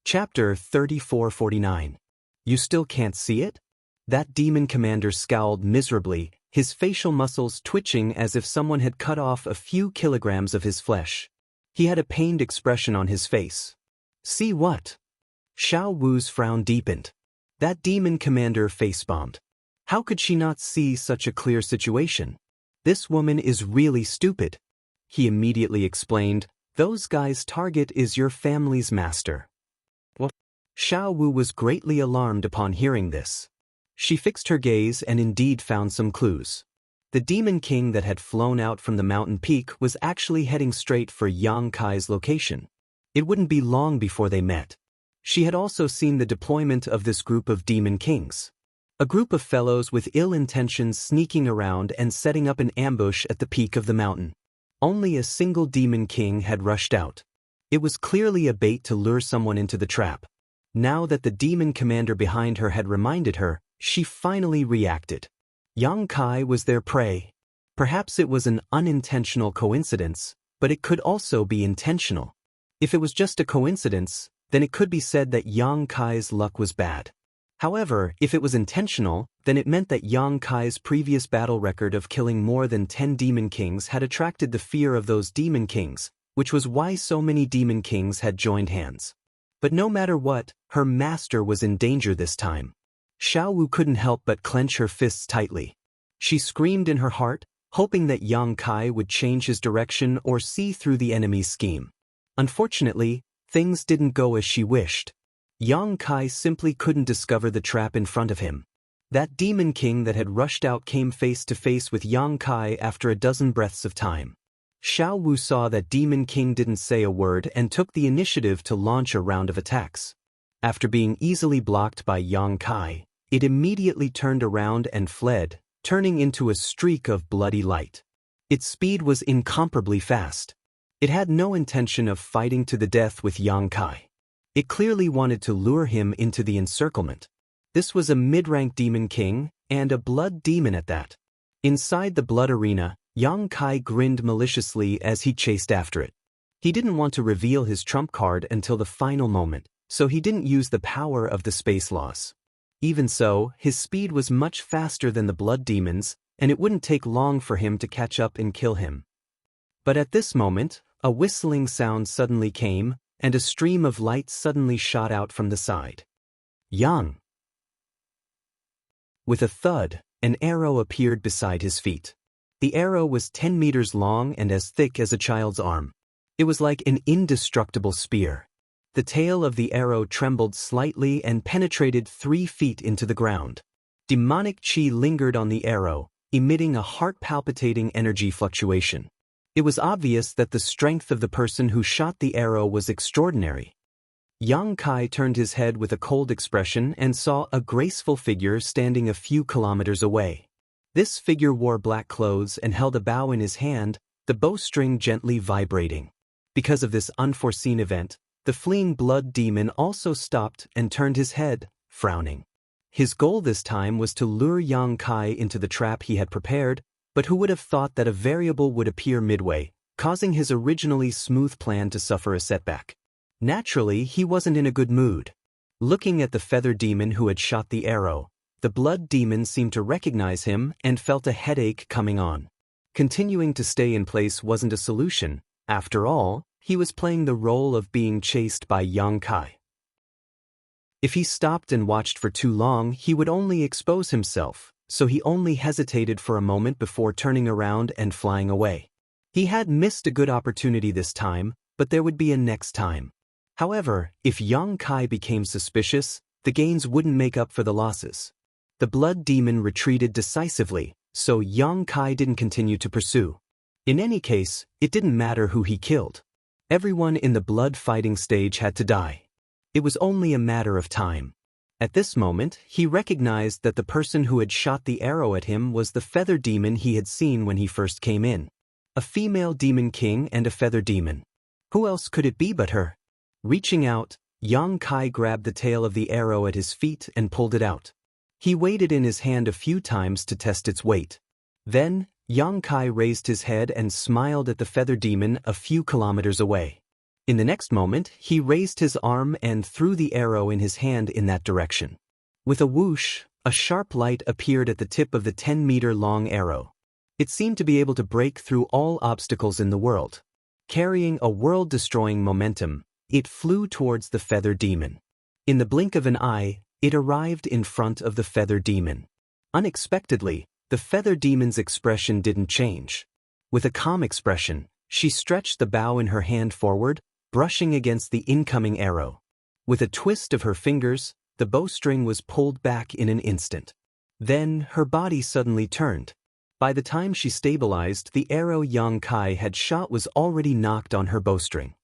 Chapter 3449. You still can't see it? That demon commander scowled miserably, his facial muscles twitching as if someone had cut off a few kilograms of his flesh. He had a pained expression on his face. See what? Xiao Wu's frown deepened. That demon commander face-bombed. How could she not see such a clear situation? This woman is really stupid. He immediately explained, those guys' target is your family's master. What? Xiao Wu was greatly alarmed upon hearing this. She fixed her gaze and indeed found some clues. The demon king that had flown out from the mountain peak was actually heading straight for Yang Kai's location. It wouldn't be long before they met. She had also seen the deployment of this group of demon kings. A group of fellows with ill intentions sneaking around and setting up an ambush at the peak of the mountain. Only a single demon king had rushed out. It was clearly a bait to lure someone into the trap. Now that the demon commander behind her had reminded her, she finally reacted. Yang Kai was their prey. Perhaps it was an unintentional coincidence, but it could also be intentional. If it was just a coincidence, then it could be said that Yang Kai's luck was bad. However, if it was intentional, then it meant that Yang Kai's previous battle record of killing more than 10 demon kings had attracted the fear of those demon kings, which was why so many demon kings had joined hands. But no matter what, her master was in danger this time. Xiao Wu couldn't help but clench her fists tightly. She screamed in her heart, hoping that Yang Kai would change his direction or see through the enemy's scheme. Unfortunately, things didn't go as she wished. Yang Kai simply couldn't discover the trap in front of him. That demon king that had rushed out came face to face with Yang Kai after a dozen breaths of time. Xiao Wu saw that demon king didn't say a word and took the initiative to launch a round of attacks. After being easily blocked by Yang Kai, it immediately turned around and fled, turning into a streak of bloody light. Its speed was incomparably fast. It had no intention of fighting to the death with Yang Kai. It clearly wanted to lure him into the encirclement. This was a mid-rank demon king, and a blood demon at that. Inside the blood arena, Yang Kai grinned maliciously as he chased after it. He didn't want to reveal his trump card until the final moment, so he didn't use the power of the space laws. Even so, his speed was much faster than the blood demons, and it wouldn't take long for him to catch up and kill him. But at this moment, a whistling sound suddenly came, and a stream of light suddenly shot out from the side. Yang! With a thud, an arrow appeared beside his feet. The arrow was 10 meters long and as thick as a child's arm. It was like an indestructible spear. The tail of the arrow trembled slightly and penetrated 3 feet into the ground. Demonic chi lingered on the arrow, emitting a heart-palpitating energy fluctuation. It was obvious that the strength of the person who shot the arrow was extraordinary. Yang Kai turned his head with a cold expression and saw a graceful figure standing a few kilometers away. This figure wore black clothes and held a bow in his hand, the bowstring gently vibrating. Because of this unforeseen event, the fleeing blood demon also stopped and turned his head, frowning. His goal this time was to lure Yang Kai into the trap he had prepared, but who would have thought that a variable would appear midway, causing his originally smooth plan to suffer a setback. Naturally, he wasn't in a good mood. Looking at the feather demon who had shot the arrow, the blood demon seemed to recognize him and felt a headache coming on. Continuing to stay in place wasn't a solution. After all, he was playing the role of being chased by Yang Kai. If he stopped and watched for too long, he would only expose himself, so he only hesitated for a moment before turning around and flying away. He had missed a good opportunity this time, but there would be a next time. However, if Yang Kai became suspicious, the gains wouldn't make up for the losses. The blood demon retreated decisively, so Yang Kai didn't continue to pursue. In any case, it didn't matter who he killed. Everyone in the blood fighting stage had to die. It was only a matter of time. At this moment, he recognized that the person who had shot the arrow at him was the feather demon he had seen when he first came in. A female demon king and a feather demon. Who else could it be but her? Reaching out, Yang Kai grabbed the tail of the arrow at his feet and pulled it out. He weighed it in his hand a few times to test its weight. Then, Yang Kai raised his head and smiled at the feather demon a few kilometers away. In the next moment, he raised his arm and threw the arrow in his hand in that direction. With a whoosh, a sharp light appeared at the tip of the 10-meter-long arrow. It seemed to be able to break through all obstacles in the world. Carrying a world-destroying momentum, it flew towards the feather demon. In the blink of an eye, it arrived in front of the feather demon. Unexpectedly, the feather demon's expression didn't change. With a calm expression, she stretched the bow in her hand forward, brushing against the incoming arrow. With a twist of her fingers, the bowstring was pulled back in an instant. Then, her body suddenly turned. By the time she stabilized, the arrow Yang Kai had shot was already knocked on her bowstring.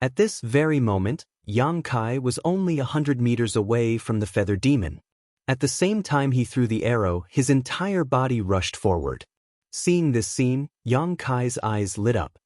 At this very moment, Yang Kai was only 100 meters away from the feather demon. At the same time he threw the arrow, his entire body rushed forward. Seeing this scene, Yang Kai's eyes lit up.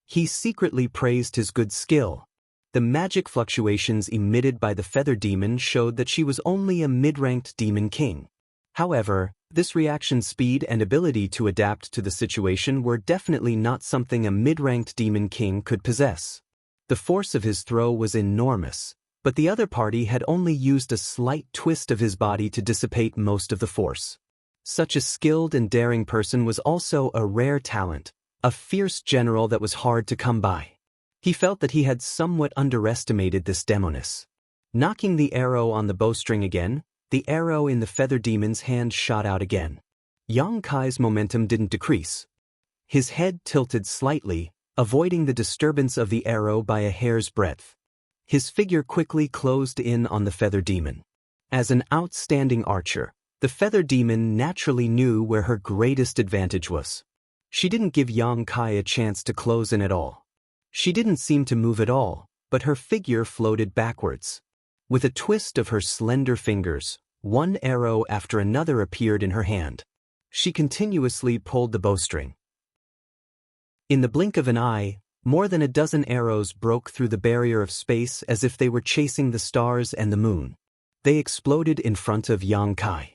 He secretly praised his good skill. The magic fluctuations emitted by the feather demon showed that she was only a mid-ranked demon king. However, this reaction speed and ability to adapt to the situation were definitely not something a mid-ranked demon king could possess. The force of his throw was enormous, but the other party had only used a slight twist of his body to dissipate most of the force. Such a skilled and daring person was also a rare talent, a fierce general that was hard to come by. He felt that he had somewhat underestimated this demoness. Knocking the arrow on the bowstring again, the arrow in the feather demon's hand shot out again. Yang Kai's momentum didn't decrease. His head tilted slightly, avoiding the disturbance of the arrow by a hair's breadth. His figure quickly closed in on the feather demon. As an outstanding archer, the feather demon naturally knew where her greatest advantage was. She didn't give Yang Kai a chance to close in at all. She didn't seem to move at all, but her figure floated backwards. With a twist of her slender fingers, one arrow after another appeared in her hand. She continuously pulled the bowstring. In the blink of an eye, more than a dozen arrows broke through the barrier of space as if they were chasing the stars and the moon. They exploded in front of Yang Kai.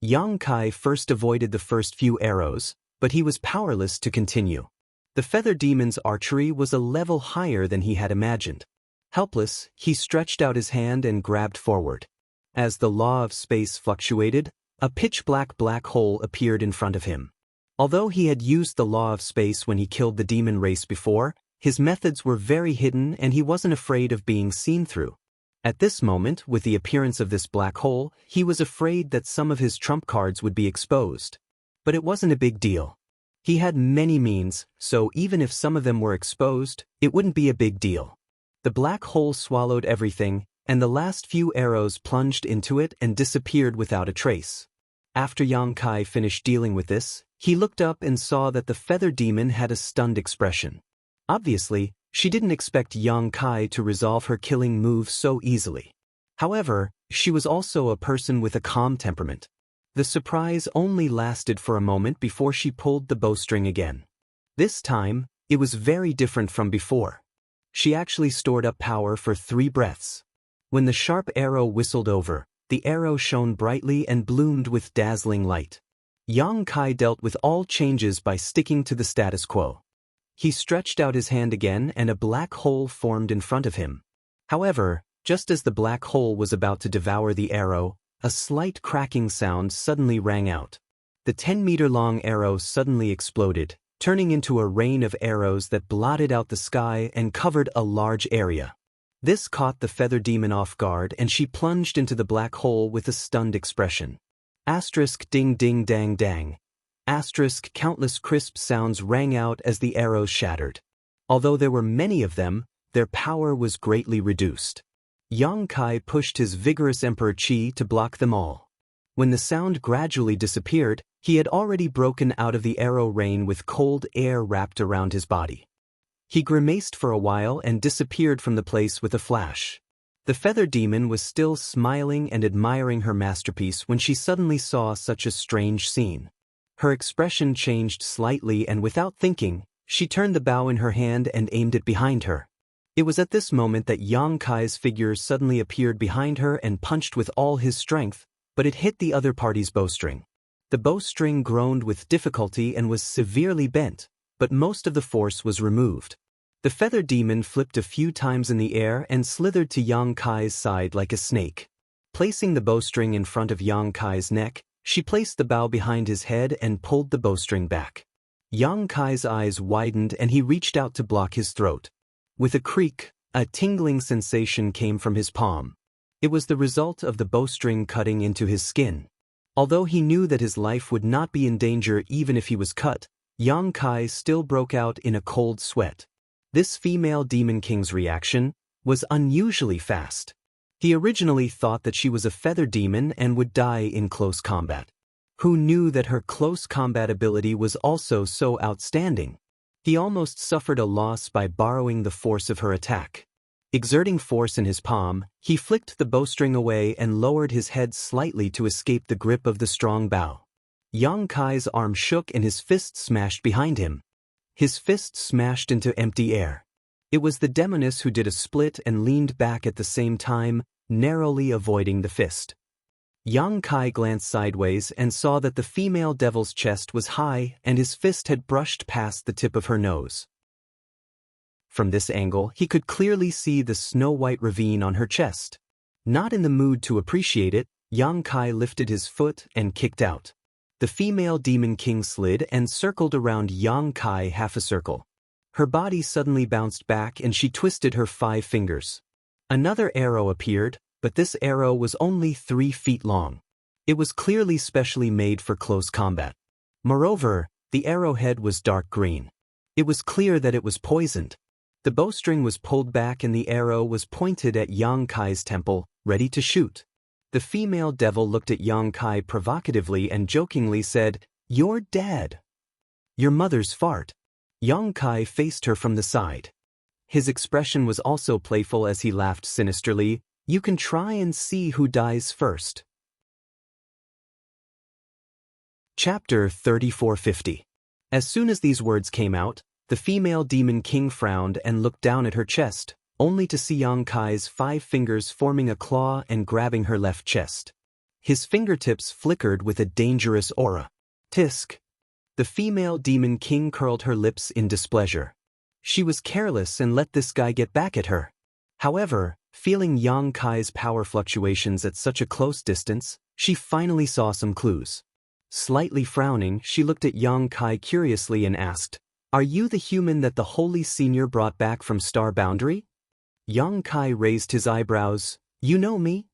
Yang Kai first avoided the first few arrows, but he was powerless to continue. The feather demon's archery was a level higher than he had imagined. Helpless, he stretched out his hand and grabbed forward. As the law of space fluctuated, a pitch-black black hole appeared in front of him. Although he had used the law of space when he killed the demon race before, his methods were very hidden and he wasn't afraid of being seen through. At this moment, with the appearance of this black hole, he was afraid that some of his trump cards would be exposed. But it wasn't a big deal. He had many means, so even if some of them were exposed, it wouldn't be a big deal. The black hole swallowed everything, and the last few arrows plunged into it and disappeared without a trace. After Yang Kai finished dealing with this, he looked up and saw that the feather demon had a stunned expression. Obviously, she didn't expect Yang Kai to resolve her killing move so easily. However, she was also a person with a calm temperament. The surprise only lasted for a moment before she pulled the bowstring again. This time, it was very different from before. She actually stored up power for 3 breaths. When the sharp arrow whistled over, the arrow shone brightly and bloomed with dazzling light. Yang Kai dealt with all changes by sticking to the status quo. He stretched out his hand again and a black hole formed in front of him. However, just as the black hole was about to devour the arrow, a slight cracking sound suddenly rang out. The 10-meter-long arrow suddenly exploded, turning into a rain of arrows that blotted out the sky and covered a large area. This caught the feather demon off guard and she plunged into the black hole with a stunned expression. Asterisk ding ding dang dang. Asterisk countless crisp sounds rang out as the arrows shattered. Although there were many of them, their power was greatly reduced. Yang Kai pushed his vigorous Emperor Qi to block them all. When the sound gradually disappeared, he had already broken out of the arrow rain with cold air wrapped around his body. He grimaced for a while and disappeared from the place with a flash. The feather demon was still smiling and admiring her masterpiece when she suddenly saw such a strange scene. Her expression changed slightly and without thinking, she turned the bow in her hand and aimed it behind her. It was at this moment that Yang Kai's figure suddenly appeared behind her and punched with all his strength, but it hit the other party's bowstring. The bowstring groaned with difficulty and was severely bent, but most of the force was removed. The feather demon flipped a few times in the air and slithered to Yang Kai's side like a snake. Placing the bowstring in front of Yang Kai's neck, she placed the bow behind his head and pulled the bowstring back. Yang Kai's eyes widened and he reached out to block his throat. With a creak, a tingling sensation came from his palm. It was the result of the bowstring cutting into his skin. Although he knew that his life would not be in danger even if he was cut, Yang Kai still broke out in a cold sweat. This female demon king's reaction was unusually fast. He originally thought that she was a feather demon and would die in close combat. Who knew that her close combat ability was also so outstanding? He almost suffered a loss by borrowing the force of her attack. Exerting force in his palm, he flicked the bowstring away and lowered his head slightly to escape the grip of the strong bow. Yang Kai's arm shook and his fist smashed behind him. His fist smashed into empty air. It was the demoness who did a split and leaned back at the same time, narrowly avoiding the fist. Yang Kai glanced sideways and saw that the female devil's chest was high and his fist had brushed past the tip of her nose. From this angle, he could clearly see the snow-white ravine on her chest. Not in the mood to appreciate it, Yang Kai lifted his foot and kicked out. The female demon king slid and circled around Yang Kai half a circle. Her body suddenly bounced back and she twisted her 5 fingers. Another arrow appeared, but this arrow was only 3 feet long. It was clearly specially made for close combat. Moreover, the arrowhead was dark green. It was clear that it was poisoned. The bowstring was pulled back and the arrow was pointed at Yang Kai's temple, ready to shoot. The female devil looked at Yang Kai provocatively and jokingly said, "You're dead. Your mother's fart." Yang Kai faced her from the side. His expression was also playful as he laughed sinisterly. "You can try and see who dies first." Chapter 3450. As soon as these words came out, the female demon king frowned and looked down at her chest, only to see Yang Kai's 5 fingers forming a claw and grabbing her left chest. His fingertips flickered with a dangerous aura. Tisk. The female demon king curled her lips in displeasure. She was careless and let this guy get back at her. However, feeling Yang Kai's power fluctuations at such a close distance, she finally saw some clues. Slightly frowning, she looked at Yang Kai curiously and asked, "Are you the human that the Holy Senior brought back from Star Boundary?" Yang Kai raised his eyebrows. "You know me?"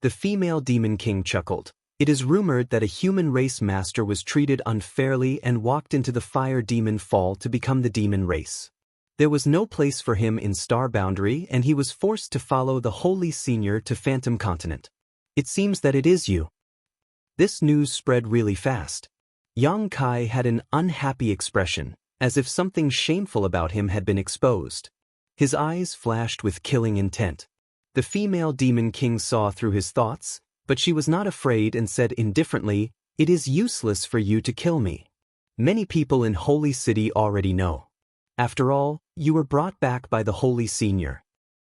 The female demon king chuckled. "It is rumored that a human race master was treated unfairly and walked into the fire demon fall to become the demon race. There was no place for him in Star Boundary and he was forced to follow the Holy Senior to Phantom Continent. It seems that it is you." This news spread really fast. Yang Kai had an unhappy expression, as if something shameful about him had been exposed. His eyes flashed with killing intent. The female demon king saw through his thoughts, but she was not afraid and said indifferently, "It is useless for you to kill me. Many people in Holy City already know. After all, you were brought back by the Holy Senior."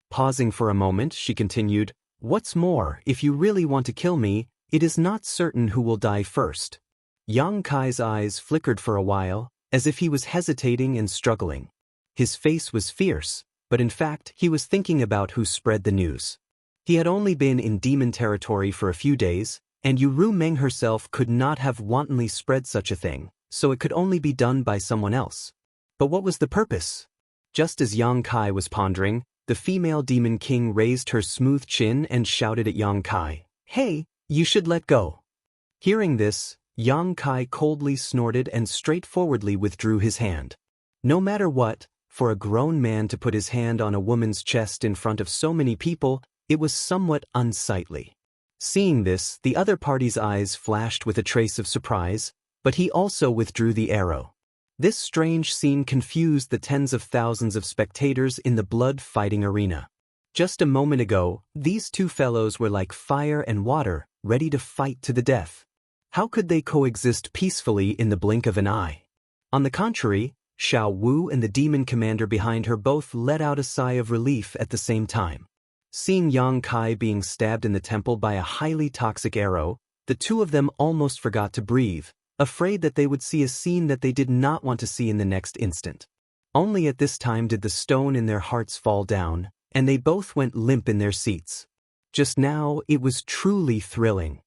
Pausing for a moment, she continued, "What's more, if you really want to kill me, it is not certain who will die first." Yang Kai's eyes flickered for a while, as if he was hesitating and struggling. His face was fierce, but in fact he was thinking about who spread the news. He had only been in demon territory for a few days, and Yuru Meng herself could not have wantonly spread such a thing, so it could only be done by someone else. But what was the purpose? Just as Yang Kai was pondering, the female demon king raised her smooth chin and shouted at Yang Kai, "Hey, you should let go." Hearing this, Yang Kai coldly snorted and straightforwardly withdrew his hand. No matter what, for a grown man to put his hand on a woman's chest in front of so many people, it was somewhat unsightly. Seeing this, the other party's eyes flashed with a trace of surprise, but he also withdrew the arrow. This strange scene confused the tens of thousands of spectators in the blood-fighting arena. Just a moment ago, these two fellows were like fire and water, ready to fight to the death. How could they coexist peacefully in the blink of an eye? On the contrary, Xiao Wu and the demon commander behind her both let out a sigh of relief at the same time. Seeing Yang Kai being stabbed in the temple by a highly toxic arrow, the two of them almost forgot to breathe, afraid that they would see a scene that they did not want to see in the next instant. Only at this time did the stone in their hearts fall down, and they both went limp in their seats. Just now, it was truly thrilling.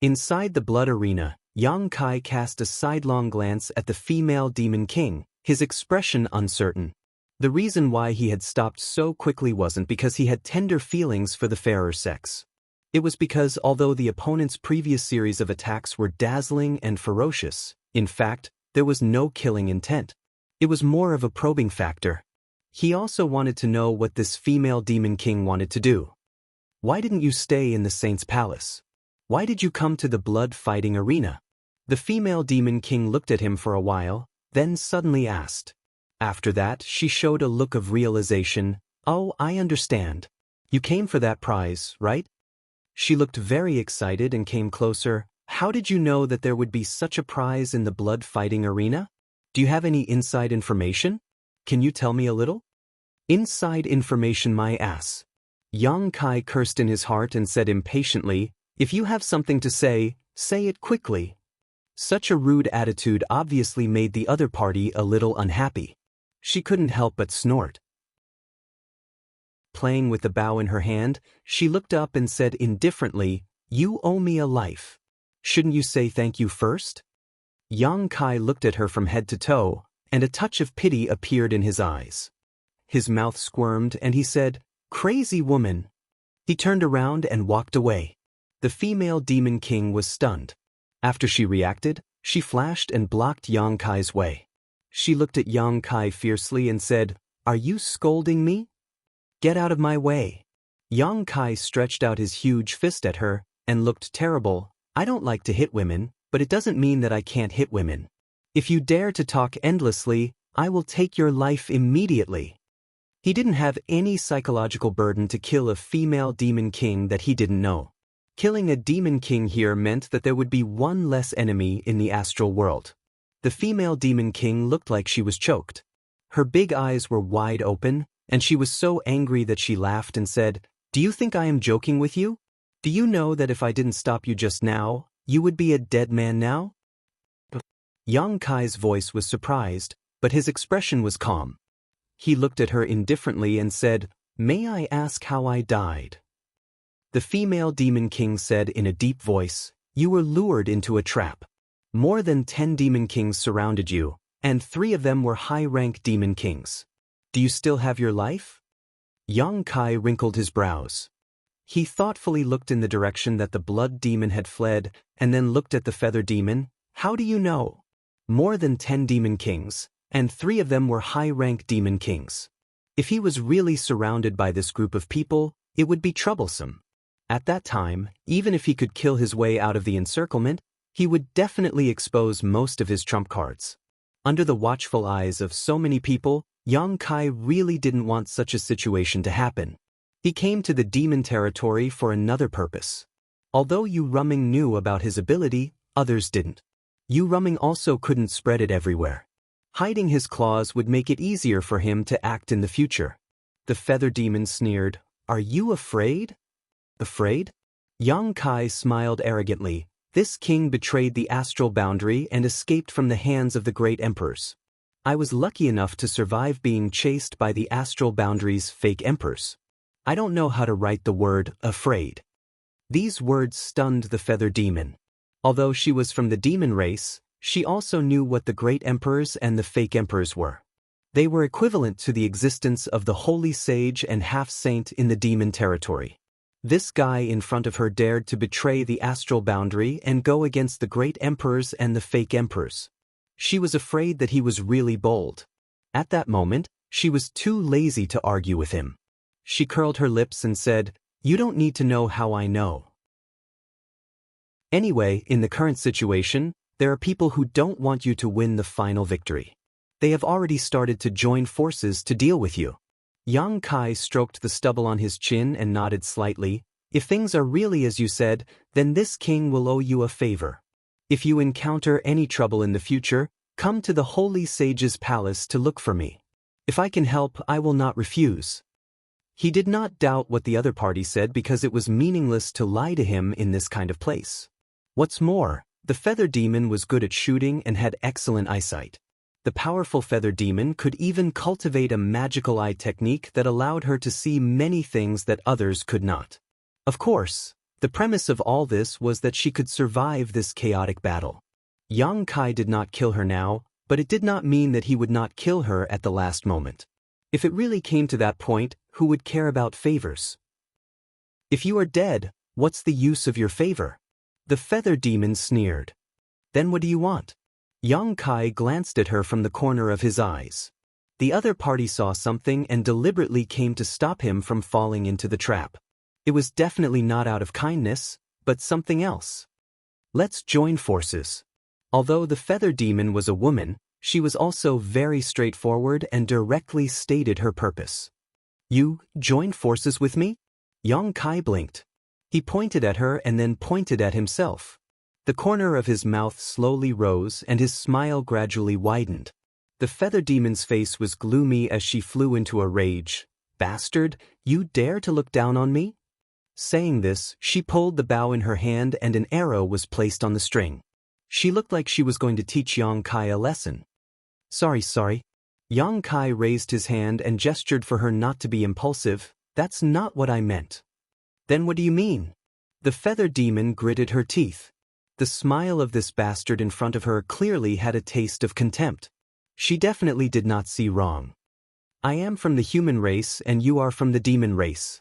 Inside the blood arena, Yang Kai cast a sidelong glance at the female demon king, his expression uncertain. The reason why he had stopped so quickly wasn't because he had tender feelings for the fairer sex. It was because although the opponent's previous series of attacks were dazzling and ferocious, in fact, there was no killing intent. It was more of a probing factor. He also wanted to know what this female demon king wanted to do. Why didn't you stay in the saint's palace? Why did you come to the blood-fighting arena? The female demon king looked at him for a while, then suddenly asked. After that, she showed a look of realization. Oh, I understand. You came for that prize, right? She looked very excited and came closer. How did you know that there would be such a prize in the blood-fighting arena? Do you have any inside information? Can you tell me a little? Inside information, my ass. Yang Kai cursed in his heart and said impatiently, if you have something to say it quickly. Such a rude attitude obviously made the other party a little unhappy. She couldn't help but snort. Playing with the bow in her hand, she looked up and said indifferently, you owe me a life. Shouldn't you say thank you first? Yang Kai looked at her from head to toe, and a touch of pity appeared in his eyes. His mouth squirmed and he said, crazy woman. He turned around and walked away. The female demon king was stunned. After she reacted, she flashed and blocked Yang Kai's way. She looked at Yang Kai fiercely and said, are you scolding me? Get out of my way. Yang Kai stretched out his huge fist at her and looked terrible. I don't like to hit women, but it doesn't mean that I can't hit women. If you dare to talk endlessly, I will take your life immediately. He didn't have any psychological burden to kill a female demon king that he didn't know. Killing a demon king here meant that there would be one less enemy in the astral world. The female demon king looked like she was choked. Her big eyes were wide open, and she was so angry that she laughed and said, do you think I am joking with you? Do you know that if I didn't stop you just now, you would be a dead man now? Yang Kai's voice was surprised, but his expression was calm. He looked at her indifferently and said, may I ask how I died? The female demon king said in a deep voice, you were lured into a trap. More than 10 demon kings surrounded you, and 3 of them were high-rank demon kings. Do you still have your life? Yang Kai wrinkled his brows. He thoughtfully looked in the direction that the blood demon had fled, and then looked at the feather demon. How do you know? More than 10 demon kings, and 3 of them were high-rank demon kings. If he was really surrounded by this group of people, it would be troublesome. At that time, even if he could kill his way out of the encirclement, he would definitely expose most of his trump cards. Under the watchful eyes of so many people, Yang Kai really didn't want such a situation to happen. He came to the demon territory for another purpose. Although Yu Ruming knew about his ability, others didn't. Yu Ruming also couldn't spread it everywhere. Hiding his claws would make it easier for him to act in the future. The feather demon sneered, are you afraid? Afraid? Yang Kai smiled arrogantly. This king betrayed the astral boundary and escaped from the hands of the great emperors. I was lucky enough to survive being chased by the astral boundary's fake emperors. I don't know how to write the word afraid. These words stunned the feather demon. Although she was from the demon race, she also knew what the great emperors and the fake emperors were. They were equivalent to the existence of the holy sage and half-saint in the demon territory. This guy in front of her dared to betray the astral boundary and go against the great emperors and the fake emperors. She was afraid that he was really bold. At that moment, she was too lazy to argue with him. She curled her lips and said, you don't need to know how I know. Anyway, in the current situation, there are people who don't want you to win the final victory. They have already started to join forces to deal with you. Yang Kai stroked the stubble on his chin and nodded slightly. If things are really as you said, then this king will owe you a favor. If you encounter any trouble in the future, come to the holy sage's palace to look for me. If I can help, I will not refuse. He did not doubt what the other party said because it was meaningless to lie to him in this kind of place. What's more, the feather demon was good at shooting and had excellent eyesight. The powerful feather demon could even cultivate a magical eye technique that allowed her to see many things that others could not. Of course, the premise of all this was that she could survive this chaotic battle. Yang Kai did not kill her now, but it did not mean that he would not kill her at the last moment. If it really came to that point, who would care about favors? If you are dead, what's the use of your favor? The feather demon sneered. Then what do you want? Yang Kai glanced at her from the corner of his eyes. The other party saw something and deliberately came to stop him from falling into the trap. It was definitely not out of kindness, but something else. Let's join forces. Although the feather demon was a woman, she was also very straightforward and directly stated her purpose. You join forces with me? Yang Kai blinked. He pointed at her and then pointed at himself. The corner of his mouth slowly rose and his smile gradually widened. The feather demon's face was gloomy as she flew into a rage. Bastard, you dare to look down on me? Saying this, she pulled the bow in her hand and an arrow was placed on the string. She looked like she was going to teach Yang Kai a lesson. Sorry. Yang Kai raised his hand and gestured for her not to be impulsive. That's not what I meant. Then what do you mean? The feather demon gritted her teeth. The smile of this bastard in front of her clearly had a taste of contempt. She definitely did not see wrong. I am from the human race and you are from the demon race.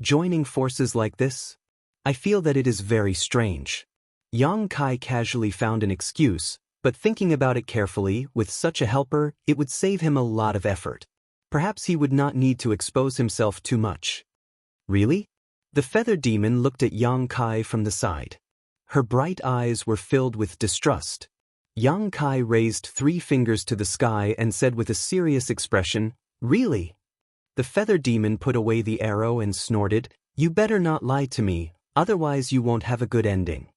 Joining forces like this? I feel that it is very strange. Yang Kai casually found an excuse, but thinking about it carefully, with such a helper, it would save him a lot of effort. Perhaps he would not need to expose himself too much. Really? The feather demon looked at Yang Kai from the side. Her bright eyes were filled with distrust. Yang Kai raised 3 fingers to the sky and said with a serious expression, Really? The feather demon put away the arrow and snorted, You better not lie to me, otherwise you won't have a good ending.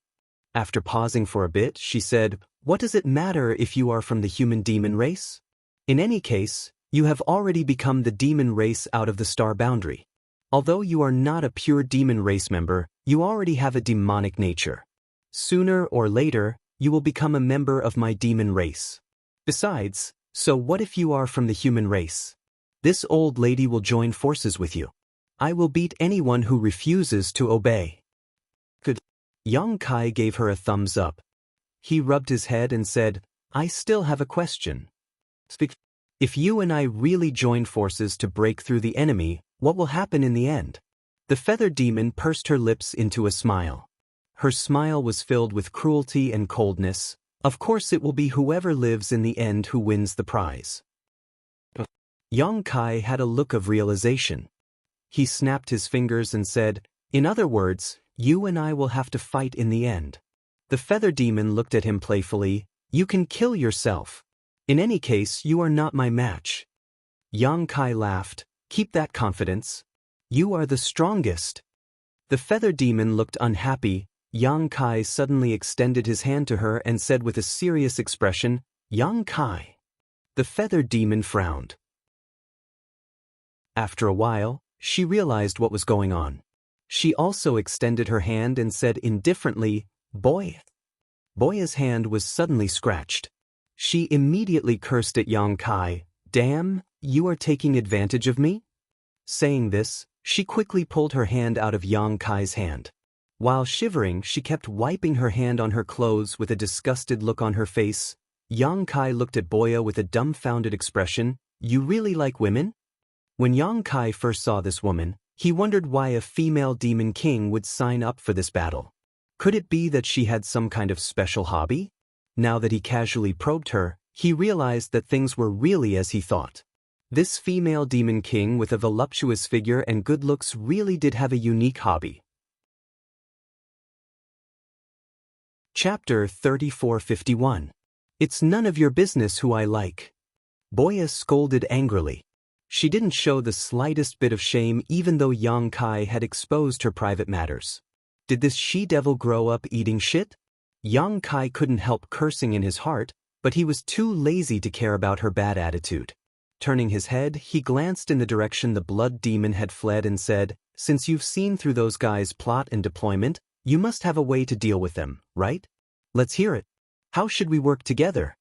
After pausing for a bit, she said, What does it matter if you are from the human demon race? In any case, you have already become the demon race out of the star boundary. Although you are not a pure demon race member, you already have a demonic nature. Sooner or later, you will become a member of my demon race. Besides, so what if you are from the human race? This old lady will join forces with you. I will beat anyone who refuses to obey. Good. Yang Kai gave her a thumbs up. He rubbed his head and said, I still have a question. Speak. If you and I really join forces to break through the enemy, what will happen in the end? The feather demon pursed her lips into a smile. Her smile was filled with cruelty and coldness. Of course it will be whoever lives in the end who wins the prize. Yang Kai had a look of realization. He snapped his fingers and said, In other words, you and I will have to fight in the end. The feather demon looked at him playfully. You can kill yourself. In any case, you are not my match. Yang Kai laughed. Keep that confidence. You are the strongest. The feather demon looked unhappy. Yang Kai suddenly extended his hand to her and said with a serious expression, Yang Kai. The feather demon frowned. After a while, she realized what was going on. She also extended her hand and said indifferently, Boy. Boya's hand was suddenly scratched. She immediately cursed at Yang Kai. Damn, you are taking advantage of me? Saying this, she quickly pulled her hand out of Yang Kai's hand. While shivering, she kept wiping her hand on her clothes with a disgusted look on her face. Yang Kai looked at Boya with a dumbfounded expression. You really like women? When Yang Kai first saw this woman, he wondered why a female demon king would sign up for this battle. Could it be that she had some kind of special hobby? Now that he casually probed her, he realized that things were really as he thought. This female demon king with a voluptuous figure and good looks really did have a unique hobby. Chapter 3451. It's none of your business who I like. Boya scolded angrily. She didn't show the slightest bit of shame even though Yang Kai had exposed her private matters. Did this she-devil grow up eating shit? Yang Kai couldn't help cursing in his heart, but he was too lazy to care about her bad attitude. Turning his head, he glanced in the direction the blood demon had fled and said, Since you've seen through those guys' plot and deployment, you must have a way to deal with them, right? Let's hear it. How should we work together?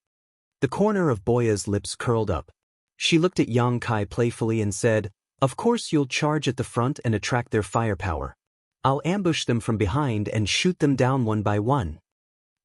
The corner of Boya's lips curled up. She looked at Yang Kai playfully and said, "Of course you'll charge at the front and attract their firepower. I'll ambush them from behind and shoot them down one by one."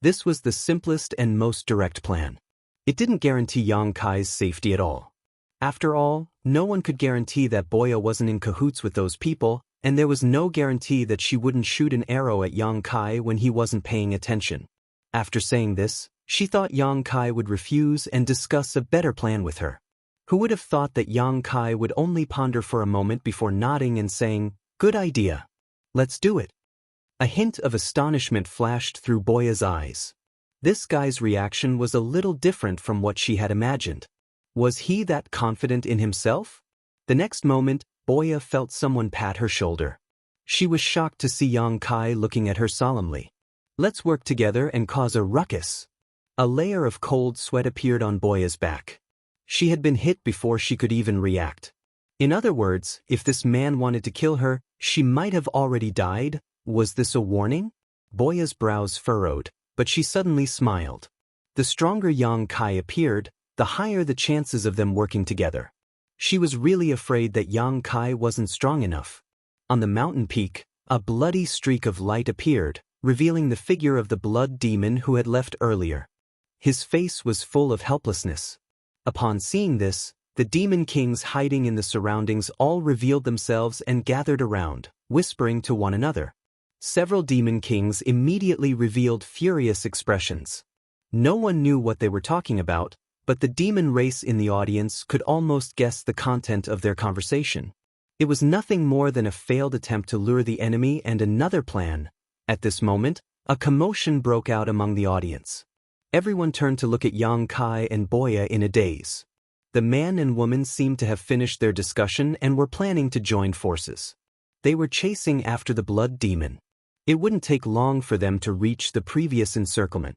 This was the simplest and most direct plan. It didn't guarantee Yang Kai's safety at all. After all, no one could guarantee that Boya wasn't in cahoots with those people, and there was no guarantee that she wouldn't shoot an arrow at Yang Kai when he wasn't paying attention. After saying this, she thought Yang Kai would refuse and discuss a better plan with her. Who would have thought that Yang Kai would only ponder for a moment before nodding and saying, "Good idea. Let's do it." A hint of astonishment flashed through Boya's eyes. This guy's reaction was a little different from what she had imagined. Was he that confident in himself? The next moment, Boya felt someone pat her shoulder. She was shocked to see Yang Kai looking at her solemnly. "Let's work together and cause a ruckus." A layer of cold sweat appeared on Boya's back. She had been hit before she could even react. In other words, if this man wanted to kill her, she might have already died. Was this a warning? Boya's brows furrowed, but she suddenly smiled. The stronger Yang Kai appeared, the higher the chances of them working together. She was really afraid that Yang Kai wasn't strong enough. On the mountain peak, a bloody streak of light appeared, revealing the figure of the blood demon who had left earlier. His face was full of helplessness. Upon seeing this, the demon kings hiding in the surroundings all revealed themselves and gathered around, whispering to one another. Several demon kings immediately revealed furious expressions. No one knew what they were talking about, but the demon race in the audience could almost guess the content of their conversation. It was nothing more than a failed attempt to lure the enemy and another plan. At this moment, a commotion broke out among the audience. Everyone turned to look at Yang Kai and Boya in a daze. The man and woman seemed to have finished their discussion and were planning to join forces. They were chasing after the blood demon. It wouldn't take long for them to reach the previous encirclement.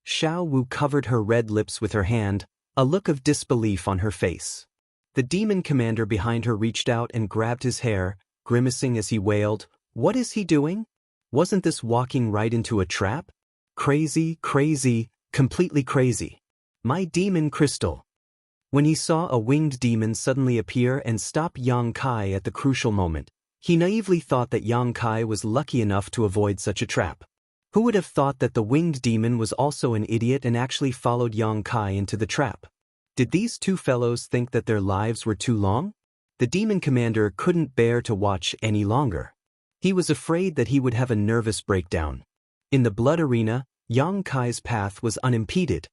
Xiao Wu covered her red lips with her hand, a look of disbelief on her face. The demon commander behind her reached out and grabbed his hair, grimacing as he wailed, "What is he doing? Wasn't this walking right into a trap? Crazy, crazy, completely crazy. My demon crystal." When he saw a winged demon suddenly appear and stop Yang Kai at the crucial moment, he naively thought that Yang Kai was lucky enough to avoid such a trap. Who would have thought that the winged demon was also an idiot and actually followed Yang Kai into the trap? Did these two fellows think that their lives were too long? The demon commander couldn't bear to watch any longer. He was afraid that he would have a nervous breakdown. In the blood arena, Yang Kai's path was unimpeded.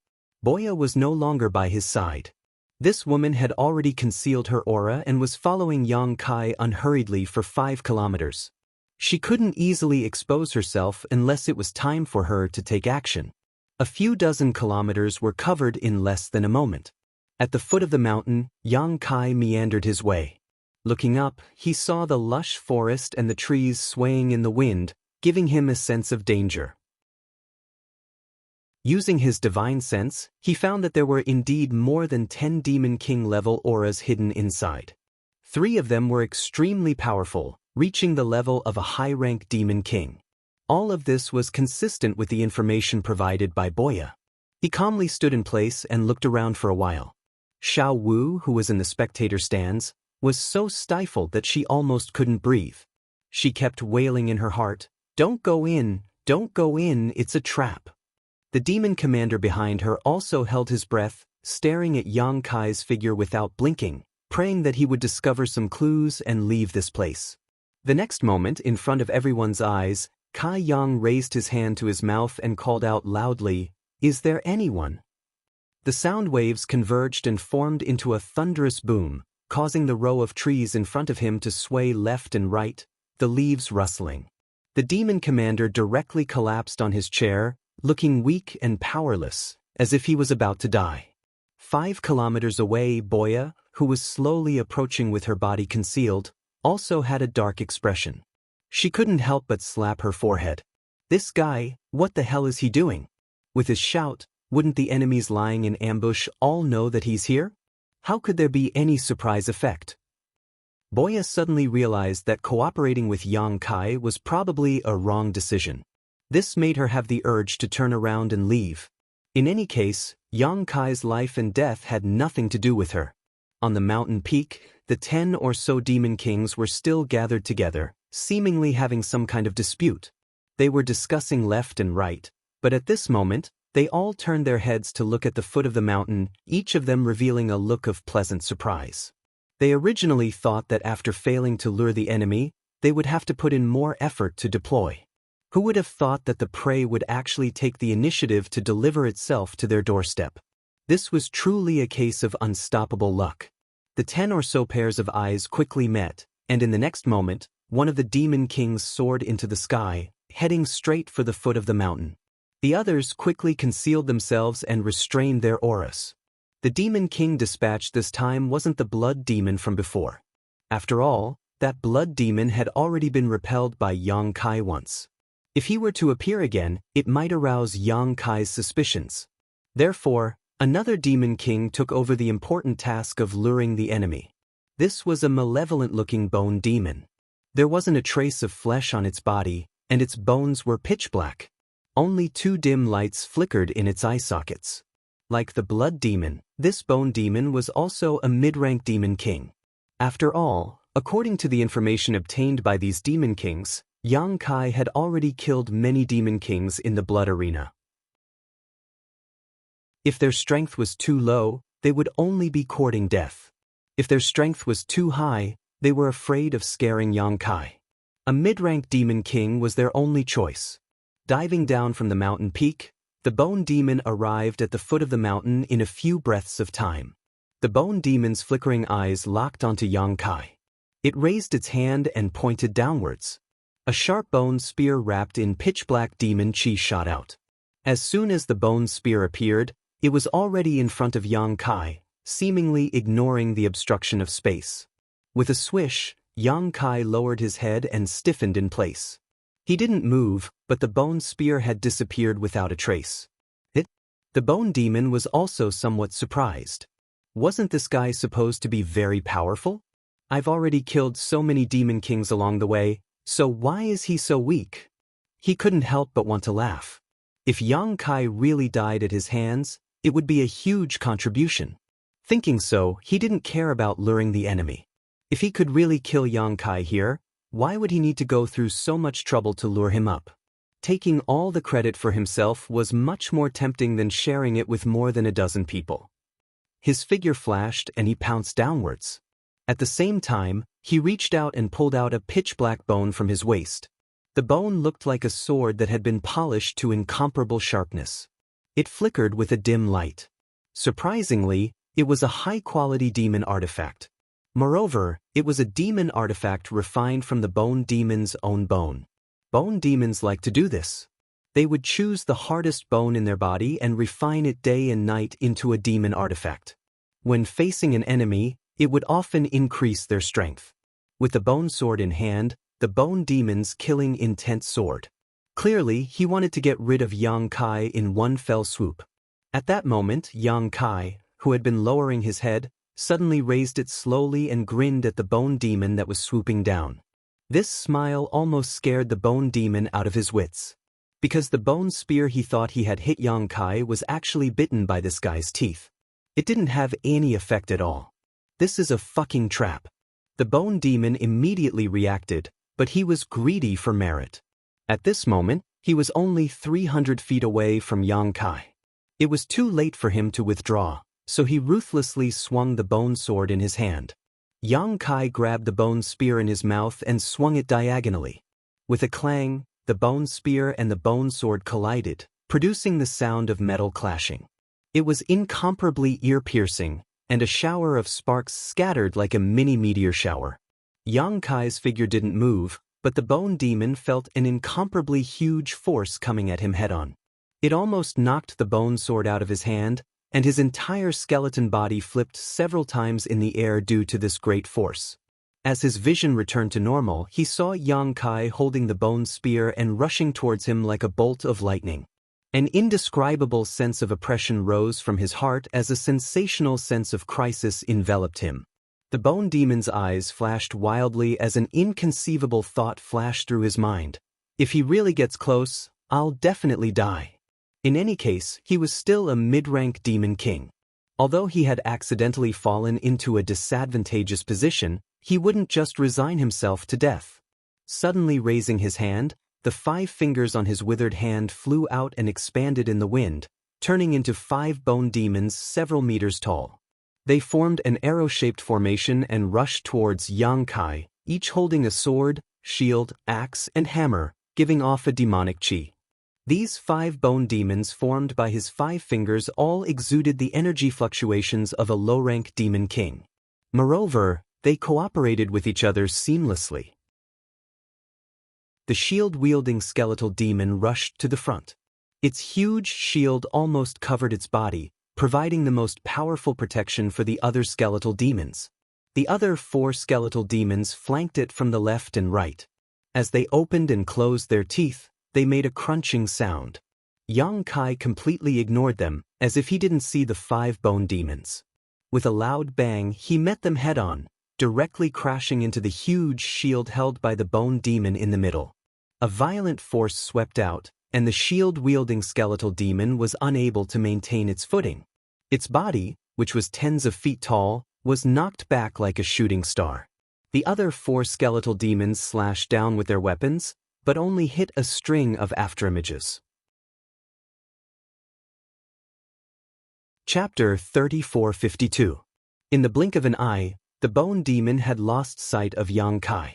Boya was no longer by his side. This woman had already concealed her aura and was following Yang Kai unhurriedly for 5 kilometers. She couldn't easily expose herself unless it was time for her to take action. A few dozen kilometers were covered in less than a moment. At the foot of the mountain, Yang Kai meandered his way. Looking up, he saw the lush forest and the trees swaying in the wind, giving him a sense of danger. Using his divine sense, he found that there were indeed more than 10 Demon King-level auras hidden inside. 3 of them were extremely powerful, reaching the level of a high-rank Demon King. All of this was consistent with the information provided by Boya. He calmly stood in place and looked around for a while. Xiao Wu, who was in the spectator stands, was so stifled that she almost couldn't breathe. She kept wailing in her heart, "Don't go in, don't go in, it's a trap." The demon commander behind her also held his breath, staring at Yang Kai's figure without blinking, praying that he would discover some clues and leave this place. The next moment, in front of everyone's eyes, Kai Yang raised his hand to his mouth and called out loudly, "Is there anyone?" The sound waves converged and formed into a thunderous boom, causing the row of trees in front of him to sway left and right, the leaves rustling. The demon commander directly collapsed on his chair, looking weak and powerless, as if he was about to die. 5 kilometers away, Boya, who was slowly approaching with her body concealed, also had a dark expression. She couldn't help but slap her forehead. This guy, what the hell is he doing? With his shout, wouldn't the enemies lying in ambush all know that he's here? How could there be any surprise effect? Boya suddenly realized that cooperating with Yang Kai was probably a wrong decision. This made her have the urge to turn around and leave. In any case, Yang Kai's life and death had nothing to do with her. On the mountain peak, the 10 or so demon kings were still gathered together, seemingly having some kind of dispute. They were discussing left and right, but at this moment, they all turned their heads to look at the foot of the mountain, each of them revealing a look of pleasant surprise. They originally thought that after failing to lure the enemy, they would have to put in more effort to deploy. Who would have thought that the prey would actually take the initiative to deliver itself to their doorstep? This was truly a case of unstoppable luck. The 10 or so pairs of eyes quickly met, and in the next moment, one of the demon kings soared into the sky, heading straight for the foot of the mountain. The others quickly concealed themselves and restrained their auras. The demon king dispatched this time wasn't the blood demon from before. After all, that blood demon had already been repelled by Yang Kai once. If he were to appear again, it might arouse Yang Kai's suspicions. Therefore, another demon king took over the important task of luring the enemy. This was a malevolent-looking bone demon. There wasn't a trace of flesh on its body, and its bones were pitch black. Only 2 dim lights flickered in its eye sockets. Like the blood demon, this bone demon was also a mid-rank demon king. After all, according to the information obtained by these demon kings, Yang Kai had already killed many demon kings in the blood arena. If their strength was too low, they would only be courting death. If their strength was too high, they were afraid of scaring Yang Kai. A mid-rank demon king was their only choice. Diving down from the mountain peak, the bone demon arrived at the foot of the mountain in a few breaths of time. The bone demon's flickering eyes locked onto Yang Kai. It raised its hand and pointed downwards. A sharp bone spear wrapped in pitch-black demon chi shot out. As soon as the bone spear appeared, it was already in front of Yang Kai, seemingly ignoring the obstruction of space. With a swish, Yang Kai lowered his head and stiffened in place. He didn't move, but the bone spear had disappeared without a trace. The bone demon was also somewhat surprised. Wasn't this guy supposed to be very powerful? I've already killed so many demon kings along the way, so why is he so weak? He couldn't help but want to laugh. If Yang Kai really died at his hands, it would be a huge contribution. Thinking so, he didn't care about luring the enemy. If he could really kill Yang Kai here, why would he need to go through so much trouble to lure him up? Taking all the credit for himself was much more tempting than sharing it with more than a dozen people. His figure flashed and he pounced downwards. At the same time, he reached out and pulled out a pitch-black bone from his waist. The bone looked like a sword that had been polished to incomparable sharpness. It flickered with a dim light. Surprisingly, it was a high-quality demon artifact. Moreover, it was a demon artifact refined from the bone demon's own bone. Bone demons like to do this. They would choose the hardest bone in their body and refine it day and night into a demon artifact. When facing an enemy, it would often increase their strength. With the bone sword in hand, the bone demon's killing intent soared. Clearly, he wanted to get rid of Yang Kai in one fell swoop. At that moment, Yang Kai, who had been lowering his head, suddenly raised it slowly and grinned at the bone demon that was swooping down. This smile almost scared the bone demon out of his wits. Because the bone spear he thought he had hit Yang Kai was actually bitten by this guy's teeth. It didn't have any effect at all. This is a fucking trap. The bone demon immediately reacted, but he was greedy for merit. At this moment, he was only 300 feet away from Yang Kai. It was too late for him to withdraw, so he ruthlessly swung the bone sword in his hand. Yang Kai grabbed the bone spear in his mouth and swung it diagonally. With a clang, the bone spear and the bone sword collided, producing the sound of metal clashing. It was incomparably ear-piercing, and a shower of sparks scattered like a mini meteor shower. Yang Kai's figure didn't move, but the bone demon felt an incomparably huge force coming at him head-on. It almost knocked the bone sword out of his hand, and his entire skeleton body flipped several times in the air due to this great force. As his vision returned to normal, he saw Yang Kai holding the bone spear and rushing towards him like a bolt of lightning. An indescribable sense of oppression rose from his heart as a sensational sense of crisis enveloped him. The bone demon's eyes flashed wildly as an inconceivable thought flashed through his mind. If he really gets close, I'll definitely die. In any case, he was still a mid-rank demon king. Although he had accidentally fallen into a disadvantageous position, he wouldn't just resign himself to death. Suddenly raising his hand, the 5 fingers on his withered hand flew out and expanded in the wind, turning into 5 bone demons several meters tall. They formed an arrow-shaped formation and rushed towards Xianxia, each holding a sword, shield, axe, and hammer, giving off a demonic qi. These 5 bone demons formed by his 5 fingers all exuded the energy fluctuations of a low-rank demon king. Moreover, they cooperated with each other seamlessly. The shield-wielding skeletal demon rushed to the front. Its huge shield almost covered its body, providing the most powerful protection for the other skeletal demons. The other 4 skeletal demons flanked it from the left and right. As they opened and closed their teeth, they made a crunching sound. Xianxia completely ignored them, as if he didn't see the 5 bone demons. With a loud bang, he met them head-on, directly crashing into the huge shield held by the bone demon in the middle. A violent force swept out, and the shield-wielding skeletal demon was unable to maintain its footing. Its body, which was tens of feet tall, was knocked back like a shooting star. The other 4 skeletal demons slashed down with their weapons, but only hit a string of afterimages. Chapter 3452. In the blink of an eye, the bone demon had lost sight of Xianxia.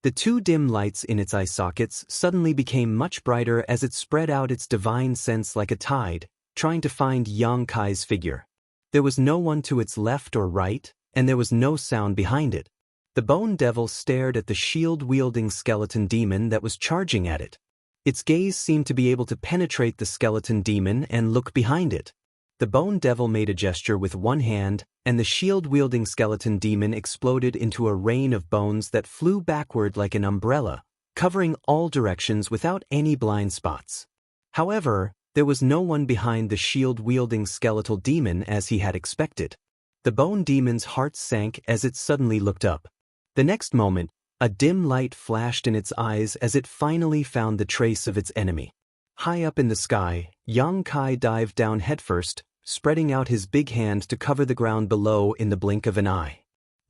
The 2 dim lights in its eye sockets suddenly became much brighter as it spread out its divine sense like a tide, trying to find Xianxia's figure. There was no one to its left or right, and there was no sound behind it. The bone devil stared at the shield-wielding skeleton demon that was charging at it. Its gaze seemed to be able to penetrate the skeleton demon and look behind it. The bone devil made a gesture with one hand, and the shield-wielding skeleton demon exploded into a rain of bones that flew backward like an umbrella, covering all directions without any blind spots. However, there was no one behind the shield-wielding skeletal demon as he had expected. The bone demon's heart sank as it suddenly looked up. The next moment, a dim light flashed in its eyes as it finally found the trace of its enemy. High up in the sky, Xianxia dived down headfirst, spreading out his big hand to cover the ground below in the blink of an eye.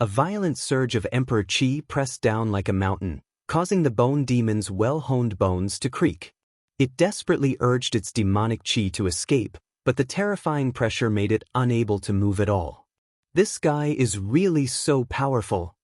A violent surge of Emperor Qi pressed down like a mountain, causing the bone demon's well-honed bones to creak. It desperately urged its demonic Qi to escape, but the terrifying pressure made it unable to move at all. This guy is really so powerful.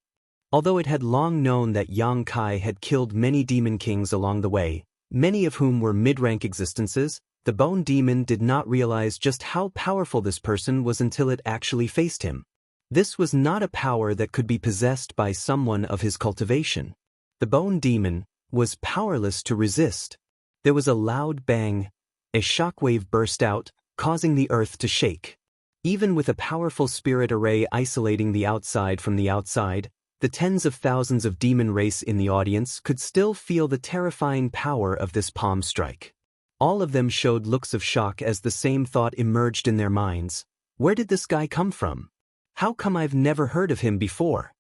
Although it had long known that Xianxia had killed many demon kings along the way, many of whom were mid-rank existences, the bone demon did not realize just how powerful this person was until it actually faced him. This was not a power that could be possessed by someone of his cultivation. The bone demon was powerless to resist. There was a loud bang. A shockwave burst out, causing the earth to shake. Even with a powerful spirit array isolating the outside from the outside, the tens of thousands of demon race in the audience could still feel the terrifying power of this palm strike. All of them showed looks of shock as the same thought emerged in their minds. Where did this guy come from? How come I've never heard of him before?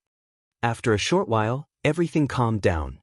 After a short while, everything calmed down.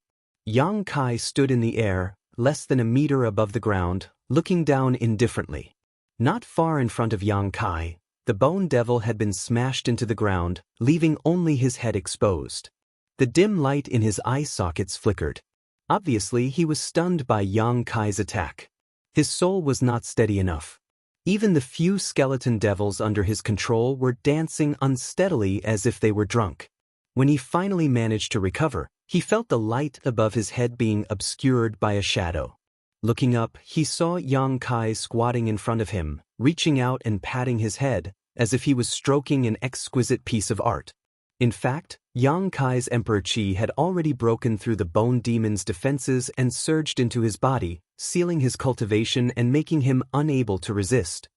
Xianxia stood in the air, less than a meter above the ground, looking down indifferently. Not far in front of Xianxia, the bone devil had been smashed into the ground, leaving only his head exposed. The dim light in his eye sockets flickered. Obviously, he was stunned by Xianxia's attack. His soul was not steady enough. Even the few skeleton devils under his control were dancing unsteadily as if they were drunk. When he finally managed to recover, he felt the light above his head being obscured by a shadow. Looking up, he saw Xianxia squatting in front of him, reaching out and patting his head, as if he was stroking an exquisite piece of art. In fact, Xianxia's Emperor Qi had already broken through the bone demon's defenses and surged into his body, sealing his cultivation and making him unable to resist.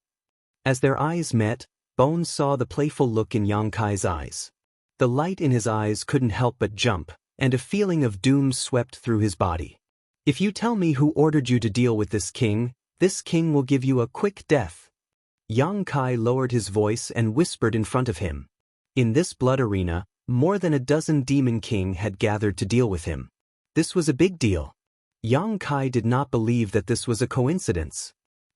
As their eyes met, Bone saw the playful look in Xianxia's eyes. The light in his eyes couldn't help but jump, and a feeling of doom swept through his body. If you tell me who ordered you to deal with this king will give you a quick death. Xianxia lowered his voice and whispered in front of him. In this blood arena, more than a dozen demon king had gathered to deal with him. This was a big deal. Xianxia did not believe that this was a coincidence.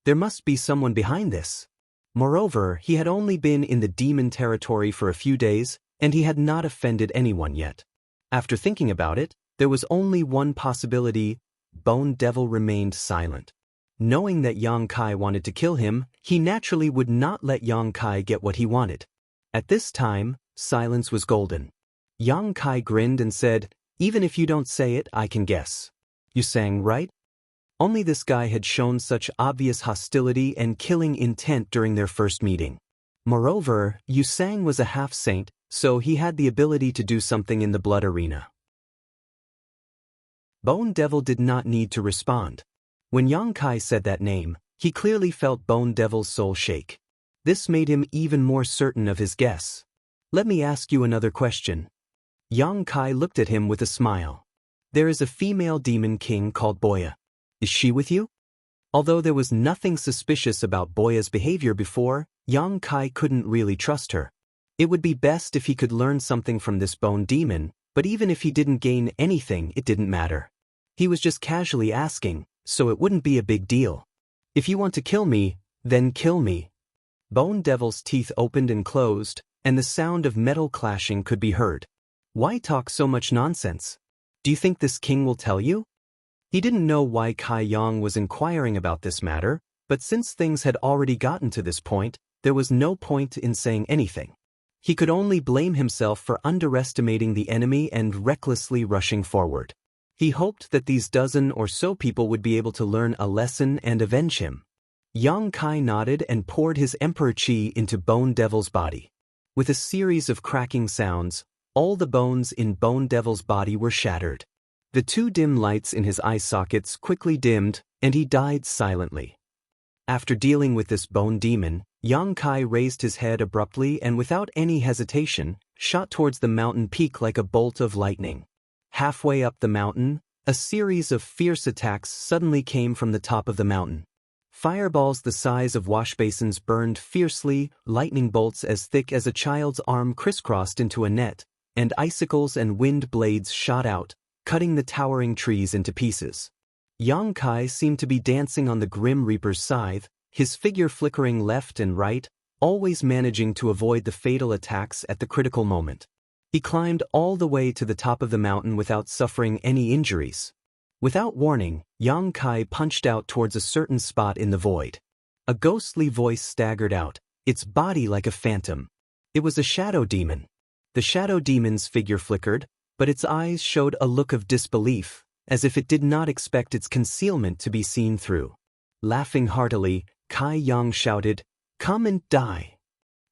There must be someone behind this. Moreover, he had only been in the demon territory for a few days, and he had not offended anyone yet. After thinking about it, there was only one possibility: Bone Devil remained silent. Knowing that Yang Kai wanted to kill him, he naturally would not let Yang Kai get what he wanted. At this time, silence was golden. Yang Kai grinned and said, "Even if you don't say it, I can guess. You sang, right?" Only this guy had shown such obvious hostility and killing intent during their first meeting. Moreover, Yu Sang was a half-saint, so he had the ability to do something in the blood arena. Bone Devil did not need to respond. When Yang Kai said that name, he clearly felt Bone Devil's soul shake. This made him even more certain of his guess. "Let me ask you another question." Yang Kai looked at him with a smile. "There is a female demon king called Boya. Is she with you?" Although there was nothing suspicious about Boya's behavior before, Yang Kai couldn't really trust her. It would be best if he could learn something from this bone demon, but even if he didn't gain anything, it didn't matter. He was just casually asking, so it wouldn't be a big deal. "If you want to kill me, then kill me." Bone Devil's teeth opened and closed, and the sound of metal clashing could be heard. "Why talk so much nonsense? Do you think this king will tell you?" He didn't know why Kai Yang was inquiring about this matter, but since things had already gotten to this point, there was no point in saying anything. He could only blame himself for underestimating the enemy and recklessly rushing forward. He hoped that these dozen or so people would be able to learn a lesson and avenge him. Yang Kai nodded and poured his Emperor Qi into Bone Devil's body. With a series of cracking sounds, all the bones in Bone Devil's body were shattered. The two dim lights in his eye sockets quickly dimmed, and he died silently. After dealing with this bone demon, Yang Kai raised his head abruptly and without any hesitation, shot towards the mountain peak like a bolt of lightning. Halfway up the mountain, a series of fierce attacks suddenly came from the top of the mountain. Fireballs the size of washbasins burned fiercely, lightning bolts as thick as a child's arm crisscrossed into a net, and icicles and wind blades shot out, cutting the towering trees into pieces. Yang Kai seemed to be dancing on the Grim Reaper's scythe, his figure flickering left and right, always managing to avoid the fatal attacks at the critical moment. He climbed all the way to the top of the mountain without suffering any injuries. Without warning, Yang Kai punched out towards a certain spot in the void. A ghostly voice staggered out, its body like a phantom. It was a shadow demon. The shadow demon's figure flickered, but its eyes showed a look of disbelief, as if it did not expect its concealment to be seen through. Laughing heartily, Kai Yang shouted, "Come and die."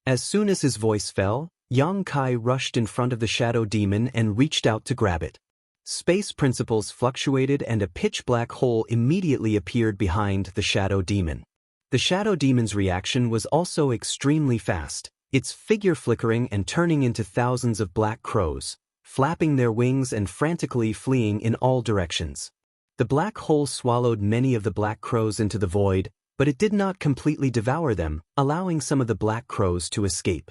As soon as his voice fell, Yang Kai rushed in front of the shadow demon and reached out to grab it. Space principles fluctuated and a pitch-black hole immediately appeared behind the shadow demon. The shadow demon's reaction was also extremely fast, its figure flickering and turning into thousands of black crows, flapping their wings and frantically fleeing in all directions. The black hole swallowed many of the black crows into the void, but it did not completely devour them, allowing some of the black crows to escape.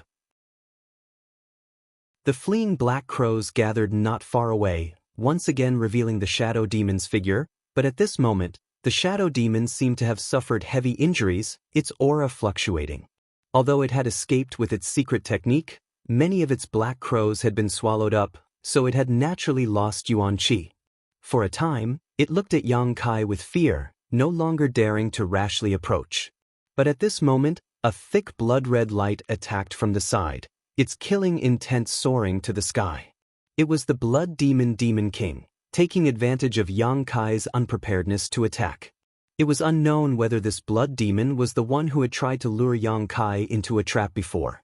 The fleeing black crows gathered not far away, once again revealing the shadow demon's figure, but at this moment, the shadow demon seemed to have suffered heavy injuries, its aura fluctuating. Although it had escaped with its secret technique, many of its black crows had been swallowed up, so it had naturally lost Yuan Qi. For a time, it looked at Yang Kai with fear, no longer daring to rashly approach. But at this moment, a thick blood-red light attacked from the side, its killing intent soaring to the sky. It was the Blood Demon King, taking advantage of Yang Kai's unpreparedness to attack. It was unknown whether this Blood Demon was the one who had tried to lure Yang Kai into a trap before.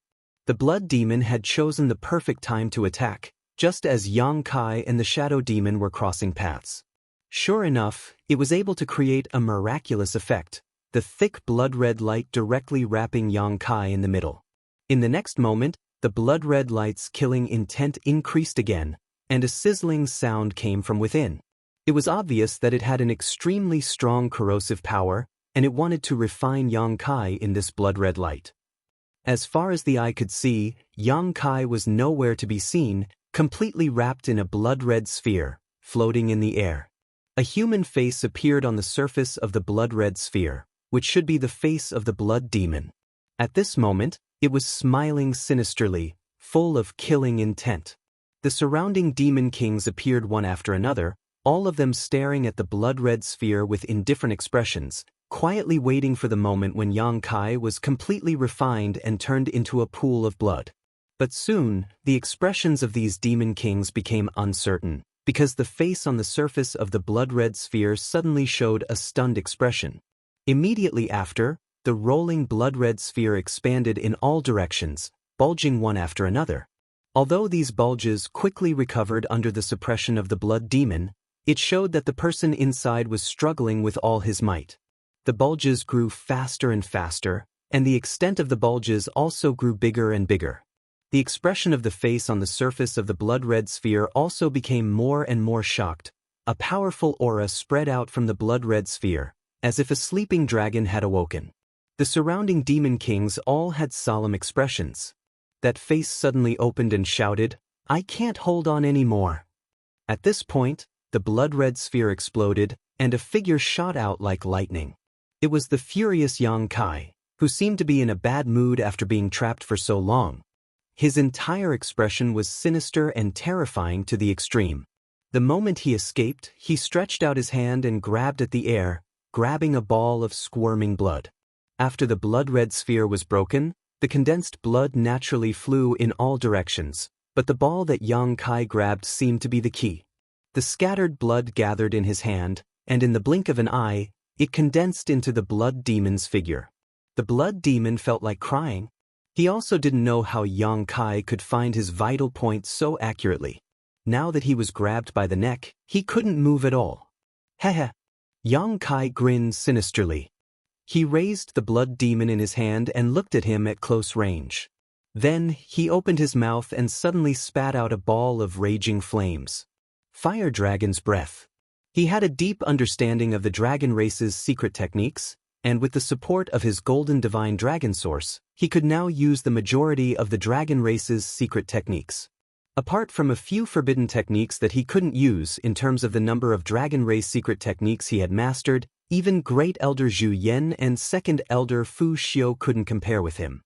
The Blood Demon had chosen the perfect time to attack, just as Yang Kai and the Shadow Demon were crossing paths. Sure enough, it was able to create a miraculous effect, the thick blood-red light directly wrapping Yang Kai in the middle. In the next moment, the blood-red light's killing intent increased again, and a sizzling sound came from within. It was obvious that it had an extremely strong corrosive power, and it wanted to refine Yang Kai in this blood-red light. As far as the eye could see, Yang Kai was nowhere to be seen, completely wrapped in a blood-red sphere, floating in the air. A human face appeared on the surface of the blood-red sphere, which should be the face of the blood demon. At this moment, it was smiling sinisterly, full of killing intent. The surrounding demon kings appeared one after another, all of them staring at the blood-red sphere with indifferent expressions, quietly waiting for the moment when Xianxia was completely refined and turned into a pool of blood. But soon, the expressions of these demon kings became uncertain, because the face on the surface of the blood-red sphere suddenly showed a stunned expression. Immediately after, the rolling blood-red sphere expanded in all directions, bulging one after another. Although these bulges quickly recovered under the suppression of the blood demon, it showed that the person inside was struggling with all his might. The bulges grew faster and faster, and the extent of the bulges also grew bigger and bigger. The expression of the face on the surface of the blood-red sphere also became more and more shocked. A powerful aura spread out from the blood-red sphere, as if a sleeping dragon had awoken. The surrounding demon kings all had solemn expressions. That face suddenly opened and shouted, "I can't hold on anymore." At this point, the blood-red sphere exploded, and a figure shot out like lightning. It was the furious Xianxia, who seemed to be in a bad mood after being trapped for so long. His entire expression was sinister and terrifying to the extreme. The moment he escaped, he stretched out his hand and grabbed at the air, grabbing a ball of squirming blood. After the blood-red sphere was broken, the condensed blood naturally flew in all directions, but the ball that Xianxia grabbed seemed to be the key. The scattered blood gathered in his hand, and in the blink of an eye, it condensed into the blood demon's figure. The blood demon felt like crying. He also didn't know how Xianxia could find his vital point so accurately. Now that he was grabbed by the neck, he couldn't move at all. Heh. Xianxia grinned sinisterly. He raised the blood demon in his hand and looked at him at close range. Then, he opened his mouth and suddenly spat out a ball of raging flames. Fire Dragon's breath. He had a deep understanding of the dragon race's secret techniques, and with the support of his golden divine dragon source, he could now use the majority of the dragon race's secret techniques. Apart from a few forbidden techniques that he couldn't use in terms of the number of dragon race secret techniques he had mastered, even Great Elder Zhu Yan and Second Elder Fu Xiu couldn't compare with him.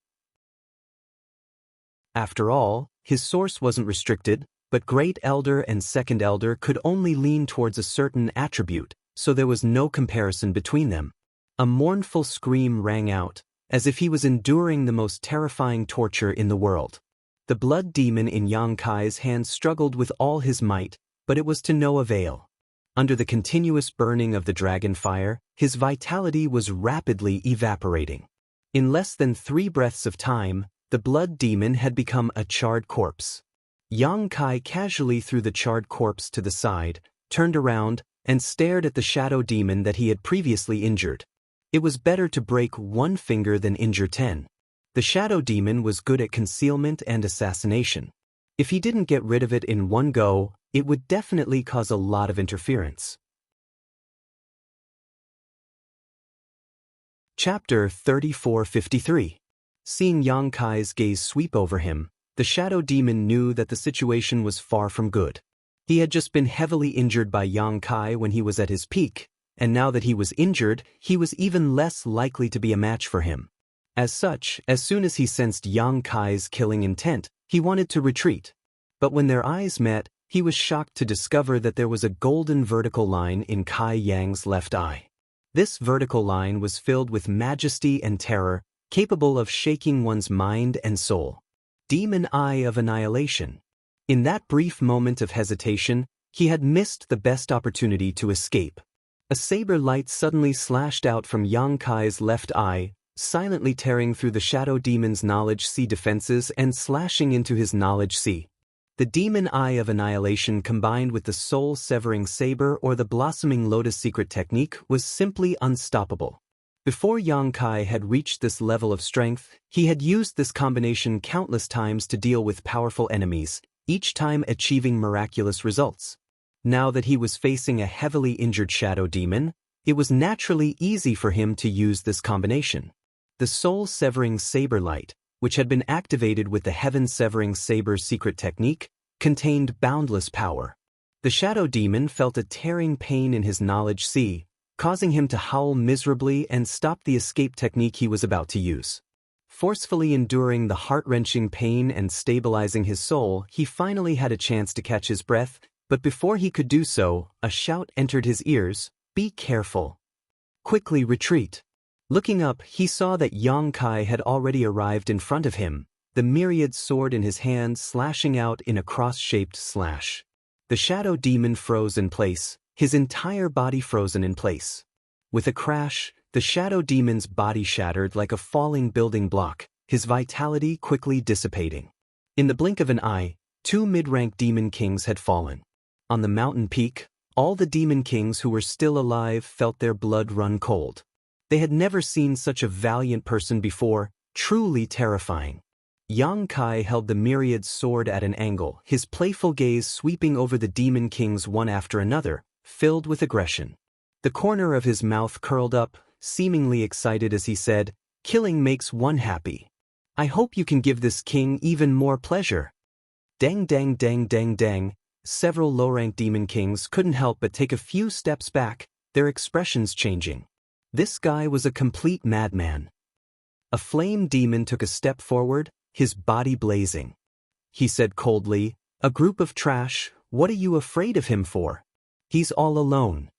After all, his source wasn't restricted, but Great Elder and Second Elder could only lean towards a certain attribute, so there was no comparison between them. A mournful scream rang out, as if he was enduring the most terrifying torture in the world. The blood demon in Xianxia's hand struggled with all his might, but it was to no avail. Under the continuous burning of the dragon fire, his vitality was rapidly evaporating. In less than 3 breaths of time, the blood demon had become a charred corpse. Xianxia casually threw the charred corpse to the side, turned around, and stared at the shadow demon that he had previously injured. It was better to break 1 finger than injure 10. The shadow demon was good at concealment and assassination. If he didn't get rid of it in one go, it would definitely cause a lot of interference. Chapter 3453. Seeing Xianxia's gaze sweep over him, the shadow demon knew that the situation was far from good. He had just been heavily injured by Xianxia when he was at his peak, and now that he was injured, he was even less likely to be a match for him. As such, as soon as he sensed Xianxia's killing intent, he wanted to retreat. But when their eyes met, he was shocked to discover that there was a golden vertical line in Kai Yang's left eye. This vertical line was filled with majesty and terror, capable of shaking one's mind and soul. Demon Eye of Annihilation. In that brief moment of hesitation, he had missed the best opportunity to escape. A saber light suddenly slashed out from Xianxia's left eye, silently tearing through the shadow demon's knowledge sea defenses and slashing into his knowledge sea. The Demon Eye of Annihilation combined with the soul-severing saber or the blossoming lotus secret technique was simply unstoppable. Before Xianxia had reached this level of strength, he had used this combination countless times to deal with powerful enemies, each time achieving miraculous results. Now that he was facing a heavily injured shadow demon, it was naturally easy for him to use this combination. The soul-severing saber light, which had been activated with the heaven-severing saber secret technique, contained boundless power. The shadow demon felt a tearing pain in his knowledge sea, causing him to howl miserably and stop the escape technique he was about to use. Forcefully enduring the heart-wrenching pain and stabilizing his soul, he finally had a chance to catch his breath, but before he could do so, a shout entered his ears, "Be careful! Quickly retreat!" Looking up, he saw that Xianxia had already arrived in front of him, the myriad sword in his hand slashing out in a cross-shaped slash. The shadow demon froze in place, his entire body frozen in place. With a crash, the shadow demon's body shattered like a falling building block, his vitality quickly dissipating. In the blink of an eye, 2 mid-rank demon kings had fallen. On the mountain peak, all the demon kings who were still alive felt their blood run cold. They had never seen such a valiant person before, truly terrifying. Xianxia held the myriad sword at an angle, his playful gaze sweeping over the demon kings one after another, filled with aggression. The corner of his mouth curled up, seemingly excited as he said, "Killing makes one happy. I hope you can give this king even more pleasure." Dang dang dang dang dang, several low-rank demon kings couldn't help but take a few steps back, their expressions changing. This guy was a complete madman. A flame demon took a step forward, his body blazing. He said coldly, "A group of trash, what are you afraid of him for? He's all alone."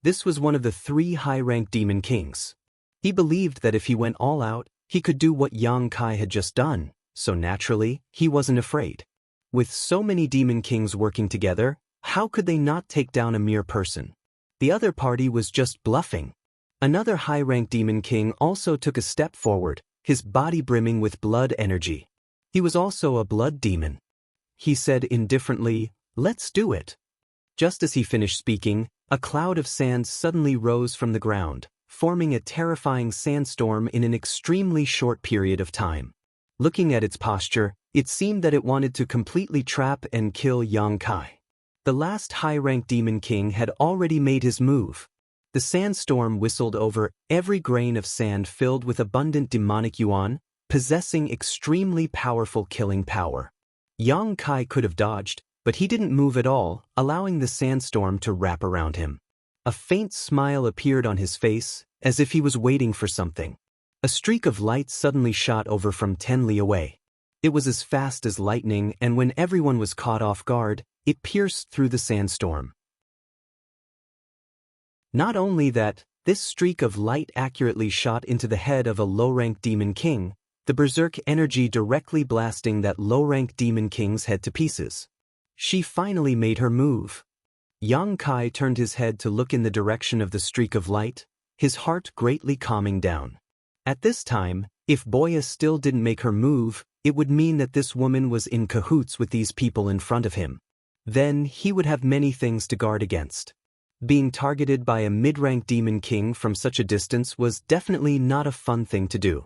This was one of the 3 high-rank demon kings. He believed that if he went all out, he could do what Xianxia had just done, so naturally, he wasn't afraid. With so many demon kings working together, how could they not take down a mere person? The other party was just bluffing. Another high-rank demon king also took a step forward, his body brimming with blood energy. He was also a blood demon. He said indifferently, "Let's do it." Just as he finished speaking, a cloud of sand suddenly rose from the ground, forming a terrifying sandstorm in an extremely short period of time. Looking at its posture, it seemed that it wanted to completely trap and kill Xianxia. The last high-rank demon king had already made his move. The sandstorm whistled over, every grain of sand filled with abundant demonic yuan, possessing extremely powerful killing power. Xianxia could have dodged, but he didn't move at all, allowing the sandstorm to wrap around him. A faint smile appeared on his face, as if he was waiting for something. A streak of light suddenly shot over from 10 li away. It was as fast as lightning, and when everyone was caught off guard, it pierced through the sandstorm. Not only that, this streak of light accurately shot into the head of a low-rank demon king, the berserk energy directly blasting that low-rank demon king's head to pieces. She finally made her move. Xianxia turned his head to look in the direction of the streak of light, his heart greatly calming down. At this time, if Boya still didn't make her move, it would mean that this woman was in cahoots with these people in front of him. Then he would have many things to guard against. Being targeted by a mid-rank demon king from such a distance was definitely not a fun thing to do.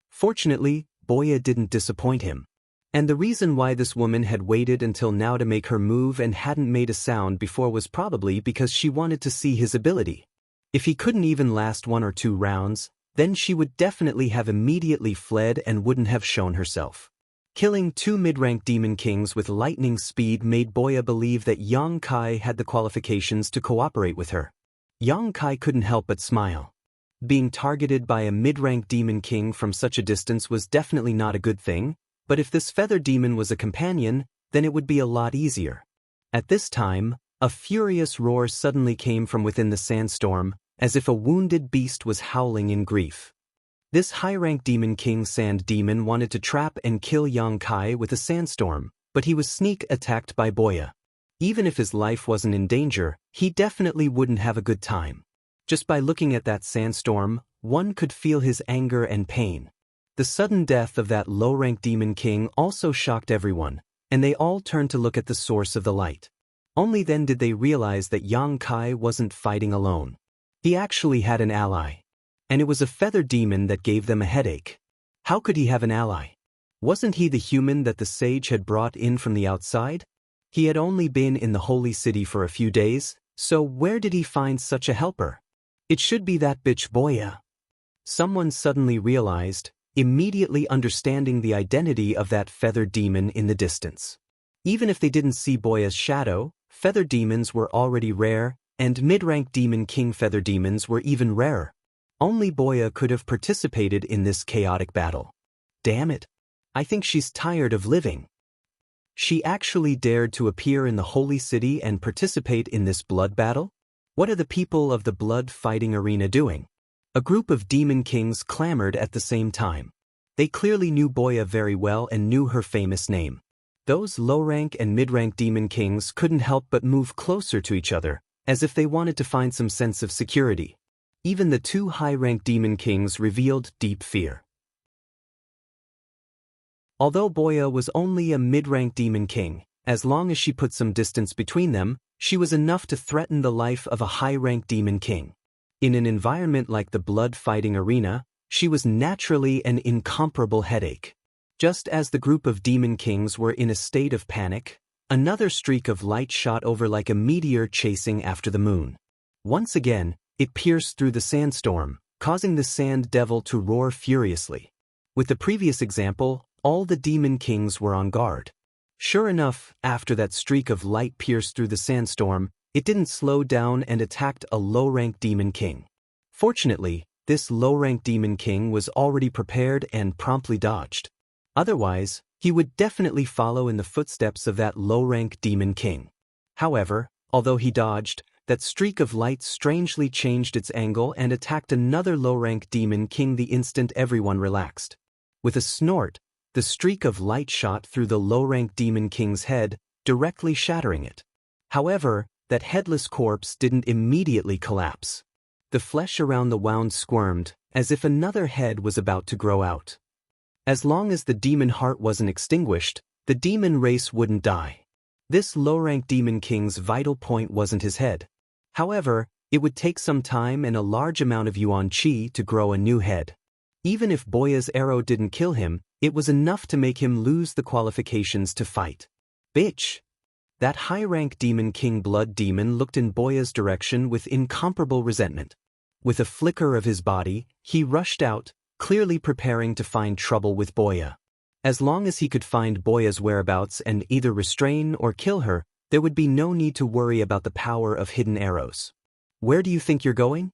Fortunately, Boya didn't disappoint him. And the reason why this woman had waited until now to make her move and hadn't made a sound before was probably because she wanted to see his ability. If he couldn't even last 1 or 2 rounds, then she would definitely have immediately fled and wouldn't have shown herself. Killing 2 mid-rank demon kings with lightning speed made Boya believe that Xianxia had the qualifications to cooperate with her. Xianxia couldn't help but smile. Being targeted by a mid-rank demon king from such a distance was definitely not a good thing, but if this feather demon was a companion, then it would be a lot easier. At this time, a furious roar suddenly came from within the sandstorm, as if a wounded beast was howling in grief. This high-rank demon king sand demon wanted to trap and kill Xianxia with a sandstorm, but he was sneak attacked by Boya. Even if his life wasn't in danger, he definitely wouldn't have a good time. Just by looking at that sandstorm, one could feel his anger and pain. The sudden death of that low-rank demon king also shocked everyone, and they all turned to look at the source of the light. Only then did they realize that Xianxia wasn't fighting alone. He actually had an ally. And it was a feather demon that gave them a headache. How could he have an ally? Wasn't he the human that the sage had brought in from the outside? He had only been in the holy city for a few days, so where did he find such a helper? It should be that bitch Boya. Someone suddenly realized, immediately understanding the identity of that feather demon in the distance. Even if they didn't see Boya's shadow, feather demons were already rare, And mid-rank Demon King feather demons were even rarer. Only Boya could have participated in this chaotic battle. Damn it. I think she's tired of living. She actually dared to appear in the holy city and participate in this blood battle? What are the people of the blood fighting arena doing? A group of demon kings clamored at the same time. They clearly knew Boya very well and knew her famous name. Those low-rank and mid-rank demon kings couldn't help but move closer to each other, as if they wanted to find some sense of security. Even the two high-rank demon kings revealed deep fear. Although Boya was only a mid-rank demon king, as long as she put some distance between them, she was enough to threaten the life of a high-rank demon king. In an environment like the blood-fighting arena, she was naturally an incomparable headache. Just as the group of demon kings were in a state of panic, another streak of light shot over like a meteor chasing after the moon. Once again, it pierced through the sandstorm, causing the sand devil to roar furiously. With the previous example, all the demon kings were on guard. Sure enough, after that streak of light pierced through the sandstorm, it didn't slow down and attacked a low-rank demon king. Fortunately, this low-rank demon king was already prepared and promptly dodged. Otherwise, he would definitely follow in the footsteps of that low-rank demon king. However, although he dodged, that streak of light strangely changed its angle and attacked another low-rank demon king the instant everyone relaxed. With a snort, the streak of light shot through the low-rank demon king's head, directly shattering it. However, that headless corpse didn't immediately collapse. The flesh around the wound squirmed, as if another head was about to grow out. As long as the demon heart wasn't extinguished, the demon race wouldn't die. This low-rank demon king's vital point wasn't his head. However, it would take some time and a large amount of yuan qi to grow a new head. Even if Boya's arrow didn't kill him, it was enough to make him lose the qualifications to fight. Bitch! That high-rank demon king blood demon looked in Boya's direction with incomparable resentment. With a flicker of his body, he rushed out, clearly preparing to find trouble with Boya. As long as he could find Boya's whereabouts and either restrain or kill her, there would be no need to worry about the power of hidden arrows. Where do you think you're going?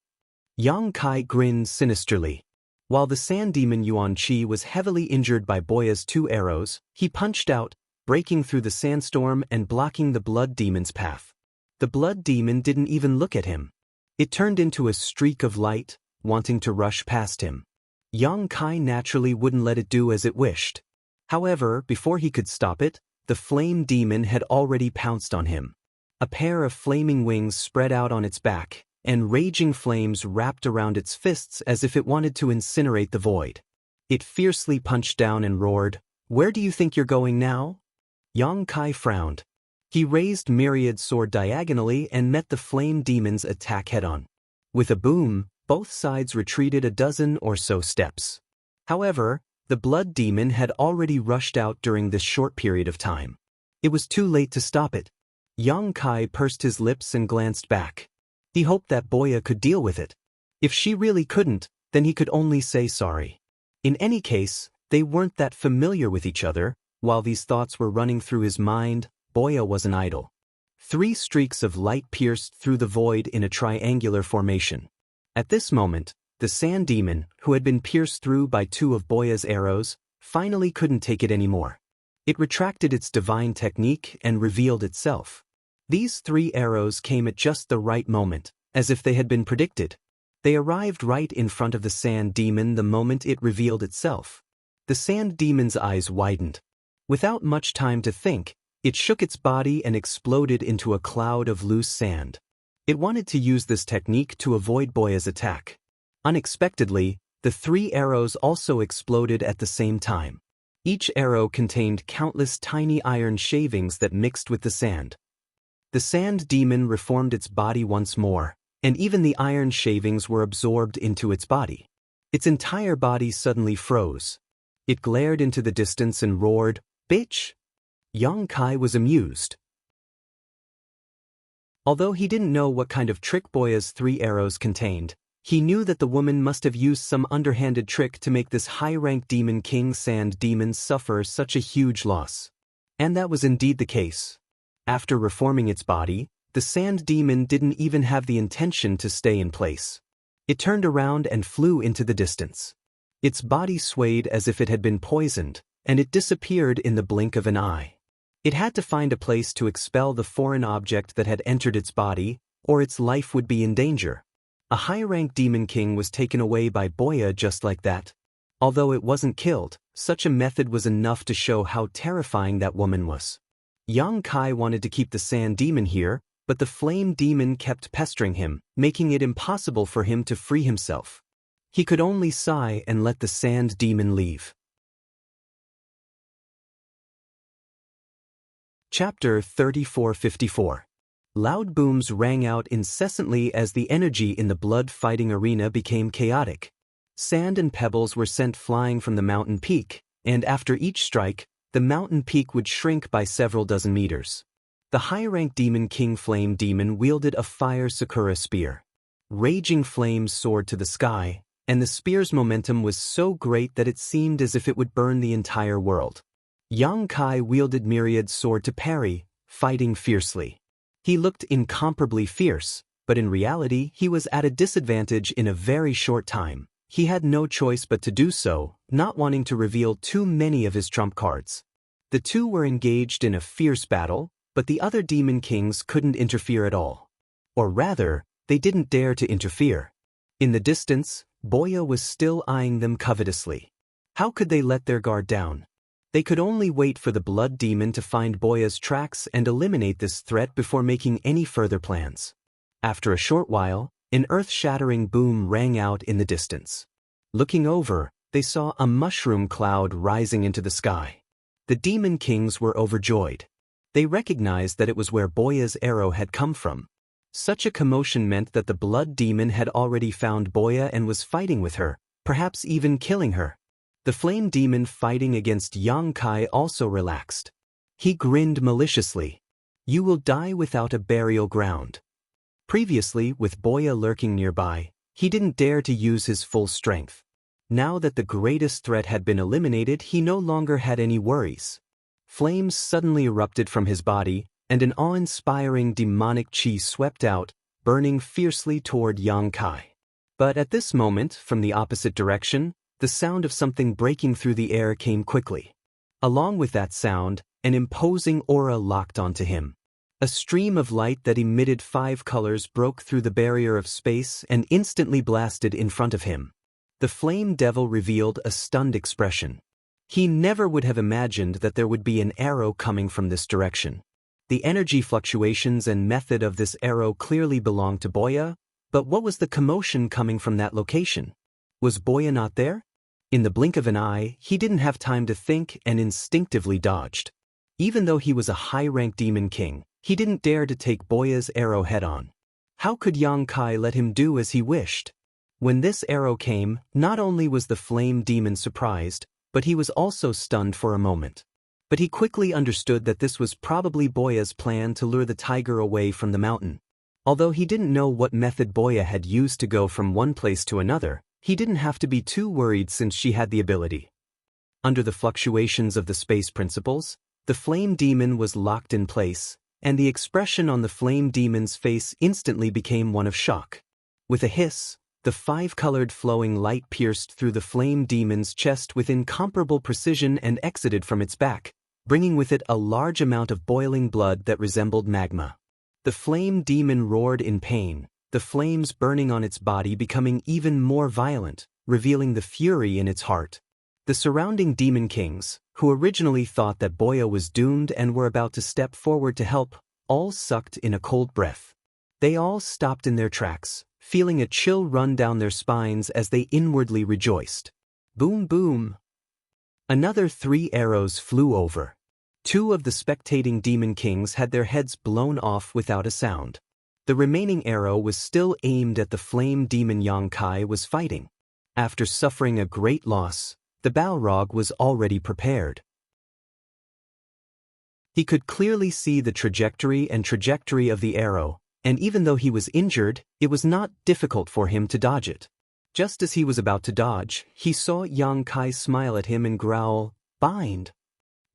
Yang Kai grinned sinisterly. While the sand demon Yuan Qi was heavily injured by Boya's 2 arrows, he punched out, breaking through the sandstorm and blocking the blood demon's path. The blood demon didn't even look at him. It turned into a streak of light, wanting to rush past him. Yang Kai naturally wouldn't let it do as it wished. However, before he could stop it, the flame demon had already pounced on him. A pair of flaming wings spread out on its back, and raging flames wrapped around its fists as if it wanted to incinerate the void. It fiercely punched down and roared, "Where do you think you're going now?" Yang Kai frowned. He raised Myriad's sword diagonally and met the flame demon's attack head-on. With a boom, both sides retreated a dozen or so steps. However, the blood demon had already rushed out during this short period of time. It was too late to stop it. Yang Kai pursed his lips and glanced back. He hoped that Boya could deal with it. If she really couldn't, then he could only say sorry. In any case, they weren't that familiar with each other. While these thoughts were running through his mind, Boya wasn't idle. 3 streaks of light pierced through the void in a triangular formation. At this moment, the sand demon, who had been pierced through by 2 of Boya's arrows, finally couldn't take it anymore. It retracted its divine technique and revealed itself. These 3 arrows came at just the right moment, as if they had been predicted. They arrived right in front of the sand demon the moment it revealed itself. The sand demon's eyes widened. Without much time to think, it shook its body and exploded into a cloud of loose sand. It wanted to use this technique to avoid Boya's attack. Unexpectedly, the 3 arrows also exploded at the same time. Each arrow contained countless tiny iron shavings that mixed with the sand. The sand demon reformed its body once more, and even the iron shavings were absorbed into its body. Its entire body suddenly froze. It glared into the distance and roared, "Bitch!" Yang Kai was amused. Although he didn't know what kind of trick Boya's 3 arrows contained, he knew that the woman must have used some underhanded trick to make this high-rank demon king sand demon suffer such a huge loss. And that was indeed the case. After reforming its body, the sand demon didn't even have the intention to stay in place. It turned around and flew into the distance. Its body swayed as if it had been poisoned, and it disappeared in the blink of an eye. It had to find a place to expel the foreign object that had entered its body, or its life would be in danger. A high-ranked demon king was taken away by Boya just like that. Although it wasn't killed, such a method was enough to show how terrifying that woman was. Yang Kai wanted to keep the sand demon here, but the flame demon kept pestering him, making it impossible for him to free himself. He could only sigh and let the sand demon leave. Chapter 3454. Loud booms rang out incessantly as the energy in the blood-fighting arena became chaotic. Sand and pebbles were sent flying from the mountain peak, and after each strike, the mountain peak would shrink by several dozen meters. The high-ranked demon king Flame Demon wielded a fire Sakura spear. Raging flames soared to the sky, and the spear's momentum was so great that it seemed as if it would burn the entire world. Yang Kai wielded Myriad sword to parry, fighting fiercely. He looked incomparably fierce, but in reality he was at a disadvantage in a very short time. He had no choice but to do so, not wanting to reveal too many of his trump cards. The two were engaged in a fierce battle, but the other demon kings couldn't interfere at all. Or rather, they didn't dare to interfere. In the distance, Boya was still eyeing them covetously. How could they let their guard down? They could only wait for the blood demon to find Boya's tracks and eliminate this threat before making any further plans. After a short while, an earth-shattering boom rang out in the distance. Looking over, they saw a mushroom cloud rising into the sky. The demon kings were overjoyed. They recognized that it was where Boya's arrow had come from. Such a commotion meant that the blood demon had already found Boya and was fighting with her, perhaps even killing her. The flame demon fighting against Yang Kai also relaxed. He grinned maliciously. "You will die without a burial ground." Previously, with Boya lurking nearby, he didn't dare to use his full strength. Now that the greatest threat had been eliminated, he no longer had any worries. Flames suddenly erupted from his body, and an awe-inspiring demonic chi swept out, burning fiercely toward Yang Kai. But at this moment, from the opposite direction, the sound of something breaking through the air came quickly. Along with that sound, an imposing aura locked onto him. A stream of light that emitted 5 colors broke through the barrier of space and instantly blasted in front of him. The flame devil revealed a stunned expression. He never would have imagined that there would be an arrow coming from this direction. The energy fluctuations and method of this arrow clearly belonged to Boya, but what was the commotion coming from that location? Was Boya not there? In the blink of an eye, he didn't have time to think and instinctively dodged. Even though he was a high-ranked demon king, he didn't dare to take Boya's arrow head-on. How could Yang Kai let him do as he wished? When this arrow came, not only was the flame demon surprised, but he was also stunned for a moment. But he quickly understood that this was probably Boya's plan to lure the tiger away from the mountain. Although he didn't know what method Boya had used to go from one place to another, he didn't have to be too worried since she had the ability. Under the fluctuations of the space principles, the flame demon was locked in place, and the expression on the flame demon's face instantly became one of shock. With a hiss, the 5-colored flowing light pierced through the flame demon's chest with incomparable precision and exited from its back, bringing with it a large amount of boiling blood that resembled magma. The flame demon roared in pain, the flames burning on its body becoming even more violent, revealing the fury in its heart. The surrounding demon kings, who originally thought that Boya was doomed and were about to step forward to help, all sucked in a cold breath. They all stopped in their tracks, feeling a chill run down their spines as they inwardly rejoiced. Boom, boom. Another 3 arrows flew over. 2 of the spectating demon kings had their heads blown off without a sound. The remaining arrow was still aimed at the flame demon Yang Kai was fighting. After suffering a great loss, the Balrog was already prepared. He could clearly see the trajectory of the arrow, and even though he was injured, it was not difficult for him to dodge it. Just as he was about to dodge, he saw Yang Kai smile at him and growl, "Bind."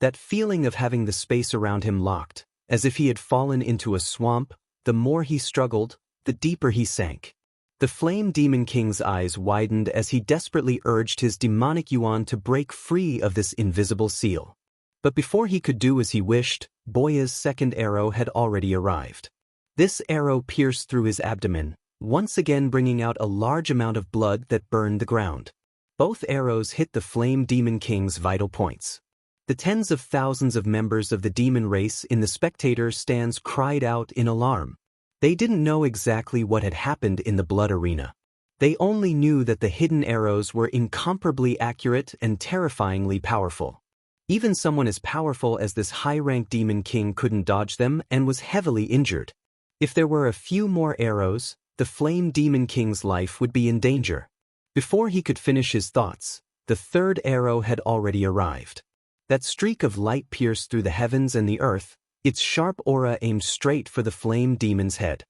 That feeling of having the space around him locked, as if he had fallen into a swamp, the more he struggled, the deeper he sank. The Flame Demon King's eyes widened as he desperately urged his demonic yuan to break free of this invisible seal. But before he could do as he wished, Boya's second arrow had already arrived. This arrow pierced through his abdomen, once again bringing out a large amount of blood that burned the ground. Both arrows hit the Flame Demon King's vital points. The tens of thousands of members of the demon race in the spectator stands cried out in alarm. They didn't know exactly what had happened in the blood arena. They only knew that the hidden arrows were incomparably accurate and terrifyingly powerful. Even someone as powerful as this high-ranked demon king couldn't dodge them and was heavily injured. If there were a few more arrows, the Flame Demon King's life would be in danger. Before he could finish his thoughts, the third arrow had already arrived. That streak of light pierced through the heavens and the earth, its sharp aura aimed straight for the Flame Demon's head.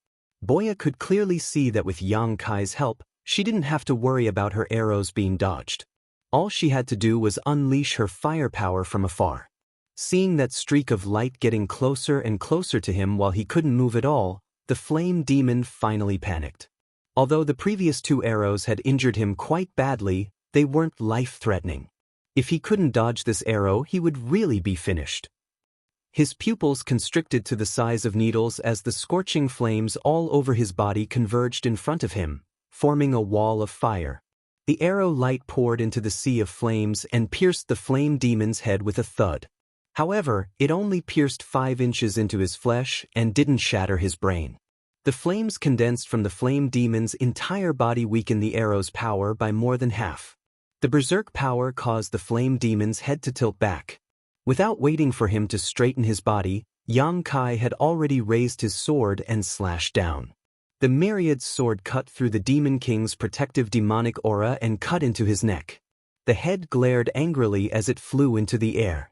Boya could clearly see that with Yang Kai's help, she didn't have to worry about her arrows being dodged. All she had to do was unleash her firepower from afar. Seeing that streak of light getting closer and closer to him while he couldn't move at all, the Flame Demon finally panicked. Although the previous two arrows had injured him quite badly, they weren't life-threatening. If he couldn't dodge this arrow, he would really be finished. His pupils constricted to the size of needles as the scorching flames all over his body converged in front of him, forming a wall of fire. The arrow light poured into the sea of flames and pierced the Flame Demon's head with a thud. However, it only pierced 5 inches into his flesh and didn't shatter his brain. The flames condensed from the Flame Demon's entire body weakened the arrow's power by more than half. The berserk power caused the Flame Demon's head to tilt back. Without waiting for him to straighten his body, Yang Kai had already raised his sword and slashed down. The myriad sword cut through the Demon King's protective demonic aura and cut into his neck. The head glared angrily as it flew into the air.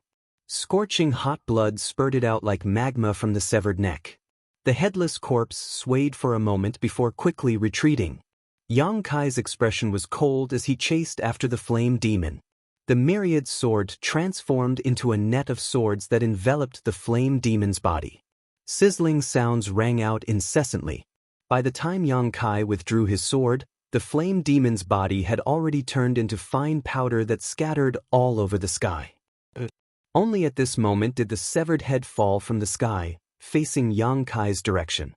Scorching hot blood spurted out like magma from the severed neck. The headless corpse swayed for a moment before quickly retreating. Yang Kai's expression was cold as he chased after the Flame Demon. The myriad sword transformed into a net of swords that enveloped the Flame Demon's body. Sizzling sounds rang out incessantly. By the time Yang Kai withdrew his sword, the Flame Demon's body had already turned into fine powder that scattered all over the sky. Only at this moment did the severed head fall from the sky, facing Yang Kai's direction.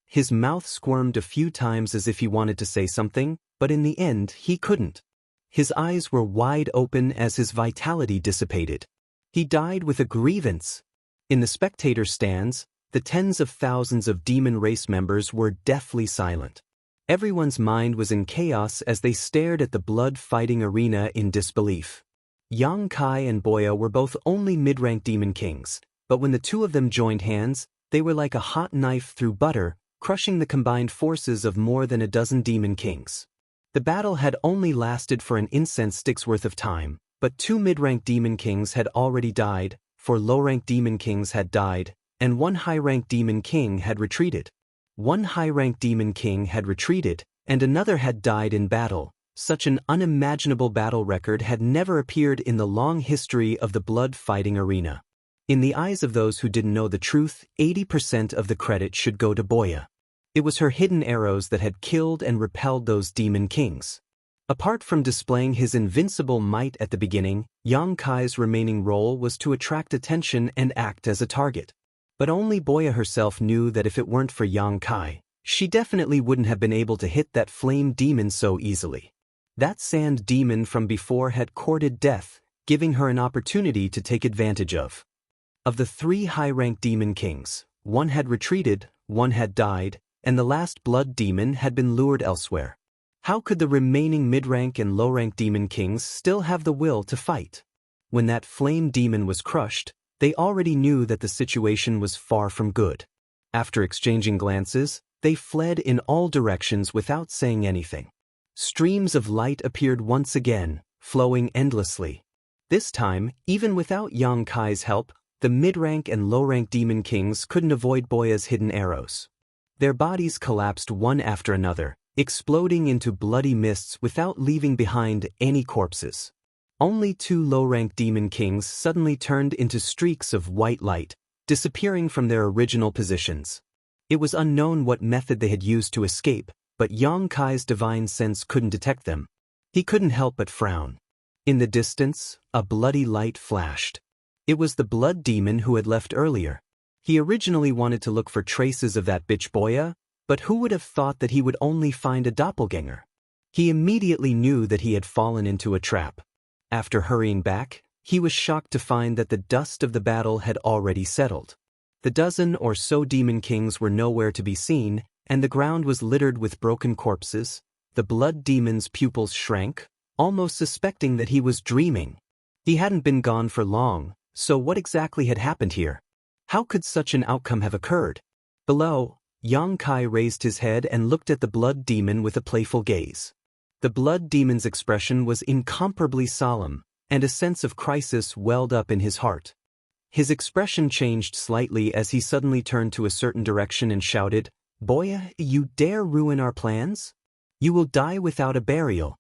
His mouth squirmed a few times as if he wanted to say something, but in the end he couldn't. His eyes were wide open as his vitality dissipated. He died with a grievance. In the spectator stands, the tens of thousands of demon race members were deathly silent. Everyone's mind was in chaos as they stared at the blood-fighting arena in disbelief. Yang Kai and Boya were both only mid-rank demon kings, but when the two of them joined hands, they were like a hot knife through butter, crushing the combined forces of more than a dozen demon kings. The battle had only lasted for an incense stick's worth of time, but 2 mid-rank demon kings had already died, 4 low-rank demon kings had died, and 1 high-rank demon king had retreated. 1 high-rank demon king had retreated, and another had died in battle. Such an unimaginable battle record had never appeared in the long history of the blood-fighting arena. In the eyes of those who didn't know the truth, 80% of the credit should go to Boya. It was her hidden arrows that had killed and repelled those demon kings. Apart from displaying his invincible might at the beginning, Yang Kai's remaining role was to attract attention and act as a target. But only Boya herself knew that if it weren't for Yang Kai, she definitely wouldn't have been able to hit that flame demon so easily. That sand demon from before had courted death, giving her an opportunity to take advantage of. Of the 3 high-ranked demon kings, 1 had retreated, 1 had died, and the last blood demon had been lured elsewhere. How could the remaining mid-rank and low-rank demon kings still have the will to fight? When that flame demon was crushed, they already knew that the situation was far from good. After exchanging glances, they fled in all directions without saying anything. Streams of light appeared once again, flowing endlessly. This time, even without Yang Kai's help, the mid-rank and low-rank demon kings couldn't avoid Boya's hidden arrows. Their bodies collapsed one after another, exploding into bloody mists without leaving behind any corpses. Only 2 low-rank demon kings suddenly turned into streaks of white light, disappearing from their original positions. It was unknown what method they had used to escape, but Yang Kai's divine sense couldn't detect them. He couldn't help but frown. In the distance, a bloody light flashed. It was the blood demon who had left earlier. He originally wanted to look for traces of that bitch Boya, but who would have thought that he would only find a doppelganger? He immediately knew that he had fallen into a trap. After hurrying back, he was shocked to find that the dust of the battle had already settled. The dozen or so demon kings were nowhere to be seen, and the ground was littered with broken corpses. The blood demon's pupils shrank, almost suspecting that he was dreaming. He hadn't been gone for long, so what exactly had happened here? How could such an outcome have occurred? Below, Yang Kai raised his head and looked at the blood demon with a playful gaze. The blood demon's expression was incomparably solemn, and a sense of crisis welled up in his heart. His expression changed slightly as he suddenly turned to a certain direction and shouted, "Boya, you dare ruin our plans? You will die without a burial."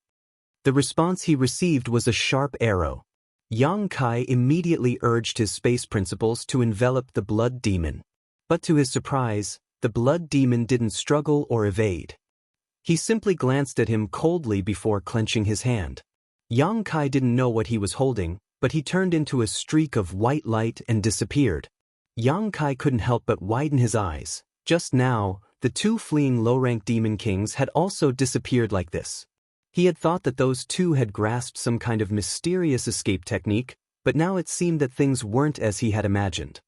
The response he received was a sharp arrow. Yang Kai immediately urged his space principles to envelop the blood demon. But to his surprise, the blood demon didn't struggle or evade. He simply glanced at him coldly before clenching his hand. Yang Kai didn't know what he was holding, but he turned into a streak of white light and disappeared. Yang Kai couldn't help but widen his eyes. Just now, the two fleeing low-rank demon kings had also disappeared like this. He had thought that those two had grasped some kind of mysterious escape technique, but now it seemed that things weren't as he had imagined.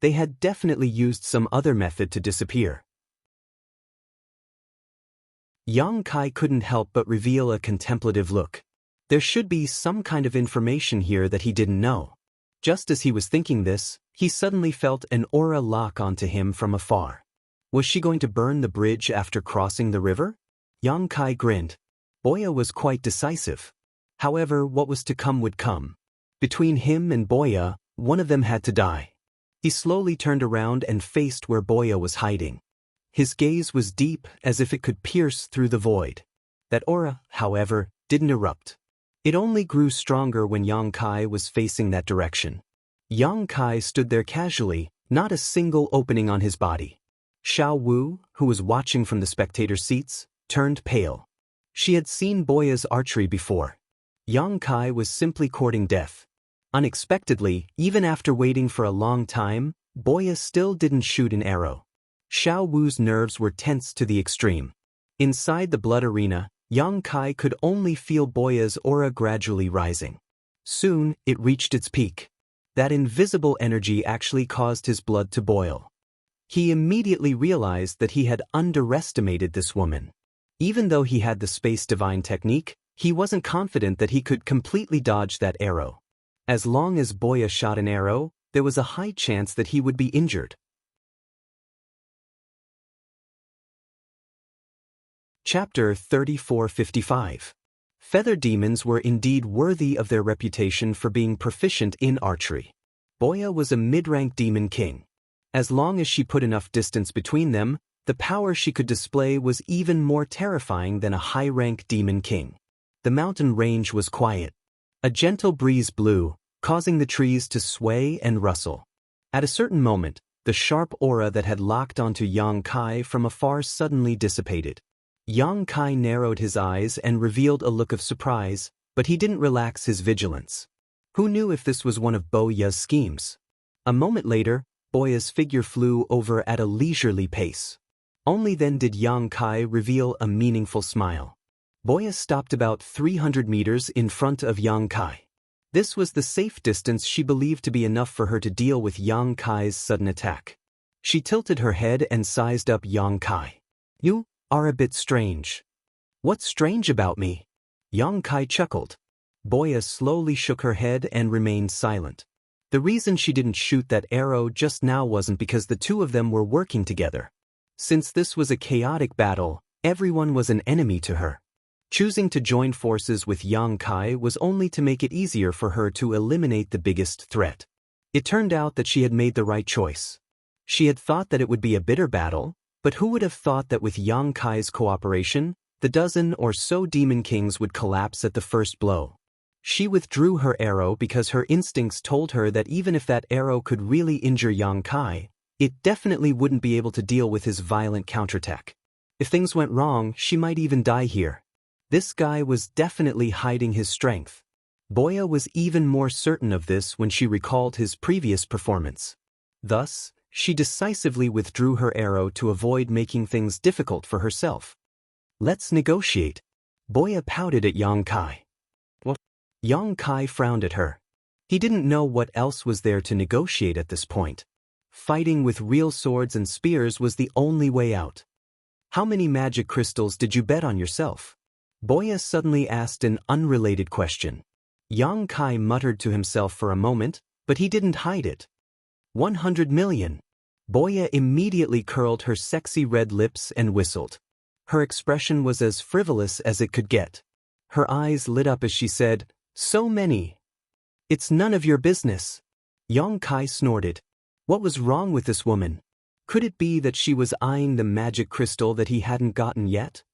They had definitely used some other method to disappear. Yang Kai couldn't help but reveal a contemplative look. There should be some kind of information here that he didn't know. Just as he was thinking this, he suddenly felt an aura lock onto him from afar. Was she going to burn the bridge after crossing the river? Yang Kai grinned. Boya was quite decisive. However, what was to come would come. Between him and Boya, one of them had to die. He slowly turned around and faced where Boya was hiding. His gaze was deep, as if it could pierce through the void. That aura, however, didn't erupt. It only grew stronger when Yang Kai was facing that direction. Yang Kai stood there casually, not a single opening on his body. Xiao Wu, who was watching from the spectator seats, turned pale. She had seen Boya's archery before. Yang Kai was simply courting death. Unexpectedly, even after waiting for a long time, Boya still didn't shoot an arrow. Xiao Wu's nerves were tense to the extreme. Inside the blood arena, Yang Kai could only feel Boya's aura gradually rising. Soon, it reached its peak. That invisible energy actually caused his blood to boil. He immediately realized that he had underestimated this woman. Even though he had the space divine technique, he wasn't confident that he could completely dodge that arrow. As long as Boya shot an arrow, there was a high chance that he would be injured. Chapter 3455. Feather demons were indeed worthy of their reputation for being proficient in archery. Boya was a mid-rank demon king. As long as she put enough distance between them, the power she could display was even more terrifying than a high-rank demon king. The mountain range was quiet. A gentle breeze blew, causing the trees to sway and rustle. At a certain moment, the sharp aura that had locked onto Yang Kai from afar suddenly dissipated. Yang Kai narrowed his eyes and revealed a look of surprise, but he didn't relax his vigilance. Who knew if this was one of Boya's schemes? A moment later, Boya's figure flew over at a leisurely pace. Only then did Yang Kai reveal a meaningful smile. Boya stopped about 300 meters in front of Yang Kai. This was the safe distance she believed to be enough for her to deal with Yang Kai's sudden attack. She tilted her head and sized up Yang Kai. "You are a bit strange." "What's strange about me?" Yang Kai chuckled. Boya slowly shook her head and remained silent. The reason she didn't shoot that arrow just now wasn't because the two of them were working together. Since this was a chaotic battle, everyone was an enemy to her. Choosing to join forces with Yang Kai was only to make it easier for her to eliminate the biggest threat. It turned out that she had made the right choice. She had thought that it would be a bitter battle, but who would have thought that with Yang Kai's cooperation, the dozen or so demon kings would collapse at the first blow? She withdrew her arrow because her instincts told her that even if that arrow could really injure Yang Kai, it definitely wouldn't be able to deal with his violent counterattack. If things went wrong, she might even die here. This guy was definitely hiding his strength. Boya was even more certain of this when she recalled his previous performance. Thus, she decisively withdrew her arrow to avoid making things difficult for herself. Let's negotiate. Boya pouted at Yang Kai. What? Yang Kai frowned at her. He didn't know what else was there to negotiate at this point. Fighting with real swords and spears was the only way out. How many magic crystals did you bet on yourself? Boya suddenly asked an unrelated question. Yang Kai muttered to himself for a moment, but he didn't hide it. 100 million. Boya immediately curled her sexy red lips and whistled. Her expression was as frivolous as it could get. Her eyes lit up as she said, "So many." "It's none of your business." Yang Kai snorted. What was wrong with this woman? Could it be that she was eyeing the magic crystal that he hadn't gotten yet?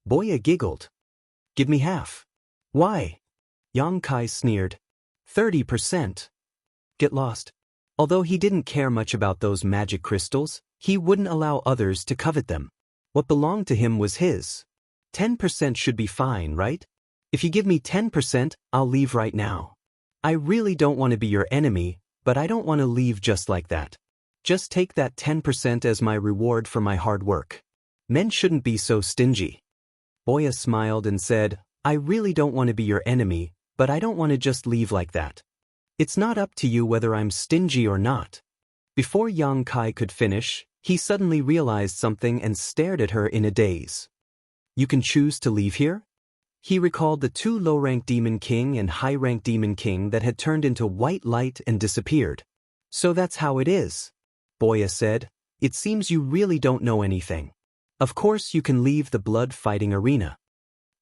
Boya giggled. "Give me half." "Why?" Yang Kai sneered. 30%. Get lost. Although he didn't care much about those magic crystals, he wouldn't allow others to covet them. What belonged to him was his. 10% should be fine, right? If you give me 10%, I'll leave right now. I really don't want to be your enemy, but I don't want to leave just like that. Just take that 10% as my reward for my hard work. Men shouldn't be so stingy. Boya smiled and said, I really don't want to be your enemy, but I don't want to just leave like that. It's not up to you whether I'm stingy or not. Before Yang Kai could finish, he suddenly realized something and stared at her in a daze. You can choose to leave here? He recalled the 2 low-rank Demon King and high-rank Demon King that had turned into white light and disappeared. So that's how it is, Boya said. It seems you really don't know anything. Of course you can leave the blood-fighting arena.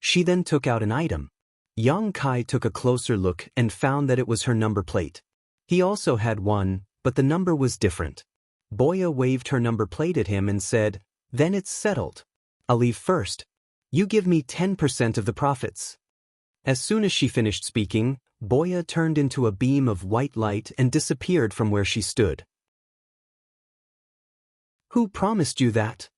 She then took out an item. Yang Kai took a closer look and found that it was her number plate. He also had one, but the number was different. Boya waved her number plate at him and said, Then it's settled. I'll leave first. You give me 10% of the profits. As soon as she finished speaking, Boya turned into a beam of white light and disappeared from where she stood. Who promised you that?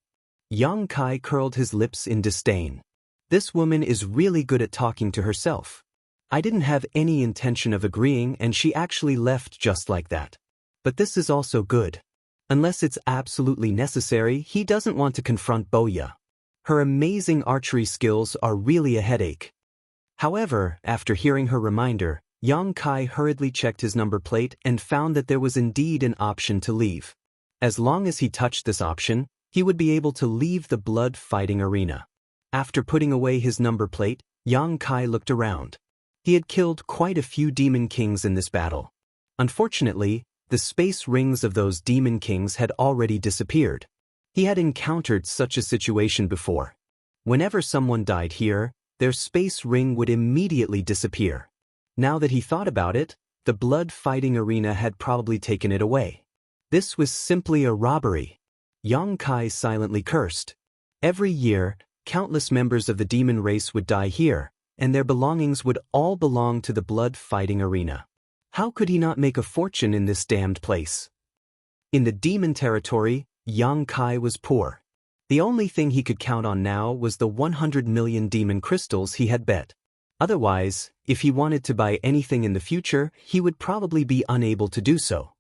Yang Kai curled his lips in disdain. This woman is really good at talking to herself. I didn't have any intention of agreeing and she actually left just like that. But this is also good. Unless it's absolutely necessary, he doesn't want to confront Boya. Her amazing archery skills are really a headache. However, after hearing her reminder, Yang Kai hurriedly checked his number plate and found that there was indeed an option to leave. As long as he touched this option, he would be able to leave the blood-fighting arena. After putting away his number plate, Yang Kai looked around. He had killed quite a few Demon Kings in this battle. Unfortunately, the space rings of those Demon Kings had already disappeared. He had encountered such a situation before. Whenever someone died here, their space ring would immediately disappear. Now that he thought about it, the blood-fighting arena had probably taken it away. This was simply a robbery. Yang Kai silently cursed. Every year, countless members of the demon race would die here, and their belongings would all belong to the blood-fighting arena. How could he not make a fortune in this damned place? In the demon territory, Yang Kai was poor. The only thing he could count on now was the 100 million demon crystals he had bet. Otherwise, if he wanted to buy anything in the future, he would probably be unable to do so.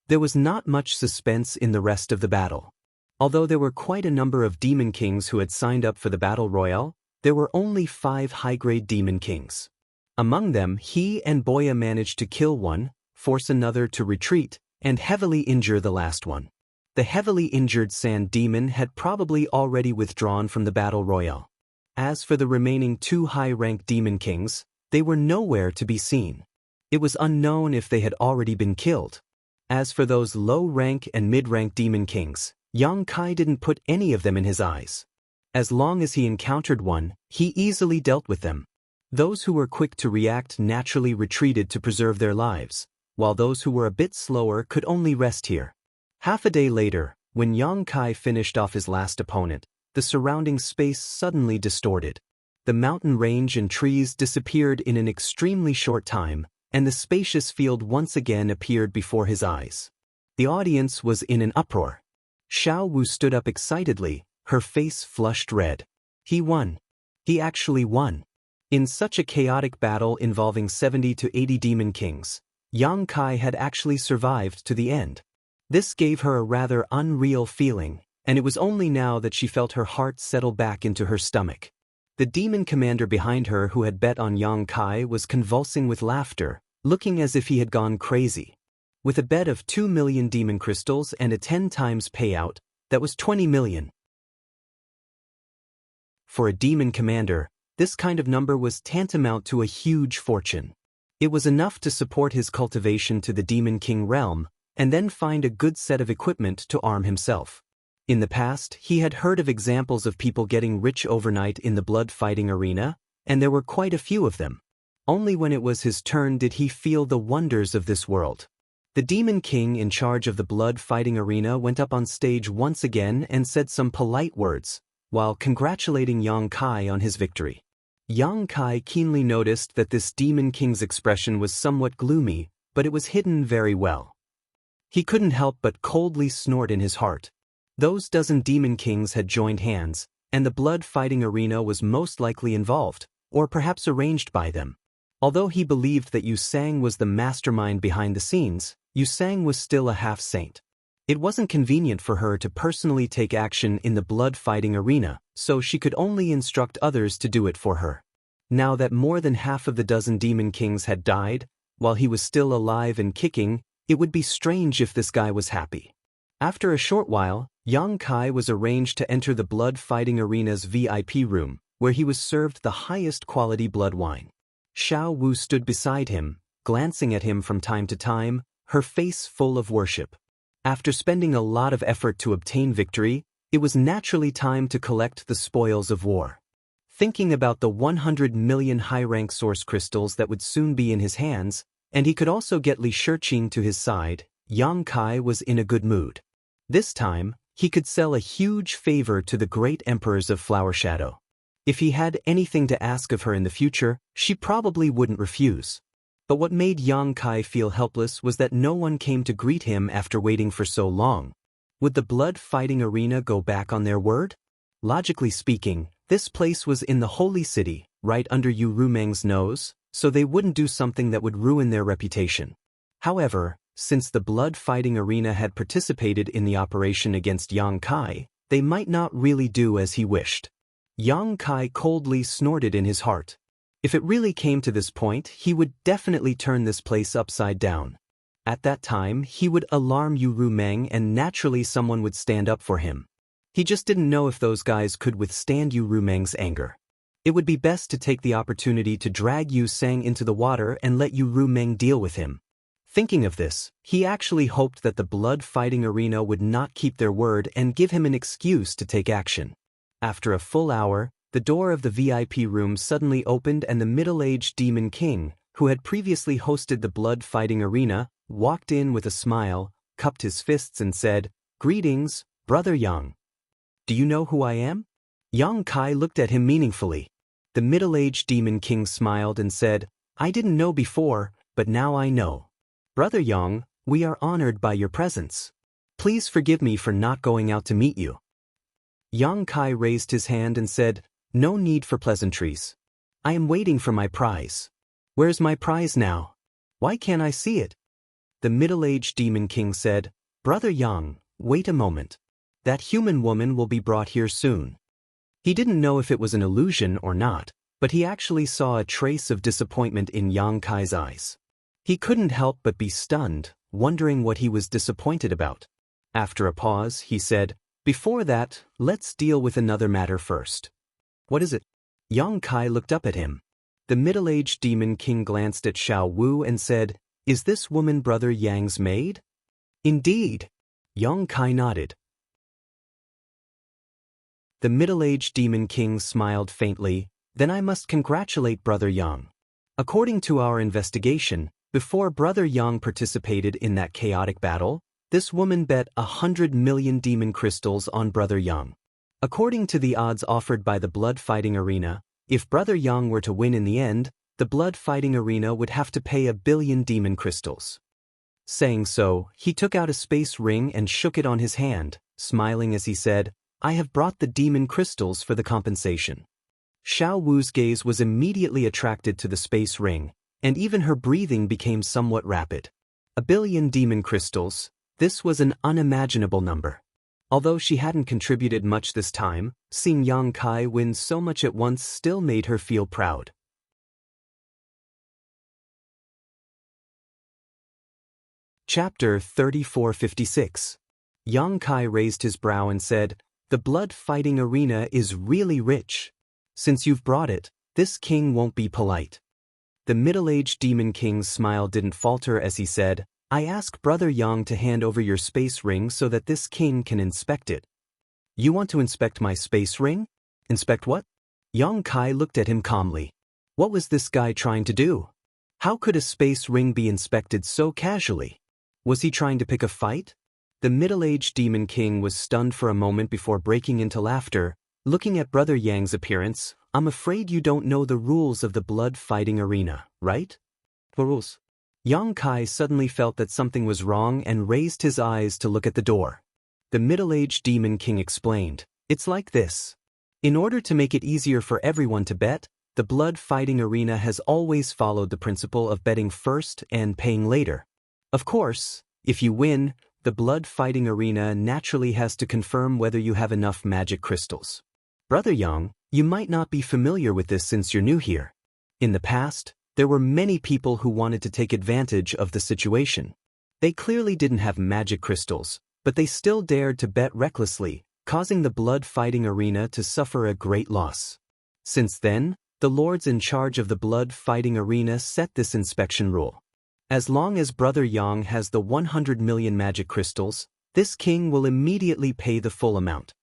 There was not much suspense in the rest of the battle. Although there were quite a number of Demon Kings who had signed up for the Battle Royale, there were only 5 high-grade Demon Kings. Among them, he and Boya managed to kill one, force another to retreat, and heavily injure the last one. The heavily injured Sand Demon had probably already withdrawn from the Battle Royale. As for the remaining 2 high-ranked Demon Kings, they were nowhere to be seen. It was unknown if they had already been killed. As for those low-rank and mid-rank Demon Kings, Yang Kai didn't put any of them in his eyes. As long as he encountered one, he easily dealt with them. Those who were quick to react naturally retreated to preserve their lives, while those who were a bit slower could only rest here. Half a day later, when Yang Kai finished off his last opponent, the surrounding space suddenly distorted. The mountain range and trees disappeared in an extremely short time, and the spacious field once again appeared before his eyes. The audience was in an uproar. Xiao Wu stood up excitedly, her face flushed red. He won. He actually won. In such a chaotic battle involving 70 to 80 demon kings, Yang Kai had actually survived to the end. This gave her a rather unreal feeling, and it was only now that she felt her heart settle back into her stomach. The demon commander behind her who had bet on Yang Kai was convulsing with laughter, looking as if he had gone crazy. With a bet of 2 million demon crystals and a 10 times payout, that was 20 million. For a demon commander, this kind of number was tantamount to a huge fortune. It was enough to support his cultivation to the Demon King realm, and then find a good set of equipment to arm himself. In the past, he had heard of examples of people getting rich overnight in the blood fighting arena, and there were quite a few of them. Only when it was his turn did he feel the wonders of this world. The Demon King in charge of the blood fighting arena went up on stage once again and said some polite words, while congratulating Yang Kai on his victory. Yang Kai keenly noticed that this Demon King's expression was somewhat gloomy, but it was hidden very well. He couldn't help but coldly snort in his heart. Those dozen Demon Kings had joined hands, and the blood fighting arena was most likely involved, or perhaps arranged by them. Although he believed that Yu Sang was the mastermind behind the scenes, Yu Sang was still a half-saint. It wasn't convenient for her to personally take action in the blood fighting arena, so she could only instruct others to do it for her. Now that more than half of the dozen Demon Kings had died, while he was still alive and kicking, it would be strange if this guy was happy. After a short while, Yang Kai was arranged to enter the blood fighting arena's VIP room, where he was served the highest quality blood wine. Xiao Wu stood beside him, glancing at him from time to time, her face full of worship. After spending a lot of effort to obtain victory, it was naturally time to collect the spoils of war. Thinking about the 100 million high-rank source crystals that would soon be in his hands, and he could also get Li Shiqing to his side, Yang Kai was in a good mood. This time, he could sell a huge favor to the great emperors of Flower Shadow. If he had anything to ask of her in the future, she probably wouldn't refuse. But what made Yang Kai feel helpless was that no one came to greet him after waiting for so long. Would the blood fighting arena go back on their word? Logically speaking, this place was in the holy city, right under Yu Rumeng's nose, so they wouldn't do something that would ruin their reputation. However, since the blood fighting arena had participated in the operation against Yang Kai, they might not really do as he wished. Yang Kai coldly snorted in his heart. If it really came to this point, he would definitely turn this place upside down. At that time, he would alarm Yu Rumeng and naturally someone would stand up for him. He just didn't know if those guys could withstand Yu Rumeng's anger. It would be best to take the opportunity to drag Yu Sang into the water and let Yu Rumeng deal with him. Thinking of this, he actually hoped that the blood fighting arena would not keep their word and give him an excuse to take action. After a full hour, the door of the VIP room suddenly opened and the middle-aged Demon King, who had previously hosted the blood fighting arena, walked in with a smile, cupped his fists and said, "Greetings, Brother Yang. Do you know who I am?" Yang Kai looked at him meaningfully. The middle-aged Demon King smiled and said, "I didn't know before, but now I know. Brother Yang, we are honored by your presence. Please forgive me for not going out to meet you." Yang Kai raised his hand and said, "No need for pleasantries. I am waiting for my prize. Where's my prize now? Why can't I see it?" The middle-aged Demon King said, "Brother Yang, wait a moment. That human woman will be brought here soon." He didn't know if it was an illusion or not, but he actually saw a trace of disappointment in Yang Kai's eyes. He couldn't help but be stunned, wondering what he was disappointed about. After a pause, he said, "Before that, let's deal with another matter first." "What is it?" Yang Kai looked up at him. The middle-aged Demon King glanced at Xiao Wu and said, "Is this woman Brother Yang's maid?" "Indeed." Yang Kai nodded. The middle-aged Demon King smiled faintly, "Then I must congratulate Brother Yang. According to our investigation, before Brother Yang participated in that chaotic battle, this woman bet 100 million demon crystals on Brother Yang. According to the odds offered by the blood fighting arena, If Brother Yang were to win in the end, the blood fighting arena would have to pay 1,000,000,000 demon crystals. Saying so, he took out a space ring and shook it on his hand, smiling as he said, I have brought the demon crystals for the compensation. Xiao Wu's gaze was immediately attracted to the space ring, and even her breathing became somewhat rapid. 1,000,000,000 demon crystals, this was an unimaginable number. Although she hadn't contributed much this time, seeing Yang Kai win so much at once still made her feel proud. Chapter 3456. Yang Kai raised his brow and said, The blood fighting arena is really rich. Since you've brought it, this king won't be polite. The middle-aged demon king's smile didn't falter as he said, I ask Brother Yang to hand over your space ring so that this king can inspect it. You want to inspect my space ring? Inspect what? Yang Kai looked at him calmly. What was this guy trying to do? How could a space ring be inspected so casually? Was he trying to pick a fight? The middle-aged demon king was stunned for a moment before breaking into laughter. Looking at Brother Yang's appearance, I'm afraid you don't know the rules of the blood fighting arena, right? The rules? Yang Kai suddenly felt that something was wrong and raised his eyes to look at the door. The middle-aged demon king explained, It's like this. In order to make it easier for everyone to bet, the blood fighting arena has always followed the principle of betting first and paying later. Of course, if you win, the blood fighting arena naturally has to confirm whether you have enough magic crystals. Brother Yang, you might not be familiar with this since you're new here. In the past, there were many people who wanted to take advantage of the situation. They clearly didn't have magic crystals, but they still dared to bet recklessly, causing the blood fighting arena to suffer a great loss. Since then, the lords in charge of the blood fighting arena set this inspection rule. As long as Brother Yang has the 100,000,000 magic crystals, this king will immediately pay the full amount.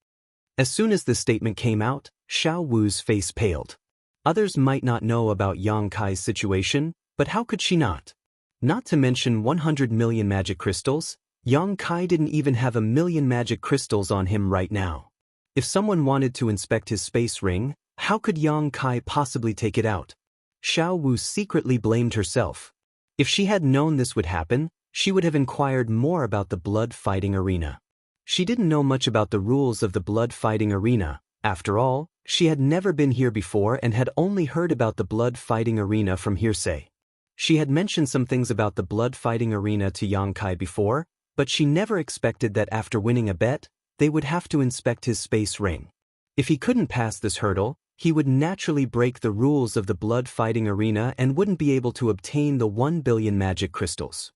As soon as the statement came out, Xiao Wu's face paled. Others might not know about Yang Kai's situation, but how could she not? Not to mention 100,000,000 magic crystals, Yang Kai didn't even have 1,000,000 magic crystals on him right now. If someone wanted to inspect his space ring, how could Yang Kai possibly take it out? Xiao Wu secretly blamed herself. If she had known this would happen, she would have inquired more about the blood fighting arena. She didn't know much about the rules of the blood fighting arena. After all, she had never been here before and had only heard about the blood fighting arena from hearsay. She had mentioned some things about the blood fighting arena to Yang Kai before, but she never expected that after winning a bet, they would have to inspect his space ring. If he couldn't pass this hurdle, he would naturally break the rules of the blood fighting arena and wouldn't be able to obtain the 1,000,000,000 magic crystals.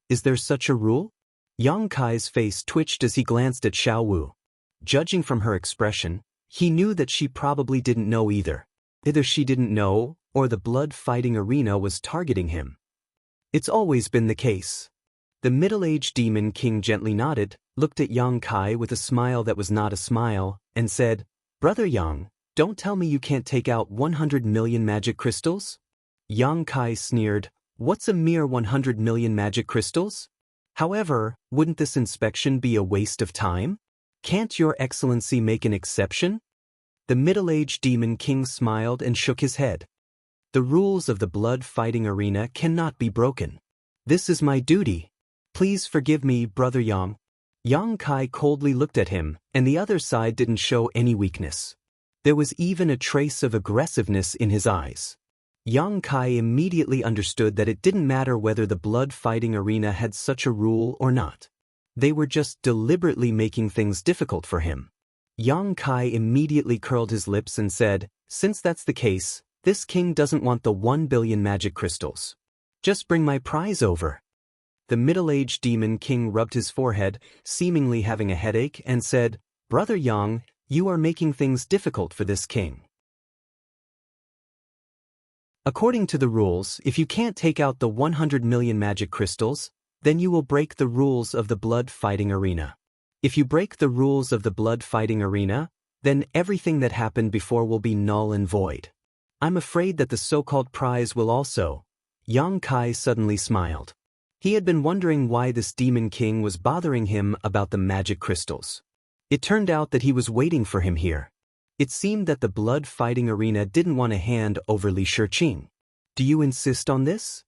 Is there such a rule? Yang Kai's face twitched as he glanced at Xiao Wu. Judging from her expression, he knew that she probably didn't know either. Either she didn't know, or the blood fighting arena was targeting him. It's always been the case. The middle-aged demon king gently nodded, looked at Yang Kai with a smile that was not a smile, and said, Brother Yang, don't tell me you can't take out 100,000,000 magic crystals? Yang Kai sneered, What's a mere 100,000,000 magic crystals? However, wouldn't this inspection be a waste of time? Can't Your Excellency make an exception? The middle-aged demon king smiled and shook his head. The rules of the blood fighting arena cannot be broken. This is my duty. Please forgive me, Brother Yang. Yang Kai coldly looked at him, and the other side didn't show any weakness. There was even a trace of aggressiveness in his eyes. Yang Kai immediately understood that it didn't matter whether the blood fighting arena had such a rule or not. They were just deliberately making things difficult for him. Yang Kai immediately curled his lips and said, Since that's the case, this king doesn't want the 1,000,000,000 magic crystals. Just bring my prize over. The middle-aged demon king rubbed his forehead, seemingly having a headache, and said, Brother Yang, you are making things difficult for this king. According to the rules, if you can't take out the 100,000,000 magic crystals, then you will break the rules of the blood fighting arena. If you break the rules of the blood fighting arena, then everything that happened before will be null and void. I'm afraid that the so-called prize will also. Yang Kai suddenly smiled. He had been wondering why this demon king was bothering him about the magic crystals. It turned out that he was waiting for him here. It seemed that the blood-fighting arena didn't want to hand over Li Shiqing. Do you insist on this?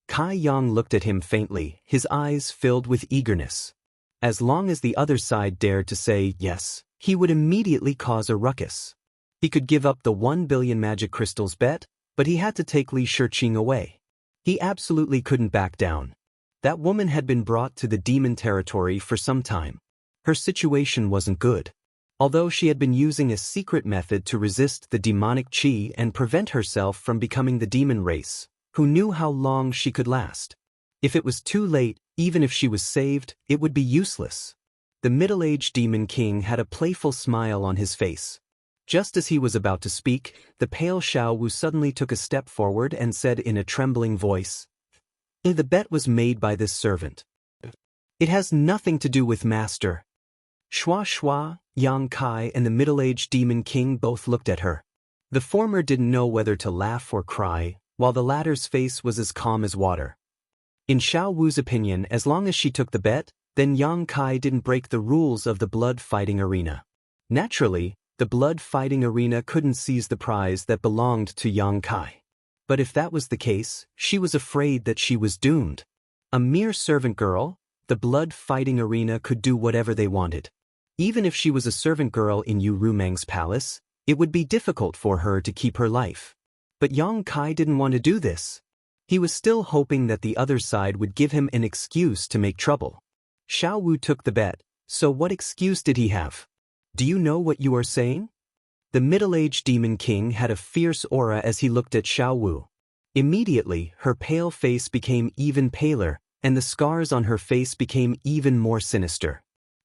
Kai Yang looked at him faintly, his eyes filled with eagerness. As long as the other side dared to say yes, he would immediately cause a ruckus. He could give up the 1 billion magic crystals bet, but he had to take Li Shiqing away. He absolutely couldn't back down. That woman had been brought to the demon territory for some time. Her situation wasn't good. Although she had been using a secret method to resist the demonic qi and prevent herself from becoming the demon race, who knew how long she could last? If it was too late, even if she was saved, it would be useless. The middle-aged demon king had a playful smile on his face. Just as he was about to speak, the pale Xiao Wu suddenly took a step forward and said in a trembling voice, "The bet was made by this servant. It has nothing to do with master." Shua, Yang Kai and the middle-aged demon king both looked at her. The former didn't know whether to laugh or cry, while the latter's face was as calm as water. In Xiao Wu's opinion, as long as she took the bet, then Yang Kai didn't break the rules of the blood-fighting arena. Naturally, the blood-fighting arena couldn't seize the prize that belonged to Yang Kai. But if that was the case, she was afraid that she was doomed. A mere servant girl, the blood-fighting arena could do whatever they wanted. Even if she was a servant girl in Yu Rumang's palace, it would be difficult for her to keep her life. But Yang Kai didn't want to do this. He was still hoping that the other side would give him an excuse to make trouble. Xiao Wu took the bet, so what excuse did he have? Do you know what you are saying? The middle-aged demon king had a fierce aura as he looked at Xiao Wu. Immediately, her pale face became even paler, and the scars on her face became even more sinister.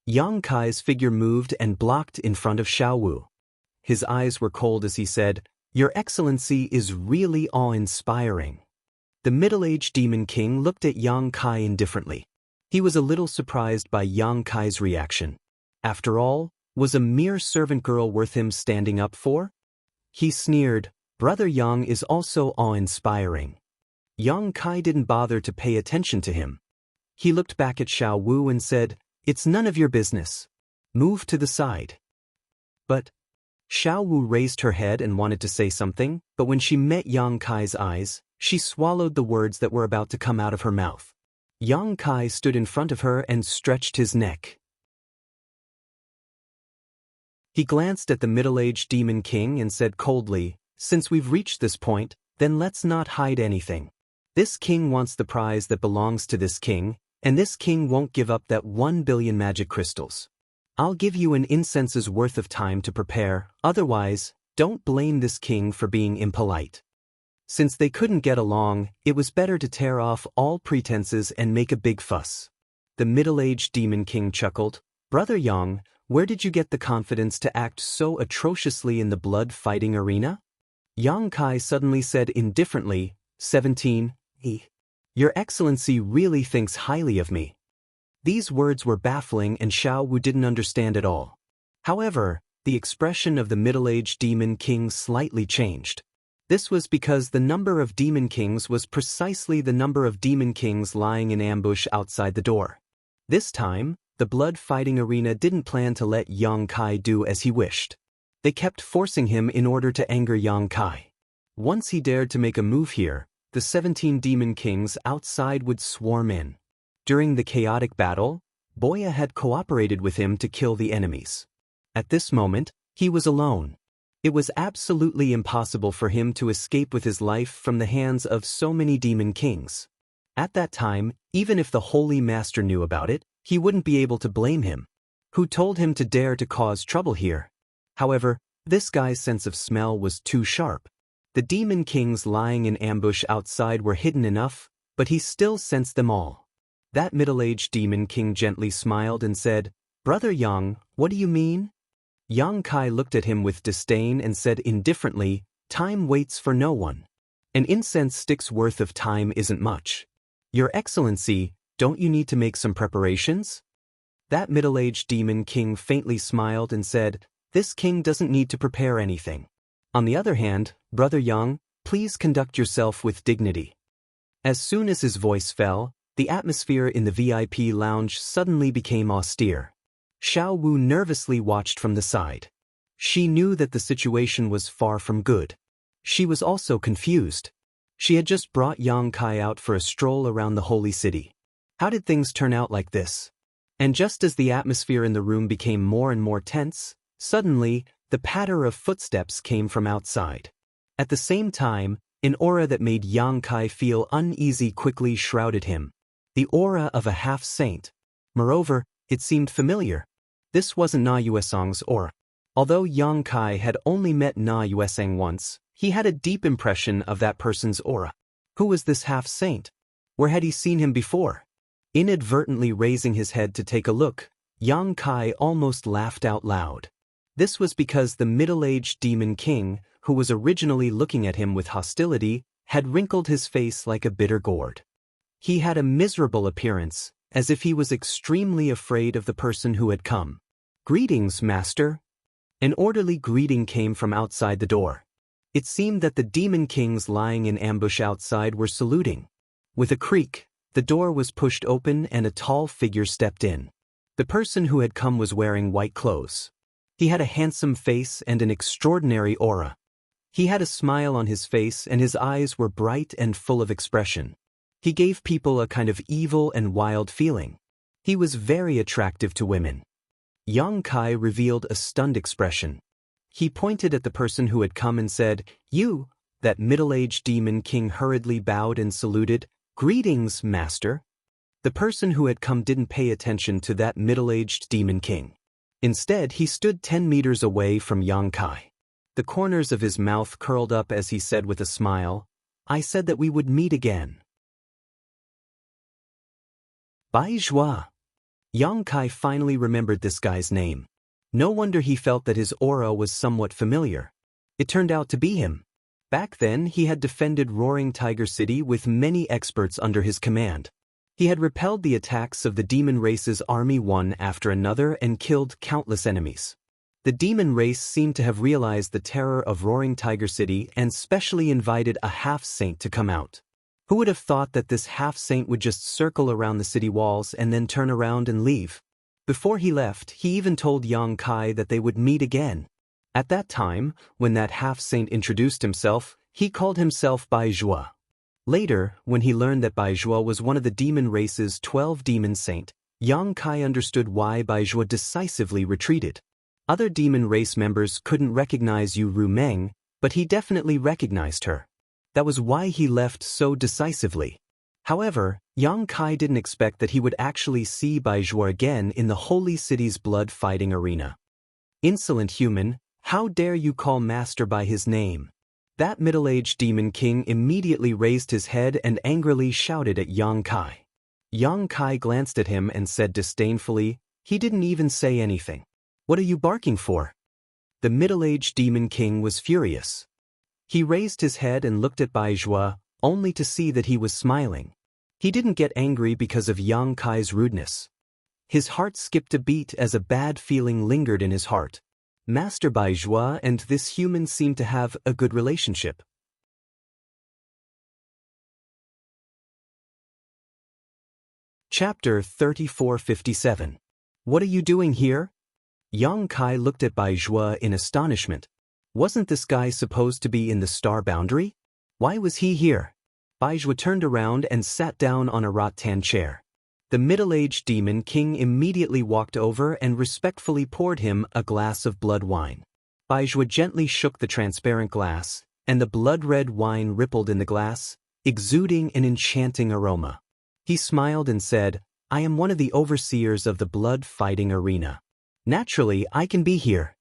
Yang Kai's figure moved and blocked in front of Xiao Wu. His eyes were cold as he said, "Your Excellency is really awe-inspiring." The middle-aged demon king looked at Yang Kai indifferently. He was a little surprised by Yang Kai's reaction. After all, was a mere servant girl worth him standing up for? He sneered, "Brother Yang is also awe-inspiring." Yang Kai didn't bother to pay attention to him. He looked back at Xiao Wu and said, "It's none of your business. Move to the side." But Xiao Wu raised her head and wanted to say something, but when she met Yang Kai's eyes, she swallowed the words that were about to come out of her mouth. Yang Kai stood in front of her and stretched his neck. He glanced at the middle-aged demon king and said coldly, "Since we've reached this point, then let's not hide anything. This king wants the prize that belongs to this king, and this king won't give up that 1 billion magic crystals. I'll give you an incense's worth of time to prepare, otherwise, don't blame this king for being impolite." Since they couldn't get along, it was better to tear off all pretenses and make a big fuss. The middle-aged demon king chuckled, "Brother Yang, where did you get the confidence to act so atrociously in the blood-fighting arena?" Yang Kai suddenly said indifferently, 17, "Your Excellency really thinks highly of me." These words were baffling and Xiao Wu didn't understand at all. However, the expression of the middle-aged demon king slightly changed. This was because the number of demon kings was precisely the number of demon kings lying in ambush outside the door. This time, the blood-fighting arena didn't plan to let Yang Kai do as he wished. They kept forcing him in order to anger Yang Kai. Once he dared to make a move here, the 17 demon kings outside would swarm in. During the chaotic battle, Boya had cooperated with him to kill the enemies. At this moment, he was alone. It was absolutely impossible for him to escape with his life from the hands of so many demon kings. At that time, even if the Holy Master knew about it, he wouldn't be able to blame him. Who told him to dare to cause trouble here? However, this guy's sense of smell was too sharp. The demon kings lying in ambush outside were hidden enough, but he still sensed them all. That middle-aged demon king gently smiled and said, "Brother Yang, what do you mean?" Yang Kai looked at him with disdain and said indifferently, "Time waits for no one. An incense stick's worth of time isn't much. Your Excellency, don't you need to make some preparations?" That middle-aged demon king faintly smiled and said, "This king doesn't need to prepare anything. On the other hand, Brother Yang, please conduct yourself with dignity." As soon as his voice fell, the atmosphere in the VIP lounge suddenly became austere. Xiao Wu nervously watched from the side. She knew that the situation was far from good. She was also confused. She had just brought Yang Kai out for a stroll around the holy city. How did things turn out like this? And just as the atmosphere in the room became more and more tense, suddenly, the patter of footsteps came from outside. At the same time, an aura that made Yang Kai feel uneasy quickly shrouded him. The aura of a half-saint. Moreover, it seemed familiar. This wasn't Na Yuesong's aura. Although Yang Kai had only met Na Yuesong once, he had a deep impression of that person's aura. Who was this half-saint? Where had he seen him before? Inadvertently raising his head to take a look, Yang Kai almost laughed out loud. This was because the middle-aged demon king, who was originally looking at him with hostility, had wrinkled his face like a bitter gourd. He had a miserable appearance, as if he was extremely afraid of the person who had come. "Greetings, master." An orderly greeting came from outside the door. It seemed that the demon kings lying in ambush outside were saluting. With a creak, the door was pushed open and a tall figure stepped in. The person who had come was wearing white clothes. He had a handsome face and an extraordinary aura. He had a smile on his face and his eyes were bright and full of expression. He gave people a kind of evil and wild feeling. He was very attractive to women. Yang Kai revealed a stunned expression. He pointed at the person who had come and said, "You." That middle-aged demon king hurriedly bowed and saluted, "Greetings, master." The person who had come didn't pay attention to that middle-aged demon king. Instead, he stood 10 meters away from Yang Kai. The corners of his mouth curled up as he said with a smile, "I said that we would meet again." Bai Zhua. Yang Kai finally remembered this guy's name. No wonder he felt that his aura was somewhat familiar. It turned out to be him. Back then, he had defended Roaring Tiger City with many experts under his command. He had repelled the attacks of the demon race's army one after another and killed countless enemies. The demon race seemed to have realized the terror of Roaring Tiger City and specially invited a half-saint to come out. Who would have thought that this half-saint would just circle around the city walls and then turn around and leave? Before he left, he even told Yang Kai that they would meet again. At that time, when that half-saint introduced himself, he called himself Bai Zhua. Later, when he learned that Bai Zhua was one of the demon race's 12 demon saint, Yang Kai understood why Bai Zhua decisively retreated. Other demon race members couldn't recognize Yu Ru Meng, but he definitely recognized her. That was why he left so decisively. However, Yang Kai didn't expect that he would actually see Bai Zhua again in the holy city's blood-fighting arena. "Insolent human, how dare you call master by his name?" That middle-aged demon king immediately raised his head and angrily shouted at Yang Kai. Yang Kai glanced at him and said disdainfully, "He didn't even say anything. What are you barking for?" The middle-aged demon king was furious. He raised his head and looked at Bai Zhua, only to see that he was smiling. He didn't get angry because of Yang Kai's rudeness. His heart skipped a beat as a bad feeling lingered in his heart. Master Bai Zhua and this human seemed to have a good relationship. Chapter 3457. What are you doing here? Yang Kai looked at Bai Zhua in astonishment. Wasn't this guy supposed to be in the star boundary? Why was he here? Bai Zhua turned around and sat down on a rattan chair. The middle-aged demon king immediately walked over and respectfully poured him a glass of blood wine. Bai Zhua gently shook the transparent glass, and the blood-red wine rippled in the glass, exuding an enchanting aroma. He smiled and said, "I am one of the overseers of the blood-fighting arena. Naturally, I can be here."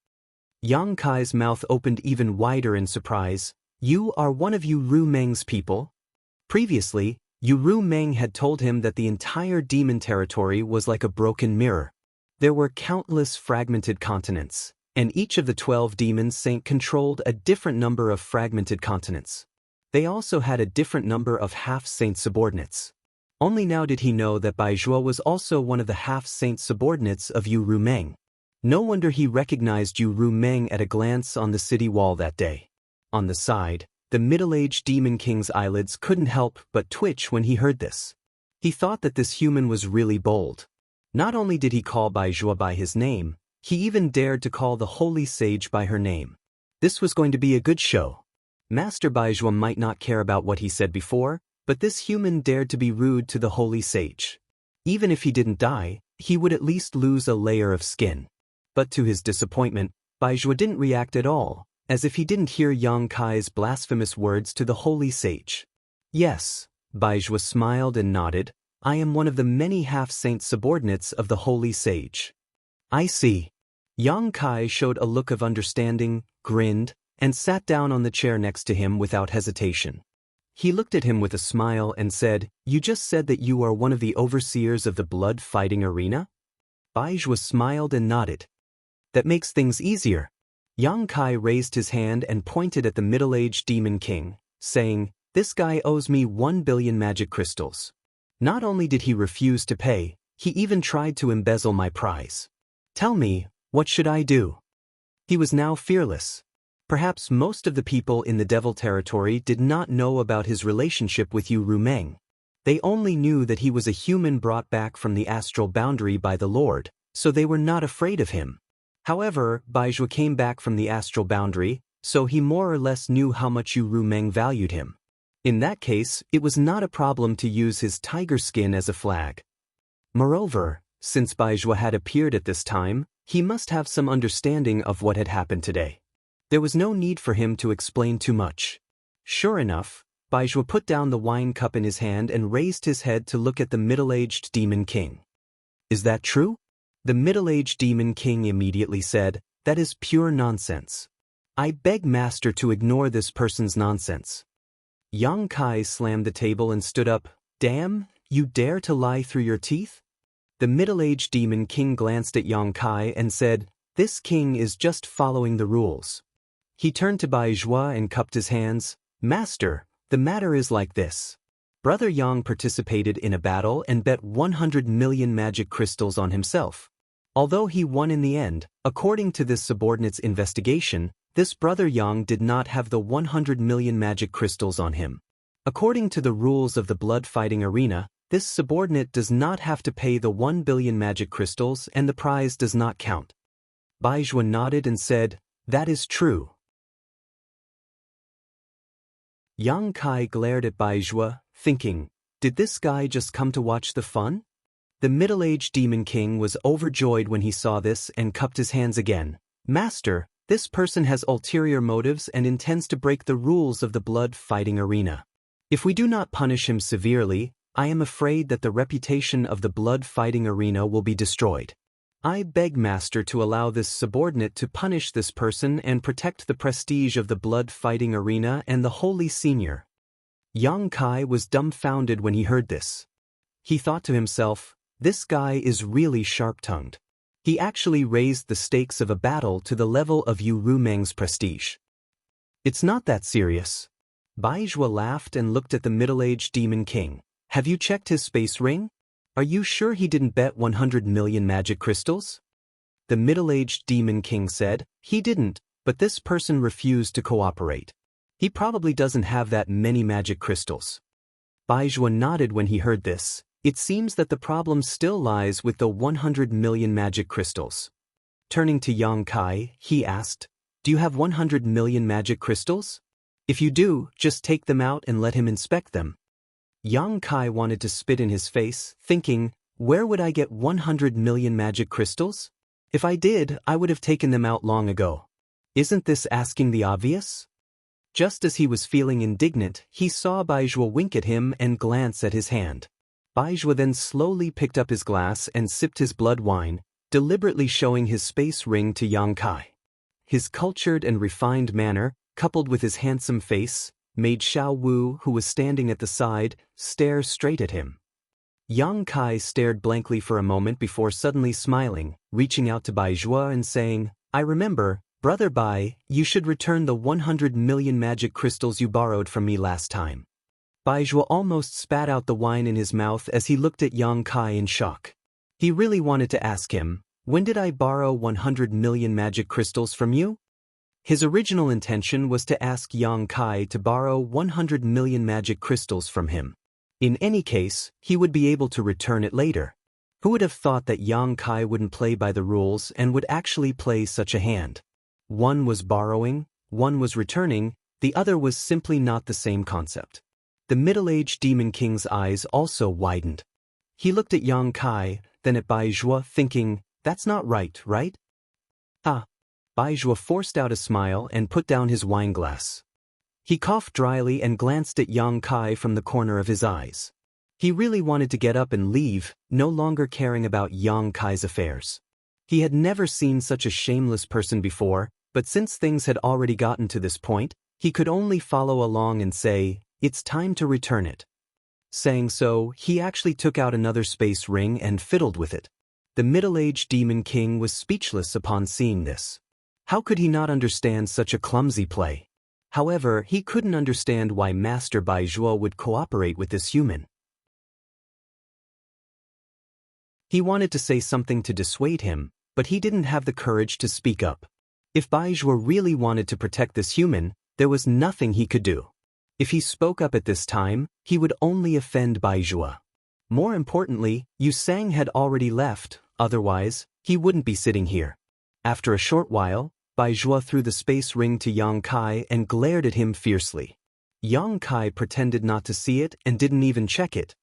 Yang Kai's mouth opened even wider in surprise. "You are one of Yu Ru Meng's people?" Previously, Yu Ru Meng had told him that the entire demon territory was like a broken mirror. There were countless fragmented continents, and each of the 12 demons saint controlled a different number of fragmented continents. They also had a different number of half-saint subordinates. Only now did he know that Bai Zhua was also one of the half-saint subordinates of Yu Ru Meng. No wonder he recognized Yu Ru Meng at a glance on the city wall that day. On the side, the middle-aged demon king's eyelids couldn't help but twitch when he heard this. He thought that this human was really bold. Not only did he call Bai Zhua by his name, He even dared to call the holy sage by her name. This was going to be a good show. Master Baizhua might not care about what he said before, but this human dared to be rude to the holy sage. Even if he didn't die, he would at least lose a layer of skin. But to his disappointment, Baizhua didn't react at all, as if he didn't hear Yang Kai's blasphemous words to the holy sage. Yes, Baizhua smiled and nodded, I am one of the many half-saint subordinates of the holy sage. I see. Yang Kai showed a look of understanding, grinned, and sat down on the chair next to him without hesitation. He looked at him with a smile and said, You just said that you are one of the overseers of the blood-fighting arena? Baizhua smiled and nodded. That makes things easier. Yang Kai raised his hand and pointed at the middle-aged demon king, saying, This guy owes me 1 billion magic crystals. Not only did he refuse to pay, he even tried to embezzle my prize. Tell me, what should I do? He was now fearless. Perhaps most of the people in the Devil Territory did not know about his relationship with Yu Rumeng. They only knew that he was a human brought back from the astral boundary by the Lord, so they were not afraid of him. However, Baizhua came back from the astral boundary, so he more or less knew how much Yu Rumeng valued him. In that case, it was not a problem to use his tiger skin as a flag. Moreover, since Baizhua had appeared at this time, he must have some understanding of what had happened today. There was no need for him to explain too much. Sure enough, Baizhua put down the wine cup in his hand and raised his head to look at the middle-aged demon king. Is that true? The middle-aged demon king immediately said, That is pure nonsense. I beg master to ignore this person's nonsense. Yang Kai slammed the table and stood up. Damn, you dare to lie through your teeth? The middle-aged demon king glanced at Yang Kai and said, This king is just following the rules. He turned to Baizhua and cupped his hands. Master, the matter is like this. Brother Yang participated in a battle and bet 100 million magic crystals on himself. Although he won in the end, according to this subordinate's investigation, this brother Yang did not have the 100 million magic crystals on him. According to the rules of the blood-fighting arena, this subordinate does not have to pay the 1 billion magic crystals and the prize does not count. Baizhua nodded and said, That is true. Yang Kai glared at Baizhua, thinking, Did this guy just come to watch the fun? The middle-aged demon king was overjoyed when he saw this and cupped his hands again. Master, this person has ulterior motives and intends to break the rules of the blood-fighting arena. If we do not punish him severely, I am afraid that the reputation of the blood-fighting arena will be destroyed. I beg master to allow this subordinate to punish this person and protect the prestige of the blood-fighting arena and the holy senior. Yang Kai was dumbfounded when he heard this. He thought to himself, This guy is really sharp-tongued. He actually raised the stakes of a battle to the level of Yu Rumeng's prestige. It's not that serious. Baizhua laughed and looked at the middle-aged demon king. Have you checked his space ring? Are you sure he didn't bet 100 million magic crystals? The middle-aged demon king said, He didn't, but this person refused to cooperate. He probably doesn't have that many magic crystals. Baizhua nodded when he heard this. It seems that the problem still lies with the 100 million magic crystals. Turning to Yang Kai, he asked, Do you have 100 million magic crystals? If you do, just take them out and let him inspect them. Yang Kai wanted to spit in his face, thinking, Where would I get 100 million magic crystals? If I did, I would have taken them out long ago. Isn't this asking the obvious? Just as he was feeling indignant, he saw Baizhua wink at him and glance at his hand. Baizhua then slowly picked up his glass and sipped his blood wine, deliberately showing his space ring to Yang Kai. His cultured and refined manner, coupled with his handsome face, made Xiao Wu, who was standing at the side, stare straight at him. Yang Kai stared blankly for a moment before suddenly smiling, reaching out to Baizhua and saying, I remember, Brother Bai, you should return the 100 million magic crystals you borrowed from me last time. Baizhua almost spat out the wine in his mouth as he looked at Yang Kai in shock. He really wanted to ask him, When did I borrow 100 million magic crystals from you? His original intention was to ask Yang Kai to borrow 100 million magic crystals from him. In any case, he would be able to return it later. Who would have thought that Yang Kai wouldn't play by the rules and would actually play such a hand? One was borrowing, one was returning, the other was simply not the same concept. The middle-aged Demon King's eyes also widened. He looked at Yang Kai, then at Bai Zhuo, thinking, that's not right, right? Ah. Bai Zhuo forced out a smile and put down his wine glass. He coughed dryly and glanced at Yang Kai from the corner of his eyes. He really wanted to get up and leave, no longer caring about Yang Kai's affairs. He had never seen such a shameless person before, but since things had already gotten to this point, he could only follow along and say, it's time to return it. Saying so, he actually took out another space ring and fiddled with it. The middle-aged Demon King was speechless upon seeing this. How could he not understand such a clumsy play? However, he couldn't understand why Master Bai Zhuo would cooperate with this human. He wanted to say something to dissuade him, but he didn't have the courage to speak up. If Bai Zhuo really wanted to protect this human, there was nothing he could do. If he spoke up at this time, he would only offend Bai Zhuo. More importantly, Yu Sang had already left, otherwise, he wouldn't be sitting here. After a short while, Bai Zhuo threw the space ring to Yang Kai and glared at him fiercely. Yang Kai pretended not to see it and didn't even check it.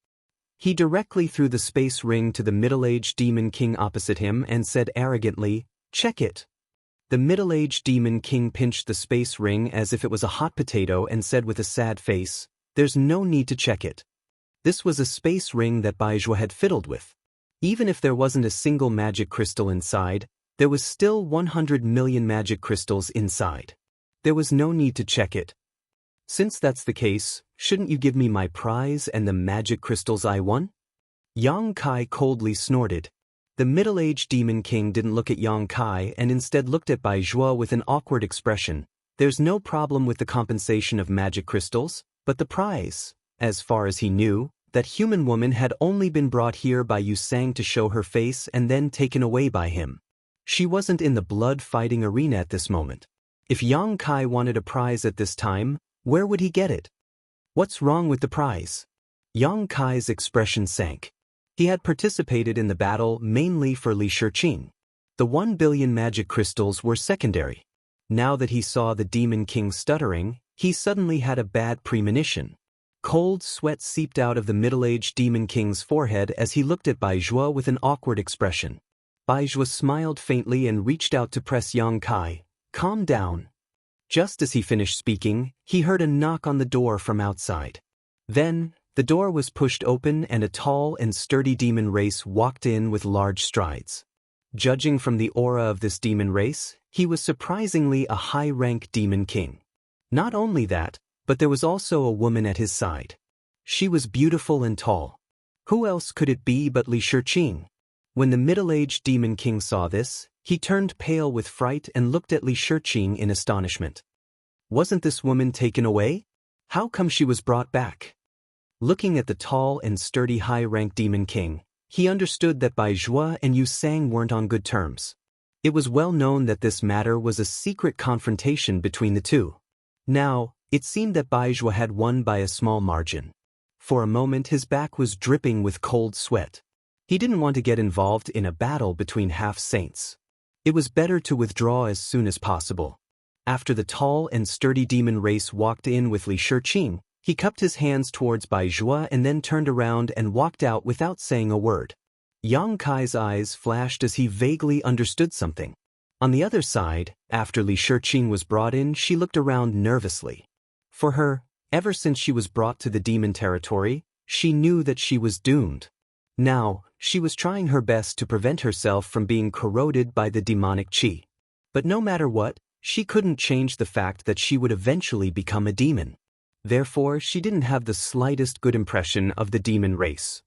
He directly threw the space ring to the middle-aged Demon King opposite him and said arrogantly, check it. The middle-aged Demon King pinched the space ring as if it was a hot potato and said with a sad face, there's no need to check it. This was a space ring that Bai Zhuo had fiddled with. Even if there wasn't a single magic crystal inside, there was still 100 million magic crystals inside. There was no need to check it. Since that's the case, shouldn't you give me my prize and the magic crystals I won? Yang Kai coldly snorted. The middle-aged Demon King didn't look at Yang Kai and instead looked at Bai Zhuo with an awkward expression. There's no problem with the compensation of magic crystals, but the prize. As far as he knew, that human woman had only been brought here by Yu Sang to show her face and then taken away by him. She wasn't in the blood-fighting arena at this moment. If Yang Kai wanted a prize at this time, where would he get it? What's wrong with the prize? Yang Kai's expression sank. He had participated in the battle mainly for Li Shiqing. The 1 billion magic crystals were secondary. Now that he saw the Demon King stuttering, he suddenly had a bad premonition. Cold sweat seeped out of the middle-aged Demon King's forehead as he looked at Bai Zhuo with an awkward expression. Bai Zhuo smiled faintly and reached out to press Yang Kai. Calm down. Just as he finished speaking, he heard a knock on the door from outside. Then, the door was pushed open and a tall and sturdy demon race walked in with large strides. Judging from the aura of this demon race, he was surprisingly a high-rank Demon King. Not only that, but there was also a woman at his side. She was beautiful and tall. Who else could it be but Li Shiqing? When the middle-aged Demon King saw this, he turned pale with fright and looked at Li Shiqing in astonishment. Wasn't this woman taken away? How come she was brought back? Looking at the tall and sturdy high-rank Demon King, he understood that Bai Zhuo and Yu Sang weren't on good terms. It was well known that this matter was a secret confrontation between the two. Now, it seemed that Bai Zhuo had won by a small margin. For a moment his back was dripping with cold sweat. He didn't want to get involved in a battle between half-saints. It was better to withdraw as soon as possible. After the tall and sturdy demon race walked in with Li Shiqing, he cupped his hands towards Bai Zhuo and then turned around and walked out without saying a word. Yang Kai's eyes flashed as he vaguely understood something. On the other side, after Li Shiqing was brought in, she looked around nervously. For her, ever since she was brought to the demon territory, she knew that she was doomed. Now, she was trying her best to prevent herself from being corroded by the demonic qi. But no matter what, she couldn't change the fact that she would eventually become a demon. Therefore, she didn't have the slightest good impression of the demon race.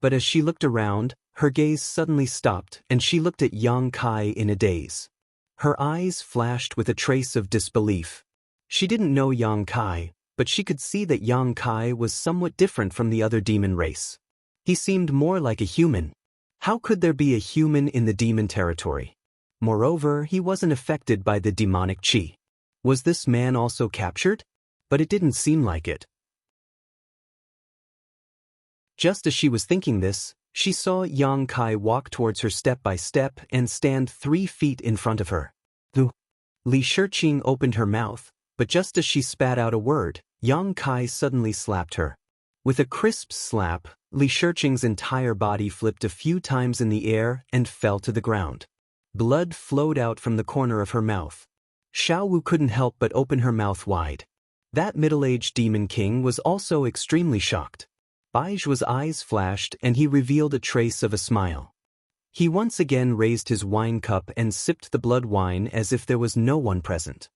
But as she looked around, her gaze suddenly stopped and she looked at Yang Kai in a daze. Her eyes flashed with a trace of disbelief. She didn't know Yang Kai, but she could see that Yang Kai was somewhat different from the other demon race. He seemed more like a human. How could there be a human in the demon territory? Moreover, he wasn't affected by the demonic qi. Was this man also captured? But it didn't seem like it. Just as she was thinking this, She saw Yang Kai walk towards her step by step and stand 3 feet in front of her. Li Shiqing opened her mouth, but just as she spat out a word, Yang Kai suddenly slapped her. With a crisp slap, Li Shiqing's entire body flipped a few times in the air and fell to the ground. Blood flowed out from the corner of her mouth. Xiao Wu couldn't help but open her mouth wide. That middle-aged demon king was also extremely shocked. Bai Zhuo's eyes flashed and he revealed a trace of a smile. He once again raised his wine cup and sipped the blood wine as if there was no one present.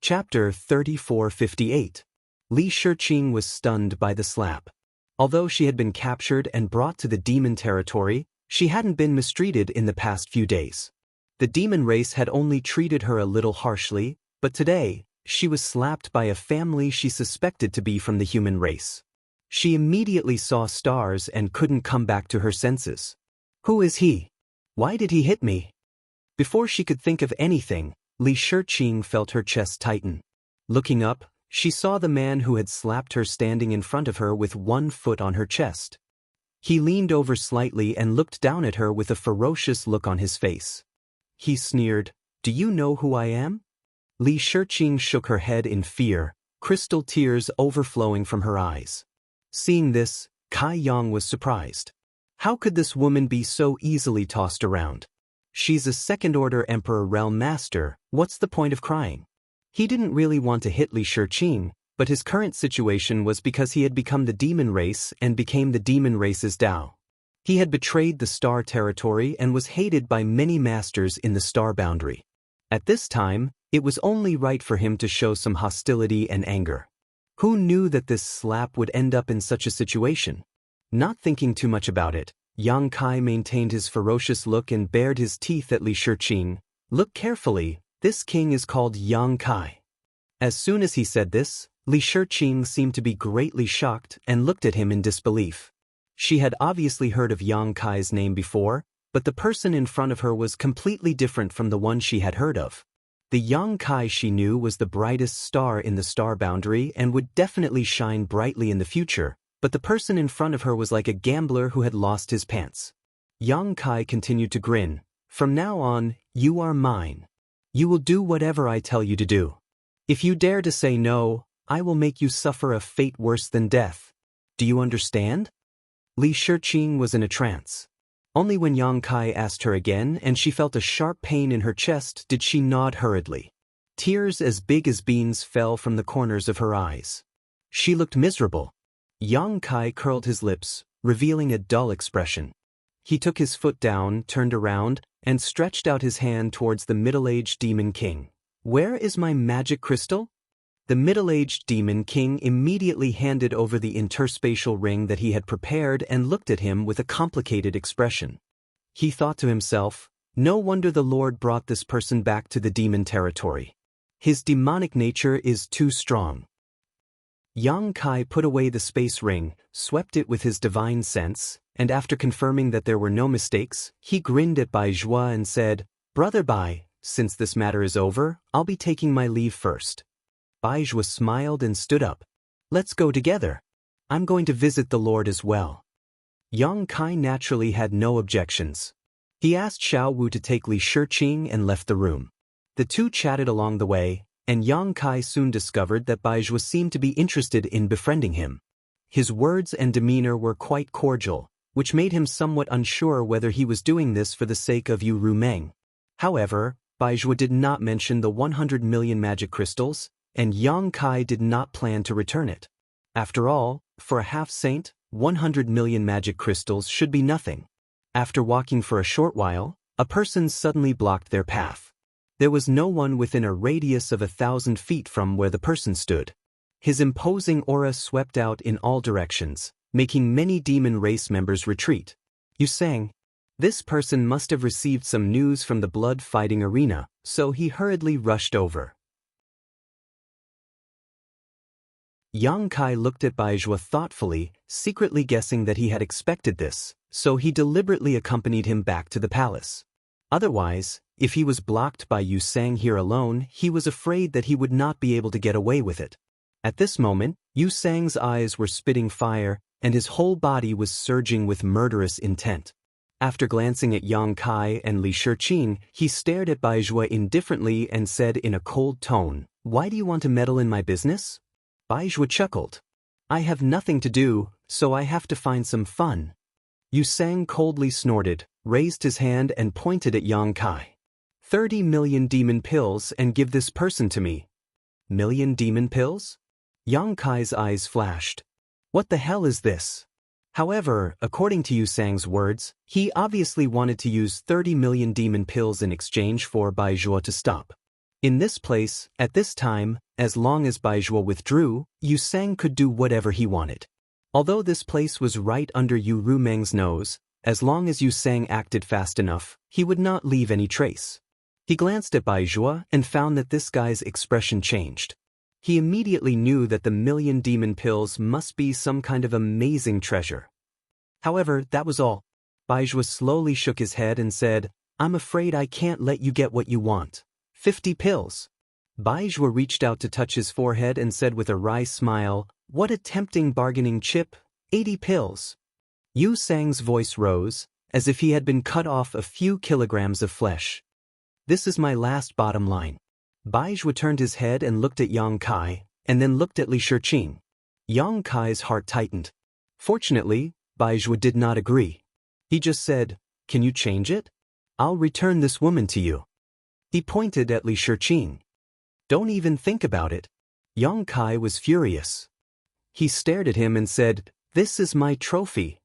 Chapter 3458. Li Shiqing was stunned by the slap. Although she had been captured and brought to the demon territory, she hadn't been mistreated in the past few days. The demon race had only treated her a little harshly, but today, she was slapped by a family she suspected to be from the human race. She immediately saw stars and couldn't come back to her senses. Who is he? Why did he hit me? Before she could think of anything, Li Shiqing felt her chest tighten. Looking up, she saw the man who had slapped her standing in front of her with 1 foot on her chest. He leaned over slightly and looked down at her with a ferocious look on his face. He sneered, "Do you know who I am?" Li Shiqing shook her head in fear, crystal tears overflowing from her eyes. Seeing this, Kai Yang was surprised. How could this woman be so easily tossed around? She's a second-order Emperor Realm Master, what's the point of crying? He didn't really want to hit Li Shiqing, but his current situation was because he had become the demon race and became the demon race's Dao. He had betrayed the star territory and was hated by many masters in the star boundary. At this time, it was only right for him to show some hostility and anger. Who knew that this slap would end up in such a situation? Not thinking too much about it, Yang Kai maintained his ferocious look and bared his teeth at Li Shiqing. "Look carefully, this king is called Yang Kai." As soon as he said this, Li Shiqing seemed to be greatly shocked and looked at him in disbelief. She had obviously heard of Yang Kai's name before, but the person in front of her was completely different from the one she had heard of. The Yang Kai she knew was the brightest star in the star boundary and would definitely shine brightly in the future, but the person in front of her was like a gambler who had lost his pants. Yang Kai continued to grin. "From now on, you are mine. You will do whatever I tell you to do. If you dare to say no, I will make you suffer a fate worse than death. Do you understand?" Li Shiqing was in a trance. Only when Yang Kai asked her again and she felt a sharp pain in her chest did she nod hurriedly. Tears as big as beans fell from the corners of her eyes. She looked miserable. Yang Kai curled his lips, revealing a dull expression. He took his foot down, turned around, and stretched out his hand towards the middle-aged demon king. "Where is my magic crystal?" The middle-aged demon king immediately handed over the interspatial ring that he had prepared and looked at him with a complicated expression. He thought to himself, "No wonder the Lord brought this person back to the demon territory. His demonic nature is too strong." Yang Kai put away the space ring, swept it with his divine sense, and after confirming that there were no mistakes, he grinned at Bai Zhuo and said, "Brother Bai, since this matter is over, I'll be taking my leave first." Bai Zhuo smiled and stood up. "Let's go together. I'm going to visit the Lord as well." Yang Kai naturally had no objections. He asked Xiao Wu to take Li Shiqing and left the room. The two chatted along the way, and Yang Kai soon discovered that Bai Zhuo seemed to be interested in befriending him. His words and demeanor were quite cordial, which made him somewhat unsure whether he was doing this for the sake of Yu Rumeng. However, Bai Zhuo did not mention the 100 million magic crystals, and Yang Kai did not plan to return it. After all, for a half-saint, 100 million magic crystals should be nothing. After walking for a short while, a person suddenly blocked their path. There was no one within a radius of 1,000 feet from where the person stood. His imposing aura swept out in all directions, making many demon race members retreat. "You sang." This person must have received some news from the blood-fighting arena, so he hurriedly rushed over. Yang Kai looked at Bai Zhuo thoughtfully, secretly guessing that he had expected this, so he deliberately accompanied him back to the palace. Otherwise, if he was blocked by Yu Sang here alone, he was afraid that he would not be able to get away with it. At this moment, Yu Sang's eyes were spitting fire, and his whole body was surging with murderous intent. After glancing at Yang Kai and Li Shiqing, he stared at Baizhua indifferently and said in a cold tone, "Why do you want to meddle in my business?" Baizhua chuckled. "I have nothing to do, so I have to find some fun." Yu Sang coldly snorted, raised his hand and pointed at Yang Kai. 30 million demon pills and give this person to me." "Million demon pills?" Yang Kai's eyes flashed. "What the hell is this?" However, according to Yu Sang's words, he obviously wanted to use 30 million demon pills in exchange for Baizhua to stop. In this place, at this time, as long as Baizhua withdrew, Yu Sang could do whatever he wanted. Although this place was right under Yu Rumeng's nose, as long as Yu Sang acted fast enough, he would not leave any trace. He glanced at Baizhua and found that this guy's expression changed. He immediately knew that the million demon pills must be some kind of amazing treasure. However, that was all. Baizhua slowly shook his head and said, "I'm afraid I can't let you get what you want. 50 pills." Baizhua reached out to touch his forehead and said with a wry smile, "What a tempting bargaining chip, 80 pills." Yu Sang's voice rose, as if he had been cut off a few kilograms of flesh. "This is my last bottom line." Baizhua turned his head and looked at Yang Kai, and then looked at Li Shiqing. Yang Kai's heart tightened. Fortunately, Baizhua did not agree. He just said, "Can you change it? I'll return this woman to you." He pointed at Li Shiqing. "Don't even think about it." Yang Kai was furious. He stared at him and said, "This is my trophy."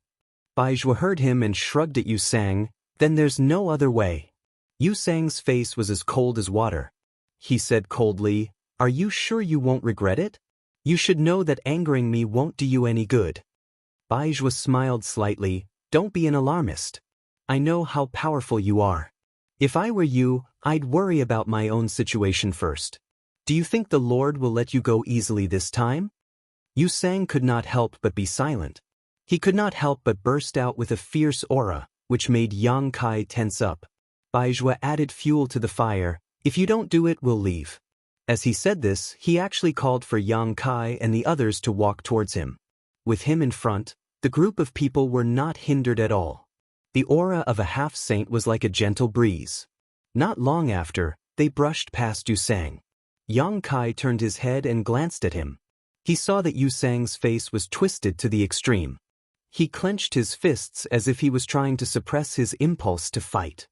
Baizhua heard him and shrugged at Yu Sang, "Then there's no other way." Yu Sang's face was as cold as water. He said coldly, "Are you sure you won't regret it? You should know that angering me won't do you any good." Baizhua smiled slightly, "Don't be an alarmist. I know how powerful you are. If I were you, I'd worry about my own situation first. Do you think the Lord will let you go easily this time?" Yu Sang could not help but be silent. He could not help but burst out with a fierce aura, which made Yang Kai tense up. Baizhua added fuel to the fire. "If you don't do it, we'll leave." As he said this, he actually called for Yang Kai and the others to walk towards him. With him in front, the group of people were not hindered at all. The aura of a half-saint was like a gentle breeze. Not long after, they brushed past Yu Sang. Yang Kai turned his head and glanced at him. He saw that Yu Sang's face was twisted to the extreme. He clenched his fists as if he was trying to suppress his impulse to fight.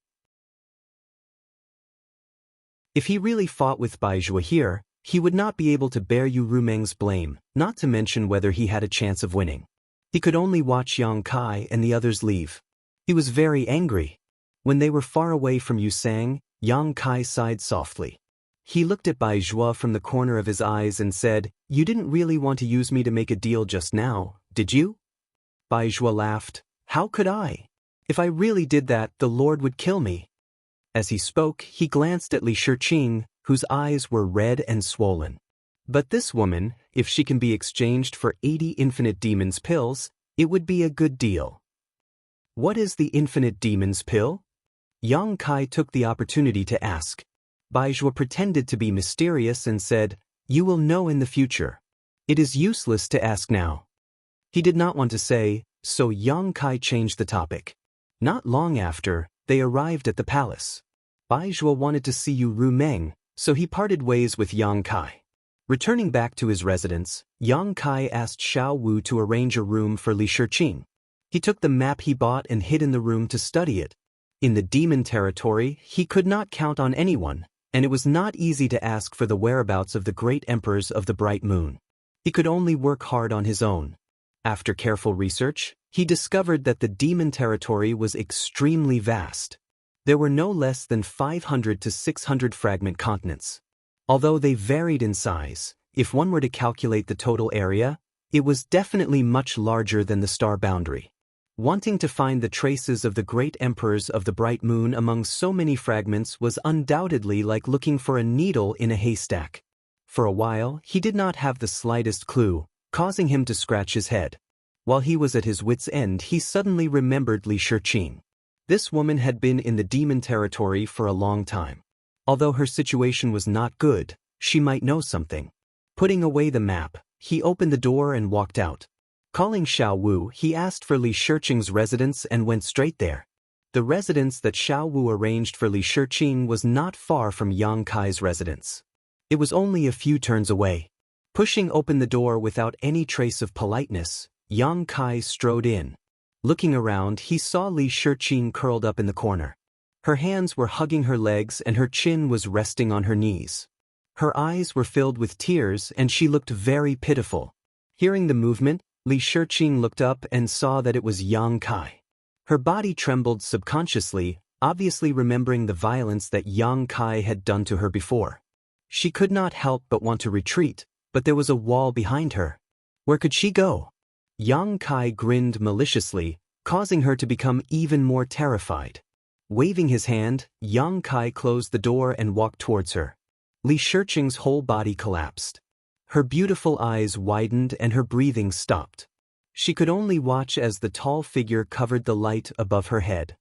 If he really fought with Baizhua here, he would not be able to bear Yu Rumeng's blame, not to mention whether he had a chance of winning. He could only watch Yang Kai and the others leave. He was very angry. When they were far away from Yu Sang, Yang Kai sighed softly. He looked at Baizhua from the corner of his eyes and said, "You didn't really want to use me to make a deal just now, did you?" Baizhua laughed. "How could I? If I really did that, the Lord would kill me." As he spoke, he glanced at Li Shiqing, whose eyes were red and swollen. "But this woman, if she can be exchanged for 80 infinite demons pills, it would be a good deal." "What is the infinite demons pill?" Yang Kai took the opportunity to ask. Baizhua pretended to be mysterious and said, "You will know in the future. It is useless to ask now." He did not want to say, so Yang Kai changed the topic. Not long after, they arrived at the palace. Baizhua wanted to see Yu Rumeng, so he parted ways with Yang Kai. Returning back to his residence, Yang Kai asked Xiao Wu to arrange a room for Li Shiqing. He took the map he bought and hid in the room to study it. In the demon territory, he could not count on anyone, and it was not easy to ask for the whereabouts of the great emperors of the bright moon. He could only work hard on his own. After careful research, he discovered that the demon territory was extremely vast. There were no less than 500 to 600 fragment continents. Although they varied in size, if one were to calculate the total area, it was definitely much larger than the star boundary. Wanting to find the traces of the great emperors of the bright moon among so many fragments was undoubtedly like looking for a needle in a haystack. For a while, he did not have the slightest clue, causing him to scratch his head. While he was at his wit's end, he suddenly remembered Li Shiqing. This woman had been in the demon territory for a long time. Although her situation was not good, she might know something. Putting away the map, he opened the door and walked out. Calling Xiao Wu, he asked for Li Shiqing's residence and went straight there. The residence that Xiao Wu arranged for Li Shiqing was not far from Yang Kai's residence. It was only a few turns away. Pushing open the door without any trace of politeness, Yang Kai strode in. Looking around, he saw Li Shiqing curled up in the corner. Her hands were hugging her legs and her chin was resting on her knees. Her eyes were filled with tears and she looked very pitiful. Hearing the movement, Li Shiqing looked up and saw that it was Yang Kai. Her body trembled subconsciously, obviously remembering the violence that Yang Kai had done to her before. She could not help but want to retreat, but there was a wall behind her. Where could she go? Yang Kai grinned maliciously, causing her to become even more terrified. Waving his hand, Yang Kai closed the door and walked towards her. Li Shiqing's whole body collapsed. Her beautiful eyes widened and her breathing stopped. She could only watch as the tall figure covered the light above her head.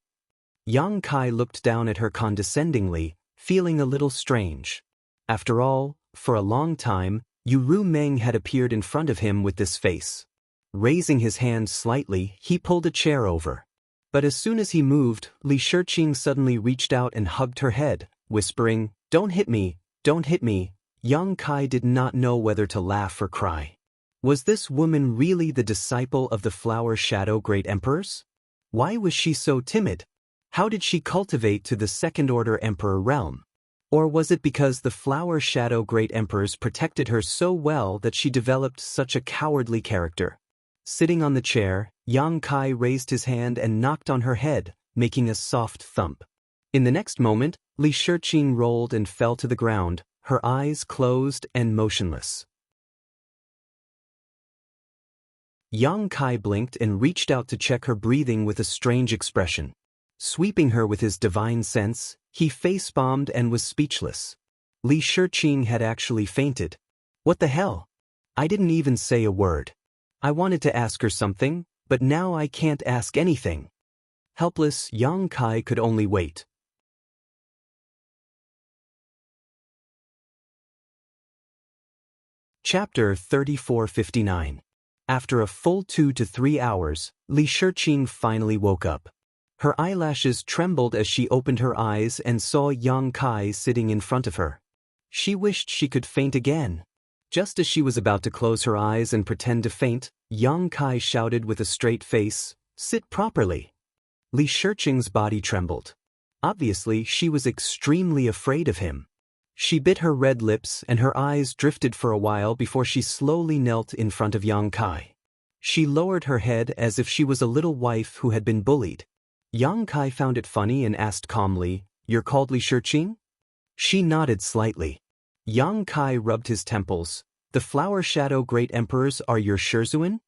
Yang Kai looked down at her condescendingly, feeling a little strange. After all, for a long time, Yu Meng had appeared in front of him with this face. Raising his hand slightly, he pulled a chair over. But as soon as he moved, Li Shiqing suddenly reached out and hugged her head, whispering, "Don't hit me, don't hit me." Yang Kai did not know whether to laugh or cry. Was this woman really the disciple of the Flower Shadow Great Emperors? Why was she so timid? How did she cultivate to the Second-Order Emperor realm? Or was it because the Flower Shadow Great Emperors protected her so well that she developed such a cowardly character? Sitting on the chair, Yang Kai raised his hand and knocked on her head, making a soft thump. In the next moment, Li Shiqing rolled and fell to the ground, her eyes closed and motionless. Yang Kai blinked and reached out to check her breathing with a strange expression. Sweeping her with his divine sense, he face-bombed and was speechless. Li Shiqing had actually fainted. What the hell? I didn't even say a word. I wanted to ask her something, but now I can't ask anything. Helpless, Yang Kai could only wait. Chapter 3459. After a full 2 to 3 hours, Li Shiqing finally woke up. Her eyelashes trembled as she opened her eyes and saw Yang Kai sitting in front of her. She wished she could faint again. Just as she was about to close her eyes and pretend to faint, Yang Kai shouted with a straight face, "Sit properly." Li Shiqing's body trembled. Obviously, she was extremely afraid of him. She bit her red lips and her eyes drifted for a while before she slowly knelt in front of Yang Kai. She lowered her head as if she was a little wife who had been bullied. Yang Kai found it funny and asked calmly, "You're called Li Shiqing?" She nodded slightly. Yang Kai rubbed his temples. "The Flower Shadow Great Emperors are your Sherzuan?"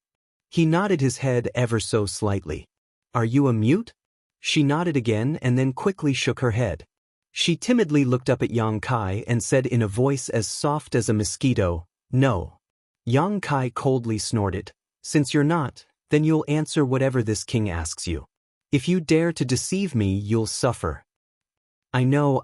He nodded his head ever so slightly. "Are you a mute?" She nodded again and then quickly shook her head. She timidly looked up at Yang Kai and said in a voice as soft as a mosquito, "No." Yang Kai coldly snorted. "Since you're not, then you'll answer whatever this king asks you. If you dare to deceive me, you'll suffer." I know.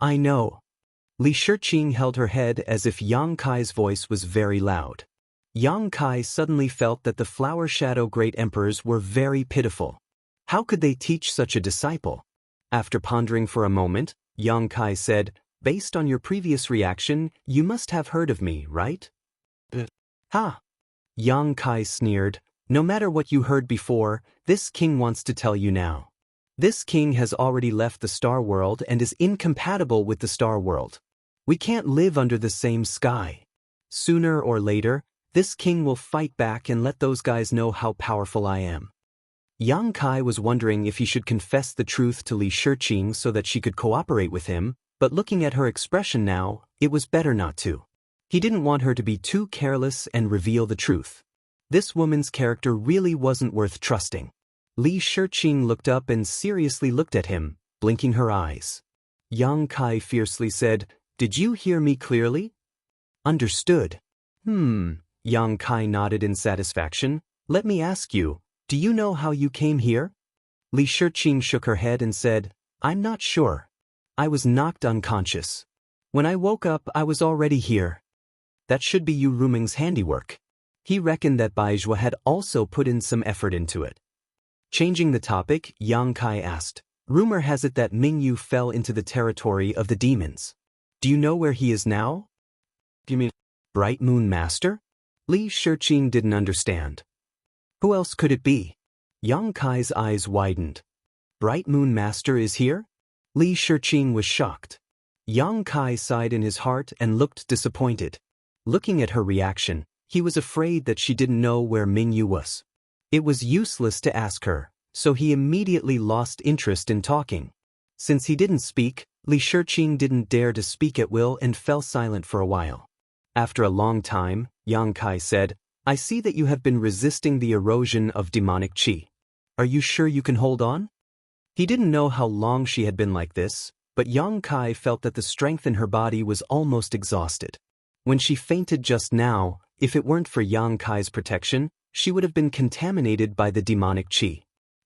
Li Shiqing held her head as if Yang Kai's voice was very loud. Yang Kai suddenly felt that the Flower Shadow Great Emperors were very pitiful. How could they teach such a disciple? After pondering for a moment, Yang Kai said, "Based on your previous reaction, you must have heard of me, right?" "Ha!" Yang Kai sneered. "No matter what you heard before, this king wants to tell you now. This king has already left the Star World and is incompatible with the Star World. We can't live under the same sky. Sooner or later, this king will fight back and let those guys know how powerful I am." Yang Kai was wondering if he should confess the truth to Li Shiqing so that she could cooperate with him, but looking at her expression now, it was better not to. He didn't want her to be too careless and reveal the truth. This woman's character really wasn't worth trusting. Li Shiqing looked up and seriously looked at him, blinking her eyes. Yang Kai fiercely said, "Did you hear me clearly?" "Understood." Yang Kai nodded in satisfaction. "Let me ask you, do you know how you came here?" Li Shiqing shook her head and said, "I'm not sure. I was knocked unconscious. When I woke up, I was already here." That should be Yu Rumeng's handiwork. He reckoned that Baizhua had also put in some effort into it. Changing the topic, Yang Kai asked, "Rumor has it that Mingyu fell into the territory of the demons. Do you know where he is now?" "You mean Bright Moon Master?" Li Shiqing didn't understand. "Who else could it be?" Yang Kai's eyes widened. "Bright Moon Master is here?" Li Shiqing was shocked. Yang Kai sighed in his heart and looked disappointed. Looking at her reaction, he was afraid that she didn't know where Mingyu was. It was useless to ask her, so he immediately lost interest in talking. Since he didn't speak, Li Shiqing didn't dare to speak at will and fell silent for a while. After a long time, Yang Kai said, "I see that you have been resisting the erosion of demonic qi. Are you sure you can hold on?" He didn't know how long she had been like this, but Yang Kai felt that the strength in her body was almost exhausted. When she fainted just now, if it weren't for Yang Kai's protection, she would have been contaminated by the demonic qi.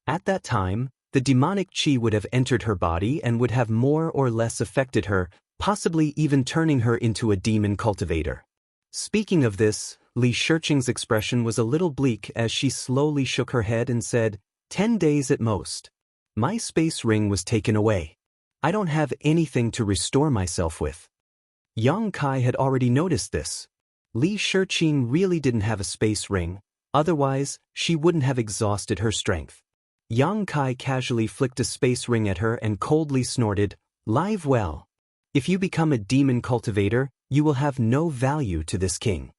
At that time, the demonic qi would have entered her body and would have more or less affected her, possibly even turning her into a demon cultivator. Speaking of this, Li Shiqing's expression was a little bleak as she slowly shook her head and said, 10 days at most. My space ring was taken away. I don't have anything to restore myself with. Yang Kai had already noticed this. Li Shiqing really didn't have a space ring, otherwise, she wouldn't have exhausted her strength. Yang Kai casually flicked a space ring at her and coldly snorted, "Live well. If you become a demon cultivator, you will have no value to this king."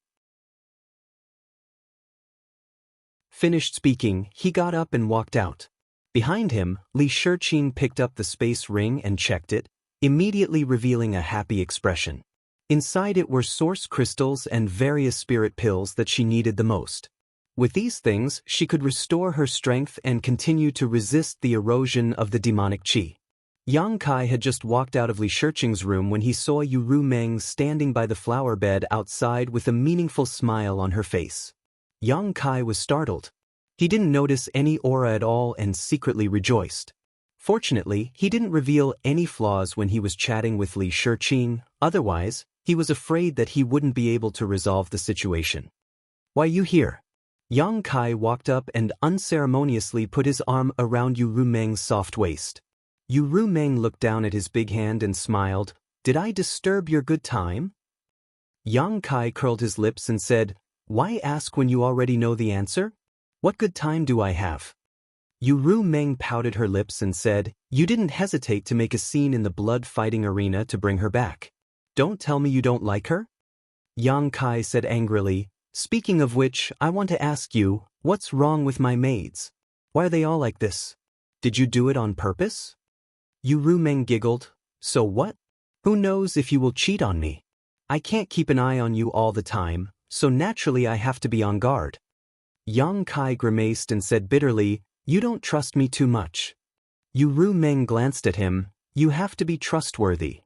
Finished speaking, he got up and walked out. Behind him, Li Shiqing picked up the space ring and checked it, immediately revealing a happy expression. Inside it were source crystals and various spirit pills that she needed the most. With these things, she could restore her strength and continue to resist the erosion of the demonic qi. Yang Kai had just walked out of Li Shiqing's room when he saw Yu Rumeng standing by the flower bed outside with a meaningful smile on her face. Yang Kai was startled. He didn't notice any aura at all and secretly rejoiced. Fortunately, he didn't reveal any flaws when he was chatting with Li Shiqing, otherwise, he was afraid that he wouldn't be able to resolve the situation. "Why you here?" Yang Kai walked up and unceremoniously put his arm around Yu Rumeng's soft waist. Yu Rumeng looked down at his big hand and smiled, "Did I disturb your good time?" Yang Kai curled his lips and said, "Why ask when you already know the answer? What good time do I have?" Yu Rumeng pouted her lips and said, "You didn't hesitate to make a scene in the blood-fighting arena to bring her back. Don't tell me you don't like her?" Yang Kai said angrily, "Speaking of which, I want to ask you, what's wrong with my maids? Why are they all like this? Did you do it on purpose?" Yu Rumeng giggled, "So what? Who knows if you will cheat on me? I can't keep an eye on you all the time, so naturally I have to be on guard." Yang Kai grimaced and said bitterly, "You don't trust me too much." Yu Rumeng glanced at him, "You have to be trustworthy."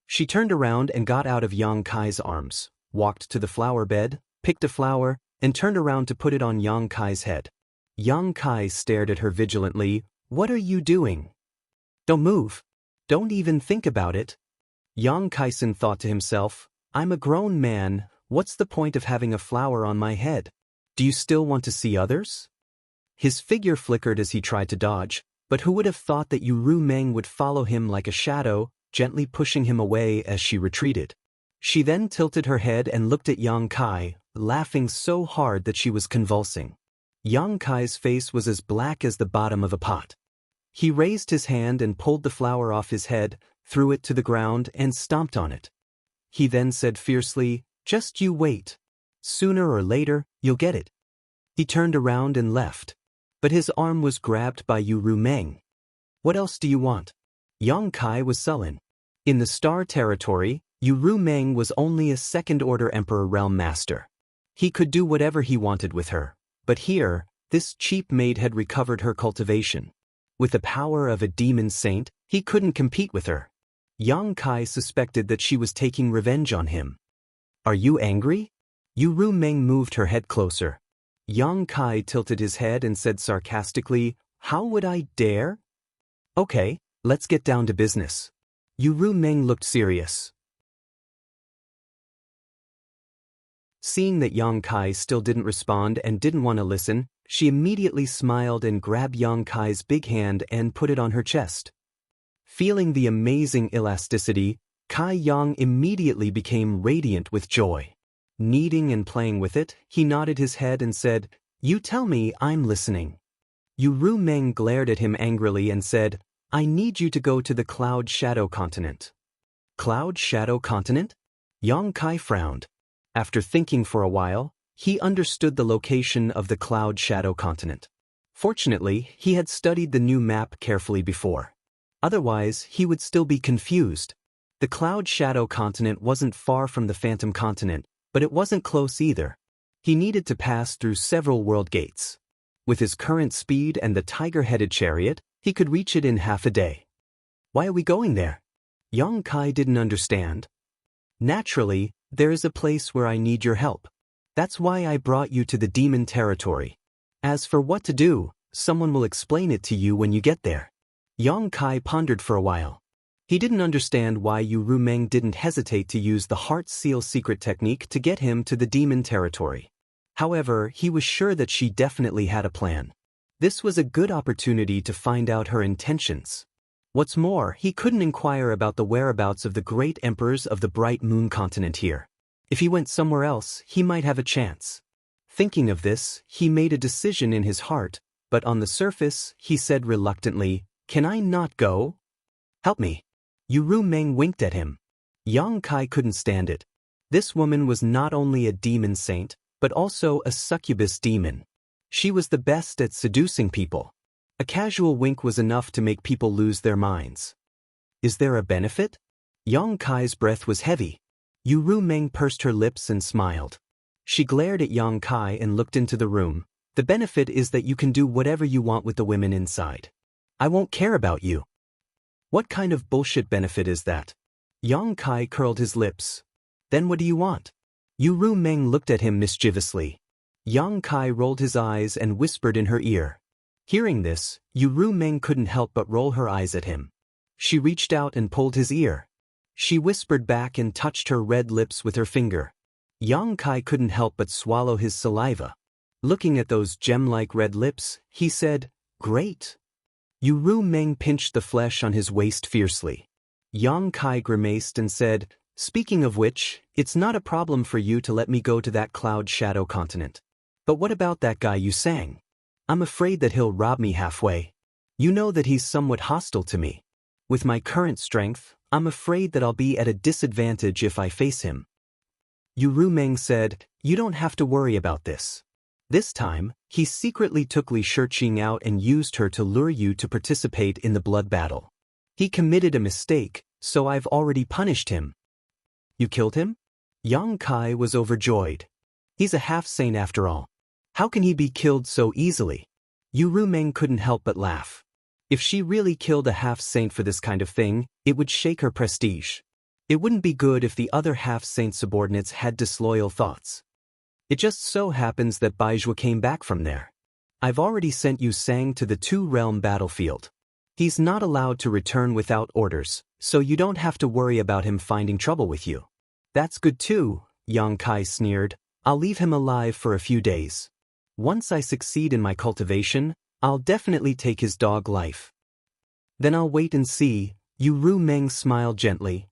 She turned around and got out of Yang Kai's arms, walked to the flower bed, picked a flower, and turned around to put it on Yang Kai's head. Yang Kai stared at her vigilantly, "What are you doing? Don't move. Don't even think about it." Yang Kaisen thought to himself, "I'm a grown man, what's the point of having a flower on my head? Do you still want to see others?" His figure flickered as he tried to dodge, but who would have thought that Yu Rumeng would follow him like a shadow, gently pushing him away as she retreated. She then tilted her head and looked at Yang Kai, laughing so hard that she was convulsing. Yang Kai's face was as black as the bottom of a pot. He raised his hand and pulled the flower off his head, threw it to the ground and stomped on it. He then said fiercely, "Just you wait. Sooner or later, you'll get it." He turned around and left. But his arm was grabbed by Yu Rumeng. "What else do you want?" Yang Kai was sullen. In the Star Territory, Yu Rumeng was only a second-order Emperor Realm Master. He could do whatever he wanted with her, but here, this cheap maid had recovered her cultivation. With the power of a demon saint, he couldn't compete with her. Yang Kai suspected that she was taking revenge on him. "Are you angry?" Yu Rumeng moved her head closer. Yang Kai tilted his head and said sarcastically, "How would I dare?" "Okay, let's get down to business." Yu Rumeng looked serious. Seeing that Yang Kai still didn't respond and didn't want to listen, she immediately smiled and grabbed Yang Kai's big hand and put it on her chest. Feeling the amazing elasticity, Kai Yang immediately became radiant with joy. Kneading and playing with it, he nodded his head and said, "You tell me, I'm listening." Ru Meng glared at him angrily and said, "I need you to go to the Cloud Shadow Continent." Cloud Shadow Continent? Yang Kai frowned. After thinking for a while, he understood the location of the Cloud Shadow Continent. Fortunately, he had studied the new map carefully before. Otherwise, he would still be confused. The Cloud Shadow Continent wasn't far from the Phantom Continent, but it wasn't close either. He needed to pass through several world gates. With his current speed and the tiger-headed chariot, he could reach it in half a day. Why are we going there? Yang Kai didn't understand. Naturally, there is a place where I need your help. That's why I brought you to the demon territory. As for what to do, someone will explain it to you when you get there. Yang Kai pondered for a while. He didn't understand why Ru Meng didn't hesitate to use the Heart Seal secret technique to get him to the demon territory. However, he was sure that she definitely had a plan. This was a good opportunity to find out her intentions. What's more, he couldn't inquire about the whereabouts of the great emperors of the Bright Moon continent here. If he went somewhere else, he might have a chance. Thinking of this, he made a decision in his heart, but on the surface, he said reluctantly, "Can I not go? Help me." Ru Meng winked at him. Yang Kai couldn't stand it. This woman was not only a demon saint, but also a succubus demon. She was the best at seducing people. A casual wink was enough to make people lose their minds. Is there a benefit? Yang Kai's breath was heavy. Ru Meng pursed her lips and smiled. She glared at Yang Kai and looked into the room. The benefit is that you can do whatever you want with the women inside. I won't care about you. What kind of bullshit benefit is that? Yang Kai curled his lips. Then what do you want? Ru Meng looked at him mischievously. Yang Kai rolled his eyes and whispered in her ear. Hearing this, Ru Meng couldn't help but roll her eyes at him. She reached out and pulled his ear. She whispered back and touched her red lips with her finger. Yang Kai couldn't help but swallow his saliva. Looking at those gem-like red lips, he said, "Great." Ru Meng pinched the flesh on his waist fiercely. Yang Kai grimaced and said, "Speaking of which, it's not a problem for you to let me go to that Cloud Shadow Continent. But what about that guy you sang? I'm afraid that he'll rob me halfway. You know that he's somewhat hostile to me. With my current strength, I'm afraid that I'll be at a disadvantage if I face him." Ru Meng said, "You don't have to worry about this." This time, he secretly took Li Shiqing out and used her to lure you to participate in the blood battle. He committed a mistake, so I've already punished him. You killed him? Yang Kai was overjoyed. He's a half-saint after all. How can he be killed so easily? Ru Meng couldn't help but laugh. If she really killed a half-saint for this kind of thing, it would shake her prestige. It wouldn't be good if the other half-saint subordinates had disloyal thoughts. It just so happens that Baizhua came back from there. I've already sent Yu Sang to the two-realm battlefield. He's not allowed to return without orders, so you don't have to worry about him finding trouble with you. That's good too, Yang Kai sneered. I'll leave him alive for a few days. Once I succeed in my cultivation, I'll definitely take his dog life. Then I'll wait and see. Ru Meng smiled gently.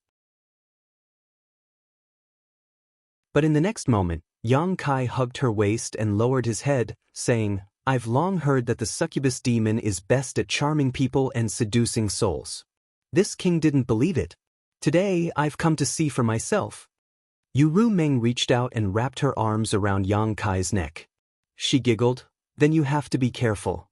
But in the next moment, Yang Kai hugged her waist and lowered his head, saying, I've long heard that the succubus demon is best at charming people and seducing souls. This king didn't believe it. Today, I've come to see for myself. Ru Meng reached out and wrapped her arms around Yang Kai's neck. She giggled, Then you have to be careful.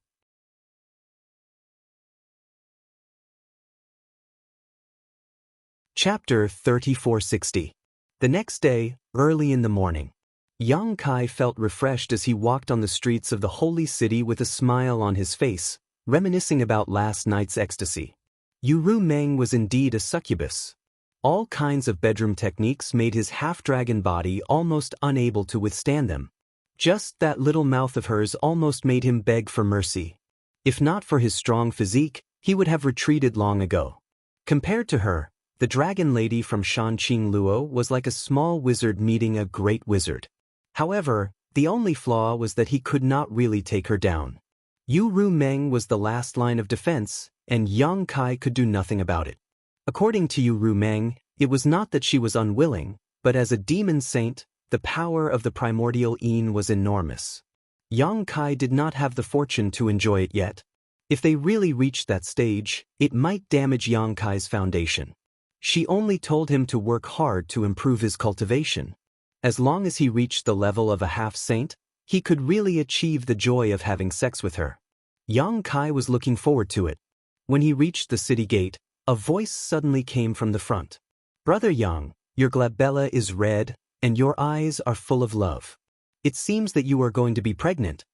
Chapter 3460. The next day, early in the morning, Yang Kai felt refreshed as he walked on the streets of the holy city with a smile on his face, reminiscing about last night's ecstasy. Ru Meng was indeed a succubus. All kinds of bedroom techniques made his half-dragon body almost unable to withstand them. Just that little mouth of hers almost made him beg for mercy. If not for his strong physique, he would have retreated long ago. Compared to her, the dragon lady from Shanqing Luo was like a small wizard meeting a great wizard. However, the only flaw was that he could not really take her down. Yu Ru Meng was the last line of defense, and Yang Kai could do nothing about it. According to Yu Ru Meng, it was not that she was unwilling, but as a demon saint, the power of the primordial Yin was enormous. Yang Kai did not have the fortune to enjoy it yet. If they really reached that stage, it might damage Yang Kai's foundation. She only told him to work hard to improve his cultivation. As long as he reached the level of a half-saint, he could really achieve the joy of having sex with her. Yang Kai was looking forward to it. When he reached the city gate, a voice suddenly came from the front. "Brother Yang, your glabella is red, and your eyes are full of love. It seems that you are going to be pregnant."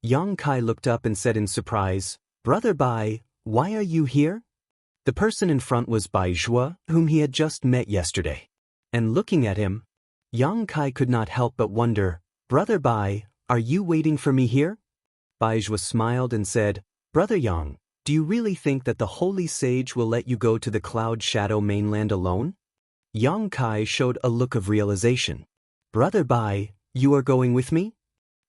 Yang Kai looked up and said in surprise, "Brother Bai, why are you here?" The person in front was Bai Zhuo, whom he had just met yesterday. And looking at him, Yang Kai could not help but wonder, "Brother Bai, are you waiting for me here?" Bai Zhuo smiled and said, "Brother Yang, do you really think that the holy sage will let you go to the Cloud Shadow mainland alone?" Yang Kai showed a look of realization. "Brother Bai, you are going with me?"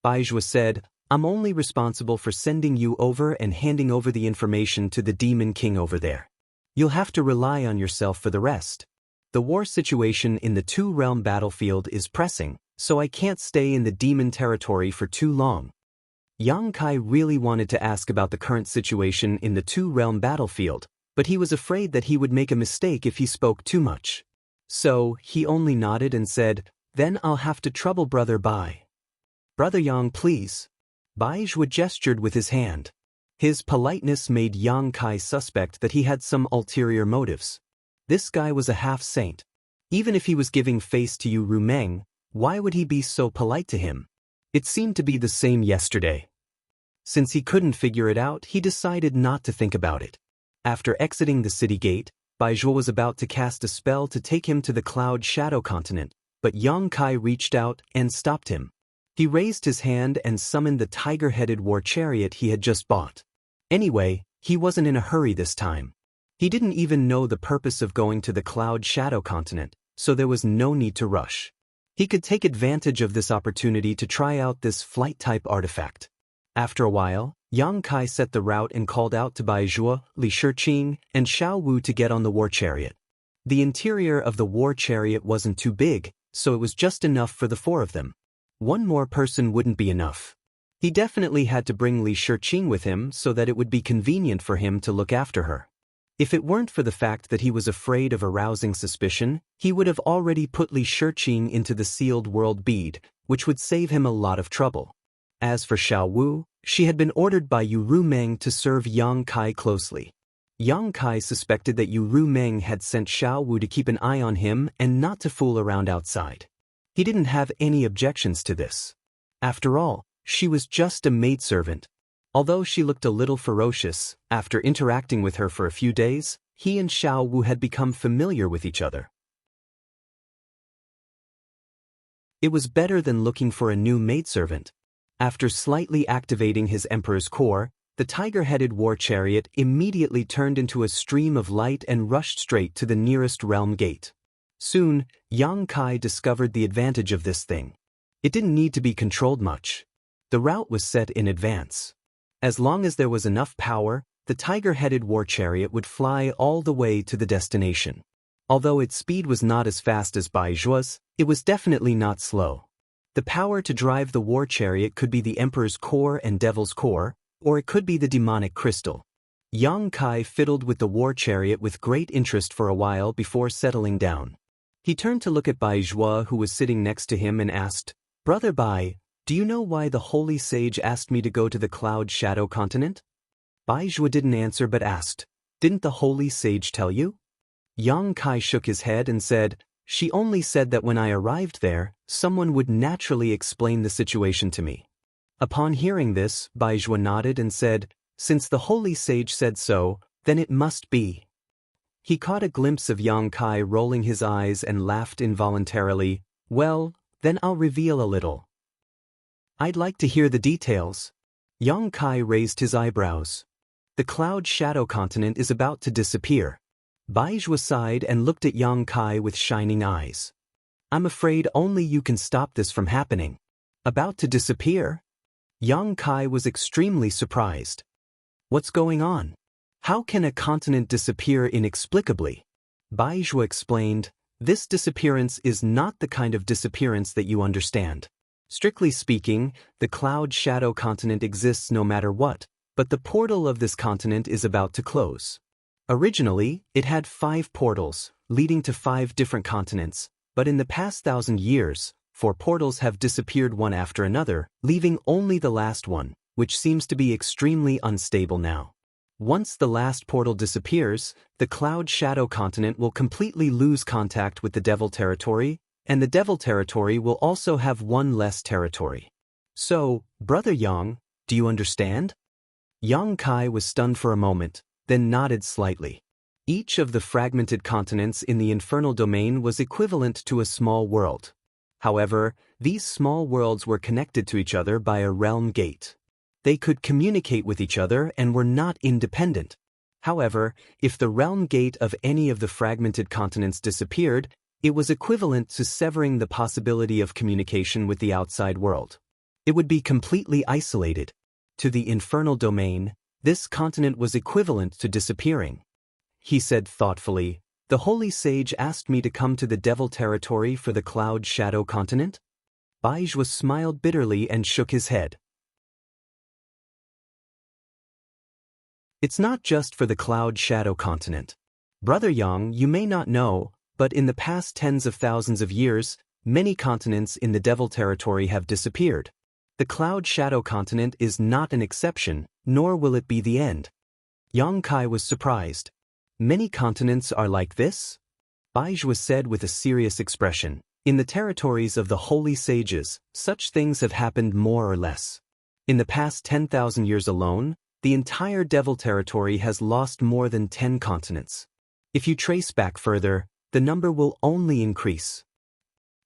Bai Zhuo said, "I'm only responsible for sending you over and handing over the information to the Demon King over there. You'll have to rely on yourself for the rest. The war situation in the two-realm battlefield is pressing, so I can't stay in the demon territory for too long." Yang Kai really wanted to ask about the current situation in the two-realm battlefield, but he was afraid that he would make a mistake if he spoke too much. So, he only nodded and said, "Then I'll have to trouble Brother Bai." "Brother Yang, please." Bai Zhuo gestured with his hand. His politeness made Yang Kai suspect that he had some ulterior motives. This guy was a half-saint. Even if he was giving face to Yu Ru Meng, why would he be so polite to him? It seemed to be the same yesterday. Since he couldn't figure it out, he decided not to think about it. After exiting the city gate, Bai Zhuo was about to cast a spell to take him to the Cloud Shadow continent, but Yang Kai reached out and stopped him. He raised his hand and summoned the tiger-headed war chariot he had just bought. Anyway, he wasn't in a hurry this time. He didn't even know the purpose of going to the Cloud Shadow continent, so there was no need to rush. He could take advantage of this opportunity to try out this flight-type artifact. After a while, Yang Kai set the route and called out to Bai Zhuo, Li Shiqing, and Xiao Wu to get on the war chariot. The interior of the war chariot wasn't too big, so it was just enough for the four of them. One more person wouldn't be enough. He definitely had to bring Li Shiqing with him so that it would be convenient for him to look after her. If it weren't for the fact that he was afraid of arousing suspicion, he would have already put Li Shiqing into the sealed world bead, which would save him a lot of trouble. As for Xiao Wu, she had been ordered by Yu Ru Meng to serve Yang Kai closely. Yang Kai suspected that Yu Ru Meng had sent Xiao Wu to keep an eye on him and not to fool around outside. He didn't have any objections to this. After all, she was just a maidservant. Although she looked a little ferocious, after interacting with her for a few days, he and Xiao Wu had become familiar with each other. It was better than looking for a new maidservant. After slightly activating his Emperor's core, the tiger-headed war chariot immediately turned into a stream of light and rushed straight to the nearest realm gate. Soon, Yang Kai discovered the advantage of this thing. It didn't need to be controlled much. The route was set in advance. As long as there was enough power, the tiger-headed war chariot would fly all the way to the destination. Although its speed was not as fast as Bai Zhuo's, it was definitely not slow. The power to drive the war chariot could be the Emperor's core and Devil's core, or it could be the demonic crystal. Yang Kai fiddled with the war chariot with great interest for a while before settling down. He turned to look at Bai Zhuo, who was sitting next to him, and asked, "Brother Bai, do you know why the holy sage asked me to go to the Cloud Shadow continent?" Bai Zhuo didn't answer but asked, "Didn't the holy sage tell you?" Yang Kai shook his head and said, "She only said that when I arrived there, someone would naturally explain the situation to me." Upon hearing this, Bai Zhuo nodded and said, "Since the holy sage said so, then it must be." He caught a glimpse of Yang Kai rolling his eyes and laughed involuntarily. "Well, then I'll reveal a little. I'd like to hear the details." Yang Kai raised his eyebrows. "The Cloud Shadow continent is about to disappear." Bai Zhuo sighed and looked at Yang Kai with shining eyes. "I'm afraid only you can stop this from happening. About to disappear? Yang Kai was extremely surprised. What's going on? How can a continent disappear inexplicably? Baizhua explained, this disappearance is not the kind of disappearance that you understand. Strictly speaking, the Cloud Shadow continent exists no matter what, but the portal of this continent is about to close. Originally, it had 5 portals, leading to 5 different continents, but in the past 1,000 years, 4 portals have disappeared one after another, leaving only the last one, which seems to be extremely unstable now. Once the last portal disappears, the Cloud Shadow continent will completely lose contact with the Devil territory, and the Devil territory will also have 1 less territory. So, Brother Yang, do you understand? Yang Kai was stunned for a moment, then nodded slightly. Each of the fragmented continents in the infernal domain was equivalent to a small world. However, these small worlds were connected to each other by a realm gate. They could communicate with each other and were not independent. However, if the realm gate of any of the fragmented continents disappeared, it was equivalent to severing the possibility of communication with the outside world. It would be completely isolated. To the infernal domain, this continent was equivalent to disappearing. He said thoughtfully, the Holy Sage asked me to come to the Devil territory for the Cloud Shadow continent? Baizhua smiled bitterly and shook his head. It's not just for the Cloud Shadow continent. Brother Yang, you may not know, but in the past tens of thousands of years, many continents in the Devil territory have disappeared. The Cloud Shadow continent is not an exception, nor will it be the end. Yang Kai was surprised. Many continents are like this? Baizhua said with a serious expression. In the territories of the Holy Sages, such things have happened more or less. In the past 10,000 years alone, the entire Devil territory has lost more than 10 continents. If you trace back further, the number will only increase.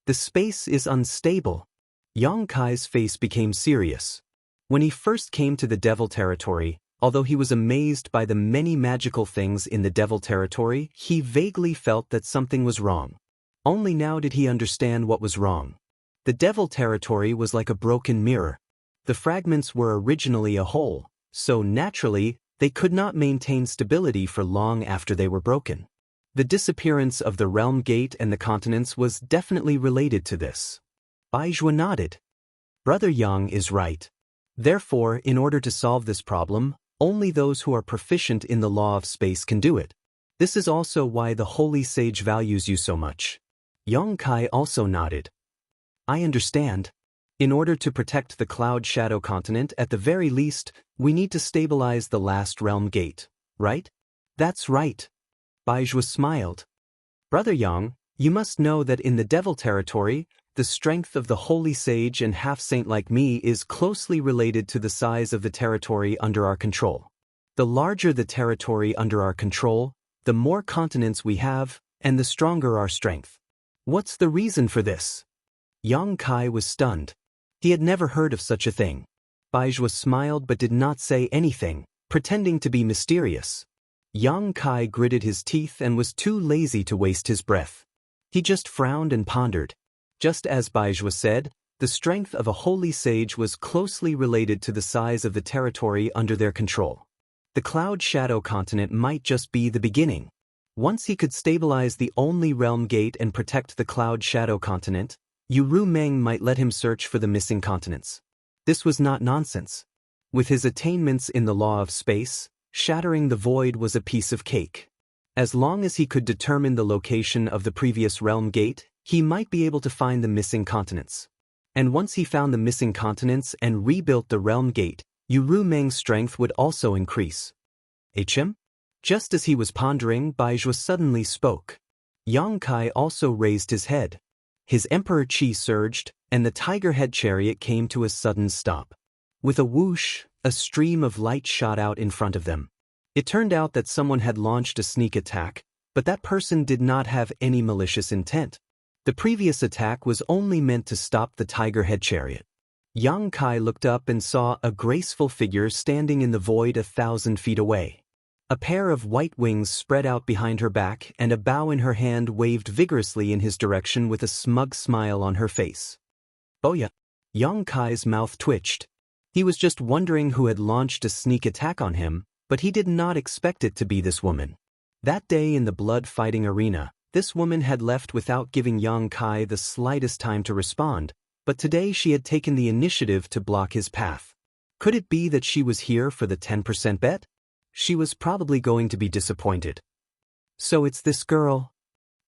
The space is unstable. Yang Kai's face became serious. When he first came to the Devil territory, although he was amazed by the many magical things in the Devil territory, he vaguely felt that something was wrong. Only now did he understand what was wrong. The Devil territory was like a broken mirror. The fragments were originally a whole, so naturally, they could not maintain stability for long after they were broken. The disappearance of the realm gate and the continents was definitely related to this. Baizhua nodded. Brother Yang is right. Therefore, in order to solve this problem, only those who are proficient in the law of space can do it. This is also why the Holy Sage values you so much. Yang Kai also nodded. I understand. In order to protect the Cloud Shadow continent, at the very least, we need to stabilize the last realm gate, right? That's right. Baizhua smiled. Brother Yang, you must know that in the Devil territory, the strength of the Holy Sage and half-saint like me is closely related to the size of the territory under our control. The larger the territory under our control, the more continents we have, and the stronger our strength. What's the reason for this? Yang Kai was stunned. He had never heard of such a thing. Baizhua smiled but did not say anything, pretending to be mysterious. Yang Kai gritted his teeth and was too lazy to waste his breath. He just frowned and pondered. Just as Baizhua said, the strength of a holy sage was closely related to the size of the territory under their control. The Cloud Shadow continent might just be the beginning. Once he could stabilize the only realm gate and protect the Cloud Shadow continent, Yu Meng might let him search for the missing continents. This was not nonsense. With his attainments in the law of space, shattering the void was a piece of cake. As long as he could determine the location of the previous realm gate, he might be able to find the missing continents. And once he found the missing continents and rebuilt the realm gate, Yu Meng's strength would also increase. HM? Just as he was pondering, Baizhua suddenly spoke. Yang Kai also raised his head. His emperor chi surged, and the tiger head chariot came to a sudden stop. With a whoosh, a stream of light shot out in front of them. It turned out that someone had launched a sneak attack, but that person did not have any malicious intent. The previous attack was only meant to stop the tiger head chariot. Yang Kai looked up and saw a graceful figure standing in the void 1,000 feet away. A pair of white wings spread out behind her back and a bow in her hand waved vigorously in his direction with a smug smile on her face. Boya! Yang Kai's mouth twitched. He was just wondering who had launched a sneak attack on him, but he did not expect it to be this woman. That day in the blood-fighting arena, this woman had left without giving Yang Kai the slightest time to respond, but today she had taken the initiative to block his path. Could it be that she was here for the 10% bet? She was probably going to be disappointed. So it's this girl?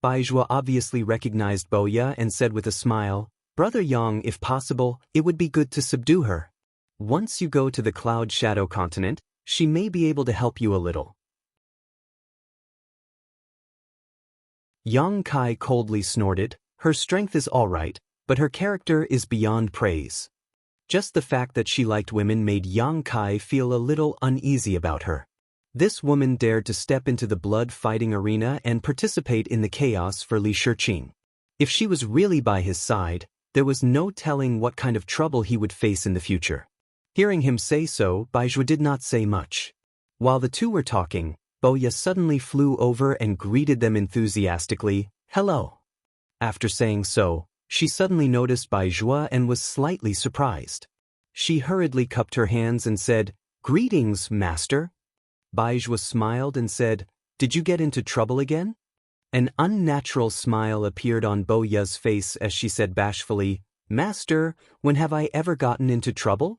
Baizhua obviously recognized Boya and said with a smile, "Brother Yang, if possible, it would be good to subdue her. Once you go to the Cloud Shadow continent, she may be able to help you a little." Yang Kai coldly snorted. Her strength is all right, but her character is beyond praise. Just the fact that she liked women made Yang Kai feel a little uneasy about her. This woman dared to step into the blood-fighting arena and participate in the chaos for Li Shiqing. If she was really by his side, there was no telling what kind of trouble he would face in the future. Hearing him say so, Baizhua did not say much. While the two were talking, Boya suddenly flew over and greeted them enthusiastically, "Hello." After saying so, she suddenly noticed Baizhua and was slightly surprised. She hurriedly cupped her hands and said, "Greetings, master." Baizhua smiled and said, "Did you get into trouble again?" An unnatural smile appeared on Boya's face as she said bashfully, "Master, when have I ever gotten into trouble?"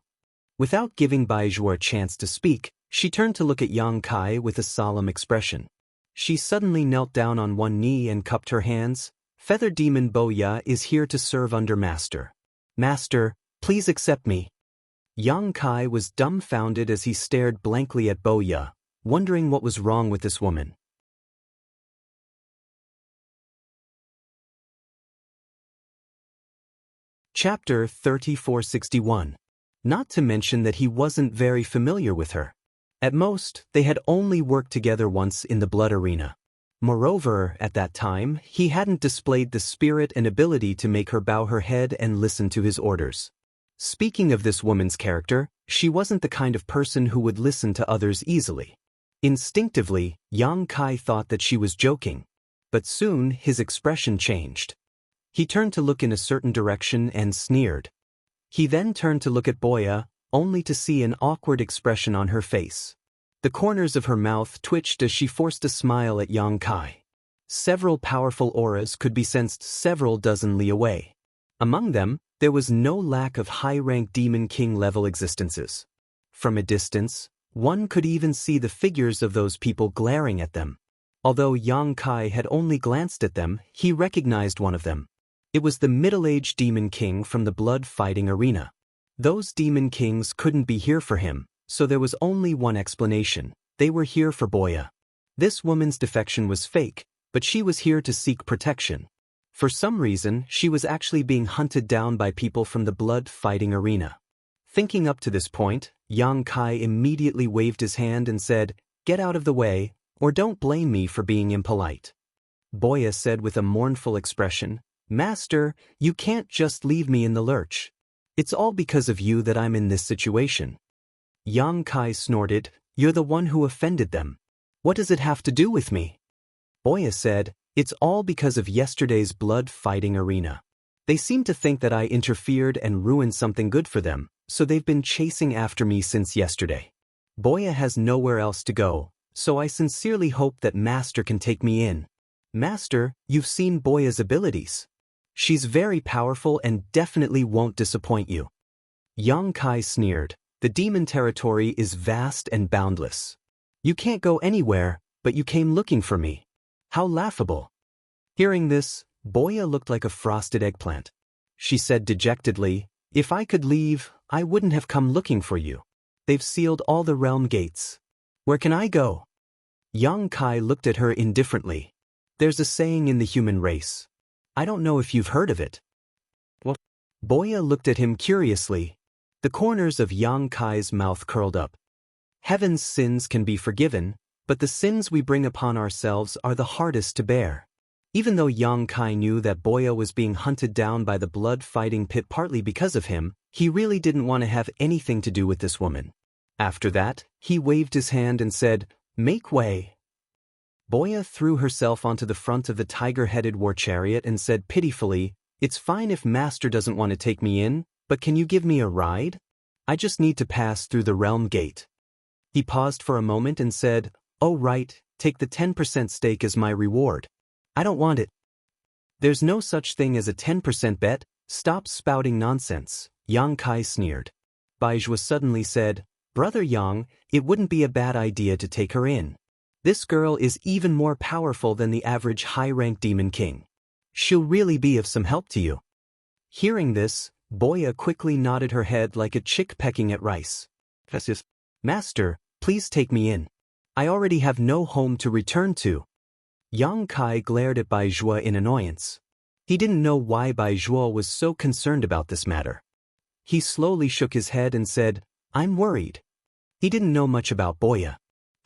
Without giving Baizhua a chance to speak, she turned to look at Yang Kai with a solemn expression. She suddenly knelt down on one knee and cupped her hands. "Feather Demon Boya is here to serve under Master. Master, please accept me." Yang Kai was dumbfounded as he stared blankly at Boya, wondering what was wrong with this woman. Chapter 3461. Not to mention that he wasn't very familiar with her. At most, they had only worked together once in the blood arena. Moreover, at that time, he hadn't displayed the spirit and ability to make her bow her head and listen to his orders. Speaking of this woman's character, she wasn't the kind of person who would listen to others easily. Instinctively, Yang Kai thought that she was joking. But soon, his expression changed. He turned to look in a certain direction and sneered. He then turned to look at Boya, only to see an awkward expression on her face. The corners of her mouth twitched as she forced a smile at Yang Kai. Several powerful auras could be sensed several dozen li away. Among them, there was no lack of high-rank Demon King-level existences. From a distance, one could even see the figures of those people glaring at them. Although Yang Kai had only glanced at them, he recognized one of them. It was the middle-aged Demon King from the blood-fighting arena. Those Demon Kings couldn't be here for him, so there was only one explanation: they were here for Boya. This woman's defection was fake, but she was here to seek protection. For some reason, she was actually being hunted down by people from the blood-fighting arena. Thinking up to this point, Yang Kai immediately waved his hand and said, "Get out of the way, or don't blame me for being impolite." Boya said with a mournful expression, "Master, you can't just leave me in the lurch. It's all because of you that I'm in this situation." Yang Kai snorted, "You're the one who offended them. What does it have to do with me?" Boya said, "It's all because of yesterday's blood-fighting arena. They seem to think that I interfered and ruined something good for them, so they've been chasing after me since yesterday. Boya has nowhere else to go, so I sincerely hope that Master can take me in. Master, you've seen Boya's abilities. She's very powerful and definitely won't disappoint you." Yang Kai sneered, "The demon territory is vast and boundless. You can't go anywhere, but you came looking for me. How laughable." Hearing this, Boya looked like a frosted eggplant. She said dejectedly, "If I could leave, I wouldn't have come looking for you. They've sealed all the realm gates. Where can I go?" Yang Kai looked at her indifferently. "There's a saying in the human race. I don't know if you've heard of it." What? Boya looked at him curiously. The corners of Yang Kai's mouth curled up. "Heaven's sins can be forgiven, but the sins we bring upon ourselves are the hardest to bear." Even though Yang Kai knew that Boya was being hunted down by the blood-fighting pit partly because of him, he really didn't want to have anything to do with this woman. After that, he waved his hand and said, "Make way." Boya threw herself onto the front of the tiger-headed war chariot and said pitifully, "It's fine if Master doesn't want to take me in, But can you give me a ride? I just need to pass through the realm gate. He paused for a moment and said, "Oh right, take the 10% stake as my reward." "I don't want it." "There's no such thing as a 10% bet, stop spouting nonsense," Yang Kai sneered. Baizhua suddenly said, "Brother Yang, it wouldn't be a bad idea to take her in. This girl is even more powerful than the average high-rank demon king. She'll really be of some help to you." Hearing this, Boya quickly nodded her head like a chick pecking at rice. "Master, please take me in. I already have no home to return to." Yang Kai glared at Baizhua in annoyance. He didn't know why Baizhua was so concerned about this matter. He slowly shook his head and said, "I'm worried." He didn't know much about Boya.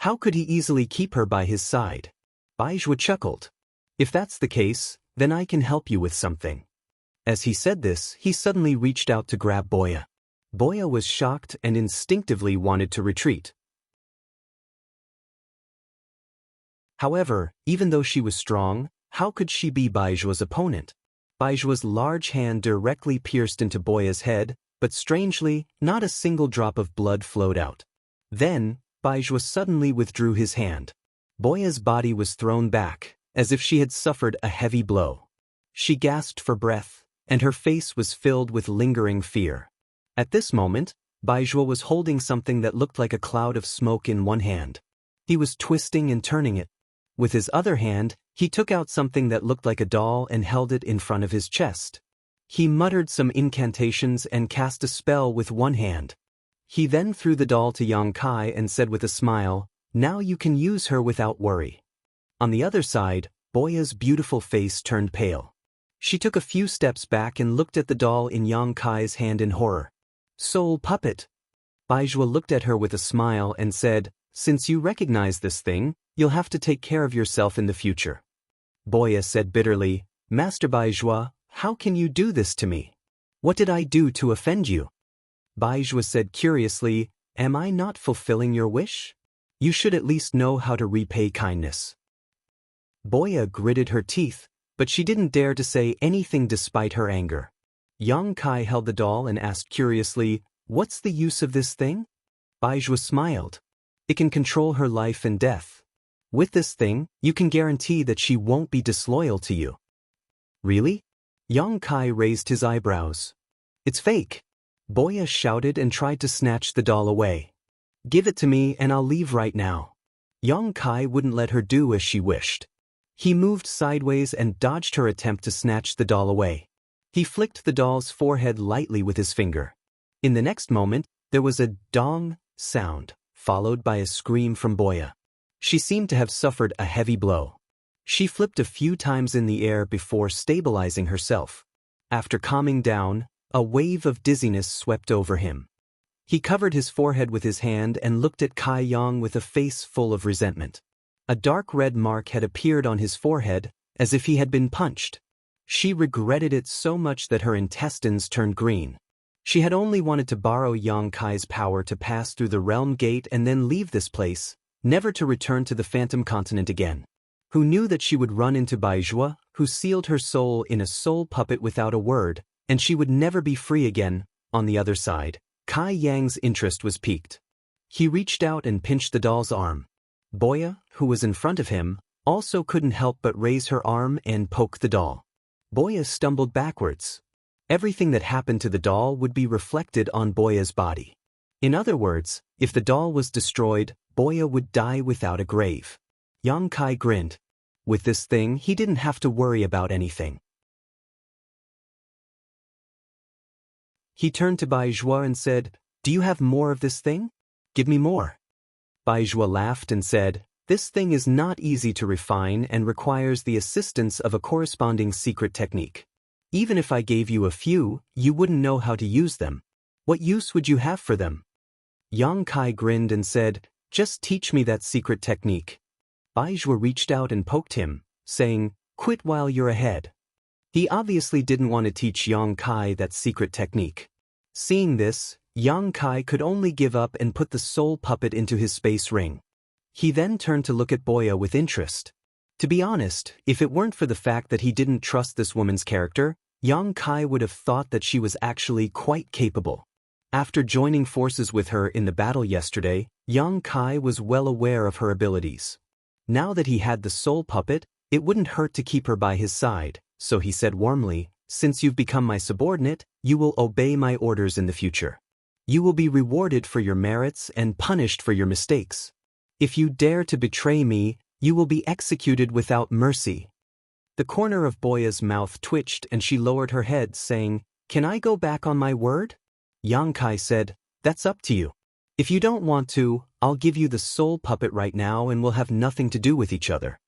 How could he easily keep her by his side? Baizhua chuckled. "If that's the case, then I can help you with something." As he said this, he suddenly reached out to grab Boya. Boya was shocked and instinctively wanted to retreat. However, even though she was strong, how could she be Baizhua's opponent? Baizhua's large hand directly pierced into Boya's head, but strangely, not a single drop of blood flowed out. Then, Baizhua suddenly withdrew his hand. Boya's body was thrown back, as if she had suffered a heavy blow. She gasped for breath, and her face was filled with lingering fear. At this moment, Baizhua was holding something that looked like a cloud of smoke in one hand. He was twisting and turning it. With his other hand, he took out something that looked like a doll and held it in front of his chest. He muttered some incantations and cast a spell with one hand. He then threw the doll to Yang Kai and said with a smile, "Now you can use her without worry." On the other side, Boya's beautiful face turned pale. She took a few steps back and looked at the doll in Yang Kai's hand in horror. "Soul puppet." Baizhua looked at her with a smile and said, "Since you recognize this thing, you'll have to take care of yourself in the future." Boya said bitterly, "Master Baizhua, how can you do this to me? What did I do to offend you?" Baizhua said curiously, "Am I not fulfilling your wish? You should at least know how to repay kindness." Boya gritted her teeth, but she didn't dare to say anything despite her anger. Yang Kai held the doll and asked curiously, "What's the use of this thing?" Baizhua smiled. "It can control her life and death. With this thing, you can guarantee that she won't be disloyal to you." "Really?" Yang Kai raised his eyebrows. "It's fake." Boya shouted and tried to snatch the doll away. "Give it to me and I'll leave right now." Yang Kai wouldn't let her do as she wished. He moved sideways and dodged her attempt to snatch the doll away. He flicked the doll's forehead lightly with his finger. In the next moment, there was a dong sound, followed by a scream from Boya. She seemed to have suffered a heavy blow. She flipped a few times in the air before stabilizing herself. After calming down, a wave of dizziness swept over him. He covered his forehead with his hand and looked at Kai Yang with a face full of resentment. A dark red mark had appeared on his forehead, as if he had been punched. She regretted it so much that her intestines turned green. She had only wanted to borrow Yang Kai's power to pass through the realm gate and then leave this place, never to return to the Phantom Continent again. Who knew that she would run into Baizhua, who sealed her soul in a soul puppet without a word, and she would never be free again. On the other side, Kai Yang's interest was piqued. He reached out and pinched the doll's arm. Boya, who was in front of him, also couldn't help but raise her arm and poke the doll. Boya stumbled backwards. Everything that happened to the doll would be reflected on Boya's body. In other words, if the doll was destroyed, Boya would die without a grave. Yang Kai grinned. With this thing, he didn't have to worry about anything. He turned to Baizhua and said, "Do you have more of this thing? Give me more." Baizhua laughed and said, "This thing is not easy to refine and requires the assistance of a corresponding secret technique. Even if I gave you a few, you wouldn't know how to use them. What use would you have for them?" Yang Kai grinned and said, "Just teach me that secret technique." Baizhua reached out and poked him, saying, "Quit while you're ahead." He obviously didn't want to teach Yang Kai that secret technique. Seeing this, Yang Kai could only give up and put the soul puppet into his space ring. He then turned to look at Boya with interest. To be honest, if it weren't for the fact that he didn't trust this woman's character, Yang Kai would have thought that she was actually quite capable. After joining forces with her in the battle yesterday, Yang Kai was well aware of her abilities. Now that he had the soul puppet, it wouldn't hurt to keep her by his side, so he said warmly, "Since you've become my subordinate, you will obey my orders in the future. You will be rewarded for your merits and punished for your mistakes. If you dare to betray me, you will be executed without mercy." The corner of Boya's mouth twitched and she lowered her head, saying, "Can I go back on my word?" Yang Kai said, "That's up to you. If you don't want to, I'll give you the soul puppet right now and we'll have nothing to do with each other."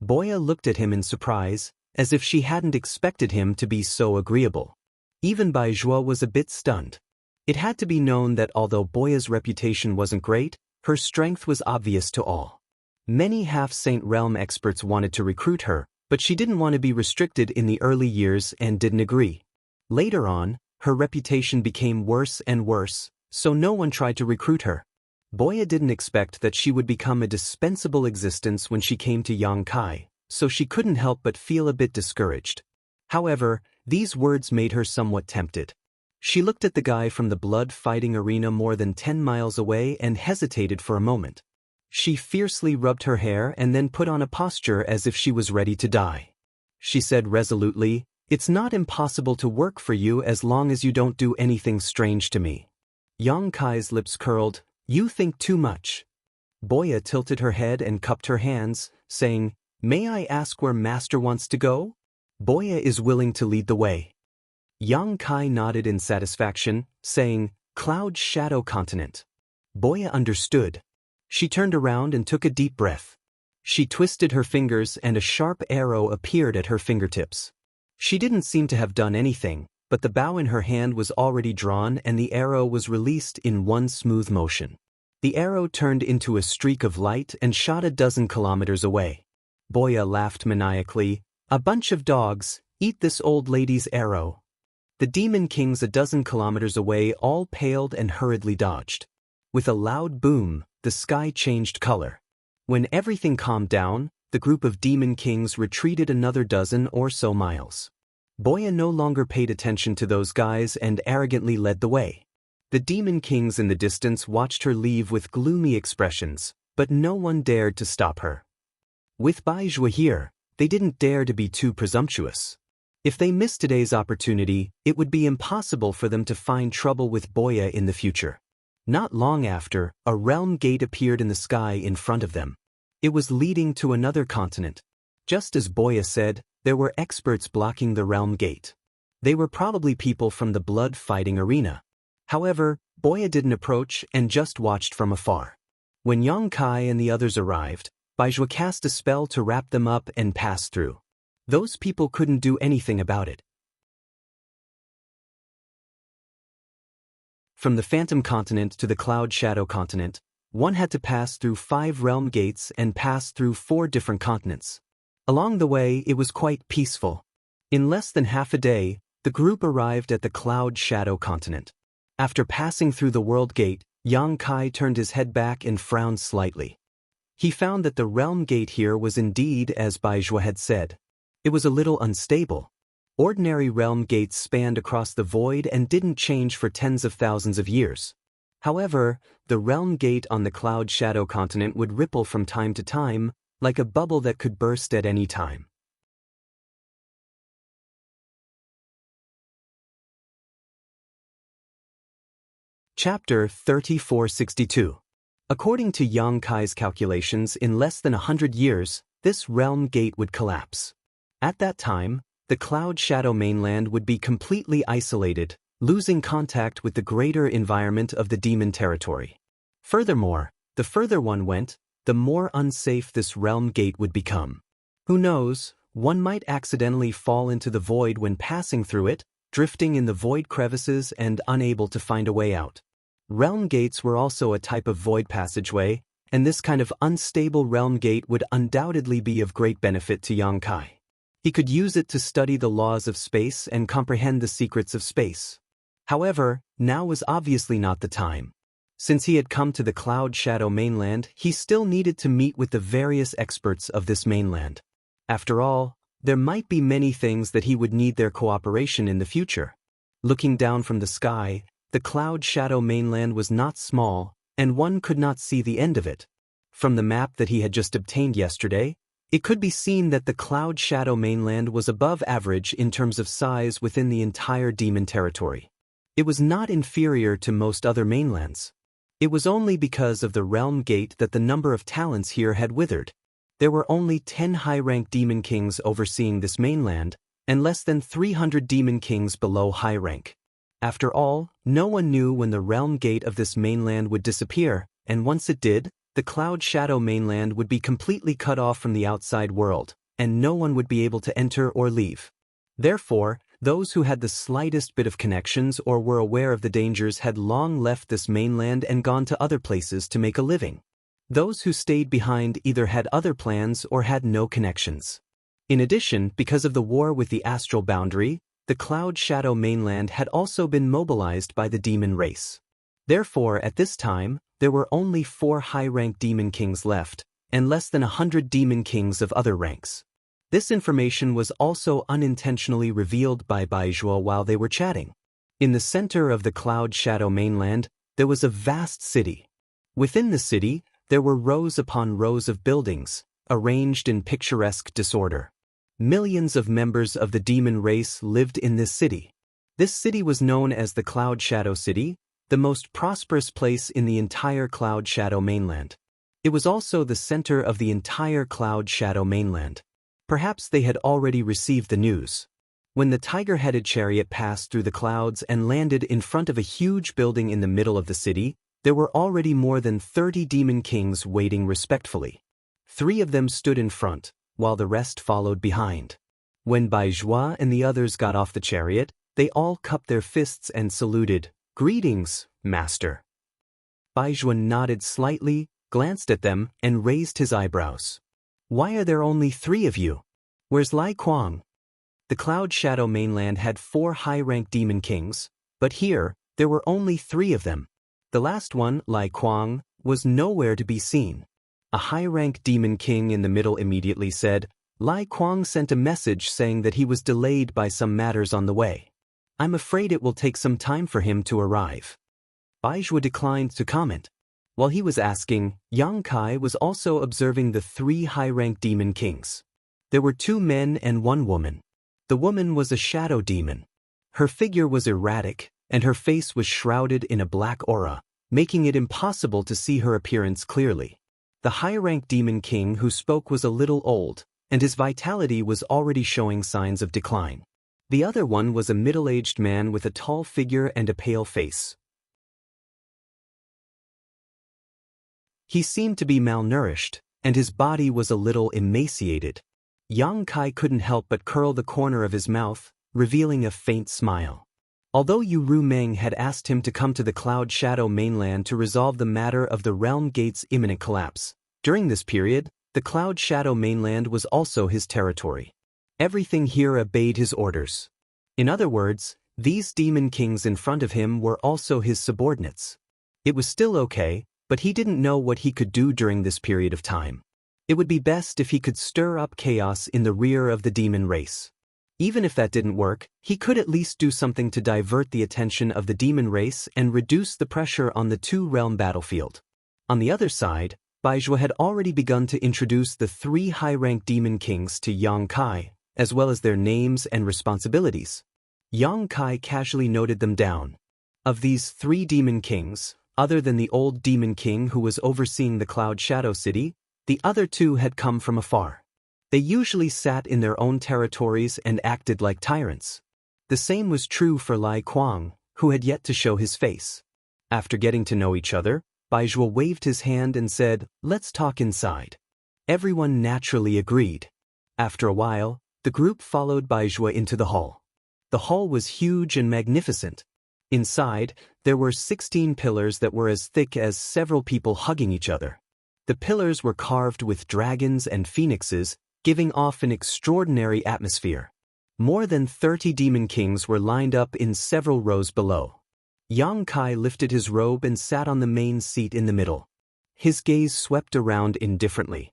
Boya looked at him in surprise, as if she hadn't expected him to be so agreeable. Even Bai Zhuo was a bit stunned. It had to be known that although Boya's reputation wasn't great, her strength was obvious to all. Many half-saint realm experts wanted to recruit her, but she didn't want to be restricted in the early years and didn't agree. Later on, her reputation became worse and worse, so no one tried to recruit her. Boya didn't expect that she would become a dispensable existence when she came to Yang Kai, so she couldn't help but feel a bit discouraged. However, these words made her somewhat tempted. She looked at the guy from the blood-fighting arena more than 10 miles away and hesitated for a moment. She fiercely rubbed her hair and then put on a posture as if she was ready to die. She said resolutely, "It's not impossible to work for you as long as you don't do anything strange to me." Yang Kai's lips curled. "You think too much." Boya tilted her head and cupped her hands, saying, "May I ask where Master wants to go?" "Boya is willing to lead the way." Yang Kai nodded in satisfaction, saying, "Cloud Shadow Continent." Boya understood. She turned around and took a deep breath. She twisted her fingers and a sharp arrow appeared at her fingertips. She didn't seem to have done anything, but the bow in her hand was already drawn and the arrow was released in one smooth motion. The arrow turned into a streak of light and shot a dozen kilometers away. Boya laughed maniacally. "A bunch of dogs, eat this old lady's arrow." The demon kings a dozen kilometers away all paled and hurriedly dodged. With a loud boom, the sky changed color. When everything calmed down, the group of demon kings retreated another dozen or so miles. Boya no longer paid attention to those guys and arrogantly led the way. The demon kings in the distance watched her leave with gloomy expressions, but no one dared to stop her. With Bai Zhuo here, they didn't dare to be too presumptuous. If they missed today's opportunity, it would be impossible for them to find trouble with Boya in the future. Not long after, a realm gate appeared in the sky in front of them. It was leading to another continent. Just as Boya said, there were experts blocking the realm gate. They were probably people from the blood-fighting arena. However, Boya didn't approach and just watched from afar. When Yang Kai and the others arrived, Bai Zhuo cast a spell to wrap them up and pass through. Those people couldn't do anything about it. From the Phantom Continent to the Cloud Shadow Continent, one had to pass through 5 realm gates and pass through 4 different continents. Along the way, it was quite peaceful. In less than half a day, the group arrived at the Cloud Shadow Continent. After passing through the World Gate, Yang Kai turned his head back and frowned slightly. He found that the realm gate here was indeed as Bai Zhuo had said. It was a little unstable. Ordinary realm gates spanned across the void and didn't change for tens of thousands of years. However, the realm gate on the Cloud Shadow Continent would ripple from time to time, like a bubble that could burst at any time. Chapter 3462. According to Yang Kai's calculations, in less than 100 years, this realm gate would collapse. At that time, the Cloud Shadow mainland would be completely isolated, losing contact with the greater environment of the demon territory. Furthermore, the further one went, the more unsafe this realm gate would become. Who knows, one might accidentally fall into the void when passing through it, drifting in the void crevices and unable to find a way out. Realm gates were also a type of void passageway, and this kind of unstable realm gate would undoubtedly be of great benefit to Yang Kai. He could use it to study the laws of space and comprehend the secrets of space. However, now was obviously not the time. Since he had come to the Cloud Shadow mainland, he still needed to meet with the various experts of this mainland. After all, there might be many things that he would need their cooperation in the future. Looking down from the sky, the cloud shadow mainland was not small, and one could not see the end of it. From the map that he had just obtained yesterday, it could be seen that the cloud shadow mainland was above average in terms of size within the entire demon territory. It was not inferior to most other mainlands. It was only because of the realm gate that the number of talents here had withered. There were only 10 high-rank demon kings overseeing this mainland, and less than 300 demon kings below high rank. After all, no one knew when the realm gate of this mainland would disappear, and once it did, the cloud shadow mainland would be completely cut off from the outside world, and no one would be able to enter or leave. Therefore, those who had the slightest bit of connections or were aware of the dangers had long left this mainland and gone to other places to make a living. Those who stayed behind either had other plans or had no connections. In addition, because of the war with the astral boundary, the cloud shadow mainland had also been mobilized by the demon race. Therefore, at this time, there were only 4 high-rank demon kings left, and less than 100 demon kings of other ranks. This information was also unintentionally revealed by Baizhuo while they were chatting. In the center of the cloud shadow mainland, there was a vast city. Within the city, there were rows upon rows of buildings, arranged in picturesque disorder. Millions of members of the demon race lived in this city. This city was known as the Cloud Shadow City, the most prosperous place in the entire Cloud Shadow mainland. It was also the center of the entire Cloud Shadow mainland. Perhaps they had already received the news. When the tiger-headed chariot passed through the clouds and landed in front of a huge building in the middle of the city, there were already more than 30 demon kings waiting respectfully. 3 of them stood in front, while the rest followed behind. When Baizhuo and the others got off the chariot, they all cupped their fists and saluted, "Greetings, Master." Baizhuo nodded slightly, glanced at them, and raised his eyebrows. "Why are there only 3 of you? Where's Lai Kuang?" The Cloud Shadow mainland had 4 high-rank demon kings, but here, there were only 3 of them. The last one, Lai Kuang, was nowhere to be seen. A high-rank demon king in the middle immediately said, "Lai Kuang sent a message saying that he was delayed by some matters on the way. I'm afraid it will take some time for him to arrive." Baizhuo declined to comment. While he was asking, Yang Kai was also observing the 3 high-rank demon kings. There were 2 men and 1 woman. The woman was a shadow demon. Her figure was erratic, and her face was shrouded in a black aura, making it impossible to see her appearance clearly. The high-rank demon king who spoke was a little old, and his vitality was already showing signs of decline. The other one was a middle-aged man with a tall figure and a pale face. He seemed to be malnourished, and his body was a little emaciated. Yang Kai couldn't help but curl the corner of his mouth, revealing a faint smile. Although Yu Rumeng had asked him to come to the Cloud Shadow mainland to resolve the matter of the Realm Gate's imminent collapse, during this period, the Cloud Shadow mainland was also his territory. Everything here obeyed his orders. In other words, these demon kings in front of him were also his subordinates. It was still okay, but he didn't know what he could do during this period of time. It would be best if he could stir up chaos in the rear of the demon race. Even if that didn't work, he could at least do something to divert the attention of the demon race and reduce the pressure on the 2-realm battlefield. On the other side, Baizhuo had already begun to introduce the 3 high-rank demon kings to Yang Kai, as well as their names and responsibilities. Yang Kai casually noted them down. Of these 3 demon kings, other than the old demon king who was overseeing the Cloud Shadow City, the other 2 had come from afar. They usually sat in their own territories and acted like tyrants. The same was true for Lai Kuang, who had yet to show his face. After getting to know each other, Baizhuo waved his hand and said, "Let's talk inside." Everyone naturally agreed. After a while, the group followed Baizhuo into the hall. The hall was huge and magnificent. Inside, there were 16 pillars that were as thick as several people hugging each other. The pillars were carved with dragons and phoenixes, giving off an extraordinary atmosphere. More than 30 demon kings were lined up in several rows below. Yang Kai lifted his robe and sat on the main seat in the middle. His gaze swept around indifferently.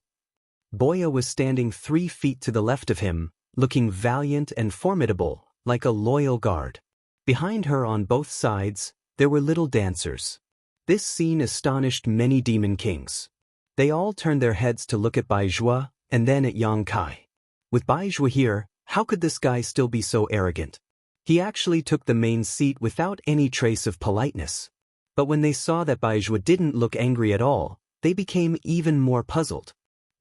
Boya was standing 3 feet to the left of him, looking valiant and formidable, like a loyal guard. Behind her on both sides, there were little dancers. This scene astonished many demon kings. They all turned their heads to look at Baizhua and then at Yang Kai. With Baizhua here, how could this guy still be so arrogant? He actually took the main seat without any trace of politeness. But when they saw that Baizhua didn't look angry at all, they became even more puzzled.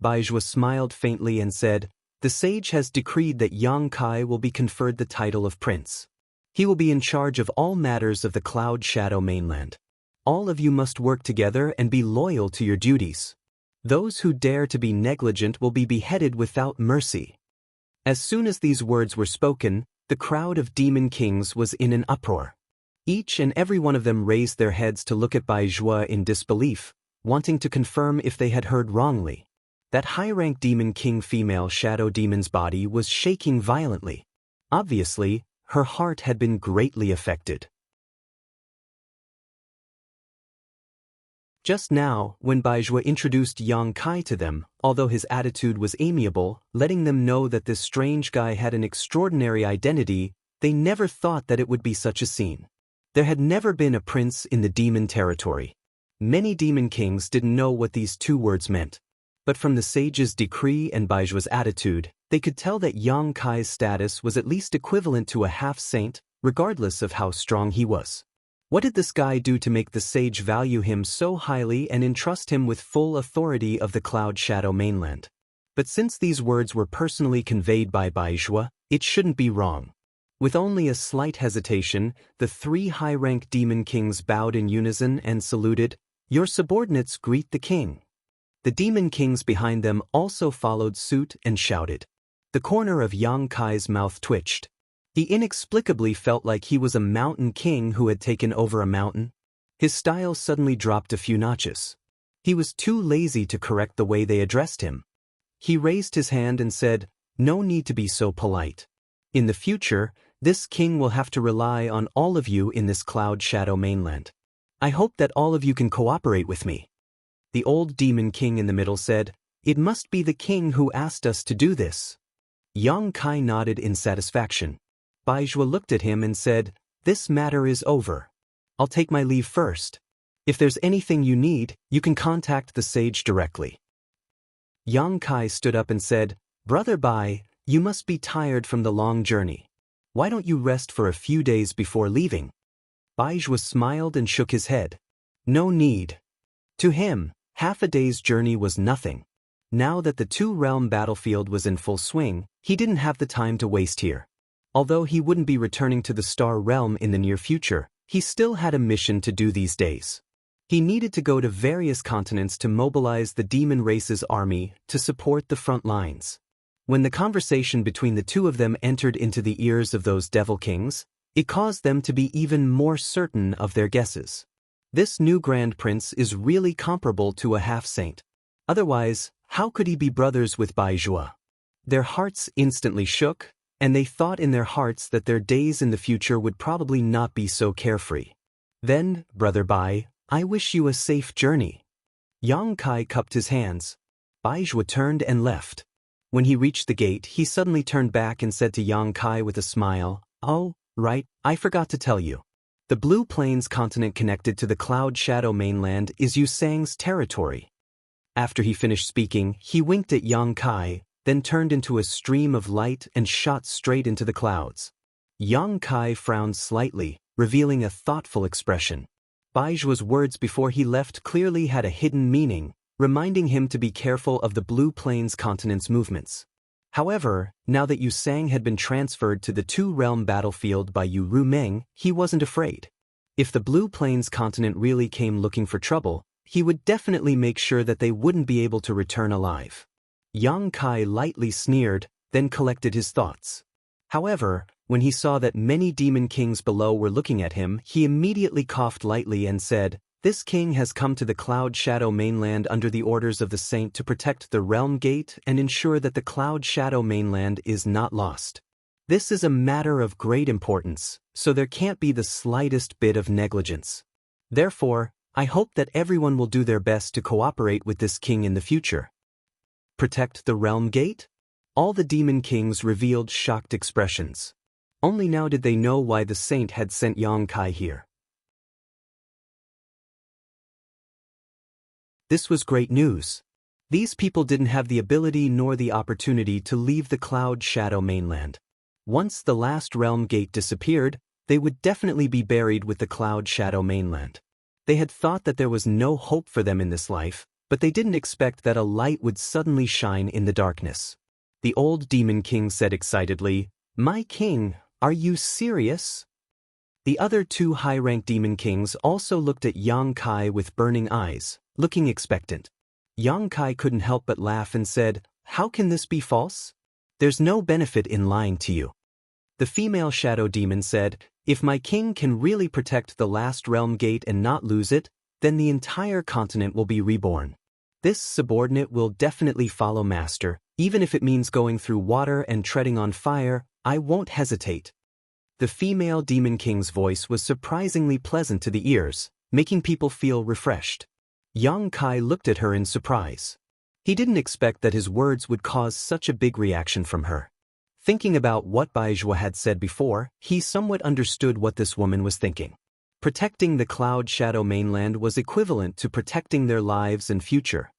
Baizhua smiled faintly and said, "The sage has decreed that Yang Kai will be conferred the title of prince. He will be in charge of all matters of the Cloud Shadow mainland. All of you must work together and be loyal to your duties. Those who dare to be negligent will be beheaded without mercy." As soon as these words were spoken, the crowd of demon kings was in an uproar. Each and every one of them raised their heads to look at Baizhua in disbelief, wanting to confirm if they had heard wrongly. That high-rank demon king female shadow demon's body was shaking violently. Obviously, her heart had been greatly affected. Just now, when Baizhua introduced Yang Kai to them, although his attitude was amiable, letting them know that this strange guy had an extraordinary identity, they never thought that it would be such a scene. There had never been a prince in the demon territory. Many demon kings didn't know what these two words meant. But from the sage's decree and Baijua's attitude, they could tell that Yang Kai's status was at least equivalent to a half-saint, regardless of how strong he was. What did this guy do to make the sage value him so highly and entrust him with full authority of the Cloud Shadow mainland? But since these words were personally conveyed by Baizhua, it shouldn't be wrong. With only a slight hesitation, the three high-rank demon kings bowed in unison and saluted, "Your subordinates greet the king." The demon kings behind them also followed suit and shouted. The corner of Yang Kai's mouth twitched. He inexplicably felt like he was a mountain king who had taken over a mountain. His style suddenly dropped a few notches. He was too lazy to correct the way they addressed him. He raised his hand and said, "No need to be so polite. In the future, this king will have to rely on all of you in this Cloud Shadow mainland. I hope that all of you can cooperate with me." The old demon king in the middle said, "It must be the king who asked us to do this." Yang Kai nodded in satisfaction. Baizhua looked at him and said, "This matter is over. I'll take my leave first. If there's anything you need, you can contact the sage directly." Yang Kai stood up and said, "Brother Bai, you must be tired from the long journey. Why don't you rest for a few days before leaving?" Baizhua smiled and shook his head. No need. To him, half a day's journey was nothing. Now that the two-realm battlefield was in full swing, he didn't have the time to waste here. Although he wouldn't be returning to the Star Realm in the near future, he still had a mission to do these days. He needed to go to various continents to mobilize the demon race's army to support the front lines. When the conversation between the two of them entered into the ears of those devil kings, it caused them to be even more certain of their guesses. This new Grand Prince is really comparable to a half-saint. Otherwise, how could he be brothers with Baizhua? Their hearts instantly shook, and they thought in their hearts that their days in the future would probably not be so carefree. "Then, Brother Bai, I wish you a safe journey." Yang Kai cupped his hands. Baizhua turned and left. When he reached the gate, he suddenly turned back and said to Yang Kai with a smile, "Oh, right, I forgot to tell you. The Blue Plains continent connected to the Cloud Shadow mainland is Yusang's territory." After he finished speaking, he winked at Yang Kai, then turned into a stream of light and shot straight into the clouds. Yang Kai frowned slightly, revealing a thoughtful expression. Baijua's words before he left clearly had a hidden meaning, reminding him to be careful of the Blue Plains continent's movements. However, now that Yusang had been transferred to the two-realm battlefield by Yu Rumeng, he wasn't afraid. If the Blue Plains continent really came looking for trouble, he would definitely make sure that they wouldn't be able to return alive. Yang Kai lightly sneered, then collected his thoughts. However, when he saw that many demon kings below were looking at him, he immediately coughed lightly and said, "This king has come to the Cloud Shadow mainland under the orders of the saint to protect the realm gate and ensure that the Cloud Shadow mainland is not lost. This is a matter of great importance, so there can't be the slightest bit of negligence. Therefore, I hope that everyone will do their best to cooperate with this king in the future." "Protect the realm gate?" All the demon kings revealed shocked expressions. Only now did they know why the saint had sent Xianxia here. This was great news. These people didn't have the ability nor the opportunity to leave the Cloud Shadow mainland. Once the last realm gate disappeared, they would definitely be buried with the Cloud Shadow mainland. They had thought that there was no hope for them in this life, but they didn't expect that a light would suddenly shine in the darkness. The old demon king said excitedly, "My king, are you serious?" The other two high-ranked demon kings also looked at Xianxia with burning eyes, looking expectant. Xianxia couldn't help but laugh and said, "How can this be false? There's no benefit in lying to you." The female shadow demon said, "If my king can really protect the last realm gate and not lose it, then the entire continent will be reborn. This subordinate will definitely follow master, even if it means going through water and treading on fire, I won't hesitate." The female demon king's voice was surprisingly pleasant to the ears, making people feel refreshed. Xianxia looked at her in surprise. He didn't expect that his words would cause such a big reaction from her. Thinking about what Baizhua had said before, he somewhat understood what this woman was thinking. Protecting the Cloud Shadow mainland was equivalent to protecting their lives and future.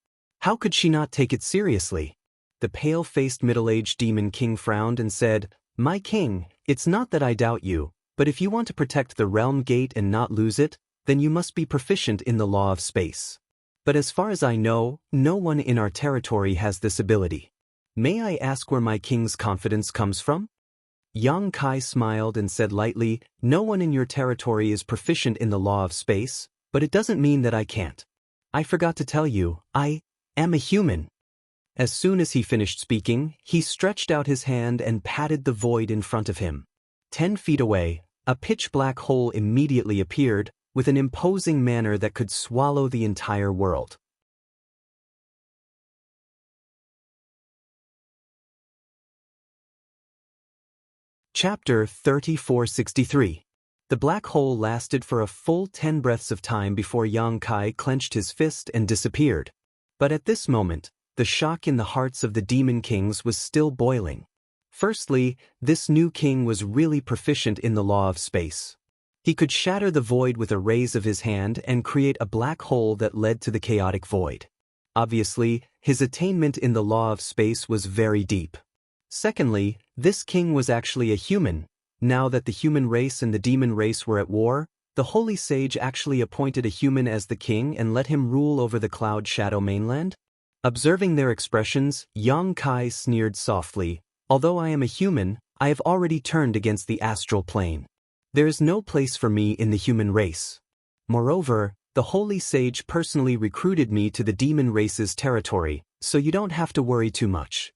How could she not take it seriously? The pale-faced middle-aged demon king frowned and said, "My king, it's not that I doubt you, but if you want to protect the realm gate and not lose it, then you must be proficient in the law of space. But as far as I know, no one in our territory has this ability. May I ask where my king's confidence comes from?" Xianxia smiled and said lightly, "No one in your territory is proficient in the law of space, but it doesn't mean that I can't. I forgot to tell you, I am a human." As soon as he finished speaking, he stretched out his hand and patted the void in front of him. 10 feet away, a pitch-black hole immediately appeared, with an imposing manner that could swallow the entire world. Chapter 3463. The black hole lasted for a full 10 breaths of time before Xianxia clenched his fist and disappeared. But at this moment, the shock in the hearts of the demon kings was still boiling. Firstly, this new king was really proficient in the law of space. He could shatter the void with a raise of his hand and create a black hole that led to the chaotic void. Obviously, his attainment in the law of space was very deep. Secondly, this king was actually a human. Now that the human race and the demon race were at war, the holy sage actually appointed a human as the king and let him rule over the Cloud Shadow mainland. Observing their expressions, Xianxia sneered softly, "Although I am a human, I have already turned against the astral plane. There is no place for me in the human race. Moreover, the holy sage personally recruited me to the demon race's territory, so you don't have to worry too much."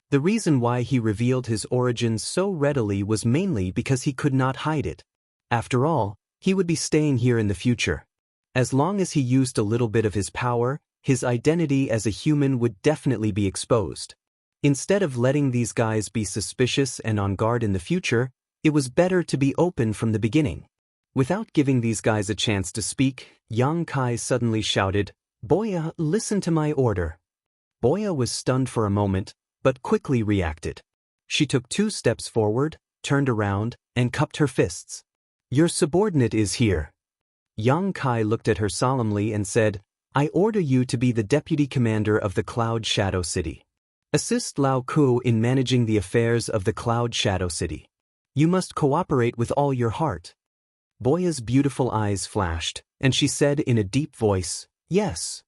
The reason why he revealed his origins so readily was mainly because he could not hide it. After all, he would be staying here in the future. As long as he used a little bit of his power, his identity as a human would definitely be exposed. Instead of letting these guys be suspicious and on guard in the future, it was better to be open from the beginning. Without giving these guys a chance to speak, Xianxia suddenly shouted, "Boya, listen to my order." Boya was stunned for a moment, but quickly reacted. She took 2 steps forward, turned around, and cupped her fists. "Your subordinate is here." Xianxia looked at her solemnly and said, "I order you to be the deputy commander of the Cloud Shadow City. Assist Lao Ku in managing the affairs of the Cloud Shadow City. You must cooperate with all your heart." Boya's beautiful eyes flashed, and she said in a deep voice, "Yes."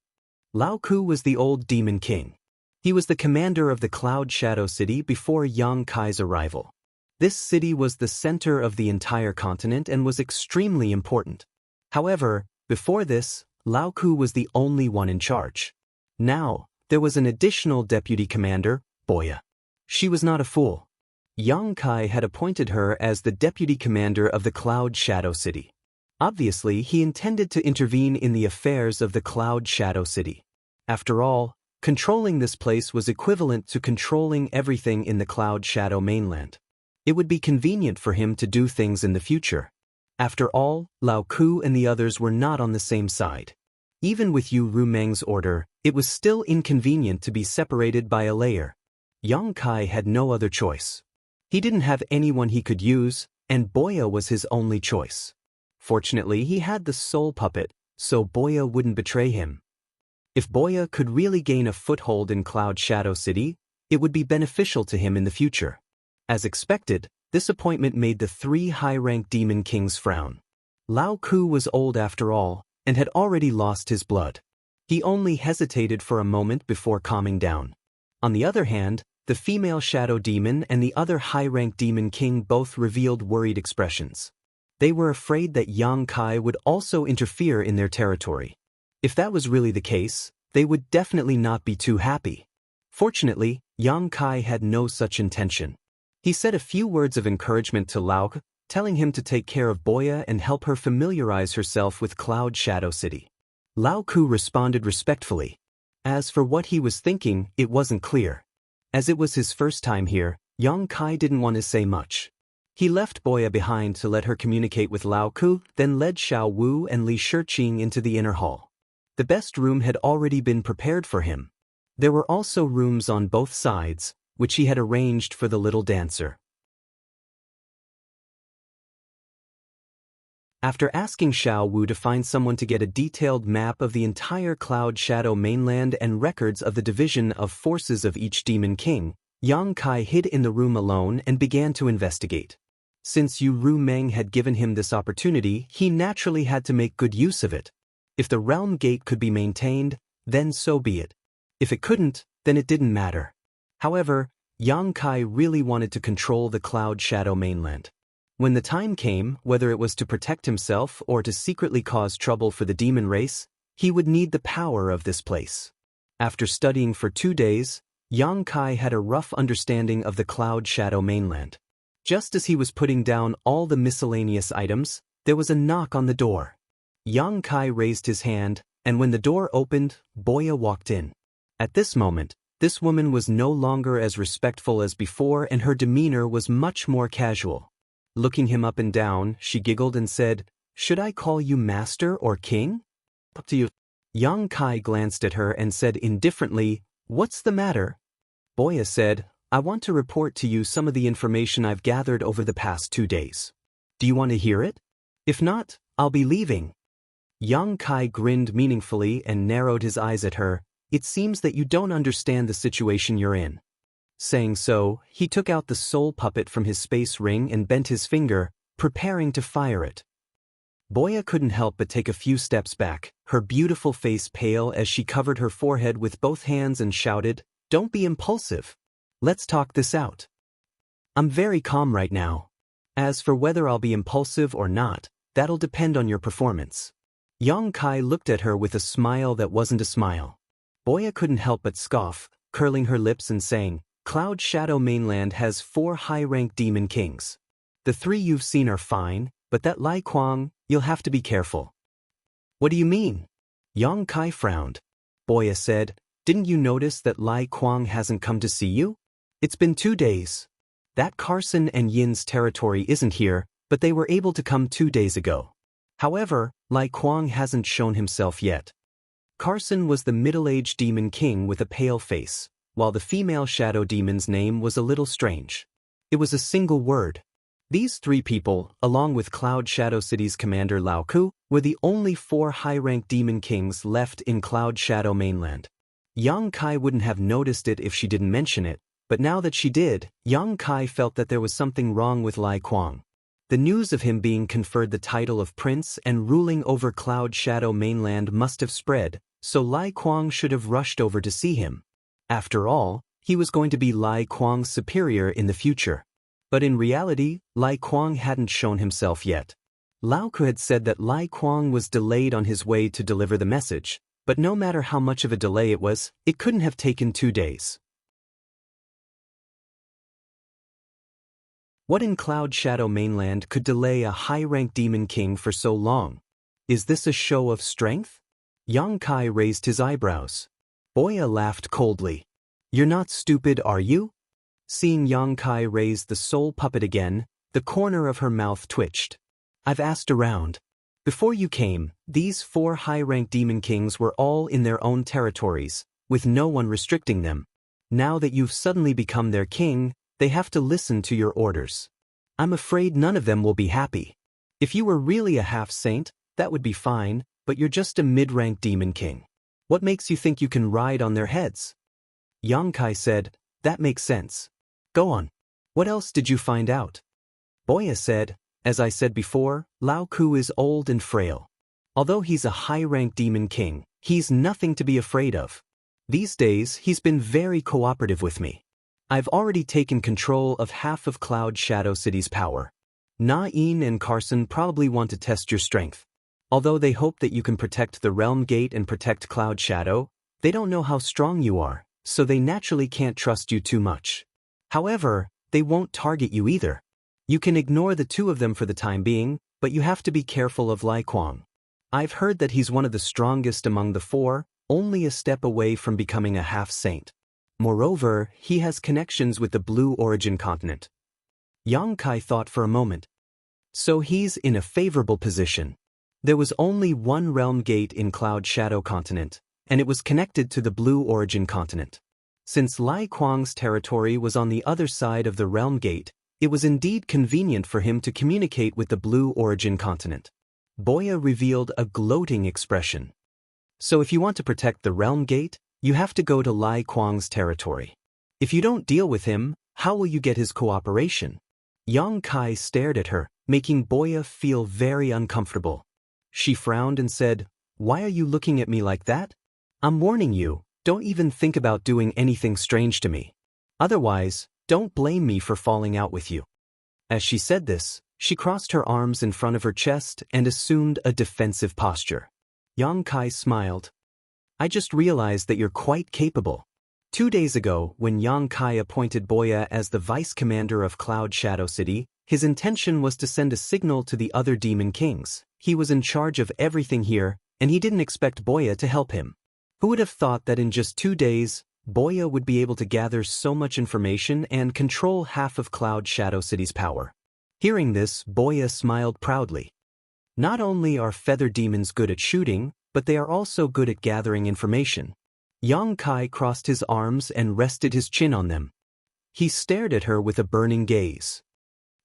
Lao Ku was the old demon king. He was the commander of the Cloud Shadow City before Xianxia's arrival. This city was the center of the entire continent and was extremely important. However, before this, Lao Ku was the only one in charge. Now, there was an additional deputy commander, Boya. She was not a fool. Xianxia had appointed her as the deputy commander of the Cloud Shadow City. Obviously, he intended to intervene in the affairs of the Cloud Shadow City. After all, controlling this place was equivalent to controlling everything in the Cloud Shadow mainland. It would be convenient for him to do things in the future. After all, Lao Ku and the others were not on the same side. Even with Yu Rumeng's order, it was still inconvenient to be separated by a layer. Yang Kai had no other choice. He didn't have anyone he could use, and Boya was his only choice. Fortunately, he had the soul puppet, so Boya wouldn't betray him. If Boya could really gain a foothold in Cloud Shadow City, it would be beneficial to him in the future. As expected, this appointment made the 3 high-ranked demon kings frown. Lao Ku was old after all, and had already lost his blood. He only hesitated for a moment before calming down. On the other hand, the female shadow demon and the other high-ranked demon king both revealed worried expressions. They were afraid that Yang Kai would also interfere in their territory. If that was really the case, they would definitely not be too happy. Fortunately, Yang Kai had no such intention. He said a few words of encouragement to Lao Ku, telling him to take care of Boya and help her familiarize herself with Cloud Shadow City. Lao Ku responded respectfully. As for what he was thinking, it wasn't clear. As it was his first time here, Yang Kai didn't want to say much. He left Boya behind to let her communicate with Lao Ku, then led Xiao Wu and Li Shiqing into the inner hall. The best room had already been prepared for him. There were also rooms on both sides, which he had arranged for the little dancer. After asking Xiao Wu to find someone to get a detailed map of the entire Cloud Shadow mainland and records of the division of forces of each demon king, Yang Kai hid in the room alone and began to investigate. Since Yu Ru Meng had given him this opportunity, he naturally had to make good use of it. If the realm gate could be maintained, then so be it. If it couldn't, then it didn't matter. However, Yang Kai really wanted to control the Cloud Shadow mainland. When the time came, whether it was to protect himself or to secretly cause trouble for the demon race, he would need the power of this place. After studying for 2 days, Yang Kai had a rough understanding of the Cloud Shadow mainland. Just as he was putting down all the miscellaneous items, there was a knock on the door. Yang Kai raised his hand, and when the door opened, Boya walked in. At this moment, this woman was no longer as respectful as before and her demeanor was much more casual. Looking him up and down, she giggled and said, "Should I call you master or king?" "Up to you." Yang Kai glanced at her and said indifferently, "What's the matter?" Boya said, "I want to report to you some of the information I've gathered over the past 2 days. Do you want to hear it? If not, I'll be leaving." Yang Kai grinned meaningfully and narrowed his eyes at her. "It seems that you don't understand the situation you're in." Saying so, he took out the soul puppet from his space ring and bent his finger, preparing to fire it. Boya couldn't help but take a few steps back, her beautiful face pale as she covered her forehead with both hands and shouted, "Don't be impulsive. Let's talk this out. I'm very calm right now. As for whether I'll be impulsive or not, that'll depend on your performance." Yang Kai looked at her with a smile that wasn't a smile. Boya couldn't help but scoff, curling her lips and saying, "Cloud Shadow Mainland has 4 high-ranked demon kings. The 3 you've seen are fine, but that Lai Kuang, you'll have to be careful." "What do you mean?" Yang Kai frowned. Boya said, "Didn't you notice that Lai Kuang hasn't come to see you? It's been 2 days. That Carson and Yin's territory isn't here, but they were able to come 2 days ago. However, Lai Kuang hasn't shown himself yet." Carson was the middle-aged demon king with a pale face, while the female shadow demon's name was a little strange. It was a single word. These 3 people, along with Cloud Shadow City's commander Lao Ku, were the only 4 high-ranked demon kings left in Cloud Shadow Mainland. Yang Kai wouldn't have noticed it if she didn't mention it, but now that she did, Yang Kai felt that there was something wrong with Lai Kuang. The news of him being conferred the title of prince and ruling over Cloud Shadow Mainland must have spread, so Lai Kuang should have rushed over to see him. After all, he was going to be Lai Kuang's superior in the future. But in reality, Lai Kuang hadn't shown himself yet. Lao Ku had said that Lai Kuang was delayed on his way to deliver the message, but no matter how much of a delay it was, it couldn't have taken 2 days. What in Cloud Shadow Mainland could delay a high-ranked demon king for so long? Is this a show of strength? Yang Kai raised his eyebrows. Boya laughed coldly. "You're not stupid, are you?" Seeing Yang Kai raise the soul puppet again, the corner of her mouth twitched. "I've asked around. Before you came, these 4 high-ranked demon kings were all in their own territories, with no one restricting them. Now that you've suddenly become their king, they have to listen to your orders. I'm afraid none of them will be happy. If you were really a half-saint, that would be fine, but you're just a mid-rank demon king. What makes you think you can ride on their heads? Xianxia said, that makes sense. Go on. What else did you find out? Boya said, as I said before, Lao Ku is old and frail. Although he's a high-rank demon king, he's nothing to be afraid of. These days, he's been very cooperative with me. I've already taken control of half of Cloud Shadow City's power. Na-in and Carson probably want to test your strength. Although they hope that you can protect the Realm Gate and protect Cloud Shadow, they don't know how strong you are, so they naturally can't trust you too much. However, they won't target you either. You can ignore the two of them for the time being, but you have to be careful of Lai Kuang. I've heard that he's one of the strongest among the four, only a step away from becoming a half-saint. Moreover, he has connections with the Blue Origin continent. Xianxia thought for a moment. So he's in a favorable position. There was only one realm gate in Cloud Shadow continent, and it was connected to the Blue Origin continent. Since Lai Kuang's territory was on the other side of the realm gate, it was indeed convenient for him to communicate with the Blue Origin continent. Boya revealed a gloating expression. So if you want to protect the realm gate, you have to go to Lai Kuang's territory. If you don't deal with him, how will you get his cooperation? Xianxia stared at her, making Boya feel very uncomfortable. She frowned and said, Why are you looking at me like that? I'm warning you, don't even think about doing anything strange to me. Otherwise, don't blame me for falling out with you. As she said this, she crossed her arms in front of her chest and assumed a defensive posture. Xianxia smiled. I just realized that you're quite capable. 2 days ago, when Xianxia appointed Boya as the vice commander of Cloud Shadow City, his intention was to send a signal to the other demon kings. He was in charge of everything here, and he didn't expect Boya to help him. Who would have thought that in just 2 days, Boya would be able to gather so much information and control half of Cloud Shadow City's power? Hearing this, Boya smiled proudly. Not only are feather demons good at shooting, but they are also good at gathering information. Xianxia crossed his arms and rested his chin on them. He stared at her with a burning gaze.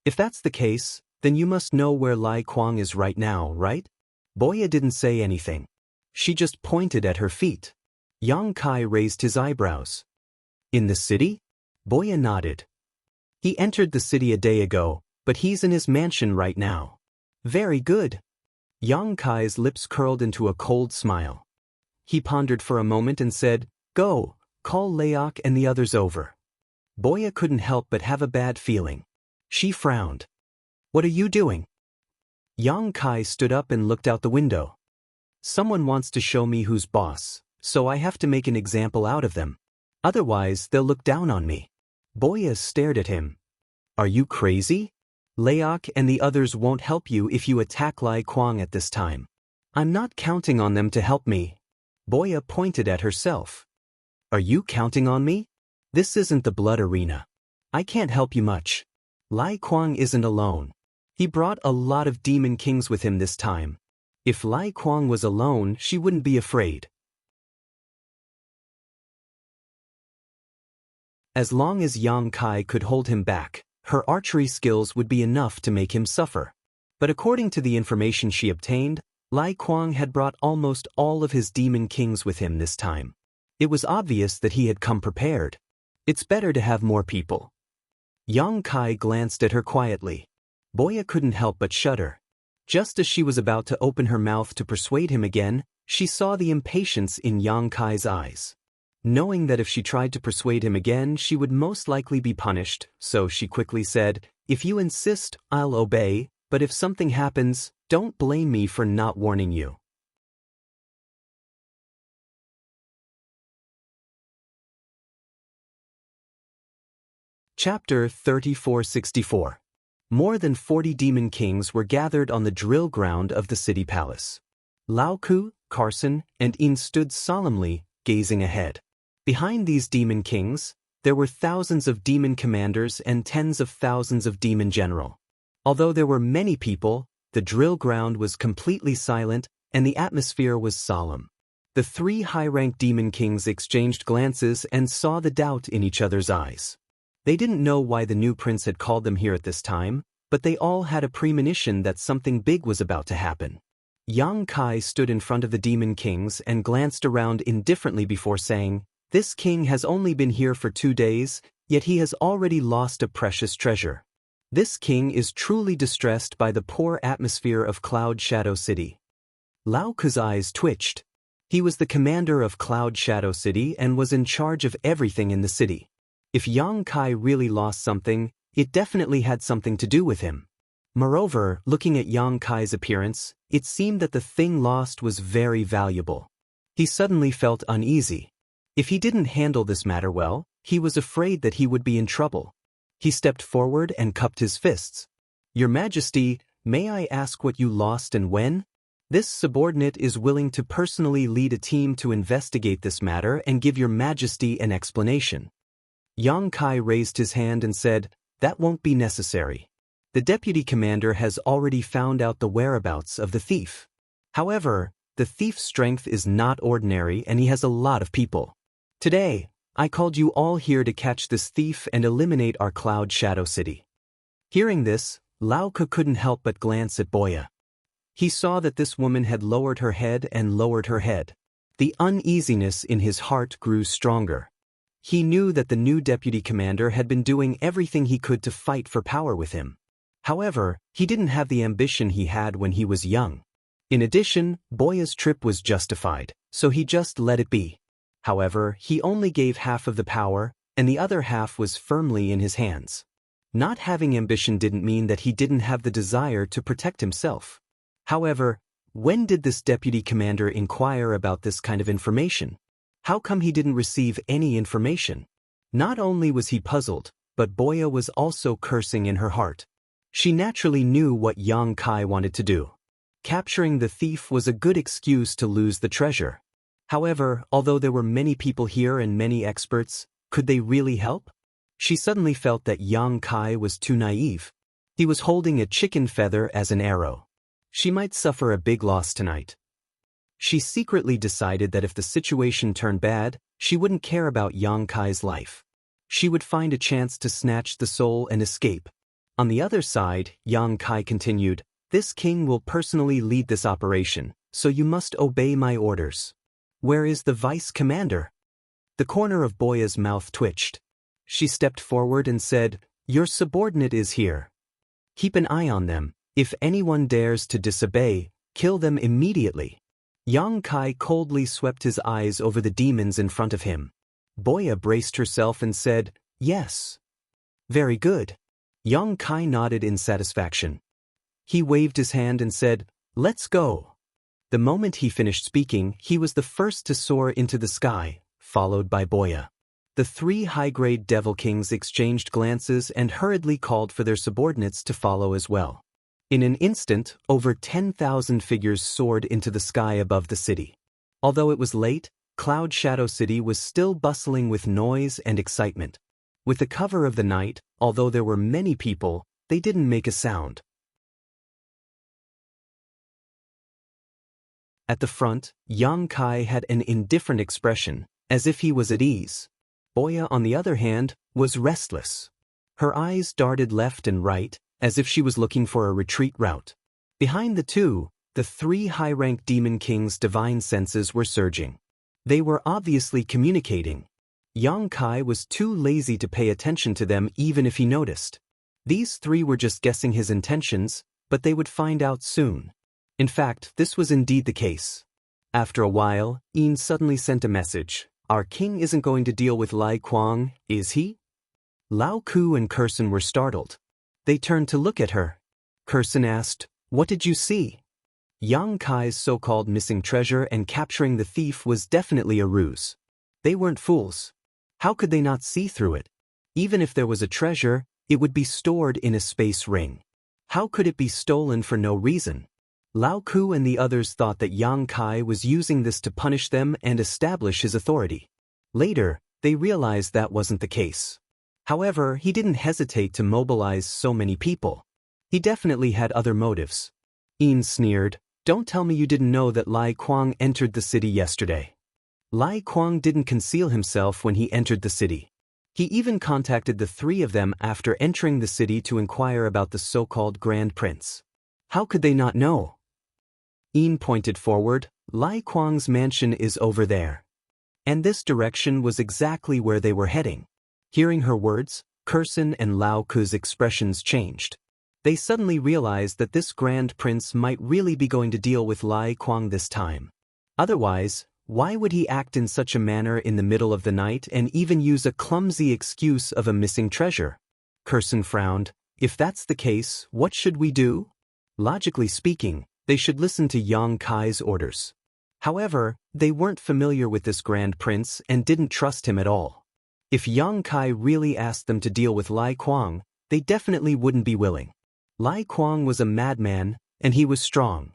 If that's the case, then you must know where Lai Kuang is right now, right? Boya didn't say anything. She just pointed at her feet. Xianxia raised his eyebrows. In the city? Boya nodded. He entered the city a day ago, but he's in his mansion right now. Very good. Xianxia's lips curled into a cold smile. He pondered for a moment and said, Go, call Laok and the others over. Boya couldn't help but have a bad feeling. She frowned. What are you doing? Xianxia stood up and looked out the window. Someone wants to show me who's boss, so I have to make an example out of them. Otherwise, they'll look down on me. Boya stared at him. Are you crazy? Laok and the others won't help you if you attack Lai Kuang at this time. I'm not counting on them to help me. Boya pointed at herself. Are you counting on me? This isn't the blood arena. I can't help you much. Lai Kuang isn't alone. He brought a lot of demon kings with him this time. If Lai Kuang was alone, she wouldn't be afraid. As long as Xianxia could hold him back, her archery skills would be enough to make him suffer. But according to the information she obtained, Lai Kuang had brought almost all of his demon kings with him this time. It was obvious that he had come prepared. It's better to have more people. Xianxia glanced at her quietly. Boya couldn't help but shudder. Just as she was about to open her mouth to persuade him again, she saw the impatience in Xianxia's eyes. Knowing that if she tried to persuade him again, she would most likely be punished, so she quickly said, If you insist, I'll obey, but if something happens, don't blame me for not warning you. Chapter 3464. More than 40 demon kings were gathered on the drill ground of the city palace. Lao Ku, Carson, and In stood solemnly, gazing ahead. Behind these demon kings, there were thousands of demon commanders and tens of thousands of demon generals. Although there were many people, the drill ground was completely silent and the atmosphere was solemn. The three high-ranked demon kings exchanged glances and saw the doubt in each other's eyes. They didn't know why the new prince had called them here at this time, but they all had a premonition that something big was about to happen. Yang Kai stood in front of the demon kings and glanced around indifferently before saying, "This king has only been here for 2 days, yet he has already lost a precious treasure. This king is truly distressed by the poor atmosphere of Cloud Shadow City." Lao Ku's eyes twitched. He was the commander of Cloud Shadow City and was in charge of everything in the city. If Yang Kai really lost something, it definitely had something to do with him. Moreover, looking at Yang Kai's appearance, it seemed that the thing lost was very valuable. He suddenly felt uneasy. If he didn't handle this matter well, he was afraid that he would be in trouble. He stepped forward and cupped his fists. "Your Majesty, may I ask what you lost and when? This subordinate is willing to personally lead a team to investigate this matter and give your Majesty an explanation." Yang Kai raised his hand and said, "That won't be necessary. The deputy commander has already found out the whereabouts of the thief. However, the thief's strength is not ordinary and he has a lot of people. Today, I called you all here to catch this thief and eliminate our Cloud Shadow City." Hearing this, Lao Ku couldn't help but glance at Boya. He saw that this woman had lowered her head and lowered her head. The uneasiness in his heart grew stronger. He knew that the new deputy commander had been doing everything he could to fight for power with him. However, he didn't have the ambition he had when he was young. In addition, Boya's trip was justified, so he just let it be. However, he only gave half of the power, and the other half was firmly in his hands. Not having ambition didn't mean that he didn't have the desire to protect himself. However, when did this deputy commander inquire about this kind of information? How come he didn't receive any information? Not only was he puzzled, but Boya was also cursing in her heart. She naturally knew what Yang Kai wanted to do. Capturing the thief was a good excuse to lose the treasure. However, although there were many people here and many experts, could they really help? She suddenly felt that Yang Kai was too naive. He was holding a chicken feather as an arrow. She might suffer a big loss tonight. She secretly decided that if the situation turned bad, she wouldn't care about Yang Kai's life. She would find a chance to snatch the soul and escape. On the other side, Yang Kai continued, "This king will personally lead this operation, so you must obey my orders. Where is the vice commander?" The corner of Boya's mouth twitched. She stepped forward and said, "Your subordinate is here. Keep an eye on them. If anyone dares to disobey, kill them immediately." Yang Kai coldly swept his eyes over the demons in front of him. Boya braced herself and said, "Yes." "Very good." Yang Kai nodded in satisfaction. He waved his hand and said, "Let's go." The moment he finished speaking, he was the first to soar into the sky, followed by Boya. The three high-grade devil kings exchanged glances and hurriedly called for their subordinates to follow as well. In an instant, over 10,000 figures soared into the sky above the city. Although it was late, Cloud Shadow City was still bustling with noise and excitement. With the cover of the night, although there were many people, they didn't make a sound. At the front, Yang Kai had an indifferent expression, as if he was at ease. Boya, on the other hand, was restless. Her eyes darted left and right, as if she was looking for a retreat route. Behind the two, the three high-ranked demon kings' divine senses were surging. They were obviously communicating. Yang Kai was too lazy to pay attention to them even if he noticed. These three were just guessing his intentions, but they would find out soon. In fact, this was indeed the case. After a while, Yin suddenly sent a message. "Our king isn't going to deal with Lai Kuang, is he?" Lao Ku and Kurson were startled. They turned to look at her. Kurson asked, "What did you see?" Yang Kai's so-called missing treasure and capturing the thief was definitely a ruse. They weren't fools. How could they not see through it? Even if there was a treasure, it would be stored in a space ring. How could it be stolen for no reason? Lao Ku and the others thought that Yang Kai was using this to punish them and establish his authority. Later, they realized that wasn't the case. However, he didn't hesitate to mobilize so many people. He definitely had other motives. Yin sneered, Don't tell me you didn't know that Lai Kuang entered the city yesterday. Lai Kuang didn't conceal himself when he entered the city. He even contacted the three of them after entering the city to inquire about the so-called Grand Prince. How could they not know? Yin pointed forward. Lai Kuang's mansion is over there. And this direction was exactly where they were heading. Hearing her words, Curson and Lao Ku's expressions changed. They suddenly realized that this Grand Prince might really be going to deal with Lai Kuang this time. Otherwise, why would he act in such a manner in the middle of the night and even use a clumsy excuse of a missing treasure? Curson frowned. If that's the case, what should we do? Logically speaking, they should listen to Yang Kai's orders. However, they weren't familiar with this Grand Prince and didn't trust him at all. If Yang Kai really asked them to deal with Lai Kuang, they definitely wouldn't be willing. Lai Kuang was a madman, and he was strong.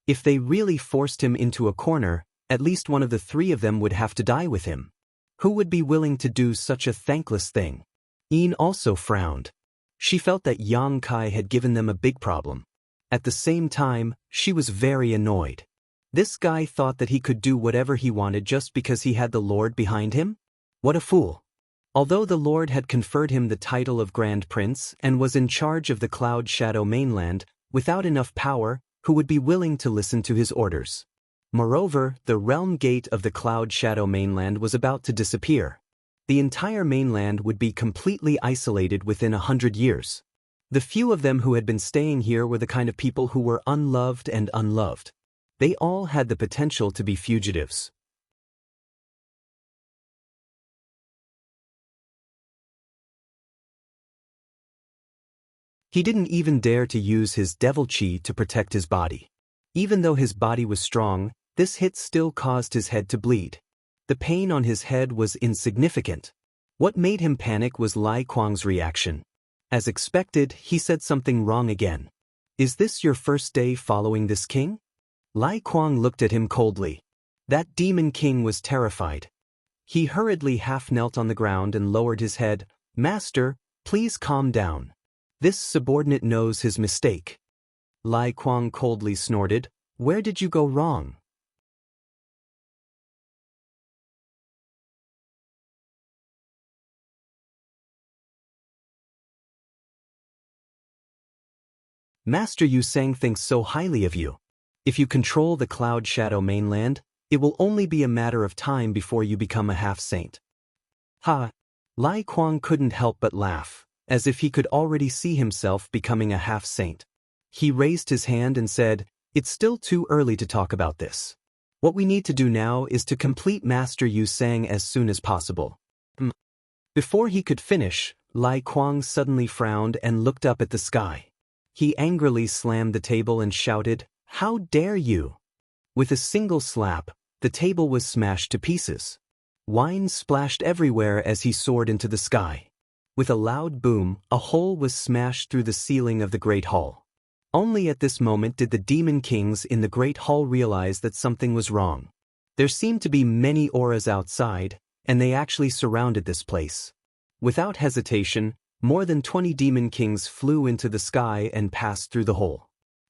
If they really forced him into a corner, at least one of the three of them would have to die with him. Who would be willing to do such a thankless thing? Yin also frowned. She felt that Yang Kai had given them a big problem. At the same time, she was very annoyed. This guy thought that he could do whatever he wanted just because he had the Lord behind him? What a fool. Although the Lord had conferred him the title of Grand Prince and was in charge of the Cloud Shadow mainland, without enough power, who would be willing to listen to his orders? Moreover, the realm gate of the Cloud Shadow mainland was about to disappear. The entire mainland would be completely isolated within 100 years. The few of them who had been staying here were the kind of people who were unloved and unloved. They all had the potential to be fugitives. He didn't even dare to use his devil chi to protect his body. Even though his body was strong, this hit still caused his head to bleed. The pain on his head was insignificant. What made him panic was Lai Kuang's reaction. As expected, he said something wrong again. Is this your first day following this king? Lai Kuang looked at him coldly. That demon king was terrified. He hurriedly half-knelt on the ground and lowered his head. Master, please calm down. This subordinate knows his mistake. Lai Kuang coldly snorted. Where did you go wrong? Master Yu Sang thinks so highly of you. If you control the Cloud Shadow mainland, it will only be a matter of time before you become a half-saint. Ha! Lai Kuang couldn't help but laugh, as if he could already see himself becoming a half-saint. He raised his hand and said, It's still too early to talk about this. What we need to do now is to complete Master Yu Sang as soon as possible. Before he could finish, Lai Kuang suddenly frowned and looked up at the sky. He angrily slammed the table and shouted, How dare you! With a single slap, the table was smashed to pieces. Wine splashed everywhere as he soared into the sky. With a loud boom, a hole was smashed through the ceiling of the Great Hall. Only at this moment did the demon kings in the Great Hall realize that something was wrong. There seemed to be many auras outside, and they actually surrounded this place. Without hesitation, more than 20 demon kings flew into the sky and passed through the hole.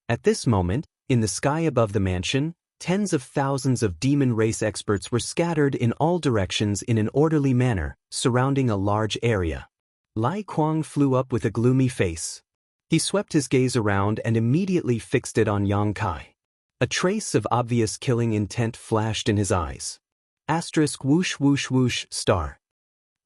At this moment, in the sky above the mansion, tens of thousands of demon race experts were scattered in all directions in an orderly manner, surrounding a large area. Lai Kuang flew up with a gloomy face. He swept his gaze around and immediately fixed it on Yang Kai. A trace of obvious killing intent flashed in his eyes. Asterisk whoosh whoosh whoosh star.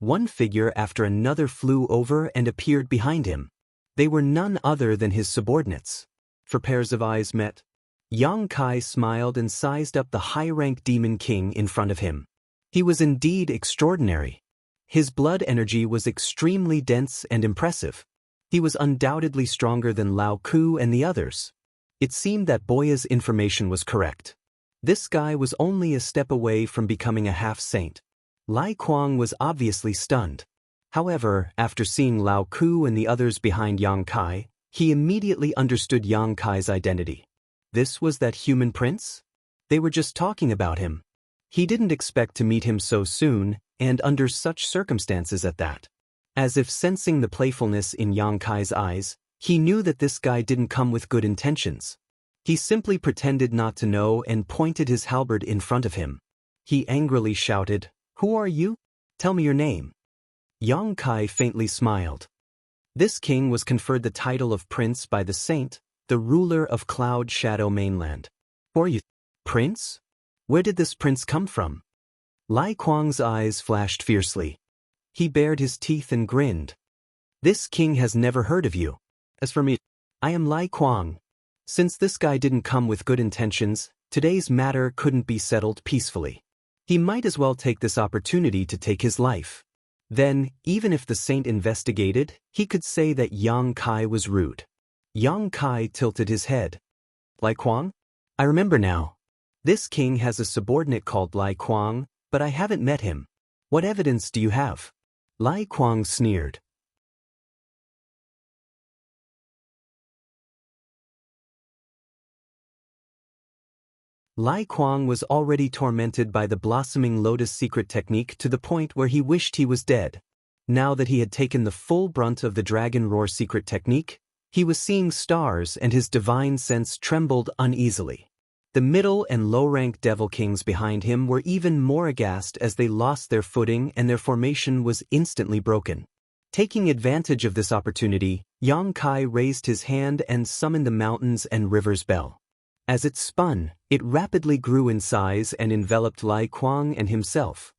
One figure after another flew over and appeared behind him. They were none other than his subordinates. For pairs of eyes met. Yang Kai smiled and sized up the high-ranked demon king in front of him. He was indeed extraordinary. His blood energy was extremely dense and impressive. He was undoubtedly stronger than Lao Ku and the others. It seemed that Boya's information was correct. This guy was only a step away from becoming a half-saint. Lai Kuang was obviously stunned. However, after seeing Lao Ku and the others behind Yang Kai, he immediately understood Yang Kai's identity. This was that human prince? They were just talking about him. He didn't expect to meet him so soon, and under such circumstances at that. As if sensing the playfulness in Yang Kai's eyes, he knew that this guy didn't come with good intentions. He simply pretended not to know and pointed his halberd in front of him. He angrily shouted, "Who are you? Tell me your name." Yang Kai faintly smiled. This king was conferred the title of prince by the saint, the ruler of Cloud Shadow Mainland. "Who are you? Prince? Where did this prince come from?" Lai Kuang's eyes flashed fiercely. He bared his teeth and grinned. "This king has never heard of you. As for me, I am Lai Kuang. Since this guy didn't come with good intentions, today's matter couldn't be settled peacefully. He might as well take this opportunity to take his life. Then, even if the saint investigated, he could say that Yang Kai was rude." Yang Kai tilted his head. "Lai Kuang? I remember now. This king has a subordinate called Lai Kuang, but I haven't met him. What evidence do you have?" Lai Kuang sneered. Lai Kuang was already tormented by the blossoming lotus secret technique to the point where he wished he was dead. Now that he had taken the full brunt of the dragon roar secret technique, he was seeing stars and his divine sense trembled uneasily. The middle and low-rank devil kings behind him were even more aghast as they lost their footing and their formation was instantly broken. Taking advantage of this opportunity, Yang Kai raised his hand and summoned the mountains and rivers bell. As it spun, it rapidly grew in size and enveloped Lai Kuang and himself.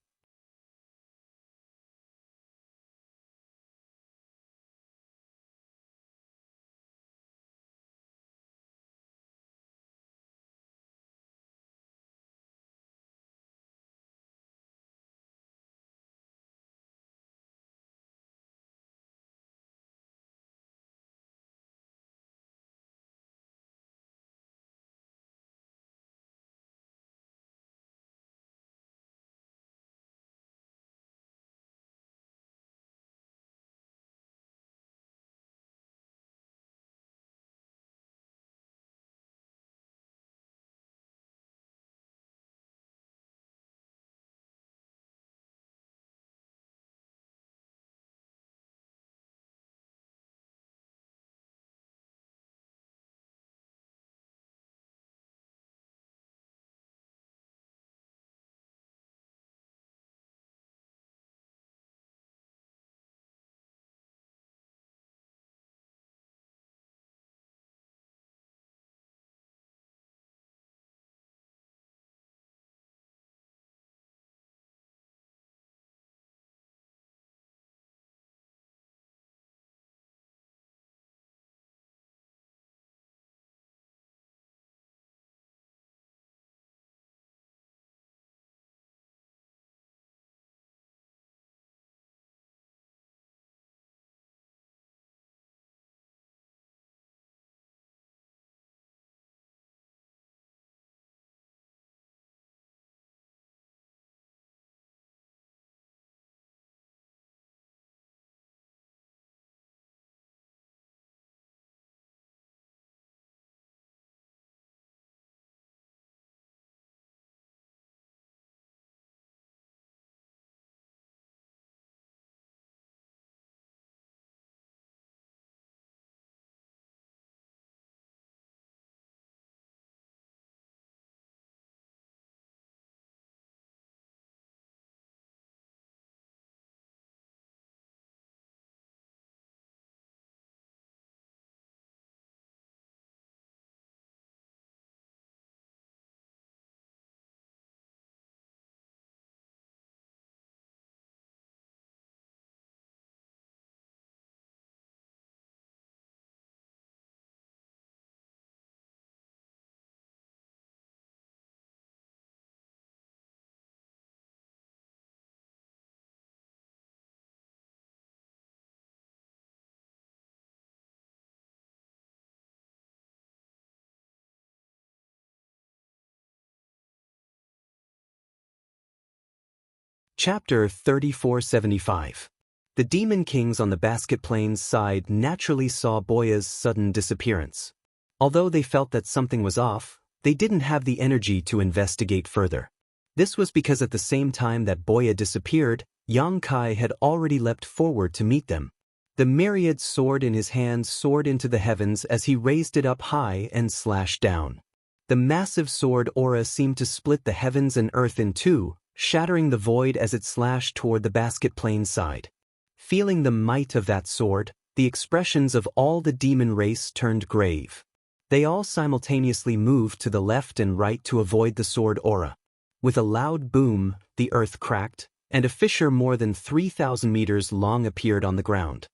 Chapter 3475. The demon kings on the Basket Plains side naturally saw Boya's sudden disappearance. Although they felt that something was off, they didn't have the energy to investigate further. This was because at the same time that Boya disappeared, Yang Kai had already leapt forward to meet them. The myriad sword in his hand soared into the heavens as he raised it up high and slashed down. The massive sword aura seemed to split the heavens and earth in two, shattering the void as it slashed toward the basket plane side. Feeling the might of that sword, the expressions of all the demon race turned grave. They all simultaneously moved to the left and right to avoid the sword aura. With a loud boom, the earth cracked, and a fissure more than 3,000 meters long appeared on the ground.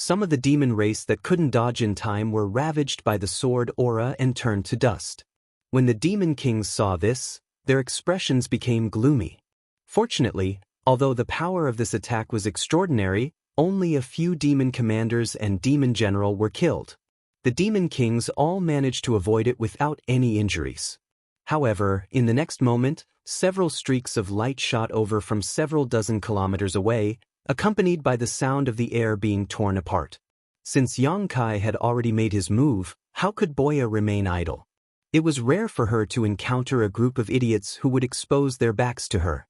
Some of the demon race that couldn't dodge in time were ravaged by the sword aura and turned to dust. When the demon kings saw this, their expressions became gloomy. Fortunately, although the power of this attack was extraordinary, only a few demon commanders and demon general were killed. The demon kings all managed to avoid it without any injuries. However, in the next moment, several streaks of light shot over from several dozen kilometers away, accompanied by the sound of the air being torn apart. Since Xianxia had already made his move, how could Boya remain idle? It was rare for her to encounter a group of idiots who would expose their backs to her.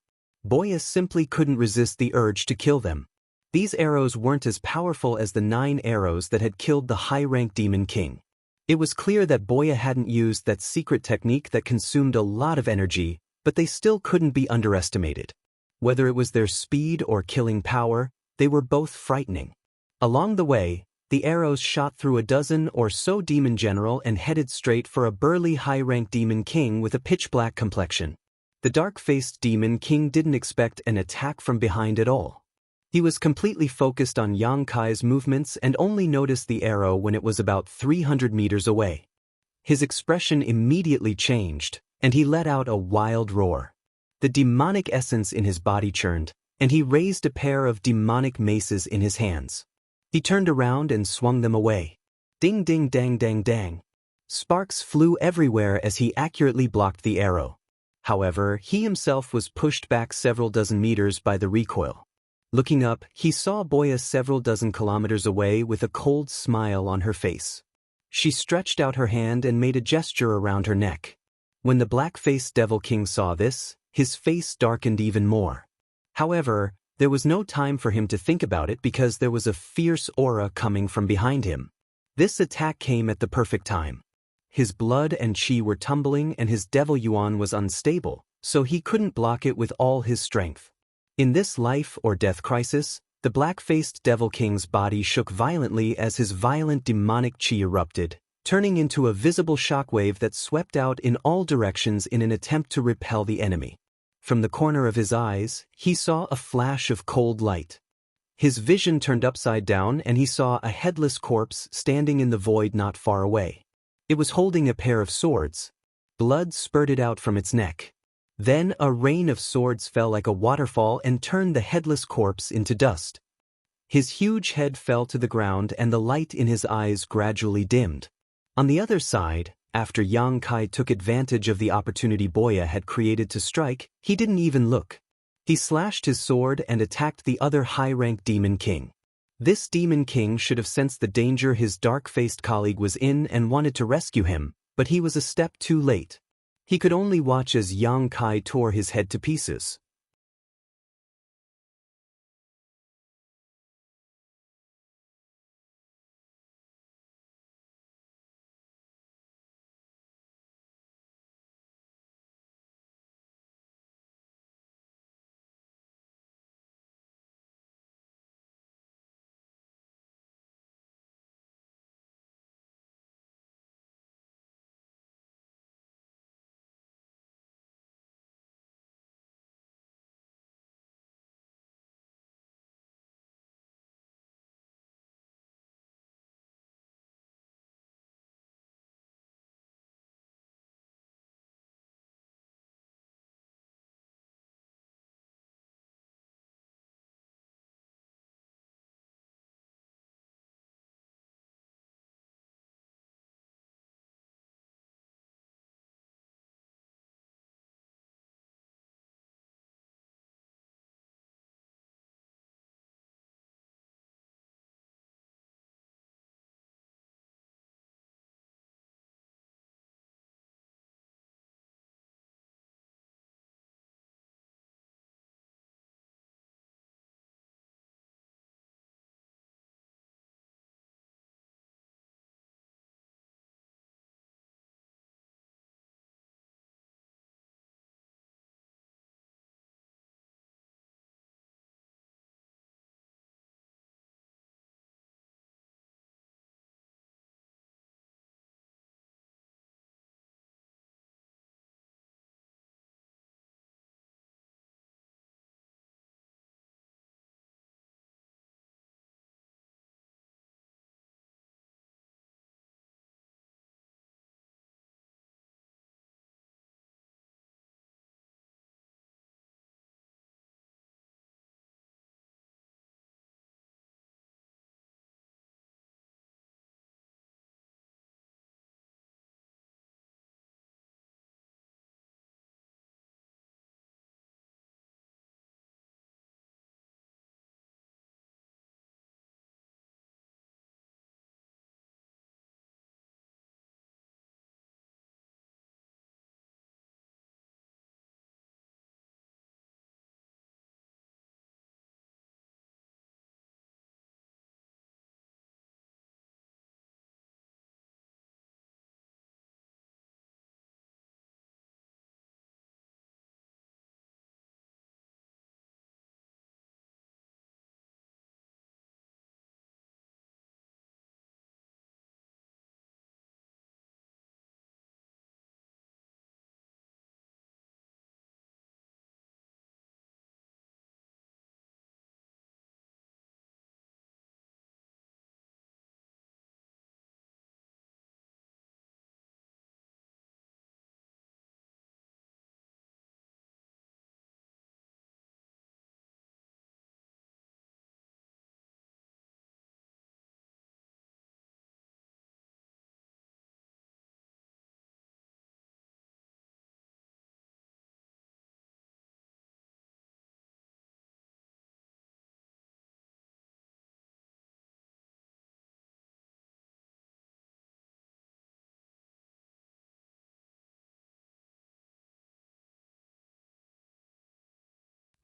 Boya simply couldn't resist the urge to kill them. These arrows weren't as powerful as the 9 arrows that had killed the high-rank demon king. It was clear that Boya hadn't used that secret technique that consumed a lot of energy, but they still couldn't be underestimated. Whether it was their speed or killing power, they were both frightening. Along the way, the arrows shot through a dozen or so demon general and headed straight for a burly high-rank demon king with a pitch-black complexion. The dark-faced demon king didn't expect an attack from behind at all. He was completely focused on Xianxia's movements and only noticed the arrow when it was about 300 meters away. His expression immediately changed, and he let out a wild roar. The demonic essence in his body churned, and he raised a pair of demonic maces in his hands. He turned around and swung them away. Ding ding dang dang dang. Sparks flew everywhere as he accurately blocked the arrow. However, he himself was pushed back several dozen meters by the recoil. Looking up, he saw Boya several dozen kilometers away with a cold smile on her face. She stretched out her hand and made a gesture around her neck. When the black-faced Devil King saw this, his face darkened even more. However, there was no time for him to think about it because there was a fierce aura coming from behind him. This attack came at the perfect time. His blood and chi were tumbling and his devil yuan was unstable, so he couldn't block it with all his strength. In this life or death crisis, the black-faced Devil King's body shook violently as his violent demonic chi erupted, turning into a visible shockwave that swept out in all directions in an attempt to repel the enemy. From the corner of his eyes, he saw a flash of cold light. His vision turned upside down and he saw a headless corpse standing in the void not far away. It was holding a pair of swords. Blood spurted out from its neck. Then a rain of swords fell like a waterfall and turned the headless corpse into dust. His huge head fell to the ground and the light in his eyes gradually dimmed. On the other side, after Xianxia took advantage of the opportunity Boya had created to strike, he didn't even look. He slashed his sword and attacked the other high-ranked demon king. This demon king should have sensed the danger his dark-faced colleague was in and wanted to rescue him, but he was a step too late. He could only watch as Xianxia tore his head to pieces.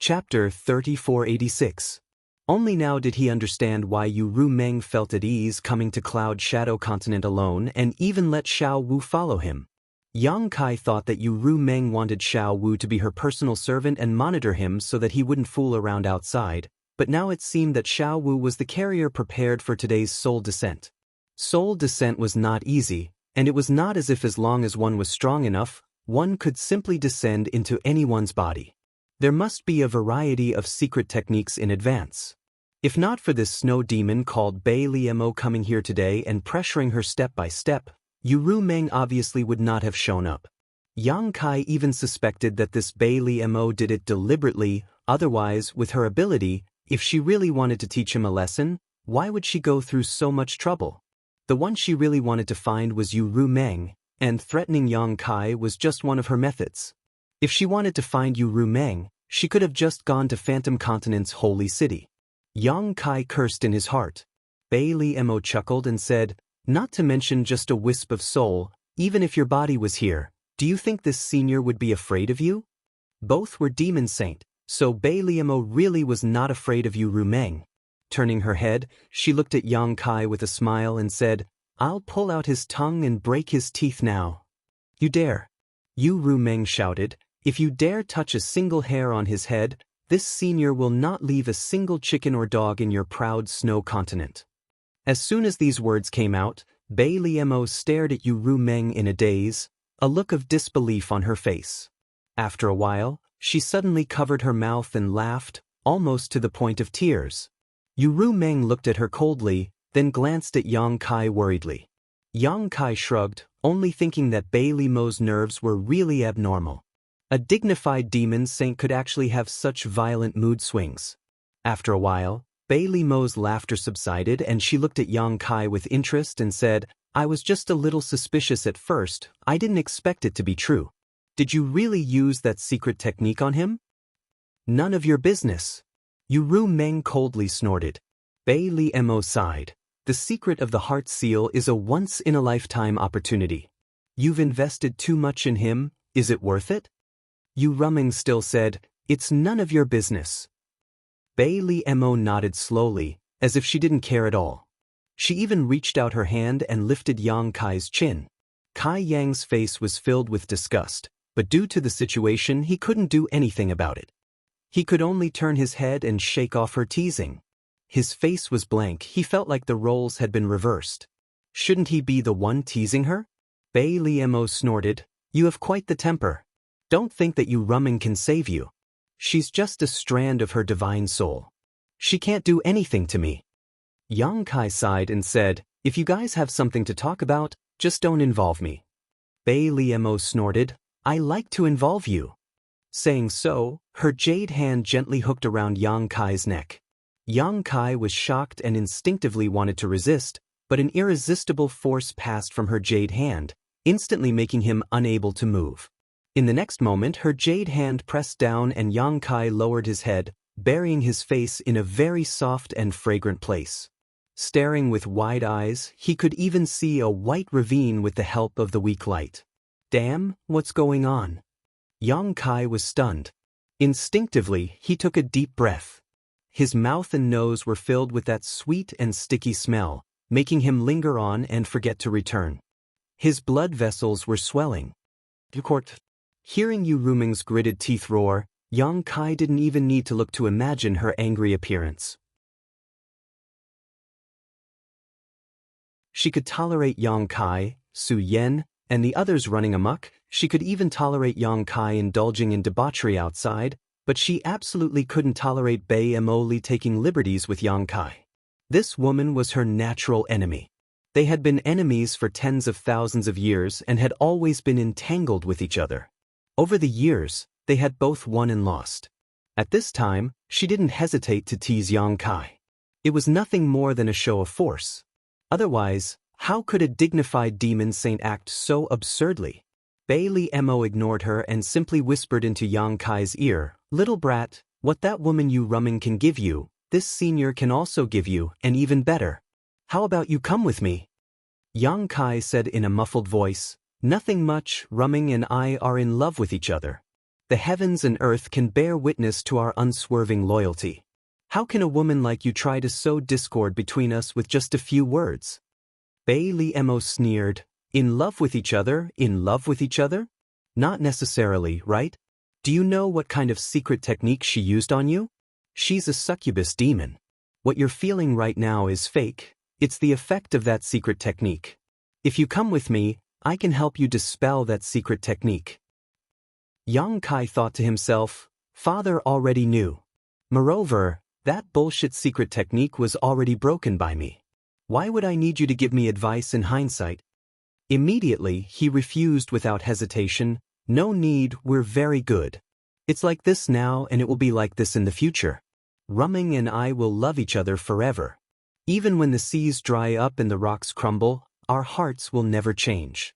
Chapter 3486. Only now did he understand why Yu Rumeng felt at ease coming to Cloud Shadow Continent alone and even let Xiao Wu follow him. Yang Kai thought that Yu Rumeng wanted Xiao Wu to be her personal servant and monitor him so that he wouldn't fool around outside, but now it seemed that Xiao Wu was the carrier prepared for today's soul descent. Soul descent was not easy, and it was not as if as long as one was strong enough, one could simply descend into anyone's body. There must be a variety of secret techniques in advance. If not for this snow demon called Bei Liemo coming here today and pressuring her step by step, Yu Rumeng obviously would not have shown up. Yang Kai even suspected that this Bei Liemo did it deliberately, otherwise, with her ability, if she really wanted to teach him a lesson, why would she go through so much trouble? The one she really wanted to find was Yu Rumeng, and threatening Yang Kai was just one of her methods. If she wanted to find Yu Rumeng, she could have just gone to Phantom Continent's holy city. Yang Kai cursed in his heart. Bei Liemo chuckled and said, "Not to mention just a wisp of soul, even if your body was here, do you think this senior would be afraid of you?" Both were demon saint, so Bei Liemo really was not afraid of Yu Rumeng. Turning her head, she looked at Yang Kai with a smile and said, "I'll pull out his tongue and break his teeth now." "You dare!" Yu Rumeng shouted. "If you dare touch a single hair on his head, this senior will not leave a single chicken or dog in your proud snow continent." As soon as these words came out, Bei Liemo stared at Yu Rumeng in a daze, a look of disbelief on her face. After a while, she suddenly covered her mouth and laughed, almost to the point of tears. Yu Rumeng looked at her coldly, then glanced at Yang Kai worriedly. Yang Kai shrugged, only thinking that Bei Liemo's nerves were really abnormal. A dignified demon saint could actually have such violent mood swings. After a while, Bei Liemo's laughter subsided and she looked at Yang Kai with interest and said, "I was just a little suspicious at first, I didn't expect it to be true. Did you really use that secret technique on him?" "None of your business." Yu Rumeng coldly snorted. Bei Liemo sighed. "The secret of the heart seal is a once-in-a-lifetime opportunity. You've invested too much in him, is it worth it?" Yu Rumeng still said, "It's none of your business." Bei Liemo nodded slowly, as if she didn't care at all. She even reached out her hand and lifted Yang Kai's chin. Kai Yang's face was filled with disgust, but due to the situation he couldn't do anything about it. He could only turn his head and shake off her teasing. His face was blank, he felt like the roles had been reversed. Shouldn't he be the one teasing her? Bei Liemo snorted, "You have quite the temper. Don't think that Yu Rumeng can save you. She's just a strand of her divine soul. She can't do anything to me." Yang Kai sighed and said, "If you guys have something to talk about, just don't involve me." Bei Liemo snorted, "I like to involve you." Saying so, her jade hand gently hooked around Yang Kai's neck. Yang Kai was shocked and instinctively wanted to resist, but an irresistible force passed from her jade hand, instantly making him unable to move. In the next moment, her jade hand pressed down and Yang Kai lowered his head, burying his face in a very soft and fragrant place. Staring with wide eyes, he could even see a white ravine with the help of the weak light. "Damn, what's going on?" Yang Kai was stunned. Instinctively, he took a deep breath. His mouth and nose were filled with that sweet and sticky smell, making him linger on and forget to return. His blood vessels were swelling. Hearing Yu Rumeng's gritted teeth roar, Yang Kai didn't even need to look to imagine her angry appearance. She could tolerate Yang Kai, Su Yen, and the others running amok. She could even tolerate Yang Kai indulging in debauchery outside, but she absolutely couldn't tolerate Bei Liemo taking liberties with Yang Kai. This woman was her natural enemy. They had been enemies for tens of thousands of years and had always been entangled with each other. Over the years, they had both won and lost. At this time, she didn't hesitate to tease Yang Kai. It was nothing more than a show of force. Otherwise, how could a dignified demon saint act so absurdly? Bei Liemo ignored her and simply whispered into Yang Kai's ear, "Little brat, what that woman Yu Rumeng can give you, this senior can also give you, and even better. How about you come with me?" Yang Kai said in a muffled voice, "Nothing much, Rumeng and I are in love with each other." The heavens and earth can bear witness to our unswerving loyalty. How can a woman like you try to sow discord between us with just a few words? Bei Li Mo sneered. In love with each other? In love with each other? Not necessarily, right? Do you know what kind of secret technique she used on you? She's a succubus demon. What you're feeling right now is fake. It's the effect of that secret technique. If you come with me, I can help you dispel that secret technique. Yang Kai thought to himself, Father already knew. Moreover, that bullshit secret technique was already broken by me. Why would I need you to give me advice in hindsight? Immediately, he refused without hesitation. No need, we're very good. It's like this now and it will be like this in the future. Rumming and I will love each other forever. Even when the seas dry up and the rocks crumble, our hearts will never change.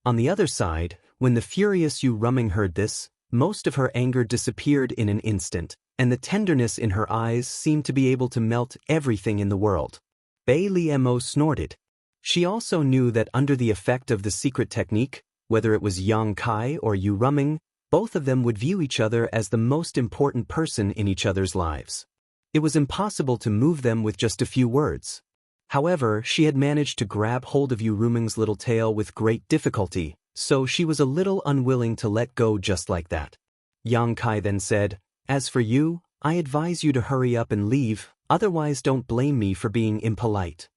On the other side, when the furious Yu Rumming heard this, most of her anger disappeared in an instant, and the tenderness in her eyes seemed to be able to melt everything in the world. Bei Li Mo snorted. She also knew that under the effect of the secret technique, whether it was Yang Kai or Yu Rumming, both of them would view each other as the most important person in each other's lives. It was impossible to move them with just a few words. However, she had managed to grab hold of Yu Rumming's little tail with great difficulty, so she was a little unwilling to let go just like that. Yang Kai then said, As for you, I advise you to hurry up and leave, otherwise don't blame me for being impolite.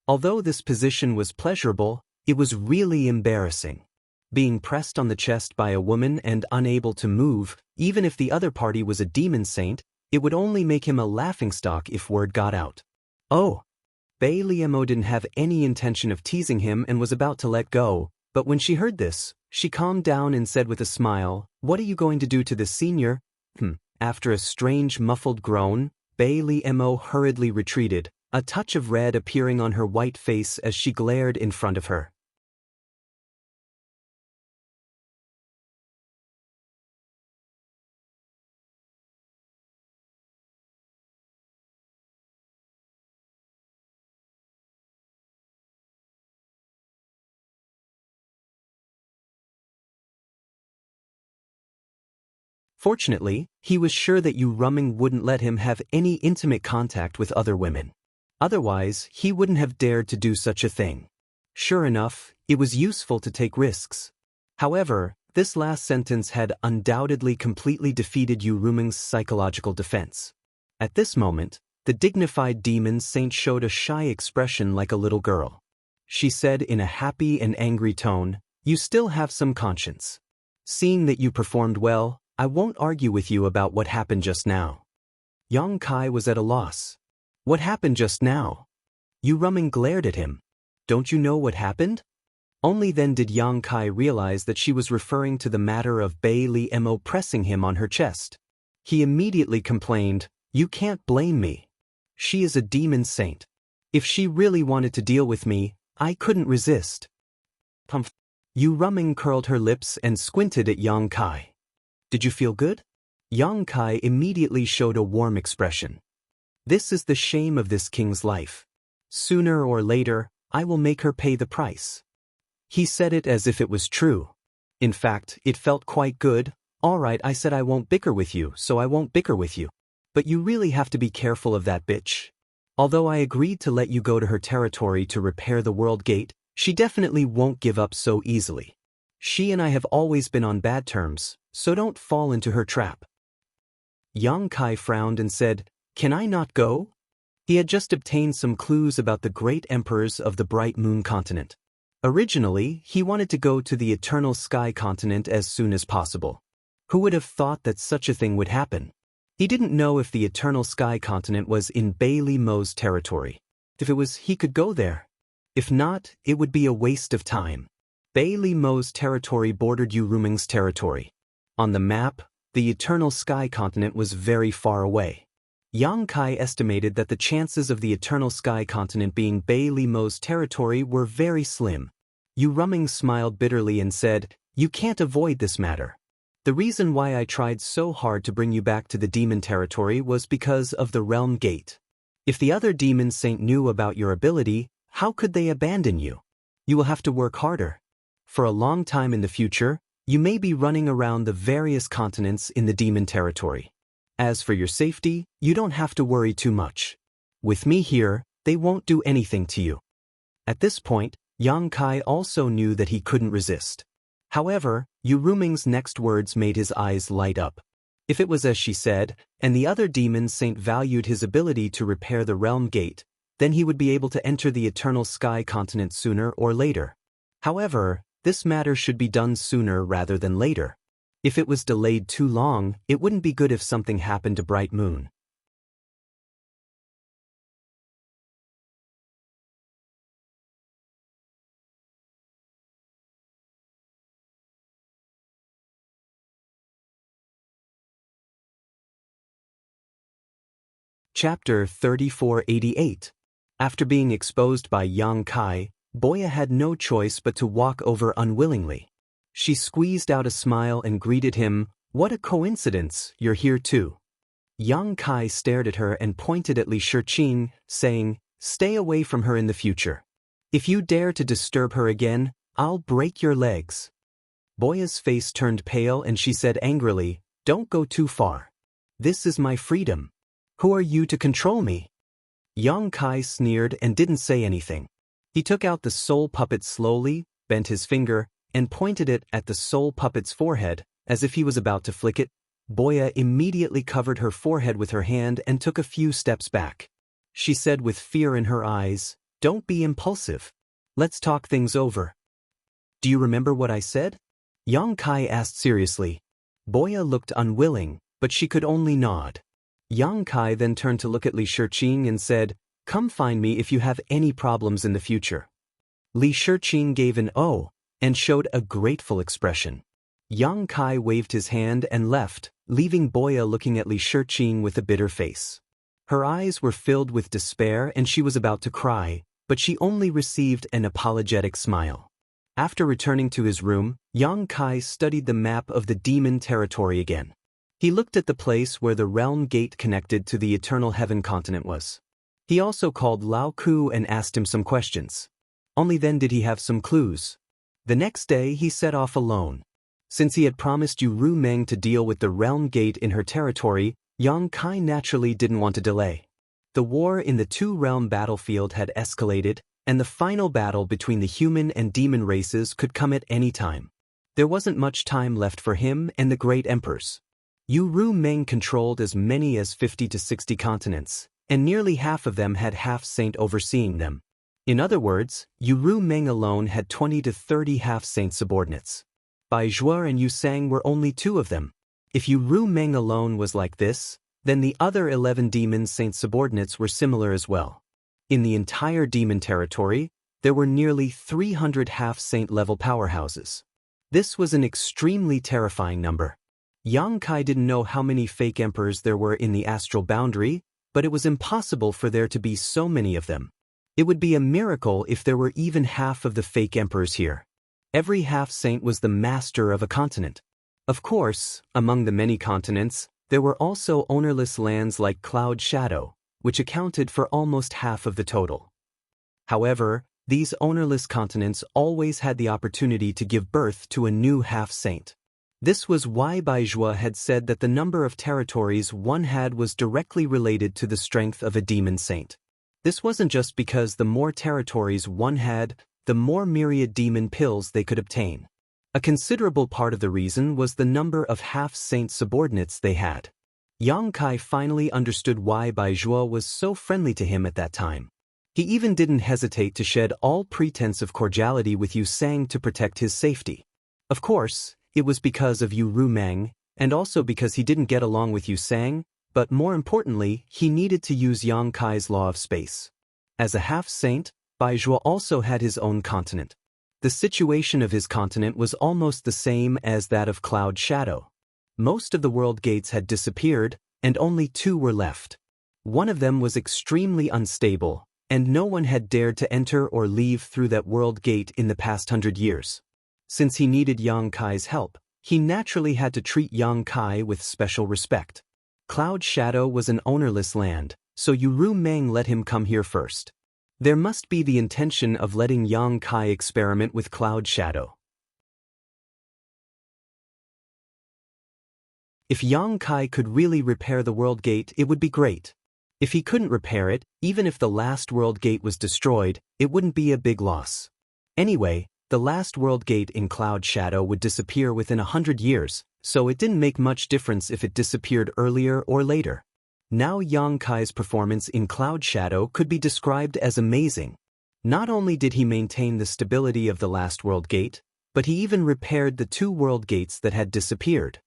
Although this position was pleasurable, it was really embarrassing. Being pressed on the chest by a woman and unable to move, even if the other party was a demon saint, it would only make him a laughingstock if word got out. Oh! Bei Li Mo didn't have any intention of teasing him and was about to let go, but when she heard this, she calmed down and said with a smile, What are you going to do to this senior? After a strange muffled groan, Bei Li Mo hurriedly retreated, a touch of red appearing on her white face as she glared in front of her. Fortunately, he was sure that Yu Rumming wouldn't let him have any intimate contact with other women. Otherwise, he wouldn't have dared to do such a thing. Sure enough, it was useful to take risks. However, this last sentence had undoubtedly completely defeated Yu Rumming's psychological defense. At this moment, the dignified demon saint showed a shy expression like a little girl. She said in a happy and angry tone, You still have some conscience. Seeing that you performed well, I won't argue with you about what happened just now. Yang Kai was at a loss. What happened just now? Yu Rumming glared at him. Don't you know what happened? Only then did Yang Kai realize that she was referring to the matter of Bei Li Mo pressing him on her chest. He immediately complained, You can't blame me. She is a demon saint. If she really wanted to deal with me, I couldn't resist. Yu Rumming curled her lips and squinted at Yang Kai. Did you feel good? Yang Kai immediately showed a warm expression. This is the shame of this king's life. Sooner or later, I will make her pay the price. He said it as if it was true. In fact, it felt quite good. All right, I said I won't bicker with you, so I won't bicker with you. But you really have to be careful of that bitch. Although I agreed to let you go to her territory to repair the world gate, she definitely won't give up so easily. She and I have always been on bad terms, so don't fall into her trap. Yang Kai frowned and said, Can I not go? He had just obtained some clues about the great emperors of the Bright Moon continent. Originally, he wanted to go to the Eternal Sky continent as soon as possible. Who would have thought that such a thing would happen? He didn't know if the Eternal Sky continent was in Bei Li Mo's territory. If it was, he could go there. If not, it would be a waste of time. Bei Li Mo's territory bordered Yu Rumming's territory. On the map, the Eternal Sky continent was very far away. Yang Kai estimated that the chances of the Eternal Sky continent being Bei Li Mo's territory were very slim. Yu Rumming smiled bitterly and said, You can't avoid this matter. The reason why I tried so hard to bring you back to the demon territory was because of the realm gate. If the other demon saint knew about your ability, how could they abandon you? You will have to work harder. For a long time in the future, You may be running around the various continents in the demon territory. As for your safety, you don't have to worry too much. With me here, they won't do anything to you." At this point, Yang Kai also knew that he couldn't resist. However, Yu Ruming's next words made his eyes light up. If it was as she said, and the other demon saint valued his ability to repair the realm gate, then he would be able to enter the Eternal Sky continent sooner or later. However, this matter should be done sooner rather than later. If it was delayed too long, it wouldn't be good if something happened to Bright Moon. Chapter 3488. After being exposed by Yang Kai, Boya had no choice but to walk over unwillingly. She squeezed out a smile and greeted him. "What a coincidence, you're here too." Yang Kai stared at her and pointed at Li Shiqing, saying, "Stay away from her in the future. If you dare to disturb her again, I'll break your legs." Boya's face turned pale and she said angrily, "Don't go too far. This is my freedom. Who are you to control me?" Yang Kai sneered and didn't say anything. He took out the soul puppet slowly, bent his finger, and pointed it at the soul puppet's forehead, as if he was about to flick it. Boya immediately covered her forehead with her hand and took a few steps back. She said with fear in her eyes, "Don't be impulsive. Let's talk things over." "Do you remember what I said?" Yang Kai asked seriously. Boya looked unwilling, but she could only nod. Yang Kai then turned to look at Li Shiqing and said, "Come find me if you have any problems in the future." Li Shiqing gave an "oh" and showed a grateful expression. Yang Kai waved his hand and left, leaving Boya looking at Li Shiqing with a bitter face. Her eyes were filled with despair and she was about to cry, but she only received an apologetic smile. After returning to his room, Yang Kai studied the map of the demon territory again. He looked at the place where the realm gate connected to the Eternal Heaven continent was. He also called Lao Ku and asked him some questions. Only then did he have some clues. The next day he set off alone. Since he had promised Yu Ruming to deal with the realm gate in her territory, Yang Kai naturally didn't want to delay. The war in the two-realm battlefield had escalated, and the final battle between the human and demon races could come at any time. There wasn't much time left for him and the great emperors. Yu Ruming controlled as many as 50 to 60 continents, and nearly half of them had half-saint overseeing them. In other words, Yu Ruming alone had 20 to 30 half-saint subordinates. Bai Zhuo and Yu Sang were only two of them. If Yu Ruming alone was like this, then the other 11 demon saint subordinates were similar as well. In the entire demon territory, there were nearly 300 half-saint level powerhouses. This was an extremely terrifying number. Yang Kai didn't know how many fake emperors there were in the astral boundary, but it was impossible for there to be so many of them. It would be a miracle if there were even half of the fake emperors here. Every half-saint was the master of a continent. Of course, among the many continents, there were also ownerless lands like Cloud Shadow, which accounted for almost half of the total. However, these ownerless continents always had the opportunity to give birth to a new half-saint. This was why Bai Zhuo had said that the number of territories one had was directly related to the strength of a demon saint. This wasn't just because the more territories one had, the more myriad demon pills they could obtain. A considerable part of the reason was the number of half-saint subordinates they had. Yang Kai finally understood why Bai Zhuo was so friendly to him at that time. He even didn't hesitate to shed all pretense of cordiality with Yu Sang to protect his safety. Of course, it was because of Yu Ruming, and also because he didn't get along with Yu Sang, but more importantly, he needed to use Yang Kai's law of space. As a half-saint, Bai Zhuo also had his own continent. The situation of his continent was almost the same as that of Cloud Shadow. Most of the world gates had disappeared, and only two were left. One of them was extremely unstable, and no one had dared to enter or leave through that world gate in the past 100 years. Since he needed Yang Kai's help, he naturally had to treat Yang Kai with special respect. Cloud Shadow was an ownerless land, so Yu Ruming let him come here first. There must be the intention of letting Yang Kai experiment with Cloud Shadow. If Yang Kai could really repair the World Gate, it would be great. If he couldn't repair it, even if the last World Gate was destroyed, it wouldn't be a big loss. Anyway, the last World Gate in Cloud Shadow would disappear within 100 years, so it didn't make much difference if it disappeared earlier or later. Now Yang Kai's performance in Cloud Shadow could be described as amazing. Not only did he maintain the stability of the last World Gate, but he even repaired the 2 World Gates that had disappeared.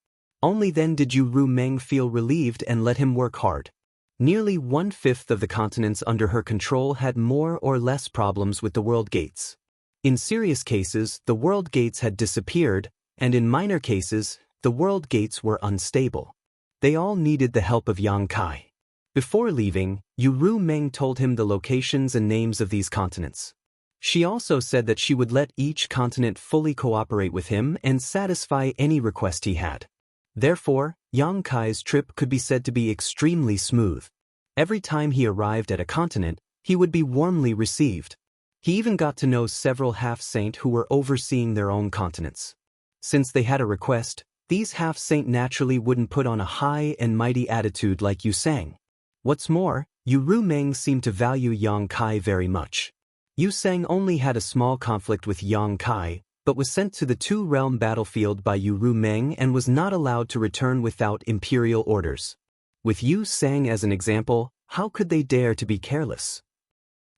Only then did Yu Rumeng feel relieved and let him work hard. Nearly 1/5 of the continents under her control had more or less problems with the World Gates. In serious cases, the World Gates had disappeared, and in minor cases, the World Gates were unstable. They all needed the help of Yang Kai. Before leaving, Yu Rumeng told him the locations and names of these continents. She also said that she would let each continent fully cooperate with him and satisfy any request he had. Therefore, Yang Kai's trip could be said to be extremely smooth. Every time he arrived at a continent, he would be warmly received. He even got to know several half-saint who were overseeing their own continents. Since they had a request, these half-saint naturally wouldn't put on a high and mighty attitude like Yu Sang. What's more, Yu Rumeng seemed to value Yang Kai very much. Yu Sang only had a small conflict with Yang Kai, but was sent to the 2-realm battlefield by Yu Rumeng and was not allowed to return without imperial orders. With Yu Sang as an example, how could they dare to be careless?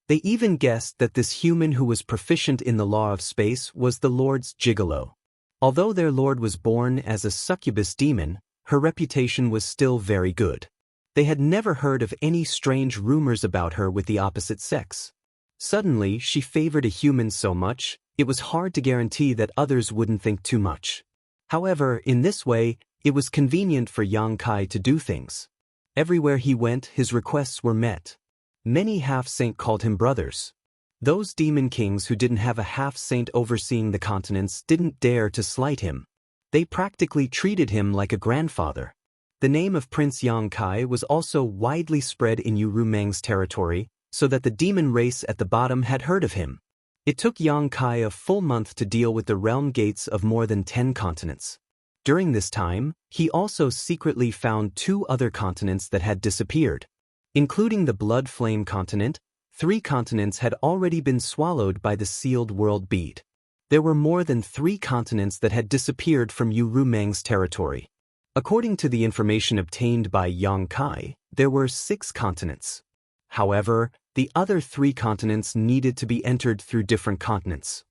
They even guessed that this human who was proficient in the law of space was the Lord's gigolo. Although their lord was born as a succubus demon, her reputation was still very good. They had never heard of any strange rumors about her with the opposite sex. Suddenly, she favored a human so much, it was hard to guarantee that others wouldn't think too much. However, in this way, it was convenient for Yang Kai to do things. Everywhere he went, his requests were met. Many half-saint called him brothers. Those demon kings who didn't have a half-saint overseeing the continents didn't dare to slight him. They practically treated him like a grandfather. The name of Prince Yang Kai was also widely spread in Yu Rumeng's territory, so that the demon race at the bottom had heard of him. It took Yang Kai a full month to deal with the realm gates of more than 10 continents. During this time, he also secretly found 2 other continents that had disappeared. Including the Blood Flame continent, 3 continents had already been swallowed by the sealed world bead. There were more than 3 continents that had disappeared from Yu Rumeng's territory. According to the information obtained by Yang Kai, there were 6 continents. However, the other 3 continents needed to be entered through different continents.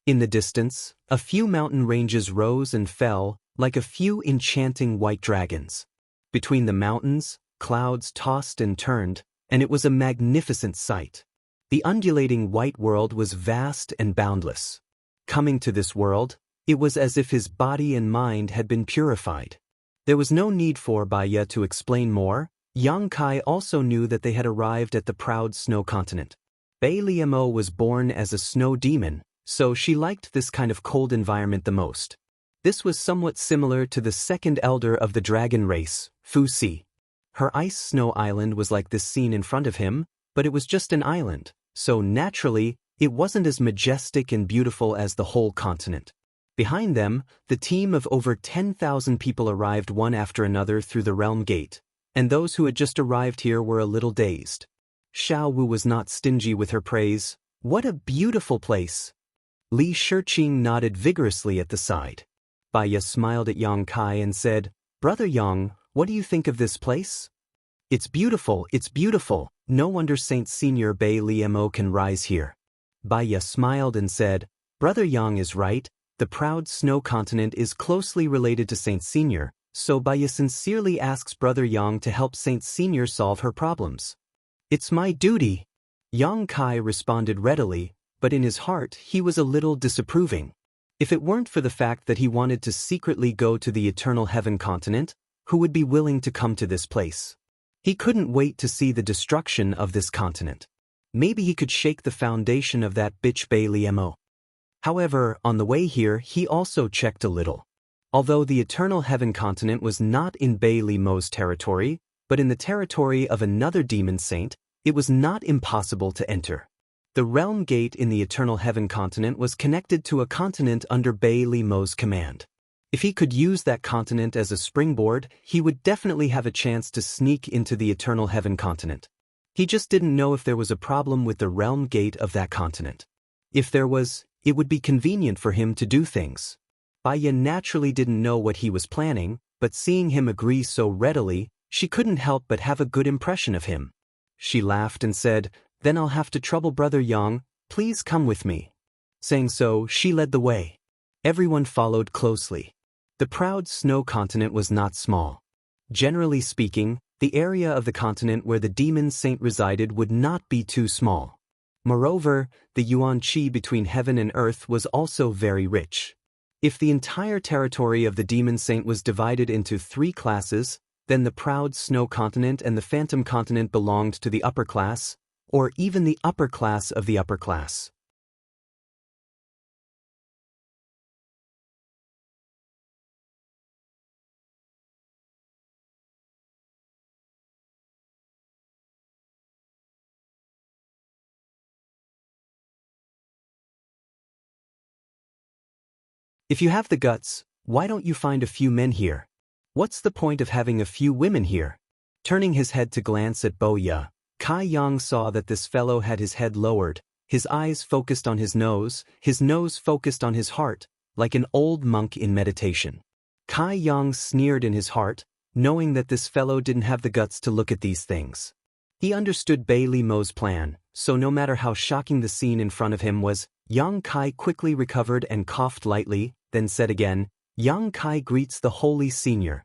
In the distance, a few mountain ranges rose and fell, like a few enchanting white dragons. Between the mountains, clouds tossed and turned, and it was a magnificent sight. The undulating white world was vast and boundless. Coming to this world, it was as if his body and mind had been purified. There was no need for Baya to explain more. Yang Kai also knew that they had arrived at the proud snow continent. Bai Liemo was born as a snow demon, so she liked this kind of cold environment the most. This was somewhat similar to the second elder of the dragon race, Fu Si. Her ice snow island was like this scene in front of him, but it was just an island, so naturally, it wasn't as majestic and beautiful as the whole continent. Behind them, the team of over 10,000 people arrived one after another through the realm gate, and those who had just arrived here were a little dazed. Xiao Wu was not stingy with her praise. What a beautiful place! Li Shiqing nodded vigorously at the side. Baya smiled at Yang Kai and said, "Brother Yang, what do you think of this place?" It's beautiful, no wonder Saint Senior Bai Liemo can rise here." Baya smiled and said, "Brother Yang is right, the proud snow continent is closely related to Saint Senior, so Baya sincerely asks Brother Yang to help Saint Senior solve her problems." "It's my duty." Yang Kai responded readily, but in his heart he was a little disapproving. If it weren't for the fact that he wanted to secretly go to the Eternal Heaven continent, who would be willing to come to this place? He couldn't wait to see the destruction of this continent. Maybe he could shake the foundation of that bitch Bai Liemo. However, on the way here he also checked a little. Although the Eternal Heaven continent was not in Bai Liemo's territory, but in the territory of another demon saint, it was not impossible to enter. The realm gate in the Eternal Heaven continent was connected to a continent under Bai Liemo's command. If he could use that continent as a springboard, he would definitely have a chance to sneak into the Eternal Heaven continent. He just didn't know if there was a problem with the realm gate of that continent. If there was, it would be convenient for him to do things. Baiya naturally didn't know what he was planning, but seeing him agree so readily, she couldn't help but have a good impression of him. She laughed and said, "Then I'll have to trouble Brother Yang, please come with me." Saying so, she led the way. Everyone followed closely. The proud snow continent was not small. Generally speaking, the area of the continent where the demon saint resided would not be too small. Moreover, the yuan qi between heaven and earth was also very rich. If the entire territory of the demon saint was divided into 3 classes, then the proud snow continent and the phantom continent belonged to the upper class, or even the upper class of the upper class. If you have the guts, why don't you find a few men here? What's the point of having a few women here? Turning his head to glance at Baiya, Kai Yang saw that this fellow had his head lowered, his eyes focused on his nose focused on his heart, like an old monk in meditation. Kai Yang sneered in his heart, knowing that this fellow didn't have the guts to look at these things. He understood Bai Liemo's plan, so no matter how shocking the scene in front of him was, Yang Kai quickly recovered and coughed lightly, then said again, "Yang Kai greets the Holy Senior."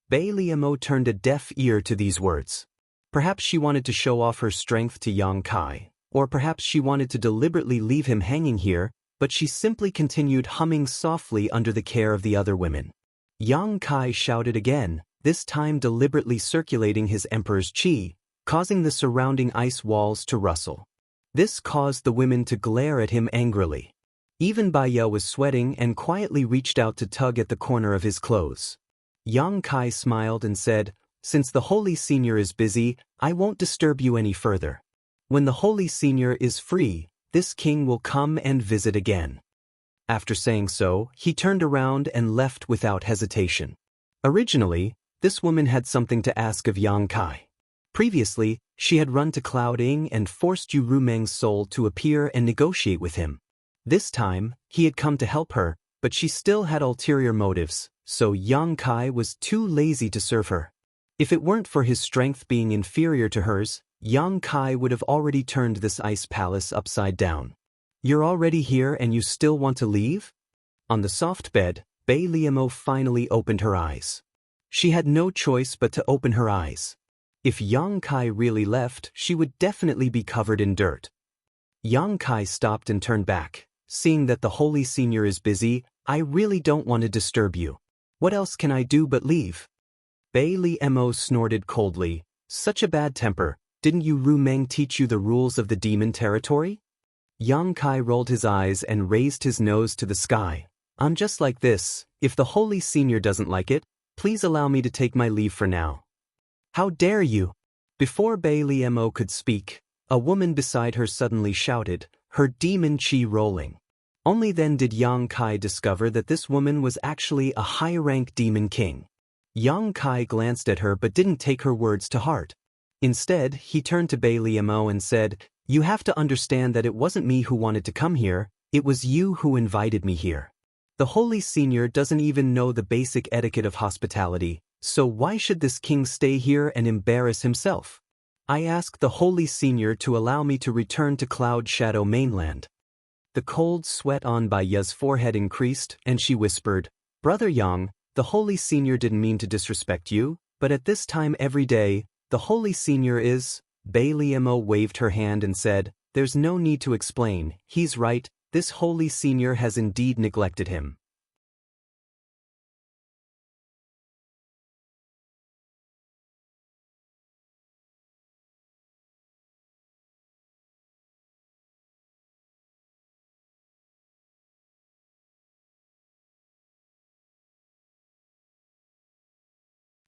Bai Liemo turned a deaf ear to these words. Perhaps she wanted to show off her strength to Yang Kai, or perhaps she wanted to deliberately leave him hanging here, but she simply continued humming softly under the care of the other women. Yang Kai shouted again, this time deliberately circulating his emperor's qi, causing the surrounding ice walls to rustle. This caused the women to glare at him angrily. Even Baiya was sweating and quietly reached out to tug at the corner of his clothes. Yang Kai smiled and said, "Since the Holy Senior is busy, I won't disturb you any further. When the Holy Senior is free, this king will come and visit again." After saying so, he turned around and left without hesitation. Originally, this woman had something to ask of Yang Kai. Previously, she had run to Cloud Ing and forced Yu Rumeng's soul to appear and negotiate with him. This time, he had come to help her, but she still had ulterior motives, so Yang Kai was too lazy to serve her. If it weren't for his strength being inferior to hers, Yang Kai would have already turned this ice palace upside down. "You're already here and you still want to leave?" On the soft bed, Bai Liemo finally opened her eyes. She had no choice but to open her eyes. If Yang Kai really left, she would definitely be covered in dirt. Yang Kai stopped and turned back. "Seeing that the Holy Senior is busy, I really don't want to disturb you. What else can I do but leave?" Bai Liemo snorted coldly. "Such a bad temper, didn't Yu Rumeng teach you the rules of the demon territory?" Yang Kai rolled his eyes and raised his nose to the sky. "I'm just like this, if the Holy Senior doesn't like it, please allow me to take my leave for now." "How dare you!" Before Bai Liemo could speak, a woman beside her suddenly shouted, her demon qi rolling. Only then did Yang Kai discover that this woman was actually a high-rank demon king. Yang Kai glanced at her but didn't take her words to heart. Instead, he turned to Bai Liemo and said, "You have to understand that it wasn't me who wanted to come here, it was you who invited me here. The Holy Senior doesn't even know the basic etiquette of hospitality, so why should this king stay here and embarrass himself? I asked the Holy Senior to allow me to return to Cloud Shadow mainland." The cold sweat on Baiya's forehead increased, and she whispered, "Brother Yang, the Holy Senior didn't mean to disrespect you, but at this time every day, the Holy Senior is, Bei Liemo waved her hand and said, "There's no need to explain, he's right, this holy senior has indeed neglected him."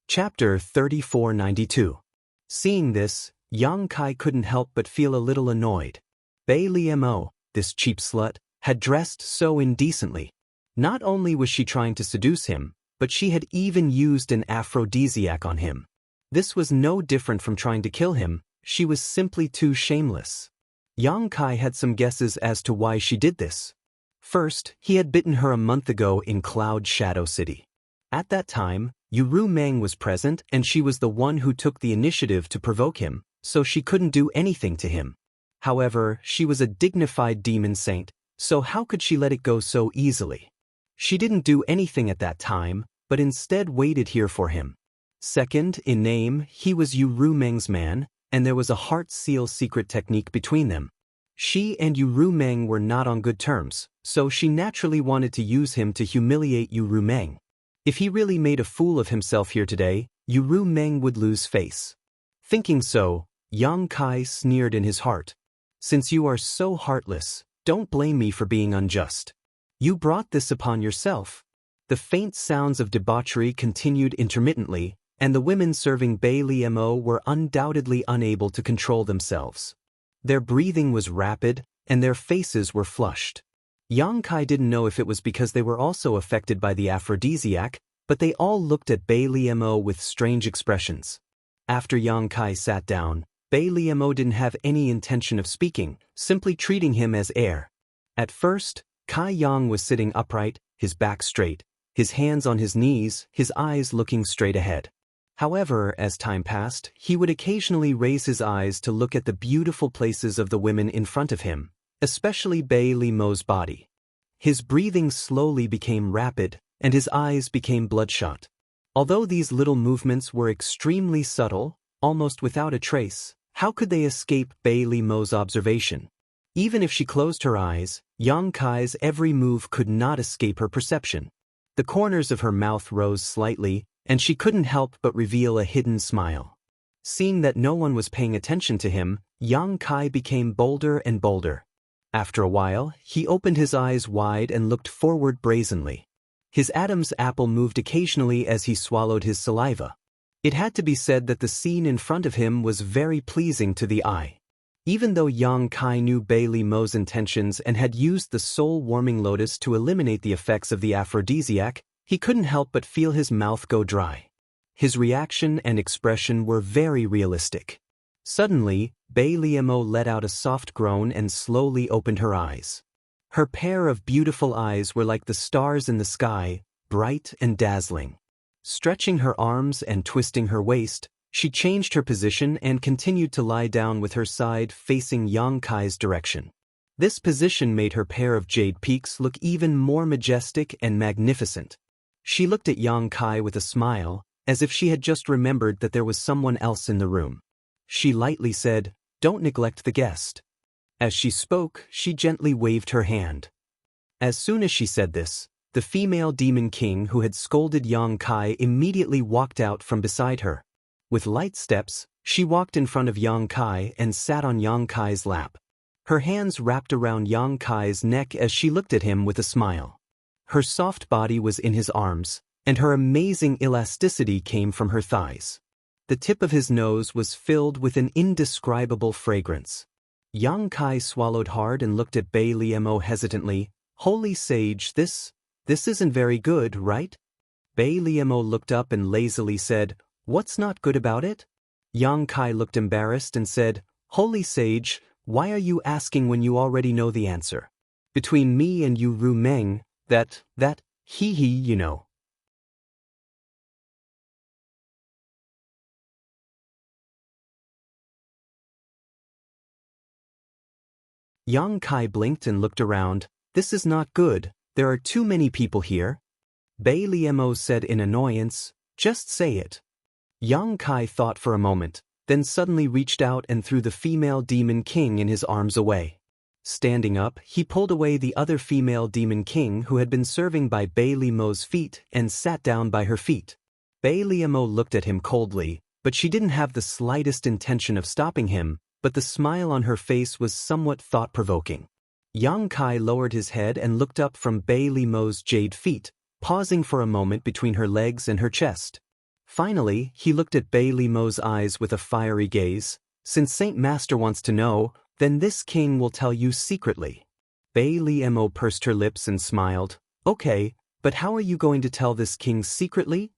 Chapter 3492. Seeing this, Yang Kai couldn't help but feel a little annoyed. Bei Liemo, this cheap slut, had dressed so indecently. Not only was she trying to seduce him, but she had even used an aphrodisiac on him. This was no different from trying to kill him, she was simply too shameless. Yang Kai had some guesses as to why she did this. First, he had bitten her a month ago in Cloud Shadow City. At that time, Yu Meng was present and she was the one who took the initiative to provoke him, so she couldn't do anything to him. However, she was a dignified demon saint, so how could she let it go so easily? She didn't do anything at that time, but instead waited here for him. Second, in name, he was Yu Meng's man, and there was a heart seal secret technique between them. She and Yu Meng were not on good terms, so she naturally wanted to use him to humiliate Yu Meng. If he really made a fool of himself here today, Yu Meng would lose face. Thinking so, Yang Kai sneered in his heart. "Since you are so heartless, don't blame me for being unjust. You brought this upon yourself." The faint sounds of debauchery continued intermittently, and the women serving Bei Liemo were undoubtedly unable to control themselves. Their breathing was rapid, and their faces were flushed. Yang Kai didn't know if it was because they were also affected by the aphrodisiac, but they all looked at Bei Liemo with strange expressions. After Yang Kai sat down, Bei Liemo didn't have any intention of speaking, simply treating him as air. At first, Kai Yang was sitting upright, his back straight, his hands on his knees, his eyes looking straight ahead. However, as time passed, he would occasionally raise his eyes to look at the beautiful places of the women in front of him, especially Bei Liemo's body. His breathing slowly became rapid, and his eyes became bloodshot. Although these little movements were extremely subtle, almost without a trace, how could they escape Bei Liemo's observation? Even if she closed her eyes, Yang Kai's every move could not escape her perception. The corners of her mouth rose slightly, and she couldn't help but reveal a hidden smile. Seeing that no one was paying attention to him, Yang Kai became bolder and bolder. After a while, he opened his eyes wide and looked forward brazenly. His Adam's apple moved occasionally as he swallowed his saliva. It had to be said that the scene in front of him was very pleasing to the eye. Even though Yang Kai knew Bei Liemo's intentions and had used the soul-warming lotus to eliminate the effects of the aphrodisiac, he couldn't help but feel his mouth go dry. His reaction and expression were very realistic. Suddenly, Bei Liemo let out a soft groan and slowly opened her eyes. Her pair of beautiful eyes were like the stars in the sky, bright and dazzling. Stretching her arms and twisting her waist, she changed her position and continued to lie down with her side facing Yang Kai's direction. This position made her pair of jade peaks look even more majestic and magnificent. She looked at Yang Kai with a smile, as if she had just remembered that there was someone else in the room. She lightly said, "Don't neglect the guest." As she spoke, she gently waved her hand. As soon as she said this, the female demon king who had scolded Yang Kai immediately walked out from beside her. With light steps, she walked in front of Yang Kai and sat on Yang Kai's lap. Her hands wrapped around Yang Kai's neck as she looked at him with a smile. Her soft body was in his arms, and her amazing elasticity came from her thighs. The tip of his nose was filled with an indescribable fragrance. Yang Kai swallowed hard and looked at Bei Liemo hesitantly. "Holy sage, this isn't very good, right?" Bei Liemo looked up and lazily said, "What's not good about it?" Yang Kai looked embarrassed and said, "Holy sage, why are you asking when you already know the answer? Between me and Yu Meng, that, you know." Yang Kai blinked and looked around. "This is not good, there are too many people here." Bei Liemo said in annoyance, "Just say it." Yang Kai thought for a moment, then suddenly reached out and threw the female demon king in his arms away. Standing up, he pulled away the other female demon king who had been serving by Bei Limo's feet and sat down by her feet. Bei Limo looked at him coldly, but she didn't have the slightest intention of stopping him, but the smile on her face was somewhat thought-provoking. Yang Kai lowered his head and looked up from Bei Limo's jade feet, pausing for a moment between her legs and her chest. Finally, he looked at Bei Limo's eyes with a fiery gaze. Since Saint Master wants to know, then this king will tell you secretly. Bei Limo pursed her lips and smiled. Okay, but how are you going to tell this king secretly?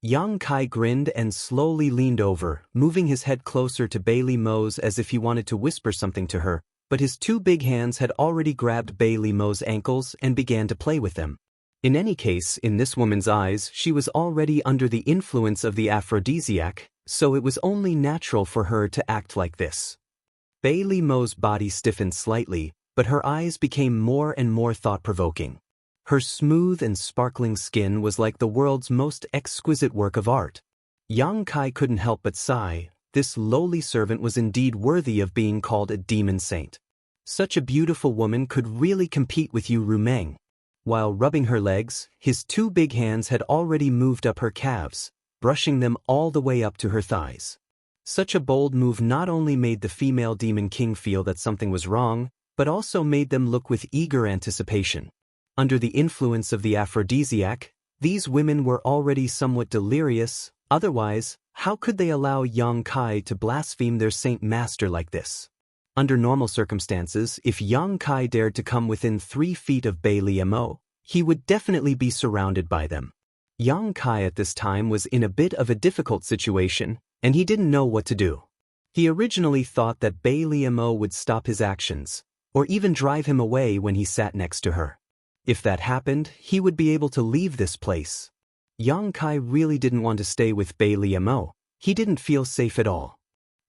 Yang Kai grinned and slowly leaned over, moving his head closer to Bei Limo's as if he wanted to whisper something to her, but his two big hands had already grabbed Bei Limo's ankles and began to play with them. In any case, in this woman's eyes, she was already under the influence of the aphrodisiac, so it was only natural for her to act like this. Bei Limo's body stiffened slightly, but her eyes became more and more thought-provoking. Her smooth and sparkling skin was like the world's most exquisite work of art. Yang Kai couldn't help but sigh. This lowly servant was indeed worthy of being called a demon saint. Such a beautiful woman could really compete with Yu Rumeng. While rubbing her legs, his two big hands had already moved up her calves, brushing them all the way up to her thighs. Such a bold move not only made the female demon king feel that something was wrong, but also made them look with eager anticipation. Under the influence of the aphrodisiac, these women were already somewhat delirious, otherwise, how could they allow Yang Kai to blaspheme their Saint Master like this? Under normal circumstances, if Yang Kai dared to come within 3 feet of Bei Limo, he would definitely be surrounded by them. Yang Kai at this time was in a bit of a difficult situation, and he didn't know what to do. He originally thought that Bei Limo would stop his actions, or even drive him away when he sat next to her. If that happened, he would be able to leave this place. Yang Kai really didn't want to stay with Bei Limo. He didn't feel safe at all.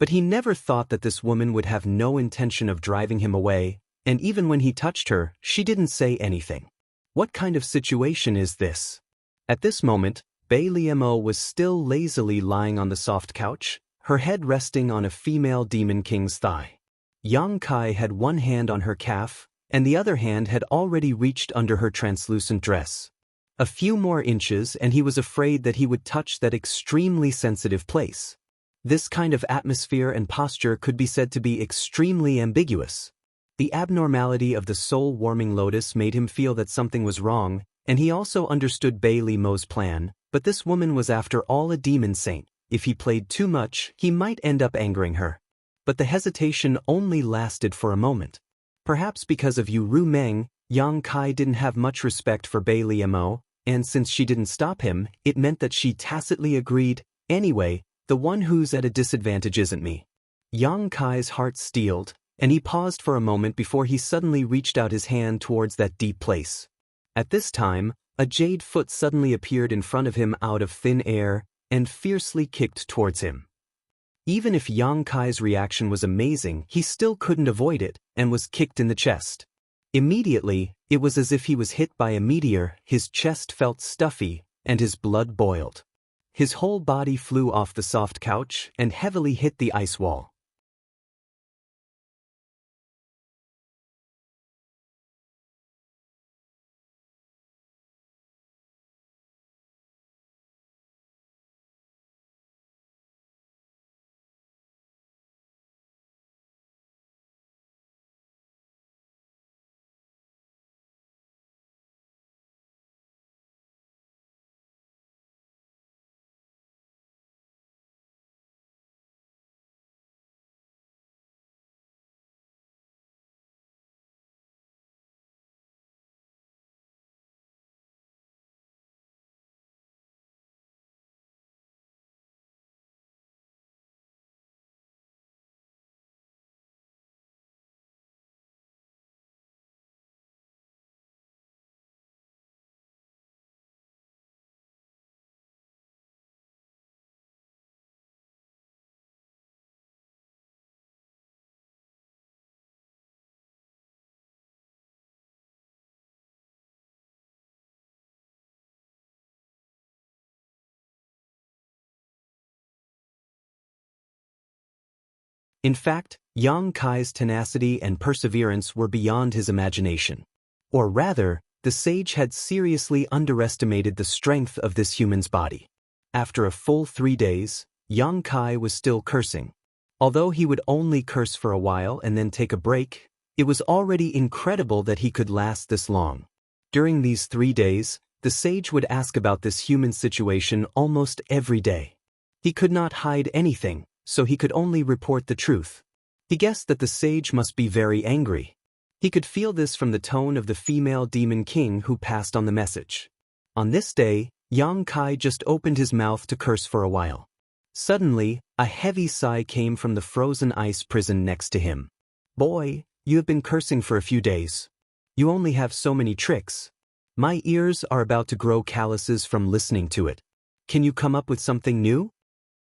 But he never thought that this woman would have no intention of driving him away, and even when he touched her, she didn't say anything. What kind of situation is this? At this moment, Bei Limo was still lazily lying on the soft couch, her head resting on a female demon king's thigh. Yang Kai had one hand on her calf, and the other hand had already reached under her translucent dress. A few more inches and he was afraid that he would touch that extremely sensitive place. This kind of atmosphere and posture could be said to be extremely ambiguous. The abnormality of the soul-warming lotus made him feel that something was wrong, and he also understood Bei Limo's plan, but this woman was after all a demon saint. If he played too much, he might end up angering her. But the hesitation only lasted for a moment. Perhaps because of Yu Rumeng, Yang Kai didn't have much respect for Bei Limo, and since she didn't stop him, it meant that she tacitly agreed, anyway, the one who's at a disadvantage isn't me. Yang Kai's heart steeled, and he paused for a moment before he suddenly reached out his hand towards that deep place. At this time, a jade foot suddenly appeared in front of him out of thin air, and fiercely kicked towards him. Even if Yang Kai's reaction was amazing, he still couldn't avoid it, and was kicked in the chest. Immediately, it was as if he was hit by a meteor, his chest felt stuffy, and his blood boiled. His whole body flew off the soft couch and heavily hit the ice wall. In fact, Yang Kai's tenacity and perseverance were beyond his imagination. Or rather, the sage had seriously underestimated the strength of this human's body. After a full 3 days, Yang Kai was still cursing. Although he would only curse for a while and then take a break, it was already incredible that he could last this long. During these 3 days, the sage would ask about this human situation almost every day. He could not hide anything, so he could only report the truth. He guessed that the sage must be very angry. He could feel this from the tone of the female demon king who passed on the message. On this day, Yang Kai just opened his mouth to curse for a while. Suddenly, a heavy sigh came from the frozen ice prison next to him. "Boy, you have been cursing for a few days. You only have so many tricks. My ears are about to grow calluses from listening to it. Can you come up with something new?"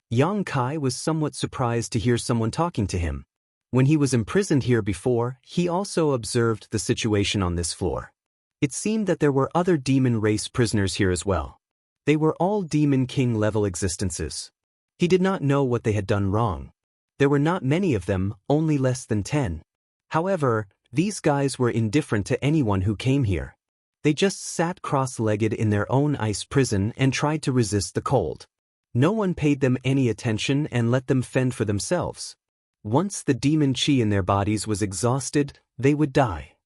Yang Kai was somewhat surprised to hear someone talking to him. When he was imprisoned here before, he also observed the situation on this floor. It seemed that there were other demon race prisoners here as well. They were all demon king level existences. He did not know what they had done wrong. There were not many of them, only less than 10. However, these guys were indifferent to anyone who came here. They just sat cross-legged in their own ice prison and tried to resist the cold. No one paid them any attention and let them fend for themselves. Once the demon chi in their bodies was exhausted, they would die.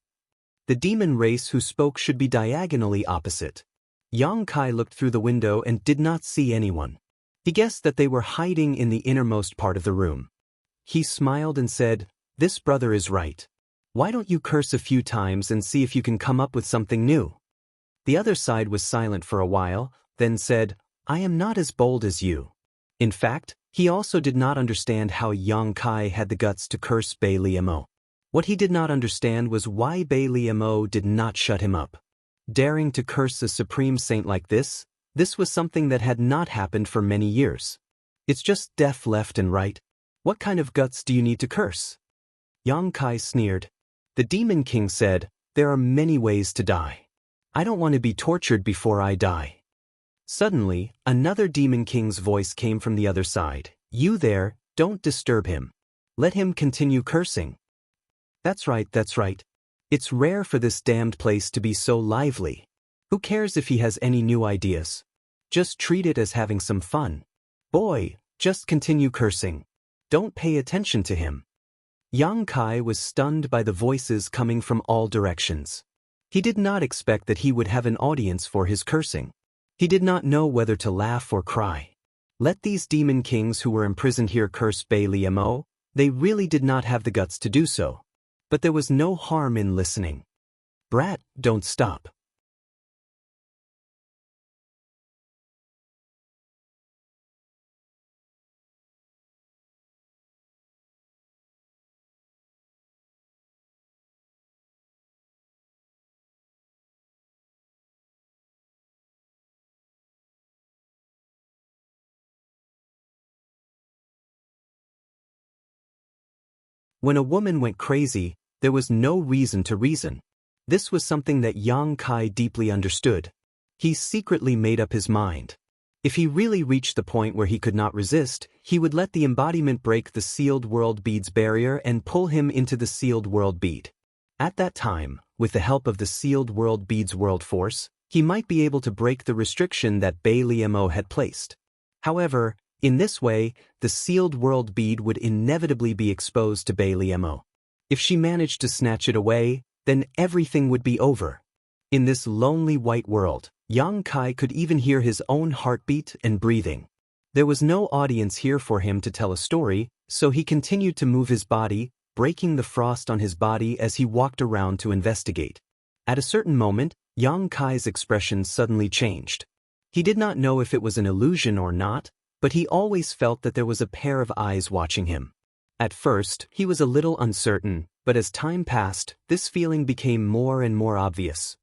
The demon race who spoke should be diagonally opposite. Yang Kai looked through the window and did not see anyone. He guessed that they were hiding in the innermost part of the room. He smiled and said, "This brother is right. Why don't you curse a few times and see if you can come up with something new?" The other side was silent for a while, then said, "I am not as bold as you." In fact, he also did not understand how Yang Kai had the guts to curse Bei Liemo. What he did not understand was why Bei Liemo did not shut him up. Daring to curse a supreme saint like this was something that had not happened for many years. It's just death left and right. What kind of guts do you need to curse? Yang Kai sneered. The Demon King said, "There are many ways to die. I don't want to be tortured before I die." Suddenly, another Demon King's voice came from the other side. "You there, don't disturb him. Let him continue cursing." That's right, that's right. It's rare for this damned place to be so lively. Who cares if he has any new ideas? Just treat it as having some fun. Boy, just continue cursing. Don't pay attention to him. Yang Kai was stunned by the voices coming from all directions. He did not expect that he would have an audience for his cursing. He did not know whether to laugh or cry. Let these demon kings who were imprisoned here curse Bei Liemo, they really did not have the guts to do so. But there was no harm in listening. Brat, don't stop. When a woman went crazy, there was no reason to reason. This was something that Yang Kai deeply understood. He secretly made up his mind. If he really reached the point where he could not resist, he would let the embodiment break the sealed world bead's barrier and pull him into the sealed world bead. At that time, with the help of the sealed world bead's world force, he might be able to break the restriction that Bei Liemo had placed. However, in this way, the sealed world bead would inevitably be exposed to Bei Liemo. If she managed to snatch it away, then everything would be over. In this lonely white world, Yang Kai could even hear his own heartbeat and breathing. There was no audience here for him to tell a story, so he continued to move his body, breaking the frost on his body as he walked around to investigate. At a certain moment, Yang Kai's expression suddenly changed. He did not know if it was an illusion or not, but he always felt that there was a pair of eyes watching him. At first, he was a little uncertain, but as time passed, this feeling became more and more obvious.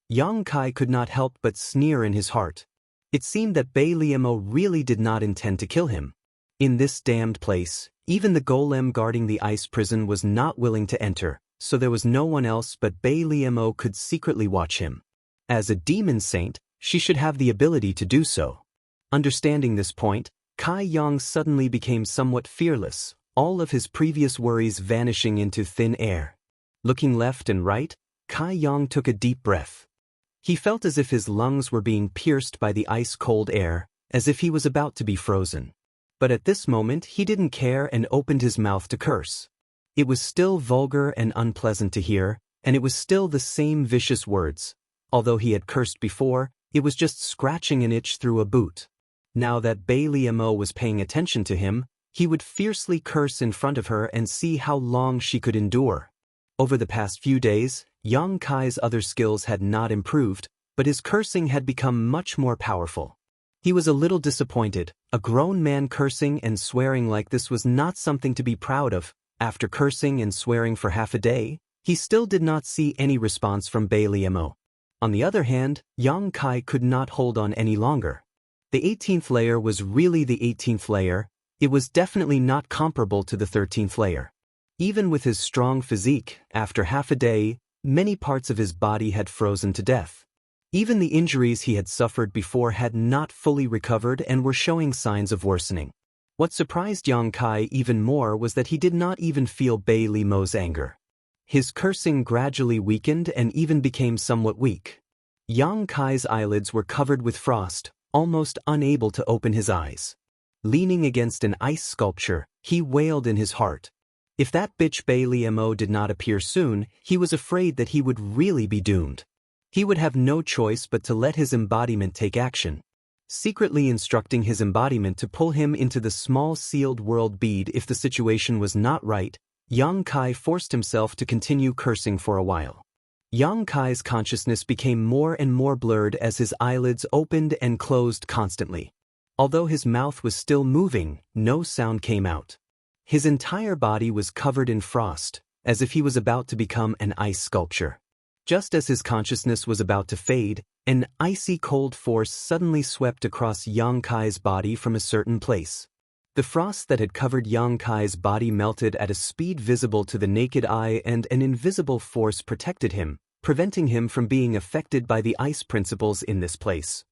Yang Kai could not help but sneer in his heart. It seemed that Bei Liemo really did not intend to kill him. In this damned place, even the golem guarding the ice prison was not willing to enter, so there was no one else but Bei Liemo could secretly watch him. As a demon saint, she should have the ability to do so. Understanding this point, Kai Yang suddenly became somewhat fearless, all of his previous worries vanishing into thin air. Looking left and right, Kai Yang took a deep breath. He felt as if his lungs were being pierced by the ice-cold air, as if he was about to be frozen. But at this moment he didn't care and opened his mouth to curse. It was still vulgar and unpleasant to hear, and it was still the same vicious words. Although he had cursed before, it was just scratching an itch through a boot. Now that Bai Liamo was paying attention to him, he would fiercely curse in front of her and see how long she could endure. Over the past few days, Yang Kai's other skills had not improved, but his cursing had become much more powerful. He was a little disappointed. A grown man cursing and swearing like this was not something to be proud of. After cursing and swearing for half a day, he still did not see any response from Bai Liamo. On the other hand, Yang Kai could not hold on any longer. The 18th layer was really the 18th layer. It was definitely not comparable to the 13th layer. Even with his strong physique, after half a day, many parts of his body had frozen to death. Even the injuries he had suffered before had not fully recovered and were showing signs of worsening. What surprised Yang Kai even more was that he did not even feel Bai Liao's anger. His cursing gradually weakened and even became somewhat weak. Yang Kai's eyelids were covered with frost, almost unable to open his eyes. Leaning against an ice sculpture, he wailed in his heart. If that bitch Bai Liamo did not appear soon, he was afraid that he would really be doomed. He would have no choice but to let his embodiment take action. Secretly instructing his embodiment to pull him into the small sealed world bead if the situation was not right, Yang Kai forced himself to continue cursing for a while. Yang Kai's consciousness became more and more blurred as his eyelids opened and closed constantly. Although his mouth was still moving, no sound came out. His entire body was covered in frost, as if he was about to become an ice sculpture. Just as his consciousness was about to fade, an icy cold force suddenly swept across Yang Kai's body from a certain place. The frost that had covered Yang Kai's body melted at a speed visible to the naked eye, and an invisible force protected him, preventing him from being affected by the ice principles in this place.